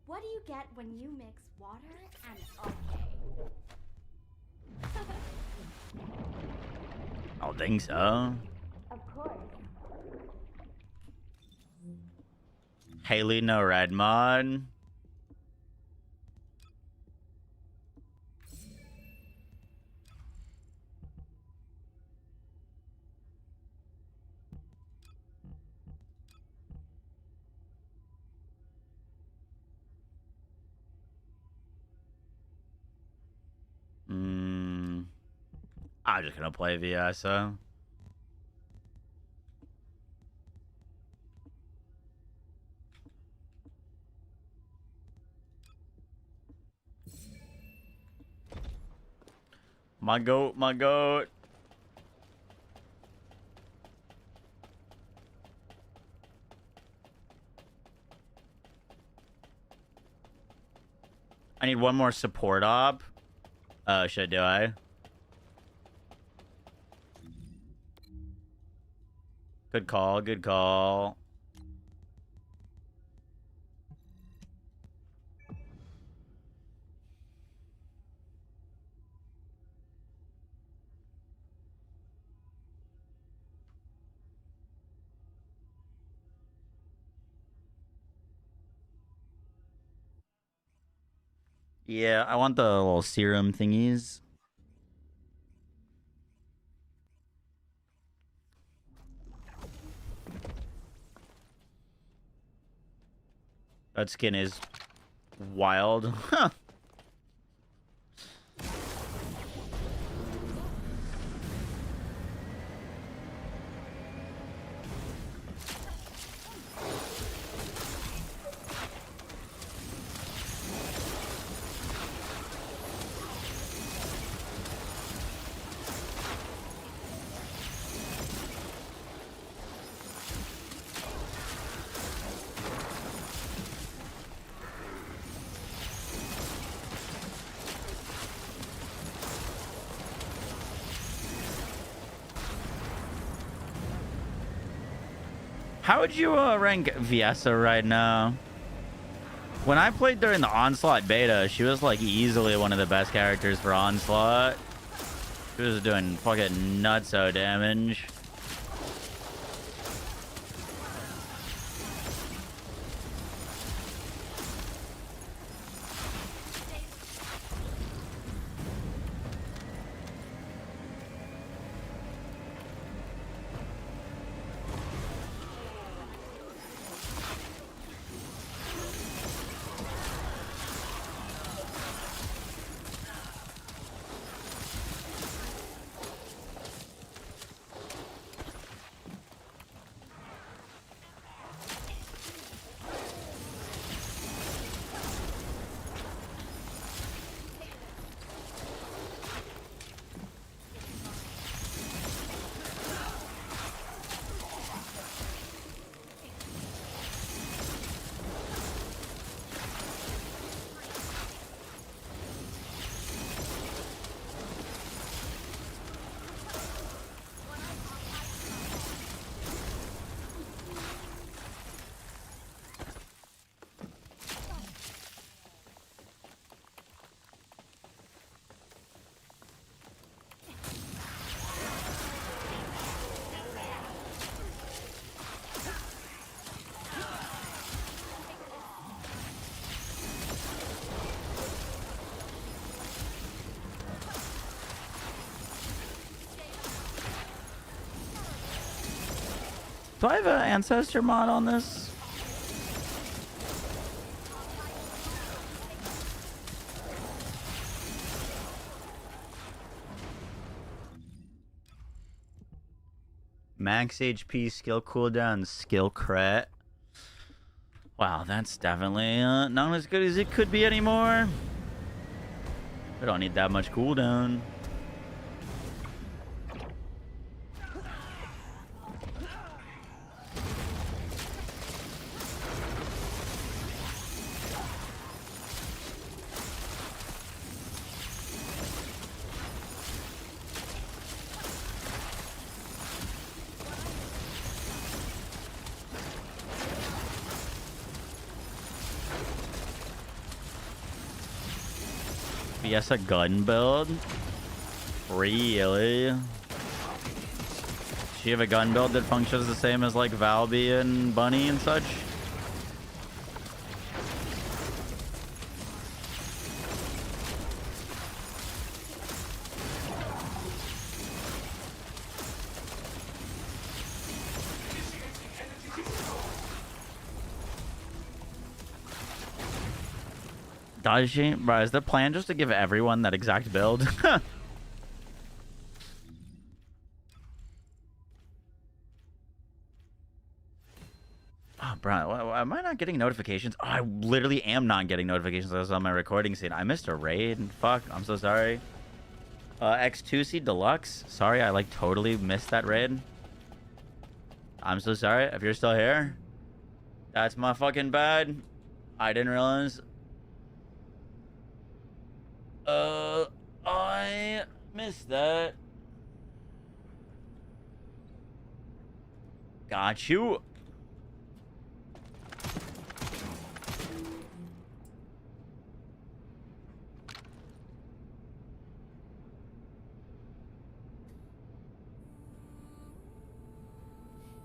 What do you get when you mix water and okay? I don't think so. Of course. Haley no red mod. I'm just gonna play Viasa. My goat, my goat. I need one more support op. Should I? Good call, good call. Yeah, I want the little serum thingies. That skin is wild. Huh. How would you rank Viessa right now? When I played during the Onslaught beta, she was like easily one of the best characters for Onslaught. She was doing fucking nutso damage. Do I have an ancestor mod on this? Max HP, skill cooldown, skill crit. Wow, that's definitely not as good as it could be anymore. We don't need that much cooldown. Yes, a gun build? Really? She have a gun build that functions the same as like Valby and Bunny and such? Does she? Bro, is the plan just to give everyone that exact build? Oh, bro, am I not getting notifications? Oh, I literally am not getting notifications. I was on my recording scene. I missed a raid. Fuck, I'm so sorry. X2C Deluxe. Sorry, I like totally missed that raid. I'm so sorry. If you're still here, that's my fucking bad. I didn't realize. I missed that. Got you.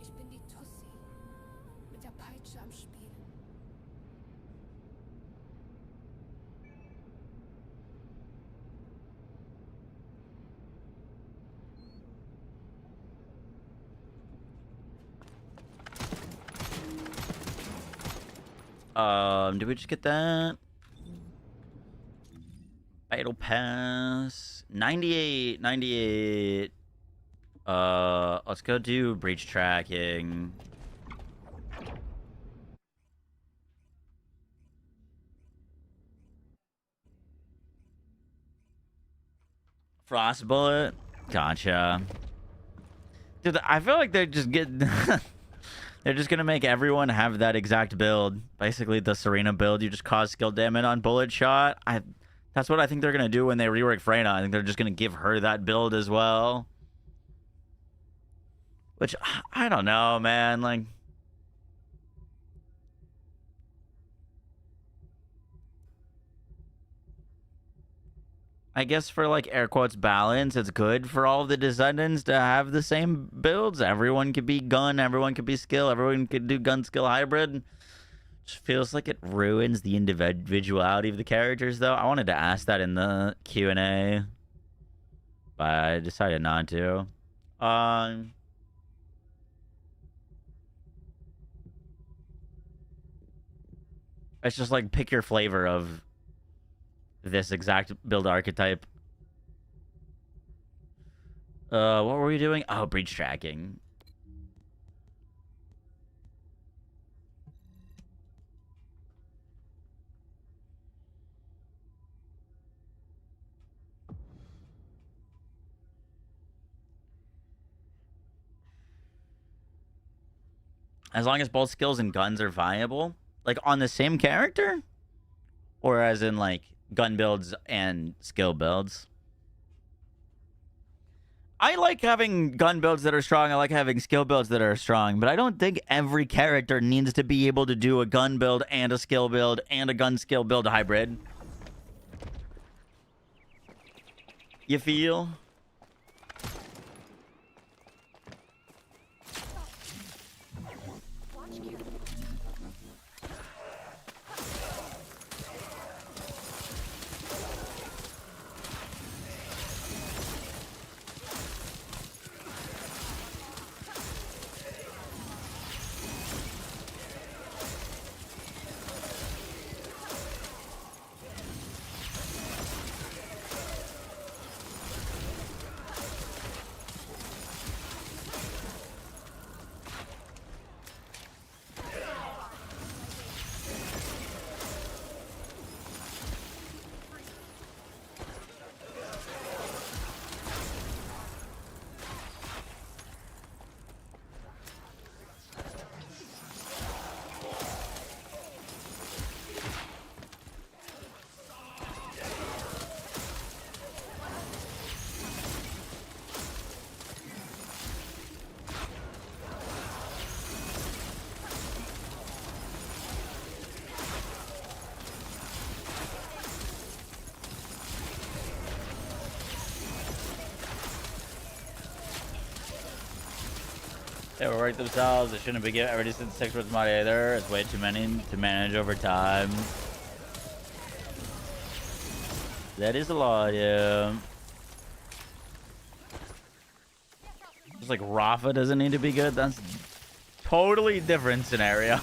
Ich bin die Tussi. Mit der Peitsche am Spielen. Did we just get that? Battle Pass. 98, 98. Let's go do breach tracking. Frost bullet. Gotcha. Dude, I feel like they're just getting... They're just gonna make everyone have that exact build. Basically, the Serena build. You just cause skill damage on bullet shot. That's what I think they're gonna do when they rework Freyna. I think they're just gonna give her that build as well. Which, I don't know, man. Like... I guess for, like, air quotes balance, it's good for all the descendants to have the same builds. Everyone could be gun, everyone could be skill, everyone could do gun skill hybrid. Just feels like it ruins the individuality of the characters, though. I wanted to ask that in the Q&A, but I decided not to. It's just like, pick your flavor of this exact build archetype. What were we doing? Oh, breach tracking. As long as both skills and guns are viable, like on the same character, or as in like gun builds and skill builds. I like having gun builds that are strong. I like having skill builds that are strong, but I don't think every character needs to be able to do a gun build and a skill build and a gun skill build hybrid. You feel? They were work themselves. They shouldn't be given every since 6 was mod either. It's way too many to manage over time. That is a lot, yeah. Just like Rafa doesn't need to be good. That's totally different scenario.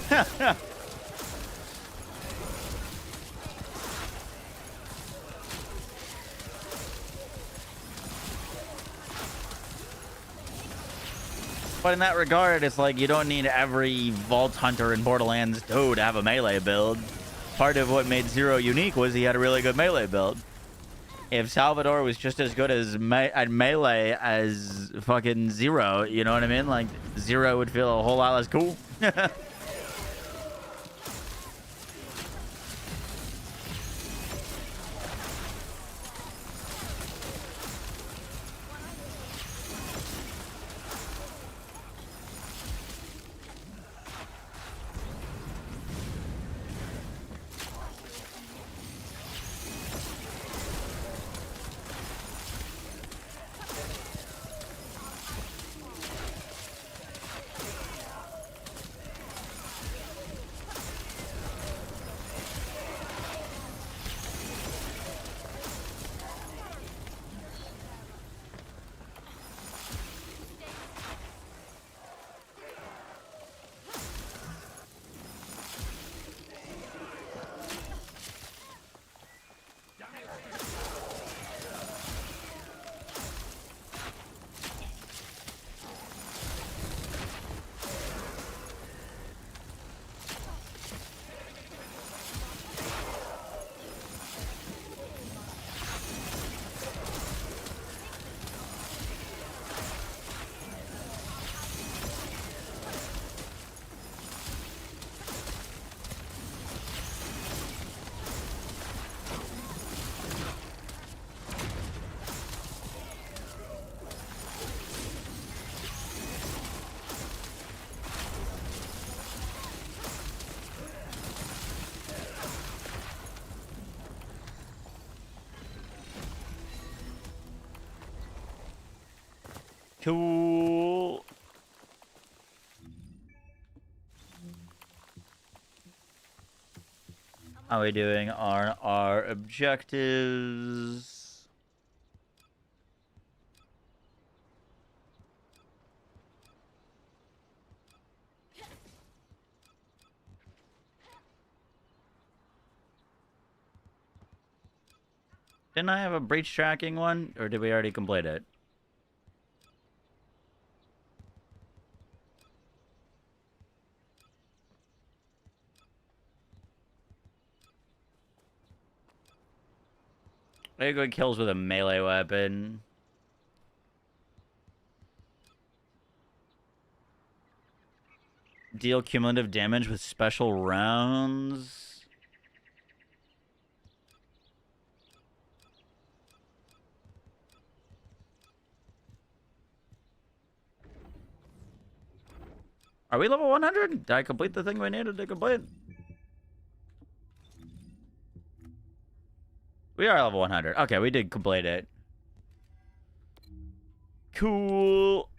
But in that regard, it's like you don't need every Vault Hunter in Borderlands 2 to have a melee build. Part of what made Zero unique was he had a really good melee build. If Salvador was just as good as at melee as fucking Zero, you know what I mean? Like, Zero would feel a whole lot less cool. Cool. How are we doing on our objectives? Didn't I have a breach tracking one? Or did we already complete it? Very good kills with a melee weapon. Deal cumulative damage with special rounds. Are we level 100? Did I complete the thing we needed to complete? We are level 100. Okay, we did complete it. Cool.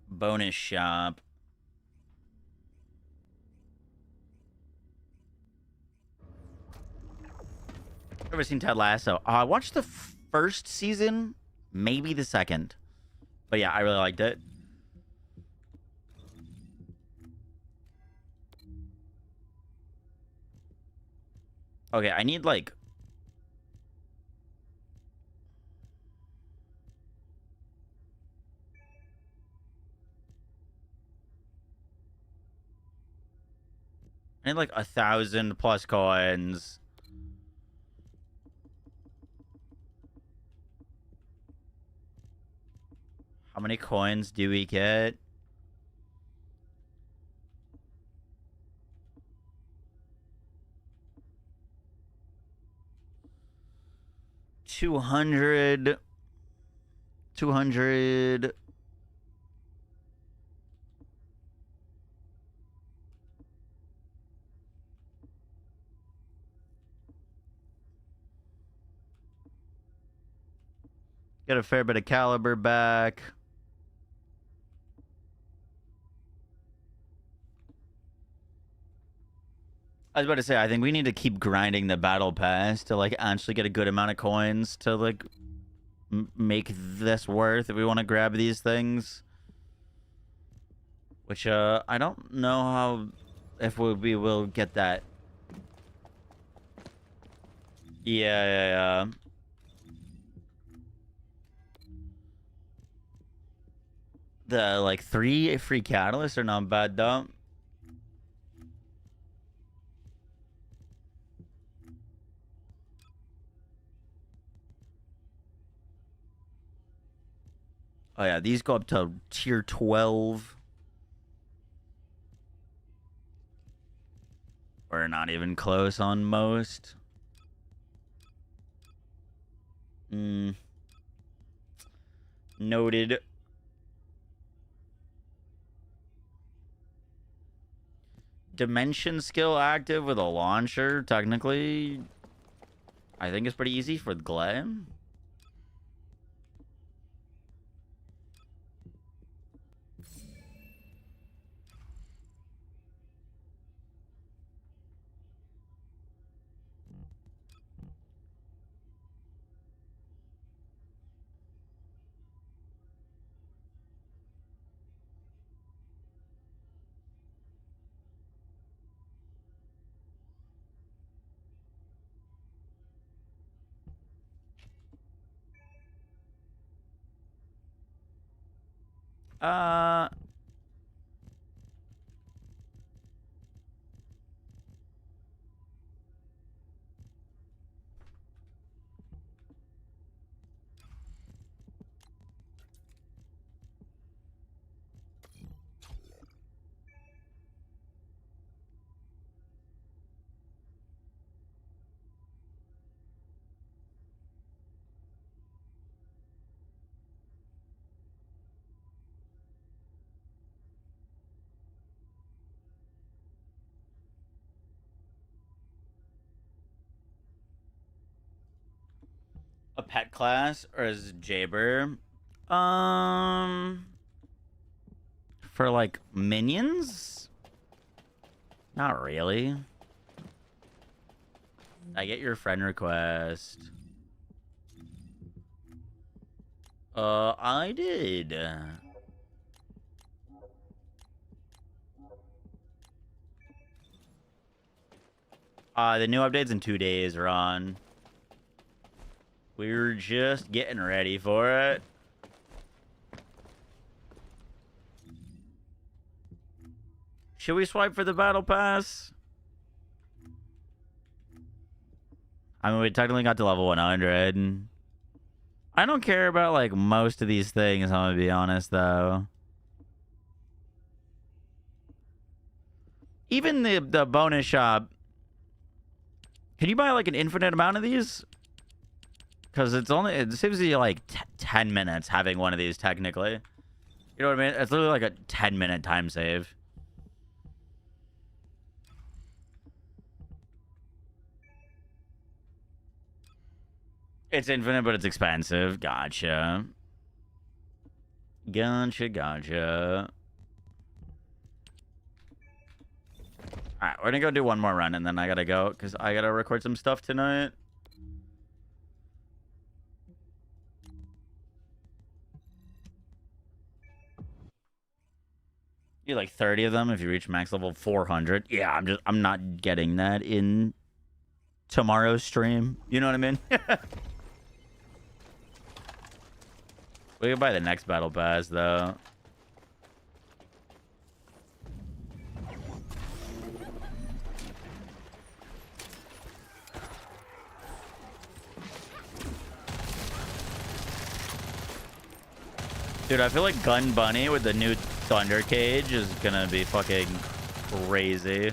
Bonus shop. Ever seen Ted Lasso? I watched the first season, maybe the second. But yeah, I really liked it. Okay, I need like... I need like 1,000 plus coins. How many coins do we get? $200. Get a fair bit of caliber back. I was about to say, I think we need to keep grinding the battle pass to like actually get a good amount of coins to like make this worth if we want to grab these things. Which I don't know how if we will get that. Yeah. The like 3 free catalysts are not bad though. Oh yeah, these go up to tier 12. We're not even close on most. Noted. Dimension skill active with a launcher, technically, I think it's pretty easy for the Glam. Uh, pet class or as Jaber? For like minions? Not really. I get your friend request. I did. The new update's in 2 days, Ron. We're just getting ready for it. Should we swipe for the battle pass? I mean, we technically got to level 100. I don't care about, like, most of these things, I'm gonna be honest, though. Even the bonus shop. Can you buy, like, an infinite amount of these? Because it saves you, like, 10 minutes having one of these, technically. You know what I mean? It's literally like a 10-minute time save. It's infinite, but it's expensive. Gotcha. Gotcha. Alright, we're gonna go do one more run, and then I gotta go, because I gotta record some stuff tonight. You like 30 of them if you reach max level 400. Yeah, I'm not getting that in tomorrow's stream. You know what I mean? We can buy the next battle pass, though. Dude, I feel like Gun Bunny with the new Thunder Cage is gonna be fucking crazy.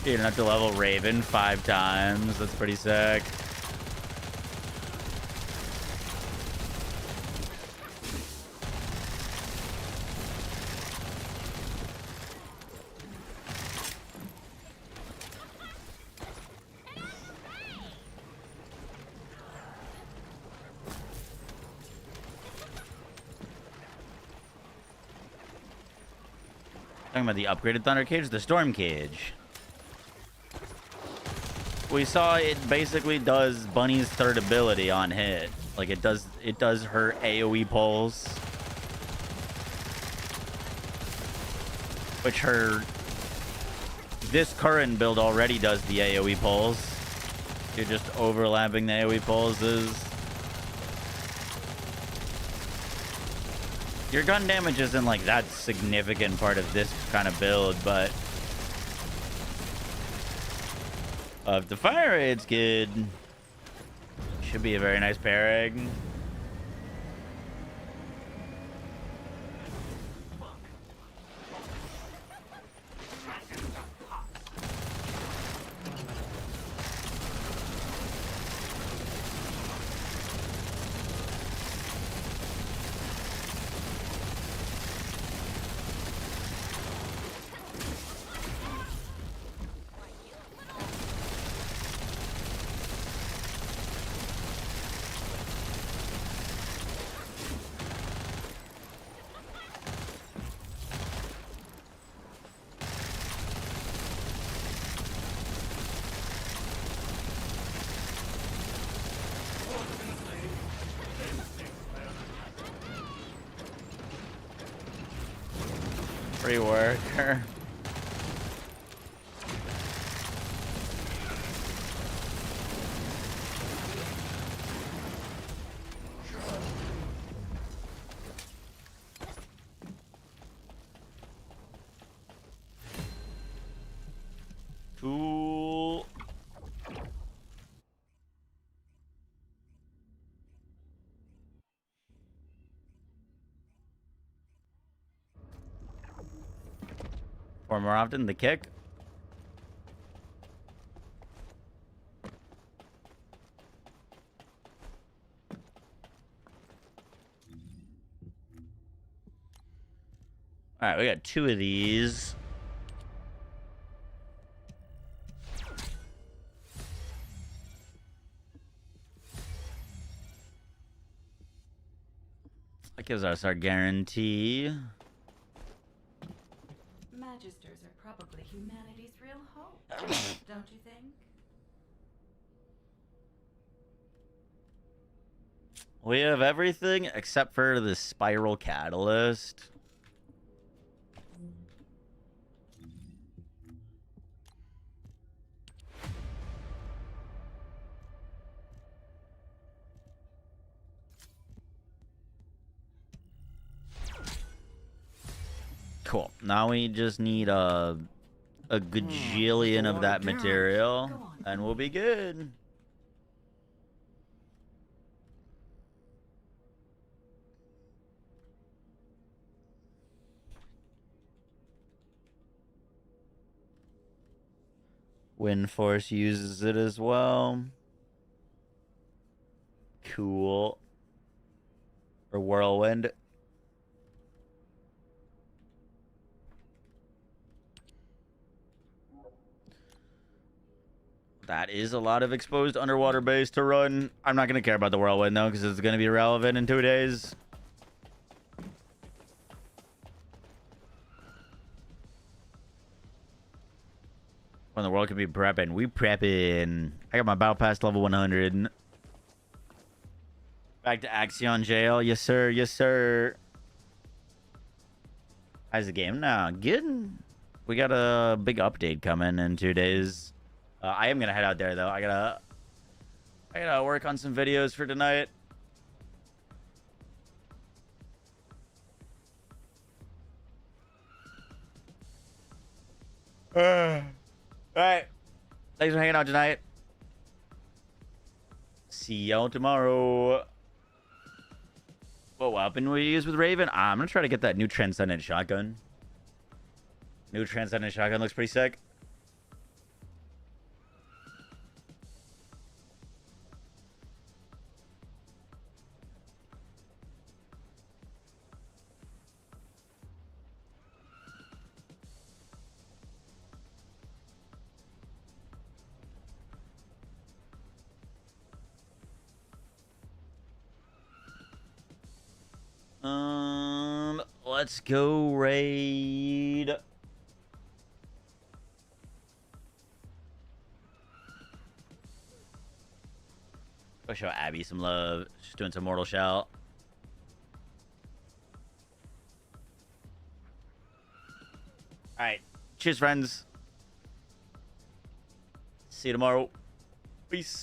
You don't have to level Raven 5 times. That's pretty sick. Talking about the upgraded Thunder Cage, the Storm Cage. We saw it basically does Bunny's third ability on hit. Like it does her AoE pulls. Which this current build already does the AoE pulls. You're just overlapping the AoE pulls. Your gun damage isn't like that significant part of this kind of build, but if the fire rate's good, should be a very nice pairing. Free worker. Cool. Or more often, the kick. All right, we got 2 of these. That gives us our guarantee. Magisters are probably humanity's real hope, don't you think? We have everything except for the spiral catalyst. Cool. Now we just need a gajillion of that material, and we'll be good. Wind Force uses it as well. Cool. Or Whirlwind. That is a lot of exposed underwater base to run. I'm not going to care about the Whirlwind, though, because it's going to be relevant in 2 days. When the world can be prepping. We prepping. I got my battle pass level 100. Back to Axion Jail. Yes, sir. Yes, sir. How's the game now? Good. We got a big update coming in 2 days. I am gonna head out there though. I gotta work on some videos for tonight. All right. Thanks for hanging out tonight. See y'all tomorrow. What weapon will you use with Raven? I'm gonna try to get that new Transcendent shotgun. New Transcendent shotgun looks pretty sick. Let's go raid. Go show Abby some love. She's doing some Mortal Shell. Alright. Cheers, friends. See you tomorrow. Peace.